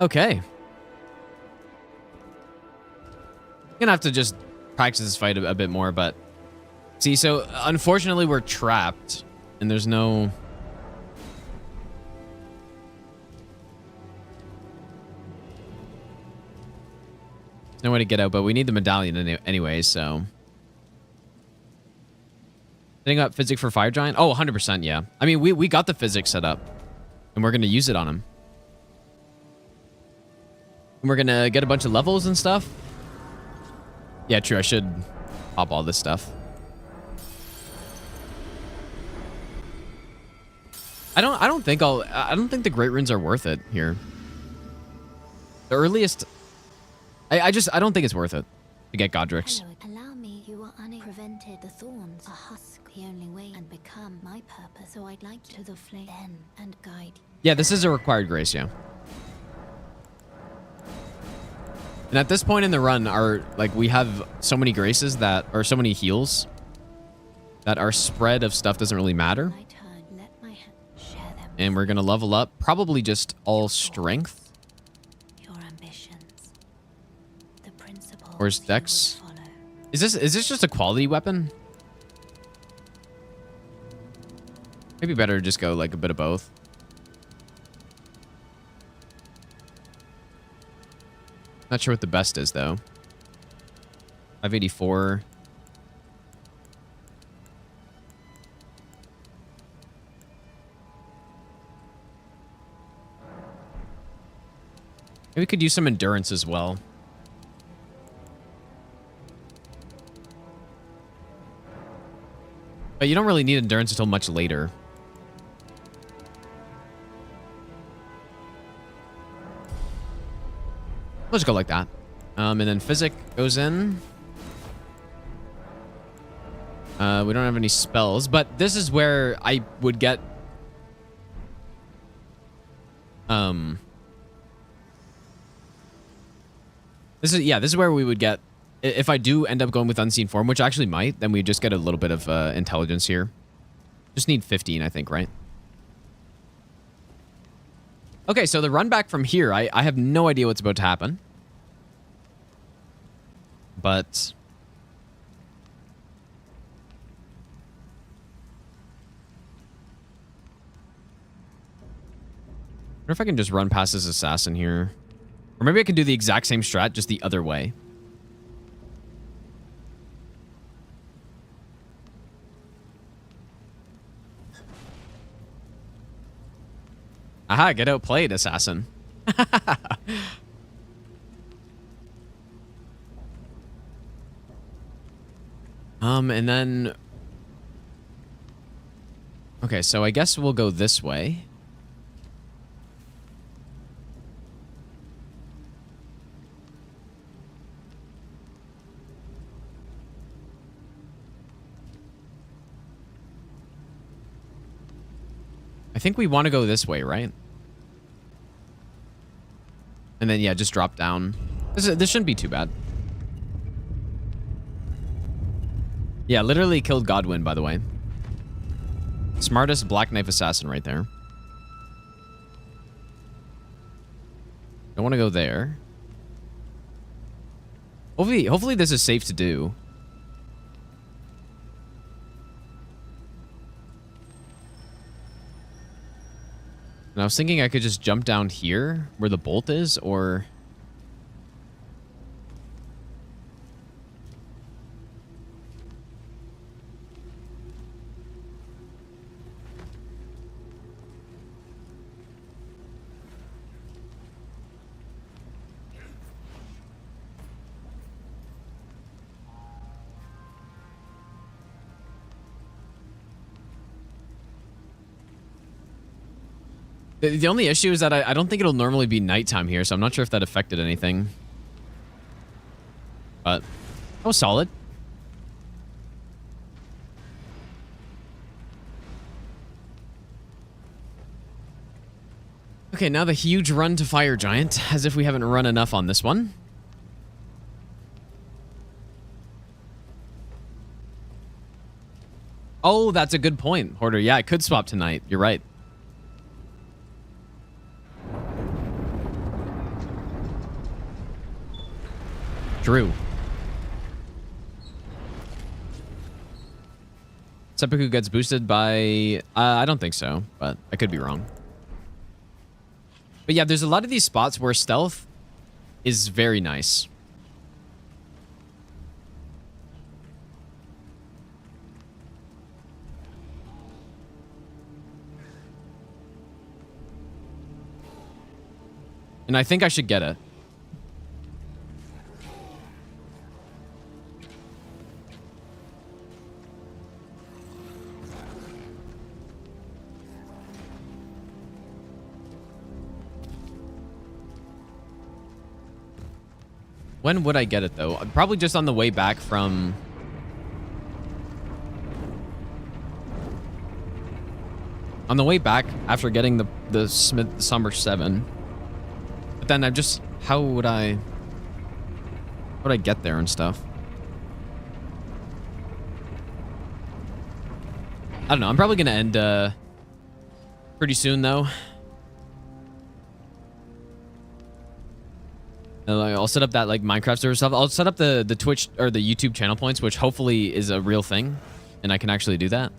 Okay. Gonna have to just practice this fight a bit more, but see, so unfortunately we're trapped and there's no way to get out, but we need the medallion anyway, so setting up physics for Fire Giant. Oh, 100%, yeah. I mean, we got the physics set up and we're gonna use it on him. And we're gonna get a bunch of levels and stuff. Yeah, true. I should pop all this stuff. I don't think the Great Runes are worth it here. The earliest, I don't think it's worth it to get Godric's. Hello, allow me. You are prevented. The thorns are husk the only way and become my purpose. So I'd like to the flame then and guide. Yeah, this is a required grace, yeah. And at this point in the run, we have so many graces that, or so many heals, that our spread of stuff doesn't really matter. My turn. Let my hand share them. And we're gonna level up, probably just all strength. Your ambitions. The principle. Where's Dex? Is this just a quality weapon? Maybe better to just go like a bit of both. Not sure what the best is though. 584. Maybe we could use some endurance as well. But you don't really need endurance until much later. Let's go like that. And then physic goes in. We don't have any spells, but this is where I would get... This is where we would get... If I do end up going with Unseen Form, which I actually might, then we just get a little bit of intelligence here. Just need 15, I think, right? Okay, so the run back from here, I have no idea what's about to happen. But... I wonder if I can just run past this assassin here. Or maybe I can do the exact same strat, just the other way. Aha, get outplayed, assassin. And then... Okay, so I guess we'll go this way. I think we want to go this way, right? And then, yeah, just drop down. This shouldn't be too bad. Yeah, literally killed Godwin, by the way. Smartest Black Knife Assassin right there. Don't want to go there. Hopefully this is safe to do. And I was thinking I could just jump down here where the bolt is, or... The only issue is that I don't think it'll normally be nighttime here, so I'm not sure if that affected anything. But that was solid. Okay, now the huge run to Fire Giant, as if we haven't run enough on this one. Oh, that's a good point, Hoarder. Yeah, I could swap tonight. You're right. True. Seppuku gets boosted by... I don't think so, but I could be wrong. But yeah, there's a lot of these spots where stealth is very nice. And I think I should get it. When would I get it, though? Probably just on the way back from... On the way back after getting the Somber 7. But then I'm just... How would I get there and stuff? I don't know. I'm probably going to end pretty soon, though. I'll set up that like Minecraft server stuff. I'll set up the Twitch or the YouTube channel points, which hopefully is a real thing, and I can actually do that.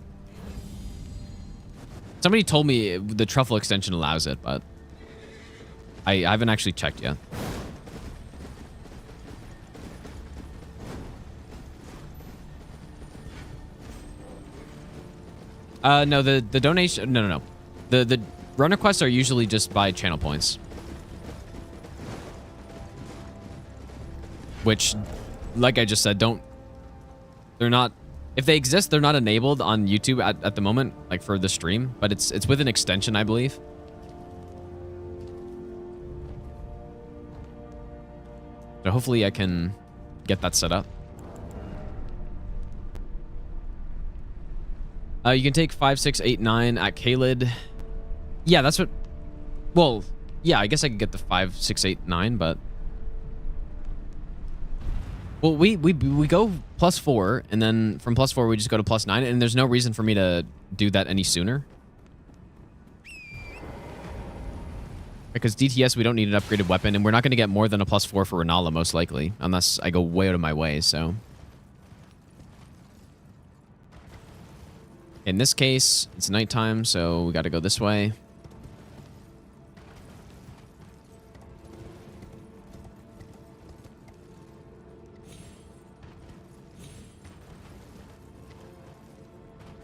Somebody told me the truffle extension allows it, but I haven't actually checked yet. No, the donation. No. The run requests are usually just by channel points. Which, like I just said, they're not, if they exist, they're not enabled on YouTube at the moment, like for the stream, but it's with an extension, I believe. So hopefully I can get that set up. You can take 5, 6, 8, 9 at Kaled. Yeah, that's what, well, yeah, I guess I could get the 5, 6, 8, 9, but... Well, we go +4, and then from +4 we just go to +9, and there's no reason for me to do that any sooner. Because DTS, we don't need an upgraded weapon, and we're not going to get more than a +4 for Rennala, most likely, unless I go way out of my way, so... In this case, it's nighttime, so we got to go this way.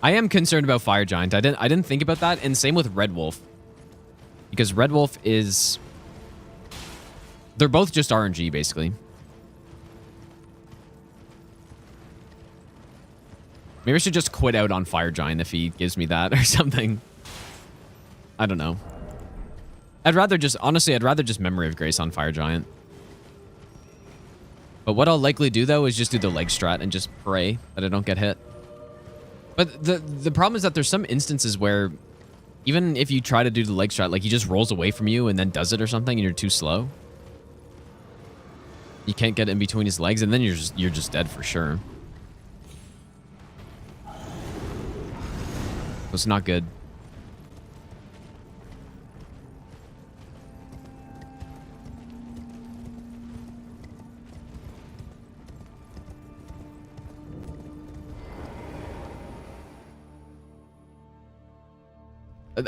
I am concerned about Fire Giant. I didn't think about that, and same with Red Wolf. Because Red Wolf is... They're both just RNG, basically. Maybe I should just quit out on Fire Giant if he gives me that or something. I don't know. Honestly, I'd rather just Memory of Grace on Fire Giant. But what I'll likely do, though, is just do the leg strat and just pray that I don't get hit. But the problem is that there's some instances where even if you try to do the leg strat, like he just rolls away from you and then does it or something and you're too slow. You can't get in between his legs and then you're just dead for sure. So it's not good.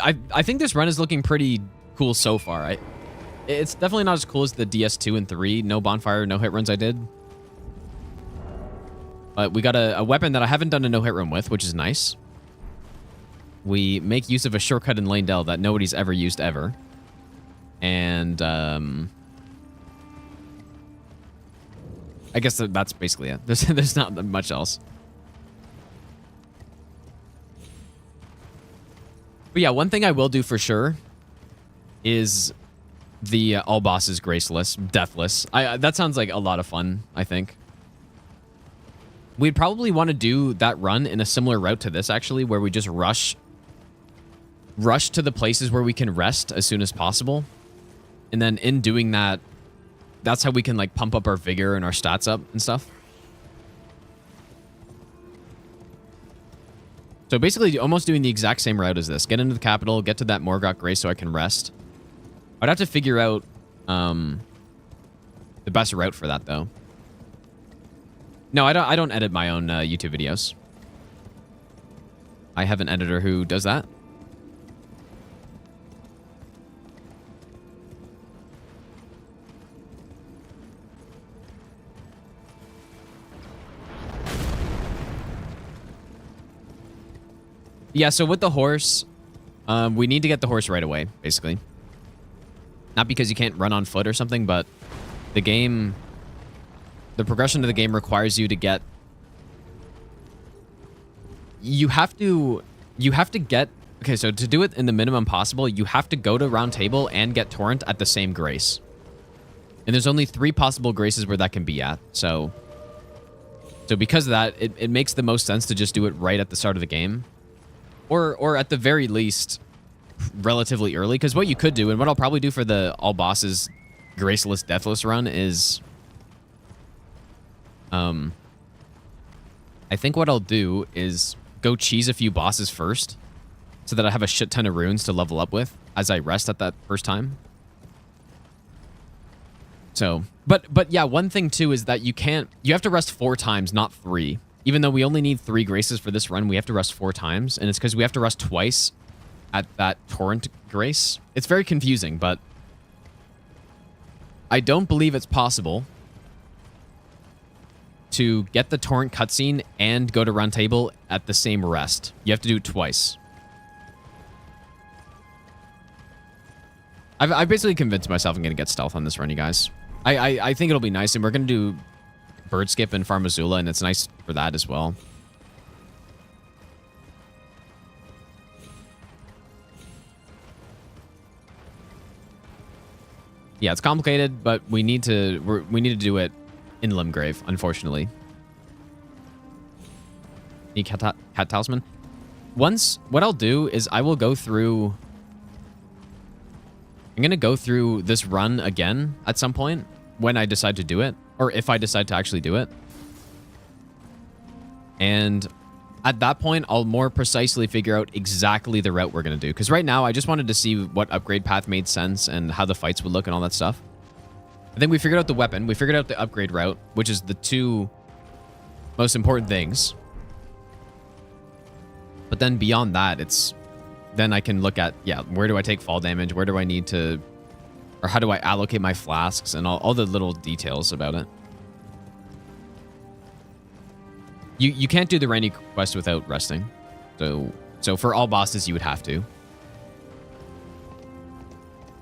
I think this run is looking pretty cool so far. It's definitely not as cool as the DS2 and 3 no bonfire, no hit runs I did. But we got a weapon that I haven't done a no hit run with, which is nice. We make use of a shortcut in Leyndell that nobody's ever used ever. And I guess that's basically it. There's not much else. But yeah, one thing I will do for sure is the all bosses graceless, deathless. That sounds like a lot of fun, I think. We'd probably want to do that run in a similar route to this, actually, where we just rush to the places where we can rest as soon as possible. And then in doing that, that's how we can like pump up our vigor and our stats up and stuff. So basically almost doing the exact same route as this. Get into the capital, get to that Morgok Grace so I can rest. I'd have to figure out the best route for that, though. No, I don't edit my own YouTube videos. I have an editor who does that. Yeah, so with the horse, we need to get the horse right away, basically. Not because you can't run on foot or something, but the progression of the game requires you to get... You have to get... Okay, so to do it in the minimum possible, you have to go to Roundtable and get Torrent at the same grace. And there's only 3 possible graces where that can be at. So because of that, it makes the most sense to just do it right at the start of the game. Or at the very least, relatively early. Because what you could do, and what I'll probably do for the all bosses graceless, deathless run is... I think what I'll do is go cheese a few bosses first. So that I have a shit ton of runes to level up with as I rest at that first time. So, but yeah, one thing too is that you have to rest 4 times, not 3. Even though we only need 3 graces for this run, we have to rest 4 times. And it's because we have to rest twice at that Torrent grace. It's very confusing, but I don't believe it's possible to get the Torrent cutscene and go to Roundtable at the same rest. You have to do it twice. I've basically convinced myself I'm going to get stealth on this run, you guys. I think it'll be nice, and we're going to do bird skip and farm Azula, and it's nice for that as well. Yeah, it's complicated, but we need to do it in Limgrave, unfortunately. Need cat talisman. What I'll do is I will go through... I'm going to go through this run again at some point when I decide to do it, or if I decide to actually do it. And at that point, I'll more precisely figure out exactly the route we're going to do. Because right now, I just wanted to see what upgrade path made sense and how the fights would look and all that stuff. I think we figured out the weapon. We figured out the upgrade route, which is the 2 most important things. But then beyond that, then I can look at, yeah, where do I take fall damage? Where do I need to... Or how do I allocate my flasks and all the little details about it. You can't do the Rainy quest without resting. So for all bosses, you would have to.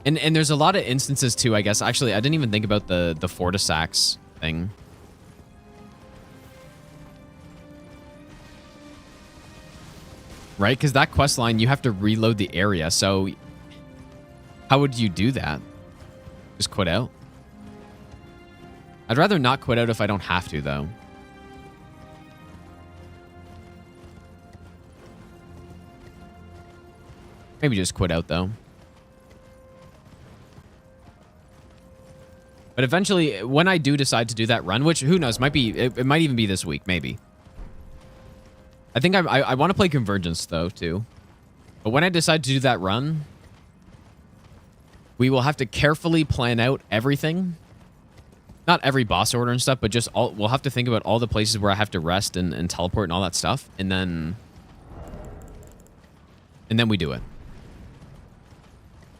And there's a lot of instances too, I guess. Actually, I didn't even think about the Fortis Axe thing. Right? Because that quest line, you have to reload the area. So how would you do that? Just quit out? I'd rather not quit out if I don't have to, though. Maybe just quit out, though. But eventually, when I do decide to do that run, which, who knows, it might even be this week, maybe. I think I want to play Convergence, though, too. But when I decide to do that run, we will have to carefully plan out everything. Not every boss order and stuff, but just we'll have to think about all the places where I have to rest and teleport and all that stuff. And then we do it.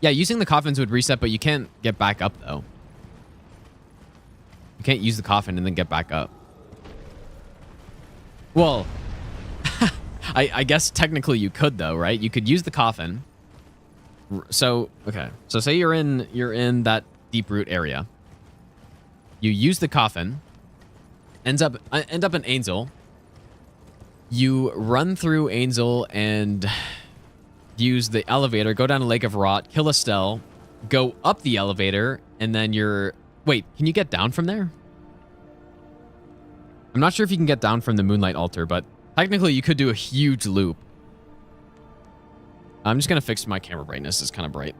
Yeah, using the coffins would reset, but you can't get back up, though. You can't use the coffin and then get back up. Well, I guess technically you could, though, right? You could use the coffin. So, okay. So say you're in that deep root area. You use the coffin. End up in Angel. You run through Angel and use the elevator, go down to Lake of Rot, kill Estelle, go up the elevator, and then you're... Wait, can you get down from there? I'm not sure if you can get down from the Moonlight Altar, but technically you could do a huge loop. I'm just going to fix my camera brightness. It's kind of bright.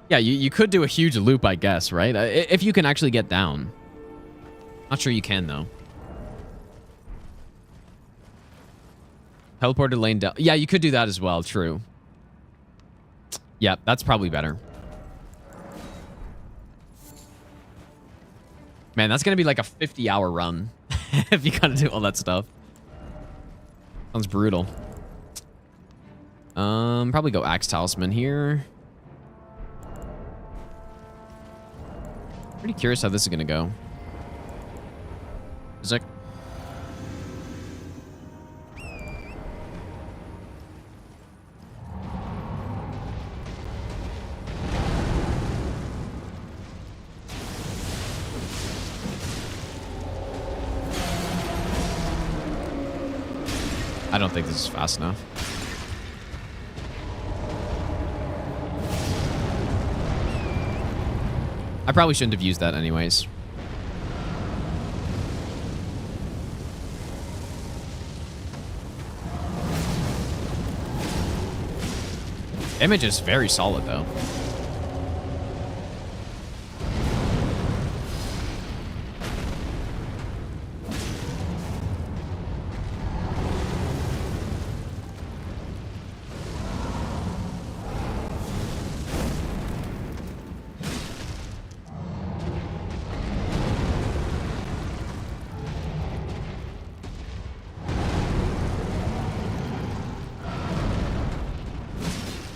Yeah, you could do a huge loop, I guess, right? If you can actually get down. Not sure you can, though. Teleport to Leyndell. Yeah, you could do that as well. True. Yeah, that's probably better. Man, that's going to be like a 50-hour run if you got to do all that stuff. Sounds brutal. Probably go Axe Talisman here. Pretty curious how this is going to go. Is that... I don't think this is fast enough. I probably shouldn't have used that anyways. Damage is very solid, though.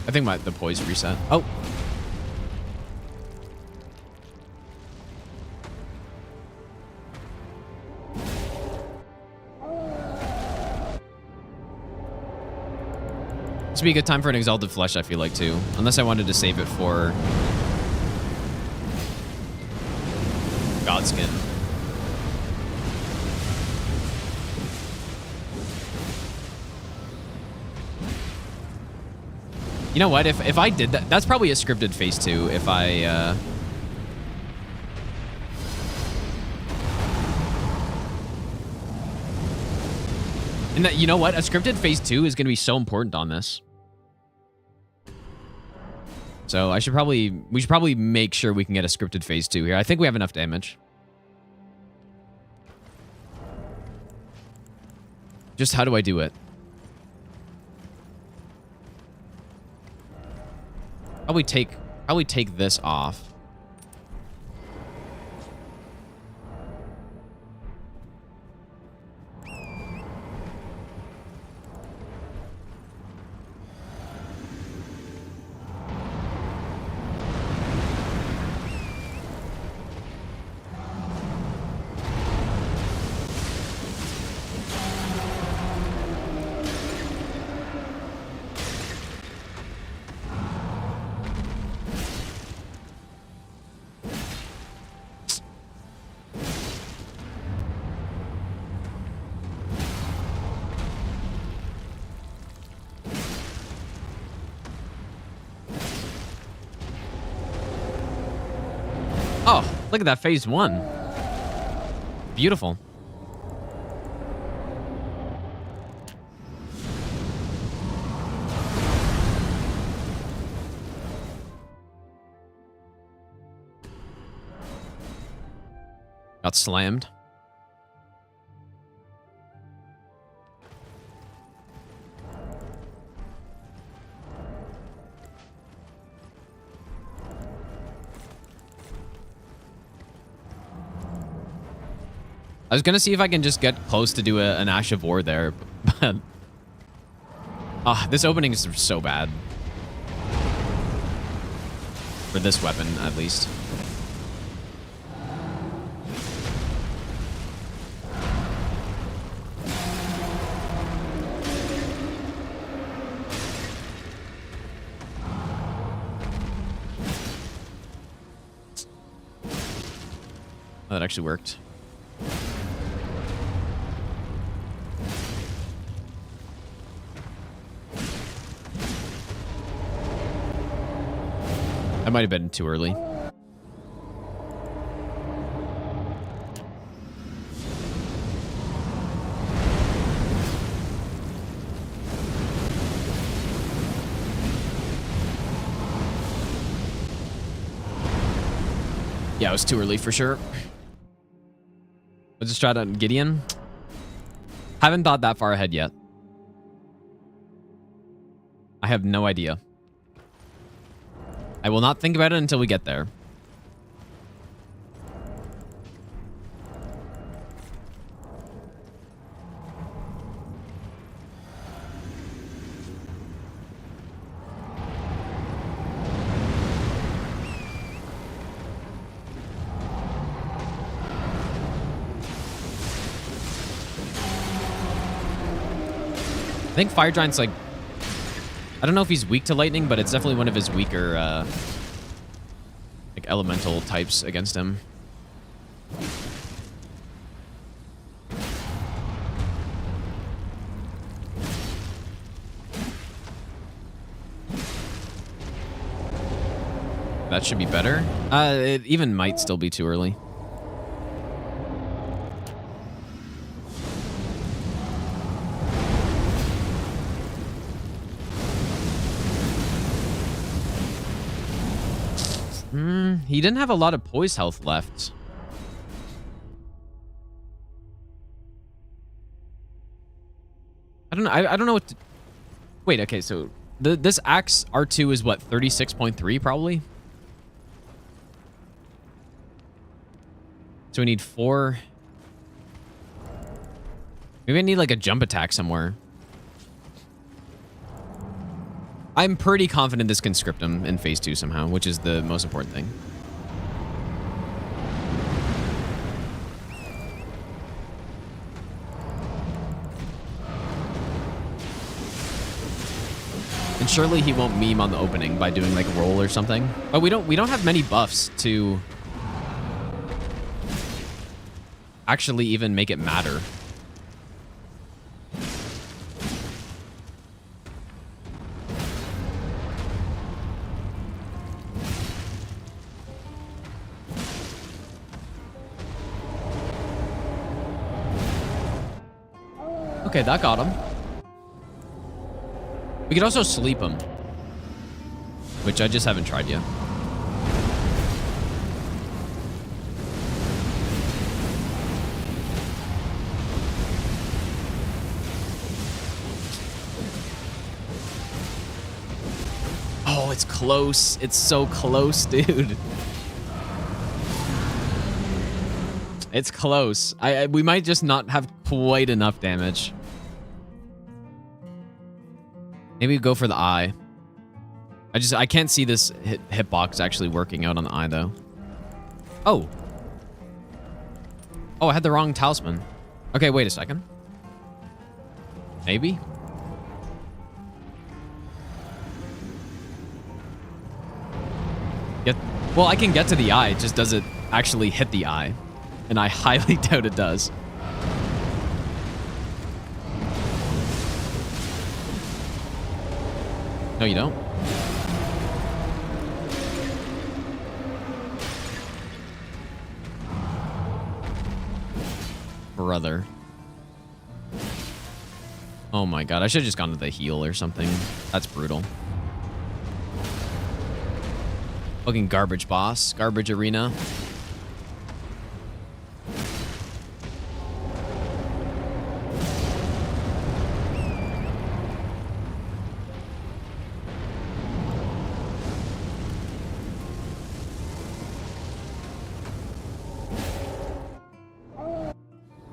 I think the poise reset. Oh. This would be a good time for an Exalted Flesh, I feel like, too. Unless I wanted to save it for Godskin. You know what? If I did that, that's probably a scripted phase 2. If I, and that, you know what? A scripted phase 2 is going to be so important on this. So we should probably make sure we can get a scripted phase 2 here. I think we have enough damage. Just how do I do it? Probably take this off. Oh, look at that phase 1. Beautiful. Got slammed. I was going to see if I can just get close to do an Ash of War there, but this opening is so bad. For this weapon, at least. Oh, that actually worked. That might have been too early. Yeah, it was too early for sure. Let's just try it on Gideon. Haven't thought that far ahead yet. I have no idea. I will not think about it until we get there. I think Fire Giant's like, I don't know if he's weak to lightning, but it's definitely one of his weaker like elemental types against him. That should be better. It even might still be too early. He didn't have a lot of poise health left. I don't know what to... Wait, okay, so this axe R2 is what, 36.3 probably? So we need 4. Maybe I need like a jump attack somewhere. I'm pretty confident this can script him in phase 2 somehow, which is the most important thing. And surely he won't meme on the opening by doing like a roll or something. But we don't have many buffs to actually even make it matter. Okay, that got him. We could also sleep him, which I just haven't tried yet. Oh, it's close. It's so close, dude. It's close. We might just not have quite enough damage. Maybe we go for the eye. I can't see this hitbox actually working out on the eye though. Oh. Oh, I had the wrong talisman. Okay, wait a second. Maybe. Well, I can get to the eye. It just doesn't actually hit the eye. And I highly doubt it does. No, you don't. Brother. Oh my god, I should have just gone to the heal or something. That's brutal. Fucking garbage boss. Garbage arena.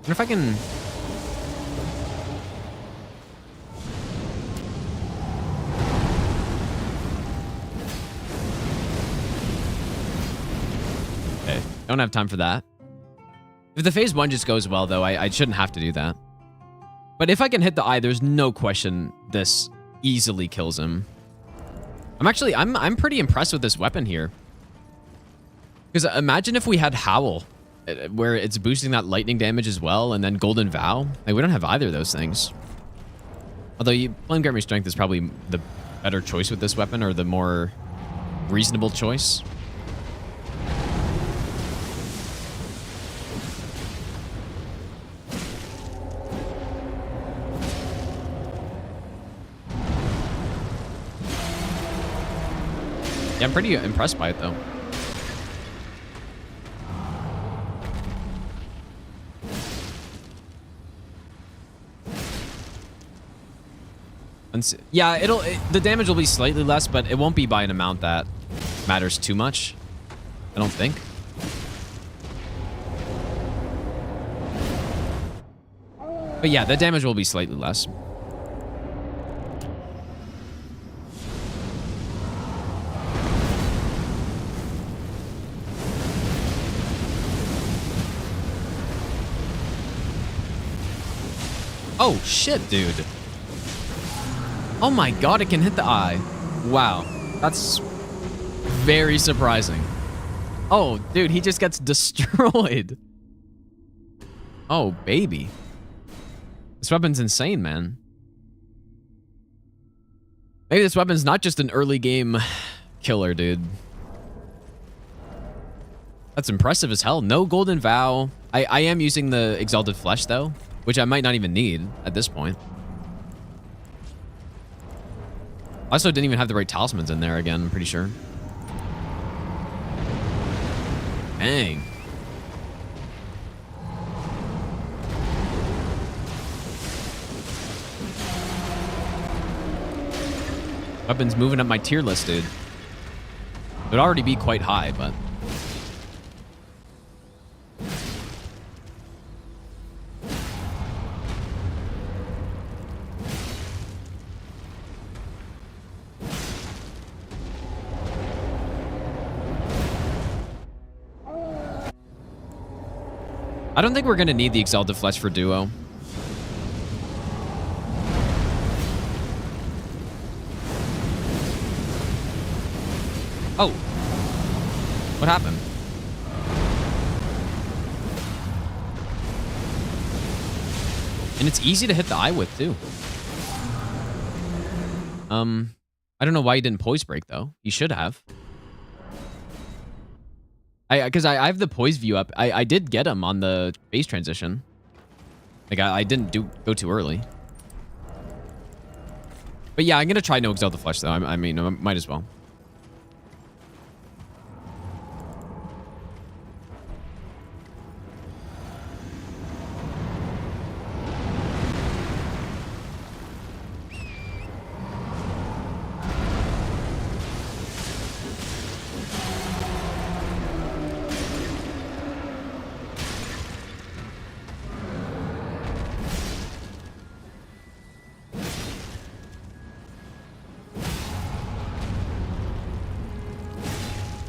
I wonder if I can... Okay, don't have time for that. If the phase 1 just goes well, though, I shouldn't have to do that. But if I can hit the eye, there's no question this easily kills him. I'm pretty impressed with this weapon here. Because imagine if we had Howl, where it's boosting that lightning damage as well, and then Golden Vow. Like, we don't have either of those things. Although Flame Grammy Strength is probably the better choice with this weapon, or the more reasonable choice. Yeah, I'm pretty impressed by it, though. Yeah, the damage will be slightly less, but it won't be by an amount that matters too much. I don't think. But yeah, the damage will be slightly less. Oh shit, dude. Oh my god, it can hit the eye. Wow. That's very surprising. Oh, dude, he just gets destroyed. Oh, baby. This weapon's insane, man. Maybe this weapon's not just an early game killer, dude. That's impressive as hell. No Golden Vow. I am using the Exalted Flesh, though, which I might not even need at this point. I also didn't even have the right talismans in there again, I'm pretty sure. Dang. Weapons moving up my tier list, dude. It would already be quite high, but... I don't think we're going to need the Exalted Flesh for duo. Oh. What happened? And it's easy to hit the eye with, too. I don't know why you didn't poise break, though. You should have. Because I have the poise view up. I did get him on the base transition. Like, I didn't go too early. But yeah, I'm going to try no Exalted Flesh, though. I mean, I might as well.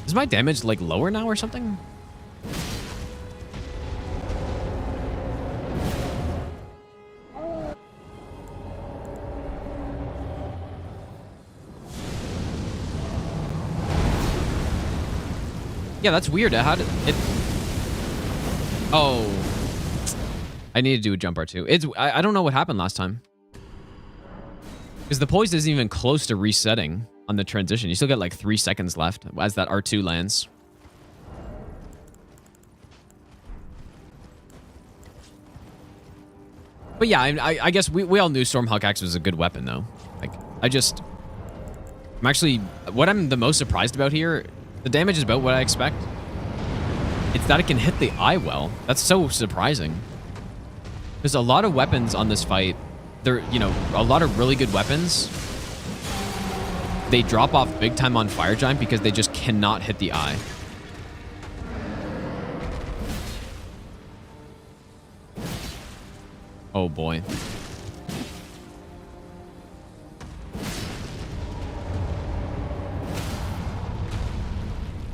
Is my damage, like, lower now or something? Yeah, that's weird. How did it... Oh. I need to do a jump R2. I don't know what happened last time. Because the poise isn't even close to resetting on the transition. You still got like 3 seconds left as that R2 lands. But yeah, I guess we all knew Stormhawk Axe was a good weapon, though. Like, I'm actually... What I'm the most surprised about here, the damage is about what I expect. It's that it can hit the eye well. That's so surprising. There's a lot of weapons on this fight. There, you know, a lot of really good weapons. They drop off big time on Fire Giant because they just cannot hit the eye. Oh boy.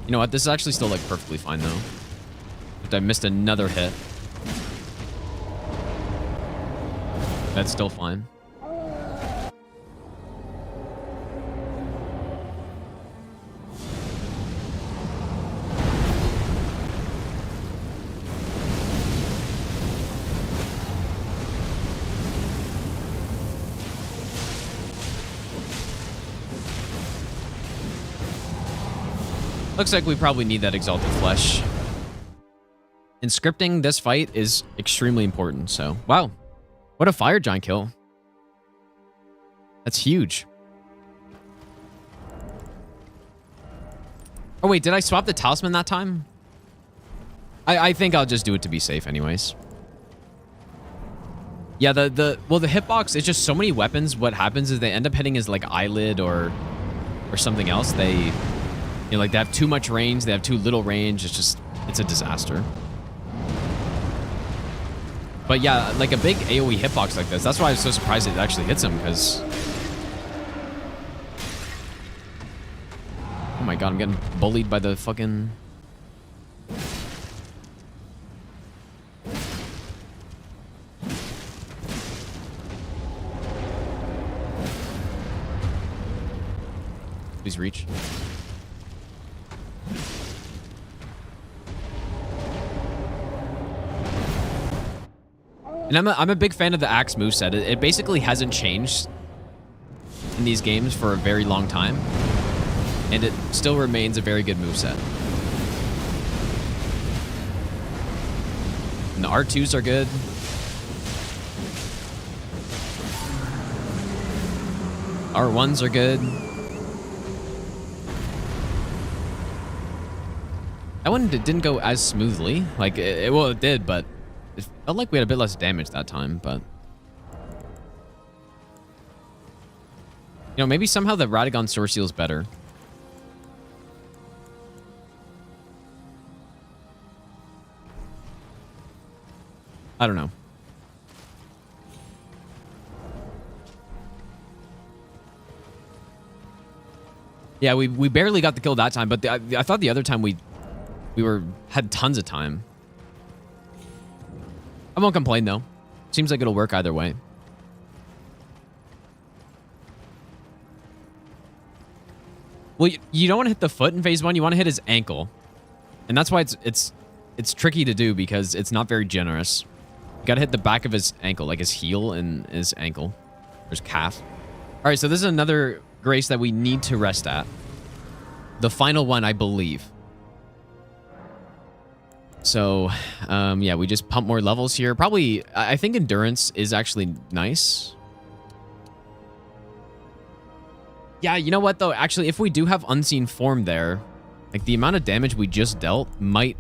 You know what? This is actually still like perfectly fine though. But I missed another hit. That's still fine. Looks like we probably need that Exalted Flesh. And scripting this fight is extremely important, so... Wow. What a Fire Giant kill. That's huge. Oh wait, did I swap the talisman that time? I think I'll just do it to be safe anyways. Yeah, well, the hitbox, it's just so many weapons. What happens is they end up hitting as like eyelid or something else. They... You know, like, they have too much range, they have too little range. It's a disaster. But yeah, like a big AoE hitbox like this, that's why I was so surprised it actually hits him, because... Oh my god, I'm getting bullied by the fucking... Please reach. And I'm a big fan of the Axe moveset. It basically hasn't changed in these games for a very long time. And it still remains a very good moveset. And the R2s are good. R1s are good. That one didn't go as smoothly. Like, well, it did, but it felt like we had a bit less damage that time, but... You know, maybe somehow the Radagon Soreseal is better. I don't know. Yeah, we barely got the kill that time, but I thought the other time we had tons of time. I won't complain though. Seems like it'll work either way. Well, you don't want to hit the foot in phase 1. You want to hit his ankle, and that's why it's tricky to do because it's not very generous. You got to hit the back of his ankle, like his heel and his ankle, or his calf. All right, so this is another grace that we need to rest at. The final one, I believe. So, yeah, we just pump more levels here. Probably, I think endurance is actually nice. Yeah, you know what, though? Actually, if we do have Unseen Form there, like, the amount of damage we just dealt might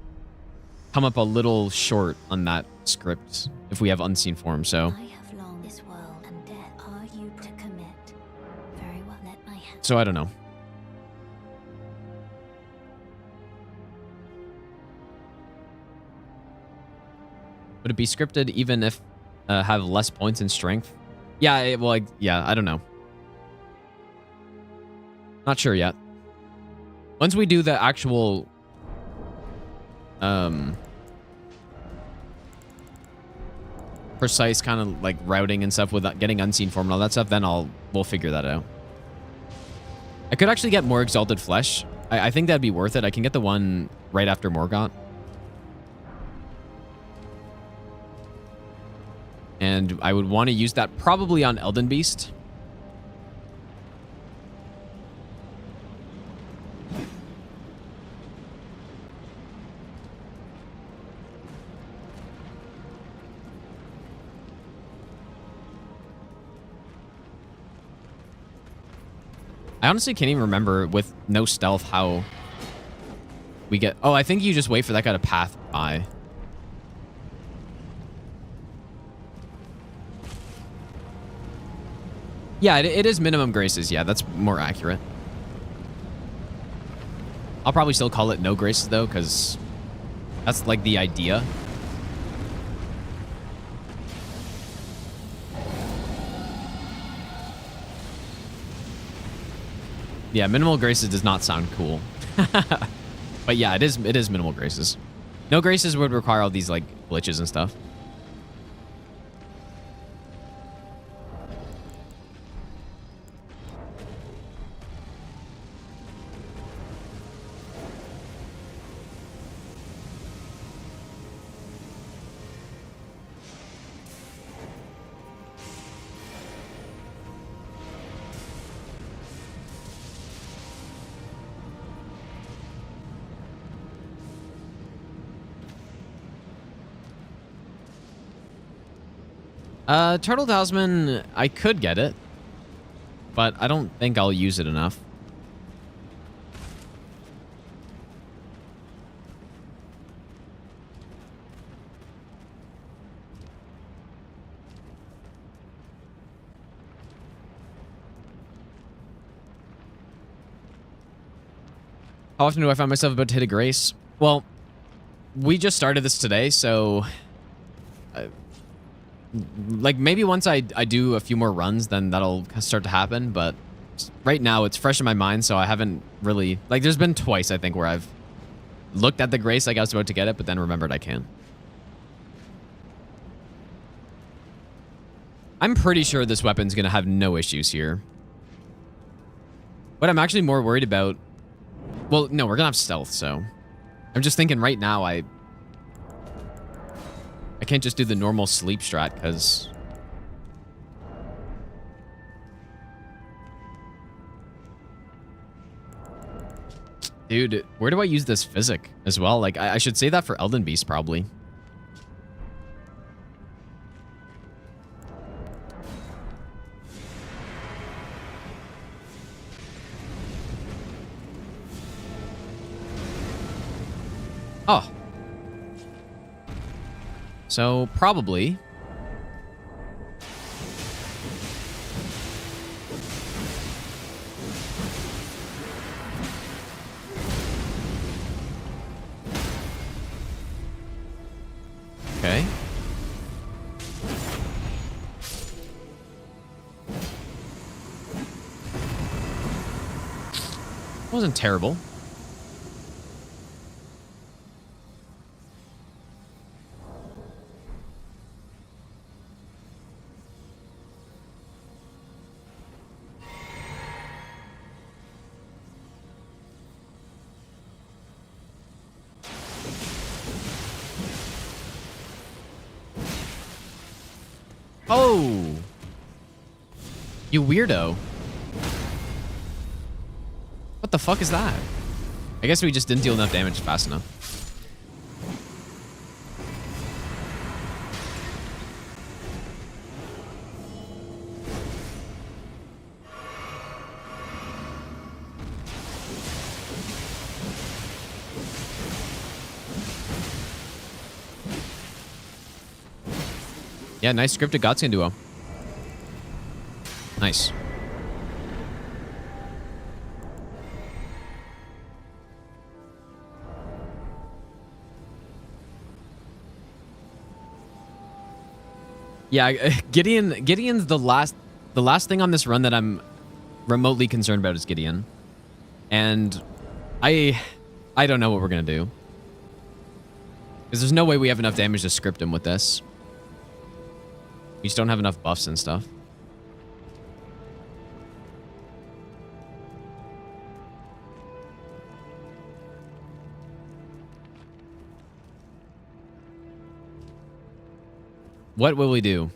come up a little short on that script if we have Unseen Form, so... I have long this world and death. Are you to commit? Very well, let my hand... So, I don't know. Would it be scripted even if have less points in strength? Yeah, well, yeah, I don't know. Not sure yet. Once we do the actual precise kind of like routing and stuff without getting Unseen Form and all that stuff, then we'll figure that out. I could actually get more Exalted Flesh. I think that'd be worth it. I can get the one right after Morgott. And I would want to use that probably on Elden Beast. I honestly can't even remember with no stealth how we get... Oh, I think you just wait for that guy to path by. Yeah, it is minimum graces. Yeah, that's more accurate. I'll probably still call it no graces, though, because that's, like, the idea. Yeah, minimal graces does not sound cool. But yeah, it is minimal graces. No graces would require all these, like, glitches and stuff. Turtle Talisman, I could get it, but I don't think I'll use it enough. How often do I find myself about to hit a grace? Well, we just started this today, so... like, maybe once I do a few more runs, then that'll start to happen, but right now it's fresh in my mind, so I haven't really... Like, there's been twice, I think, where I've looked at the grace like I was about to get it, but then remembered I can't. I'm pretty sure this weapon's gonna have no issues here. What I'm actually more worried about... Well, no, we're gonna have stealth, so... I'm just thinking right now I can't just do the normal sleep strat, because... Dude, where do I use this physic as well? Like, I should say that for Elden Beast, probably. So probably. Okay. Wasn't terrible. Oh! You weirdo. What the fuck is that? I guess we just didn't deal enough damage fast enough. Yeah, nice scripted Godskin duo. Nice. Yeah, Gideon's the last thing on this run that I'm remotely concerned about is Gideon. And I don't know what we're gonna do. Because there's no way we have enough damage to script him with this. We just don't have enough buffs and stuff. What will we do?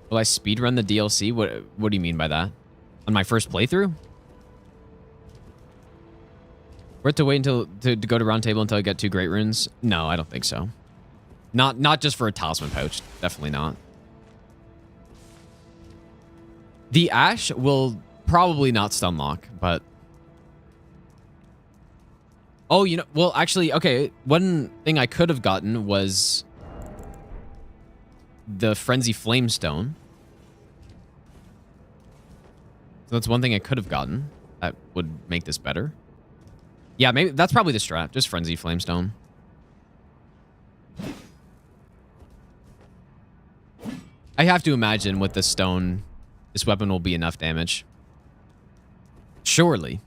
Will I speedrun the DLC? What do you mean by that? On my first playthrough? We're to wait until to go to Roundtable until I get 2 great runes? No, I don't think so. Not just for a talisman pouch. Definitely not. The Ash will probably not stun lock, but... Oh, you know, well, actually, okay, one thing I could have gotten was the Frenzy Flamestone. So that's one thing I could have gotten that would make this better. Yeah, maybe that's probably the strat, just Frenzy Flamestone. I have to imagine with the stone, this weapon will be enough damage. Surely.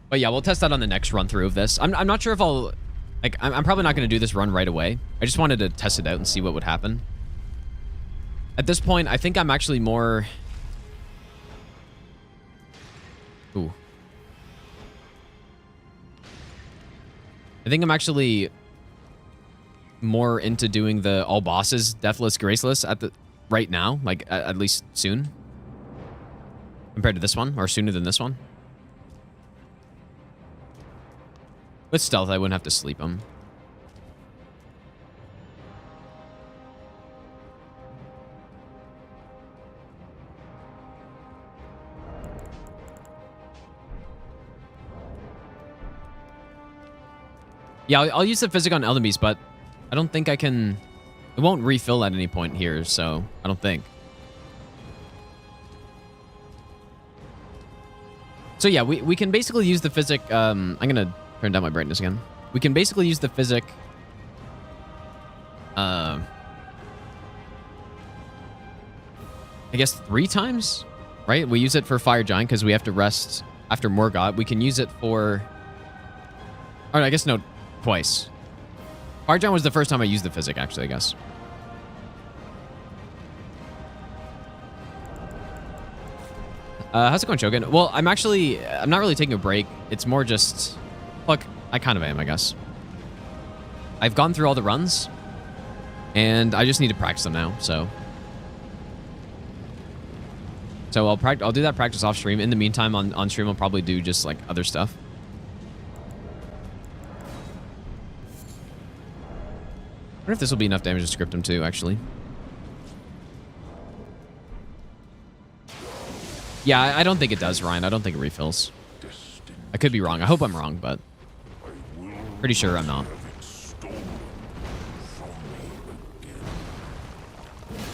But yeah, we'll test that on the next run through of this. I'm not sure if I'll... Like, I'm probably not going to do this run right away. I just wanted to test it out and see what would happen. At this point, I think I'm actually more... Ooh. I think I'm actually more into doing the all bosses, deathless, graceless at the right now, like at least soon. Compared to this one, or sooner than this one. With stealth, I wouldn't have to sleep him. Yeah, I'll use the physic on Elden Beast, but I don't think I can... It won't refill at any point here, so I don't think. So yeah, we can basically use the physic... I'm going to turn down my brightness again. We can basically use the physic... I guess 3 times, right? We use it for Fire Giant because we have to rest after Morgott. We can use it for... Or I guess no, twice. Fire Giant was the first time I used the physic, actually, I guess. How's it going, Chogan? Well, I'm not really taking a break. It's more just... Look, I kind of am, I guess. I've gone through all the runs, and I just need to practice them now, so... So I'll do that practice off stream. In the meantime, on stream, I'll probably do just, like, other stuff. I wonder if this will be enough damage to script him, too, actually. Yeah, I don't think it does, Ryan. I don't think it refills. I could be wrong. I hope I'm wrong, but... Pretty sure I'm not.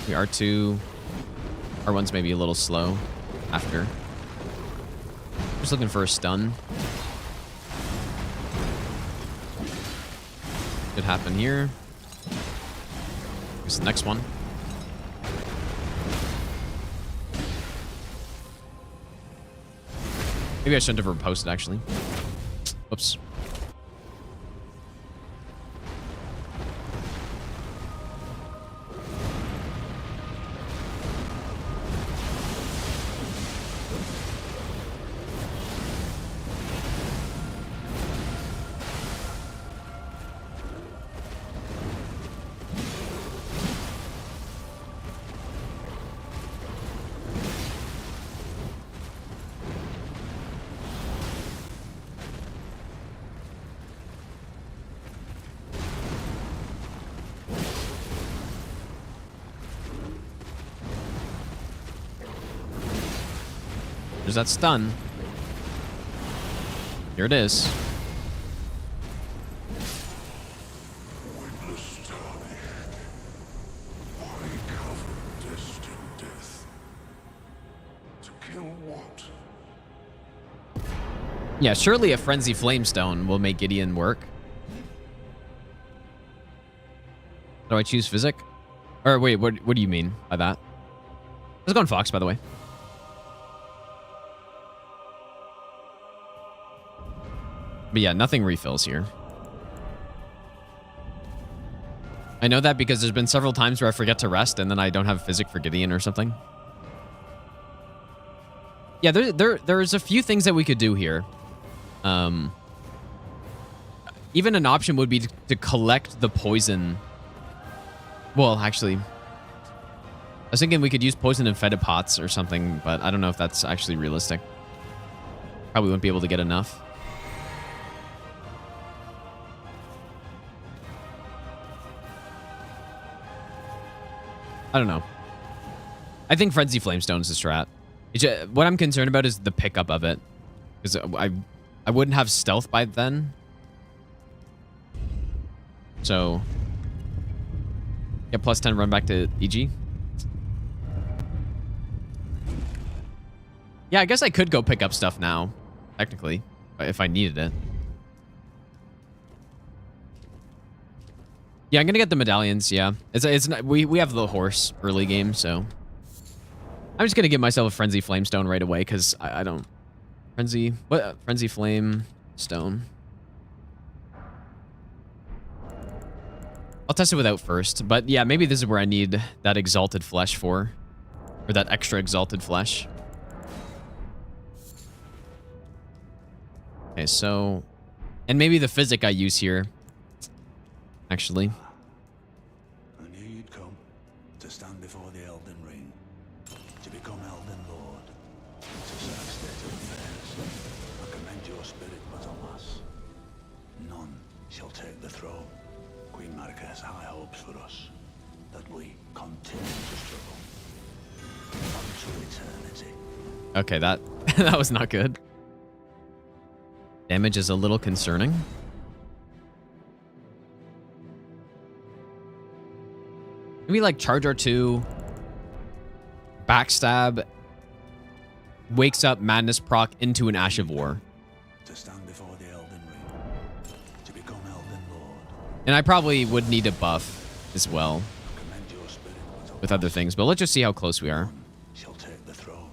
We R2. R1's maybe a little slow after. Just looking for a stun. Could happen here. Here's the next one. Maybe I shouldn't have reposted, actually. Whoops. There's that stun. Here it is. Witness tarnished. Why cover destined death? To kill what? Yeah, surely a Frenzy Flamestone will make Gideon work. Do I choose Physic? Or wait, what do you mean by that? Let's go on Fox, by the way. But yeah, nothing refills here. I know that because there's been several times where I forget to rest and then I don't have Physic for Gideon or something. Yeah, there's a few things that we could do here. Even an option would be to collect the poison. Well, actually, I was thinking we could use poison in fetid pots or something, but I don't know if that's actually realistic. Probably wouldn't be able to get enough. I don't know. I think Frenzy Flamestone is the strat. What I'm concerned about is the pickup of it. Because I wouldn't have stealth by then. So, yeah, plus 10 run back to EG. Yeah, I guess I could go pick up stuff now, technically, if I needed it. Yeah, I'm gonna get the medallions. Yeah, it's not, we have the horse early game, so I'm just gonna give myself a Frenzy Flamestone right away because I don't Frenzy Flame Stone. I'll test it without first, but yeah, maybe this is where I need that exalted flesh for, or that extra exalted flesh. Okay, so, and maybe the Physic I use here. Actually. I knew you'd come to stand before the Elden Ring, to become Elden Lord. It's a sad state of affairs. I commend your spirit, but alas, none shall take the throne. Queen Margit has high hopes for us, that we continue to struggle unto eternity. Okay, that was not good. Damage is a little concerning. Maybe like charge R2, backstab, wakes up Madness proc into an Ash of War. To stand before the Elden Ring, to become Elden Lord. And I probably would need a buff as well with other things, but let's just see how close we are. Shall take the throne.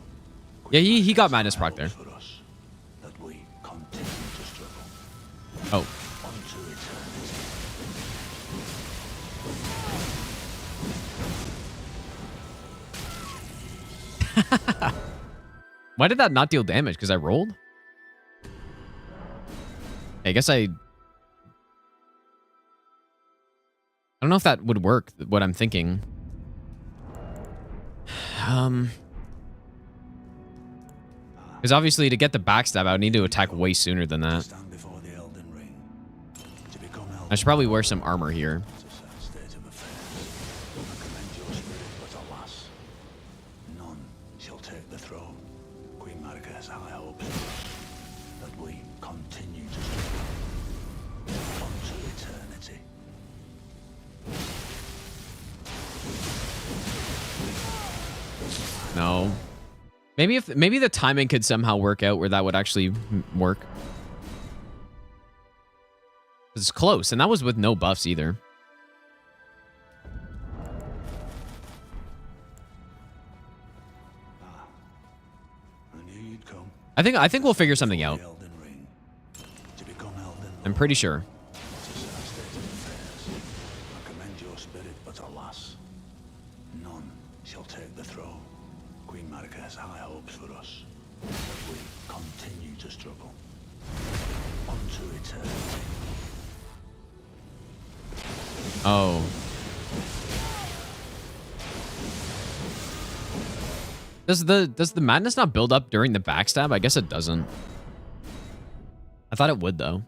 Yeah, he got Madness proc there. That we continue to struggle. Oh. Unto eternity. Why did that not deal damage? Because I rolled? I guess I don't know if that would work, what I'm thinking. Because obviously to get the backstab, I would need to attack way sooner than that. I should probably wear some armor here. No. Maybe the timing could somehow work out where that would actually work. It's close, and that was with no buffs either. I think we'll figure something out. I'm pretty sure. I commend your spirit, but alas, none shall take the throne. Queen Marika has high hopes for us, but we continue to struggle. Unto eternity. Oh. Does the madness not build up during the backstab? I guess it doesn't. I thought it would though.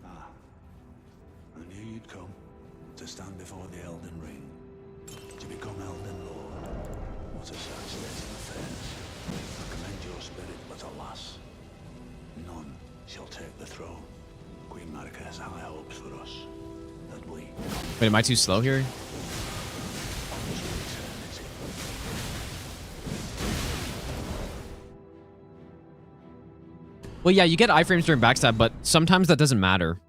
I knew you'd come to stand before the Elden Ring, to become Elden Lord. What a sad state of affairs. I commend your spirit, but alas, none shall take the throne. Queen Marika has high hopes for us, that we... Wait, am I too slow here? Well, yeah, you get iframes during backstab, but sometimes that doesn't matter.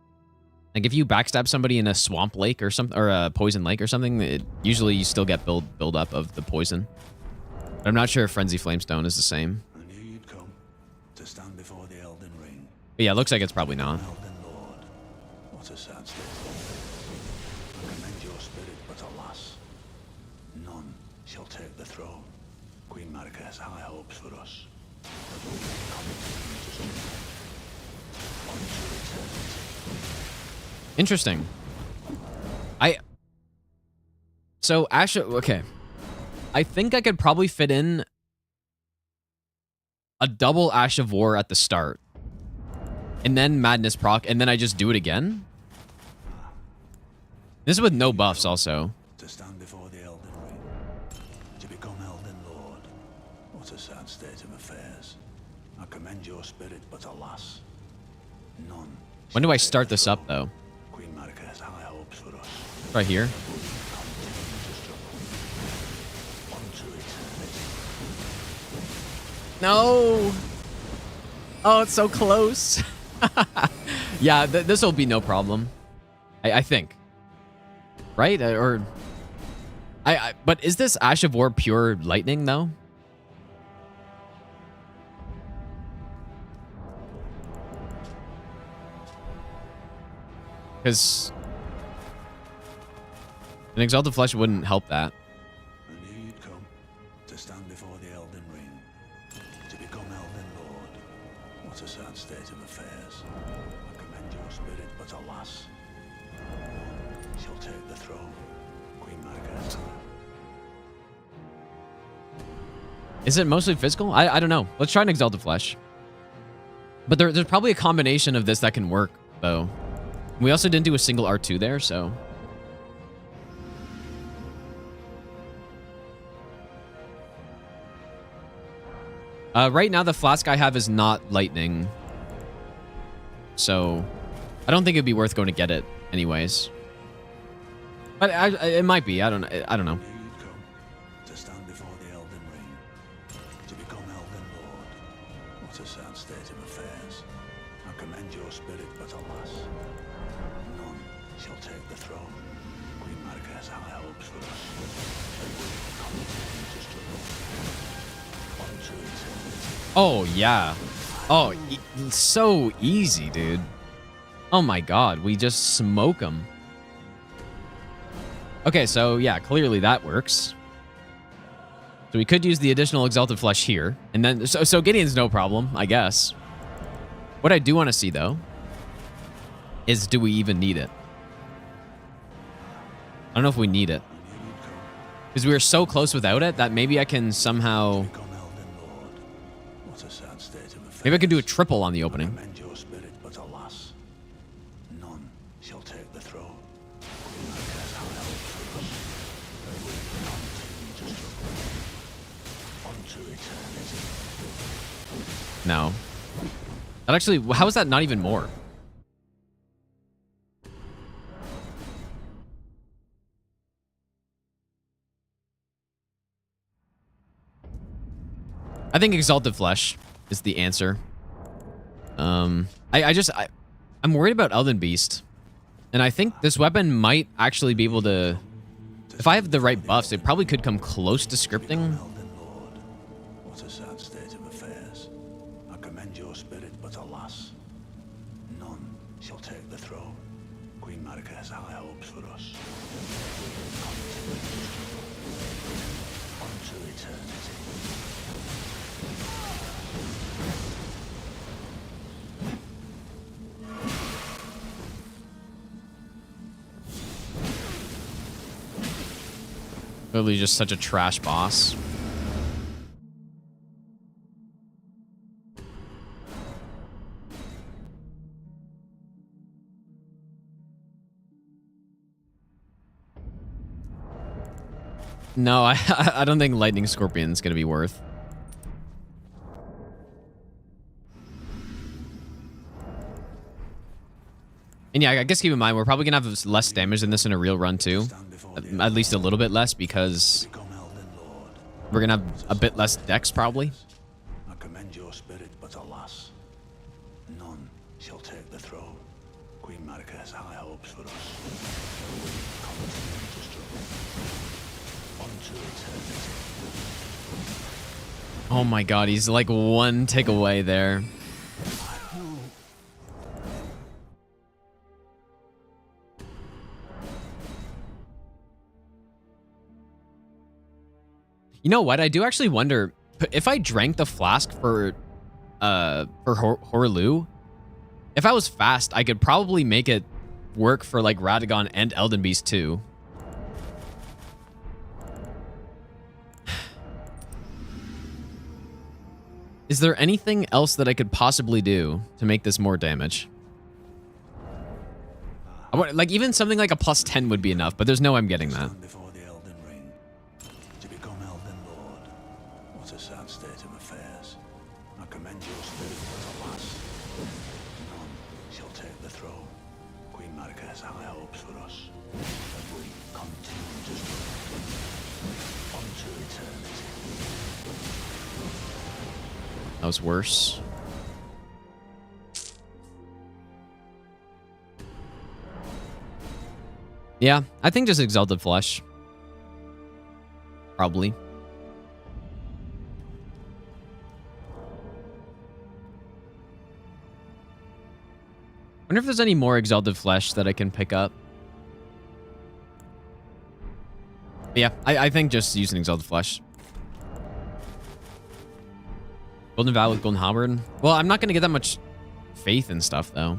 Like if you backstab somebody in a swamp lake or something, or a poison lake or something, usually you still get build up of the poison. But I'm not sure if Frenzy Flamestone is the same. I knew you'd come to stand before the Elden Ring. But yeah, it looks like it's probably not. Elden Lord, what a sad state of affairs. I commend your spirit, but alas, none shall take the throne. Queen Marika has high hopes for us, but we continue to struggle. Unto eternity. Interesting. So Ash, okay. I think I could probably fit in a double Ash of War at the start. And then Madness proc, and then I just do it again? This is with no buffs also. To stand before the Elden Ring, to become Elden Lord. What a sad state of affairs. I commend your spirit, but alas, none. When do I start this up though? Queen Marika has high hopes for us. Right here? No! Oh, it's so close. Yeah, this will be no problem. I think. Right? Or... but is this Ash of War pure lightning, though? Because... an Exalted Flesh wouldn't help that. I knew you'd come to stand before the Elden Ring, to become Elden Lord. What a sad state of affairs. I commend your spirit, but alas, none shall take the throne. Queen Margaret. Is it mostly physical? I don't know. Let's try an Exalted Flesh. But there's probably a combination of this that can work, though. We also didn't do a single R2 there, so... right now, the flask I have is not lightning. So, I don't think it'd be worth going to get it anyways. But it might be. I don't know. I knew you'd come to stand before the Elden Ring, to become Elden Lord. What a sad state of affairs. I commend your spirit, but alas, none shall take the throne. Queen Marika has high hopes for us, and we continue to struggle. Unto eternity. Oh, yeah. Oh, so easy, dude. Oh my god, we just smoke them. Okay, so yeah, clearly that works. So we could use the additional Exalted Flesh here. And then, so Gideon's no problem, I guess. What I do want to see, though, is do we even need it? I don't know if we need it. Because we were so close without it that maybe I can somehow... maybe I can do a triple on the opening. No. That actually... how is that not even more? I think Exalted Flesh is the answer. I'm worried about Elden Beast. And I think this weapon might actually be able to... If I have the right buffs, it probably could come close to scripting. Elden Lord, what a sad state of affairs. I commend your spirit, but alas, none shall take the throne. Queen Marika has high hopes for us. Unto eternity. Literally just such a trash boss. No, I don't think Lightning Scorpion's gonna be worth. And yeah, I guess keep in mind, we're probably gonna have less damage than this in a real run too. At least a little bit less, because we're gonna have a bit less dex probably. I commend your spirit, but alas, none shall take the throne. Queen Marika has high hopes for us. Continue to struggle. Unto eternity. Oh my god, he's like one tick away there. You know what? I do actually wonder if I drank the flask for Horlu. If I was fast, I could probably make it work for like Radagon and Elden Beast too. Is there anything else that I could possibly do to make this more damage? Like even something like a plus 10 would be enough, but there's no way I'm getting that. That was worse. Yeah, I think just Exalted Flesh. Probably. Wonder if there's any more Exalted Flesh that I can pick up. Yeah, I think just using Exalted Flesh. Golden Vow with Golden Halberd. Well, I'm not going to get that much faith and stuff, though.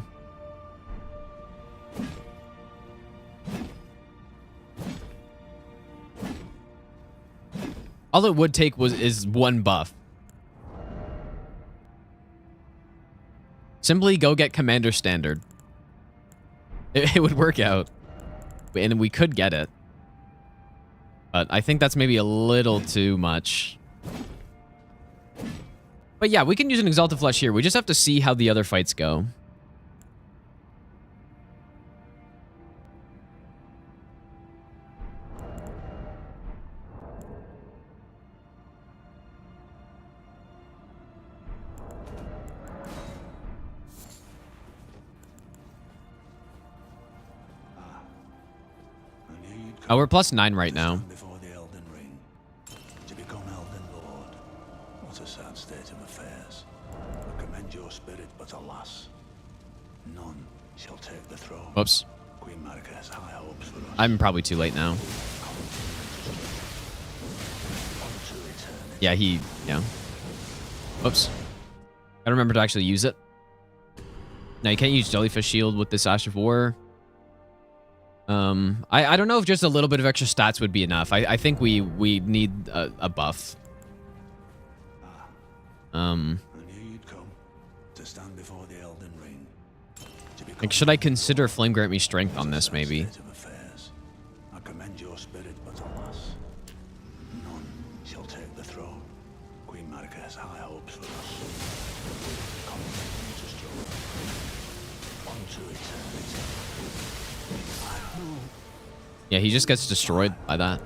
All it would take is one buff. Simply go get Commander Standard. It would work out. And we could get it. But I think that's maybe a little too much. But yeah, we can use an Exalted Flesh here. We just have to see how the other fights go. Oh, we're plus 9 right now. Before the Elden Ring, to become Elden Lord. What a sad state of affairs. I commend your spirit, but alas, none shall take the throne. Whoops. Queen Marika has high hopes for us. I'm probably too late now. Yeah, yeah. Whoops. I remember to actually use it. Now, you can't use Jellyfish Shield with this Ash of War. I don't know if just a little bit of extra stats would be enough. I think we need a buff. I knew you'd come to stand before the Elden Ring. Like, should I consider Flame Grant Me Strength on this, maybe? I commend your spirit, but alas, none shall take the throne. Queen Marika has high hopes for us. Continue to struggle unto eternity. Yeah, he just gets destroyed by that.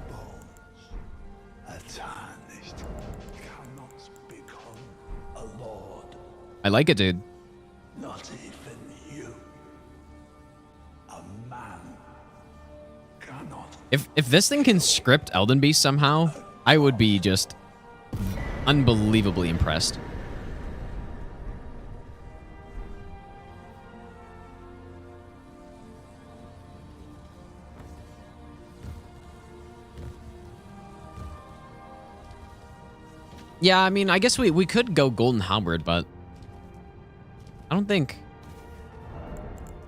I like it, dude. Not even you. A man cannot. If this thing can script Elden Beast somehow, I would be just unbelievably impressed. Yeah, I mean, I guess we could go Golden Halberd, but I don't think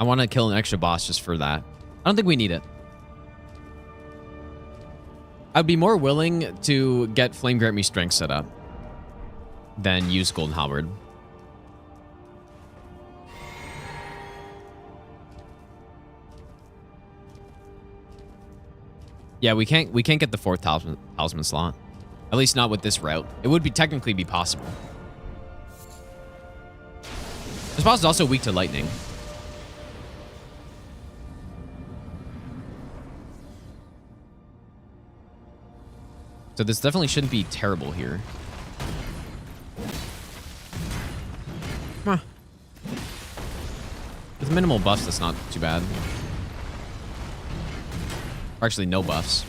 I want to kill an extra boss just for that. I don't think we need it. I'd be more willing to get Flame Grant Me Strength set up than use Golden Halberd. Yeah, we can't get the 4th talisman slot. At least not with this route. It would technically be possible. This boss is also weak to lightning. So this definitely shouldn't be terrible here. Huh. With minimal buffs, that's not too bad. Or actually, no buffs.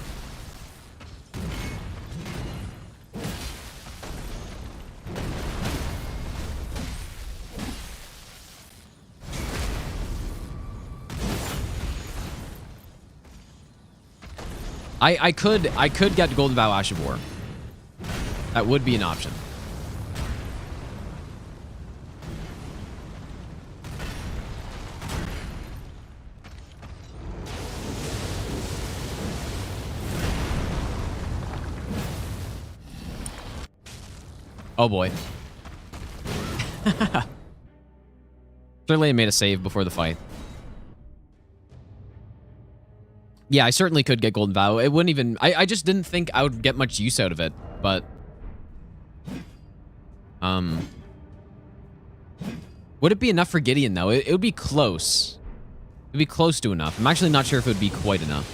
I could get Golden Vow Ash of War. That would be an option. Oh boy. Certainly I made a save before the fight. Yeah, I certainly could get Golden Vow. It wouldn't even... I just didn't think I would get much use out of it, but... Would it be enough for Gideon, though? It would be close. It would be close to enough. I'm actually not sure if it would be quite enough.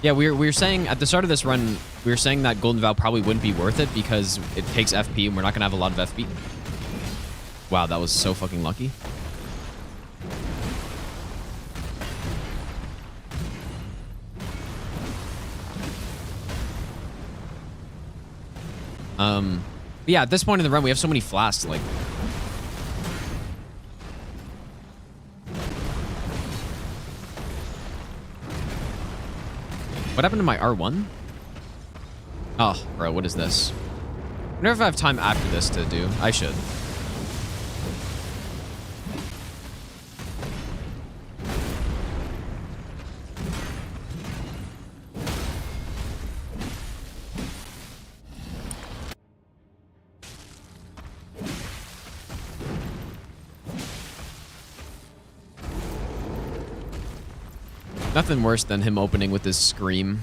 Yeah, we were saying at the start of this run, we were saying that Golden Vow probably wouldn't be worth it because it takes FP and we're not going to have a lot of FP. Wow, that was so fucking lucky. Yeah, at this point in the run, we have so many flasks, like... What happened to my R1? Oh, bro, what is this? I wonder if I have time after this to do. I should. Nothing worse than him opening with his scream.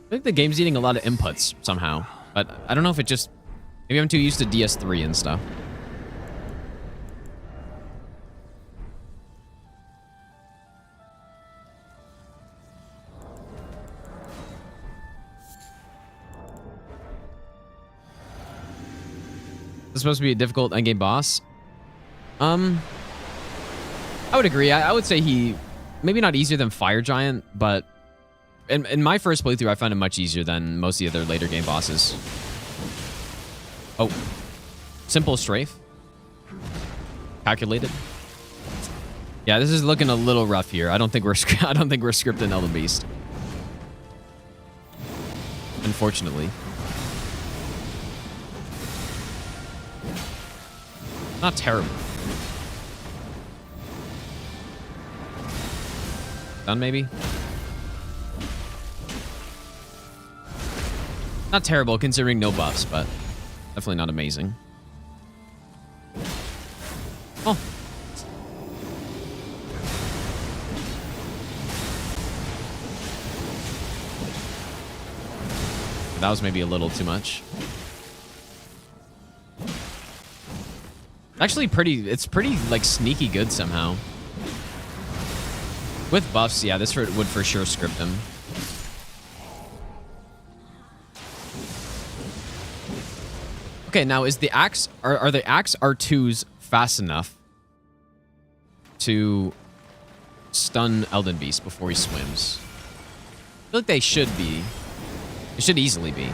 I think the game's eating a lot of inputs somehow, but I don't know if it just... Maybe I'm too used to DS3 and stuff. This is supposed to be a difficult endgame boss. I would agree. I would say he maybe not easier than Fire Giant, but in my first playthrough, I found it much easier than most of the other later game bosses. Oh, simple strafe. Calculated. Yeah, this is looking a little rough here. I don't think we're scripting Elden Beast. Unfortunately. Not terrible. Done maybe? Not terrible considering no buffs, but definitely not amazing. Oh. That was maybe a little too much. Actually it's pretty like sneaky good somehow. With buffs, yeah, this would for sure script him. Okay, now is the axe are the axe R2s fast enough to stun Elden Beast before he swims? I feel like they should be. They should easily be.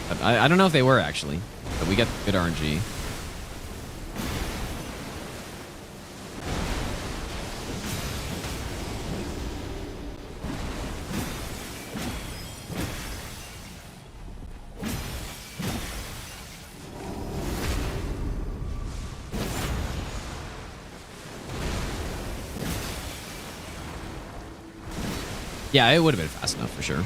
But I don't know if they were actually, but we get good RNG. Yeah, it would have been fast enough for sure.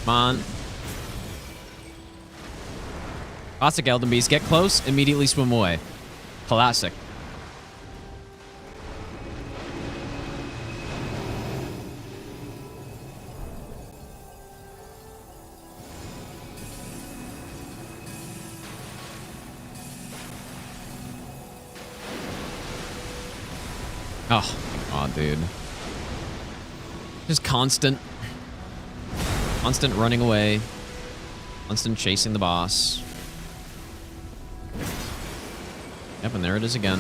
Come on. Classic Elden Beast. Get close, immediately swim away. Classic. Oh, my God, dude. Just constant running away. Constant chasing the boss. Yep, and there it is again.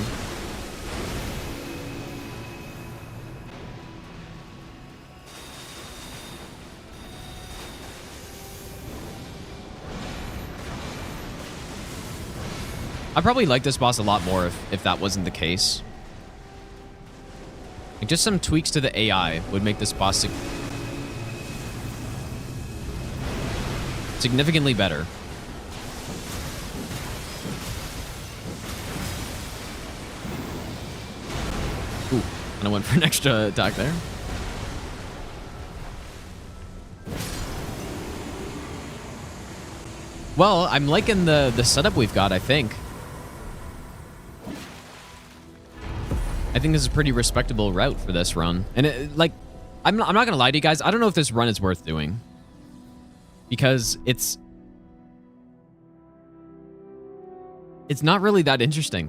I'd probably like this boss a lot more if that wasn't the case. Like just some tweaks to the AI would make this boss significantly better. Ooh, and I went for an extra attack there. Well, I'm liking the setup we've got, I think. I think this is a pretty respectable route for this run. And I'm not gonna lie to you guys, I don't know if this run is worth doing. Because it's not really that interesting.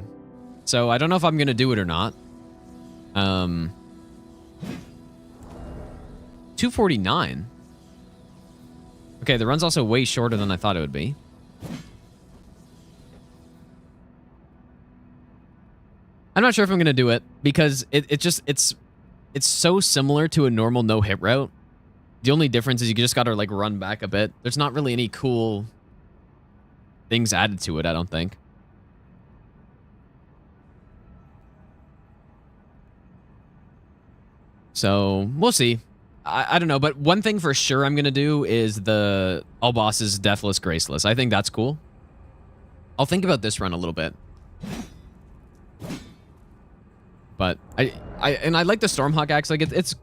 So I don't know if I'm going to do it or not. 249. Okay, the run's also way shorter than I thought it would be. I'm not sure if I'm going to do it because it's so similar to a normal no-hit route. The only difference is you just got to like run back a bit. There's not really any cool things added to it, I don't think. So we'll see. I don't know, but one thing for sure I'm gonna do is the all bosses deathless, graceless. I think that's cool. I'll think about this run a little bit. But I like the Stormhawk Axe. Like it's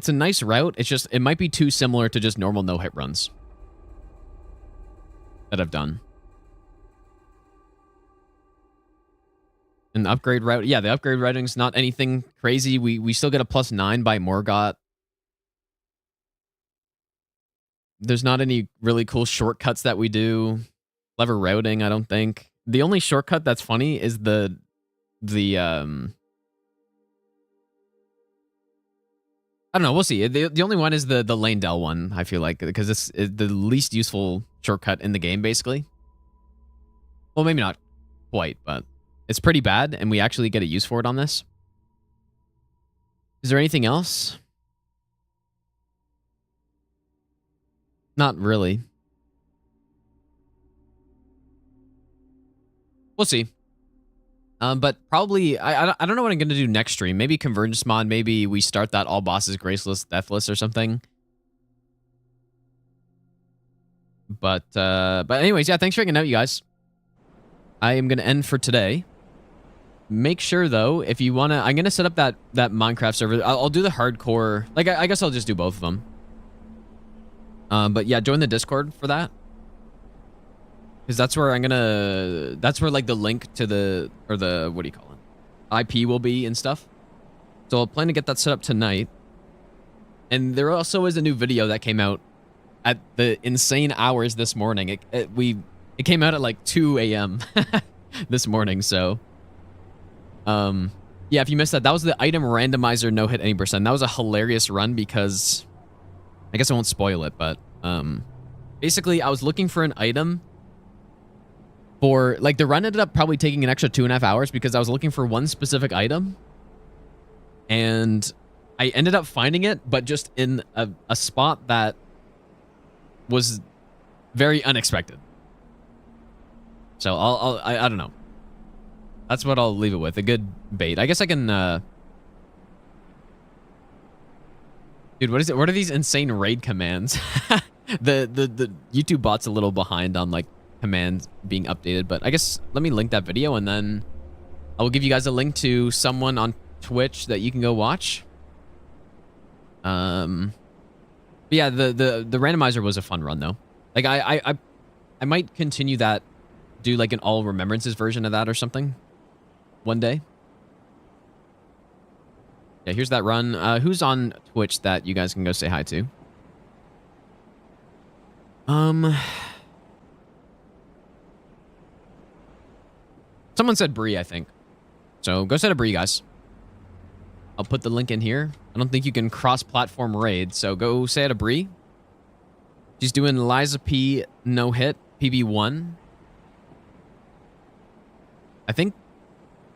a nice route. It's just it might be too similar to just normal no-hit runs that I've done. And the upgrade route, yeah, the upgrade routing's not anything crazy. We still get a +9 by Morgott. There's not any really cool shortcuts that we do. Clever routing, I don't think. The only shortcut that's funny is the I don't know, we'll see. The only one is the Leyndell one, I feel like, because it's the least useful shortcut in the game, basically. Well, maybe not quite, but it's pretty bad, and we actually get a use for it on this. Is there anything else? Not really. We'll see. But probably, I don't know what I'm going to do next stream. Maybe Convergence mod. Maybe we start that all bosses graceless, deathless or something. But anyways, yeah, thanks for hanging out, you guys. I am going to end for today. Make sure, though, if you want to... I'm going to set up that Minecraft server. I'll do the hardcore... Like, I guess I'll just do both of them. But yeah, join the Discord for that. Because that's where I'm going to... That's where, like, the link to the... Or the... What do you call it? IP will be and stuff. So I'll plan to get that set up tonight. And there also is a new video that came out at the insane hours this morning. It came out at, like, 2 a.m. this morning, so... yeah, if you missed that, that was the item randomizer no hit any percent. That was a hilarious run because I guess I won't spoil it, but basically I was looking for an item for like the run ended up probably taking an extra 2.5 hours because I was looking for one specific item and I ended up finding it, but just in a spot that was very unexpected. So I don't know. That's what I'll leave it with. A good bait. I guess I can... Dude, what is it? What are these insane raid commands? the YouTube bot's a little behind on, like, commands being updated. But I guess let me link that video, and then I will give you guys a link to someone on Twitch that you can go watch. But yeah, the randomizer was a fun run, though. Like, I might continue that, do, like, an all remembrances version of that or something. One day. Yeah, here's that run. Who's on Twitch that you guys can go say hi to? Someone said Bree, I think. So go say to Bree, guys. I'll put the link in here. I don't think you can cross-platform raid, so go say it to Bree. She's doing Liza P no hit PB1. I think.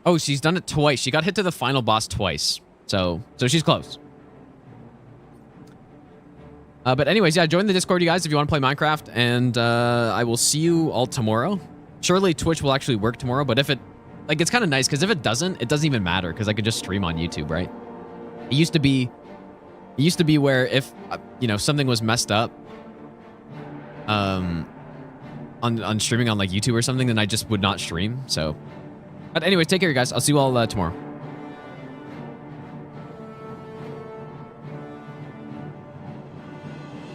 Oh, she's done it twice. She got hit to the final boss twice. So she's close. But anyways, yeah, join the Discord, you guys, if you want to play Minecraft. And I will see you all tomorrow. Surely Twitch will actually work tomorrow. But if it... Like, it's kind of nice, because if it doesn't even matter, because I could just stream on YouTube, right? It used to be where if, you know, something was messed up on streaming on, like, YouTube or something, then I just would not stream, so... But anyway, take care, you guys. I'll see you all tomorrow.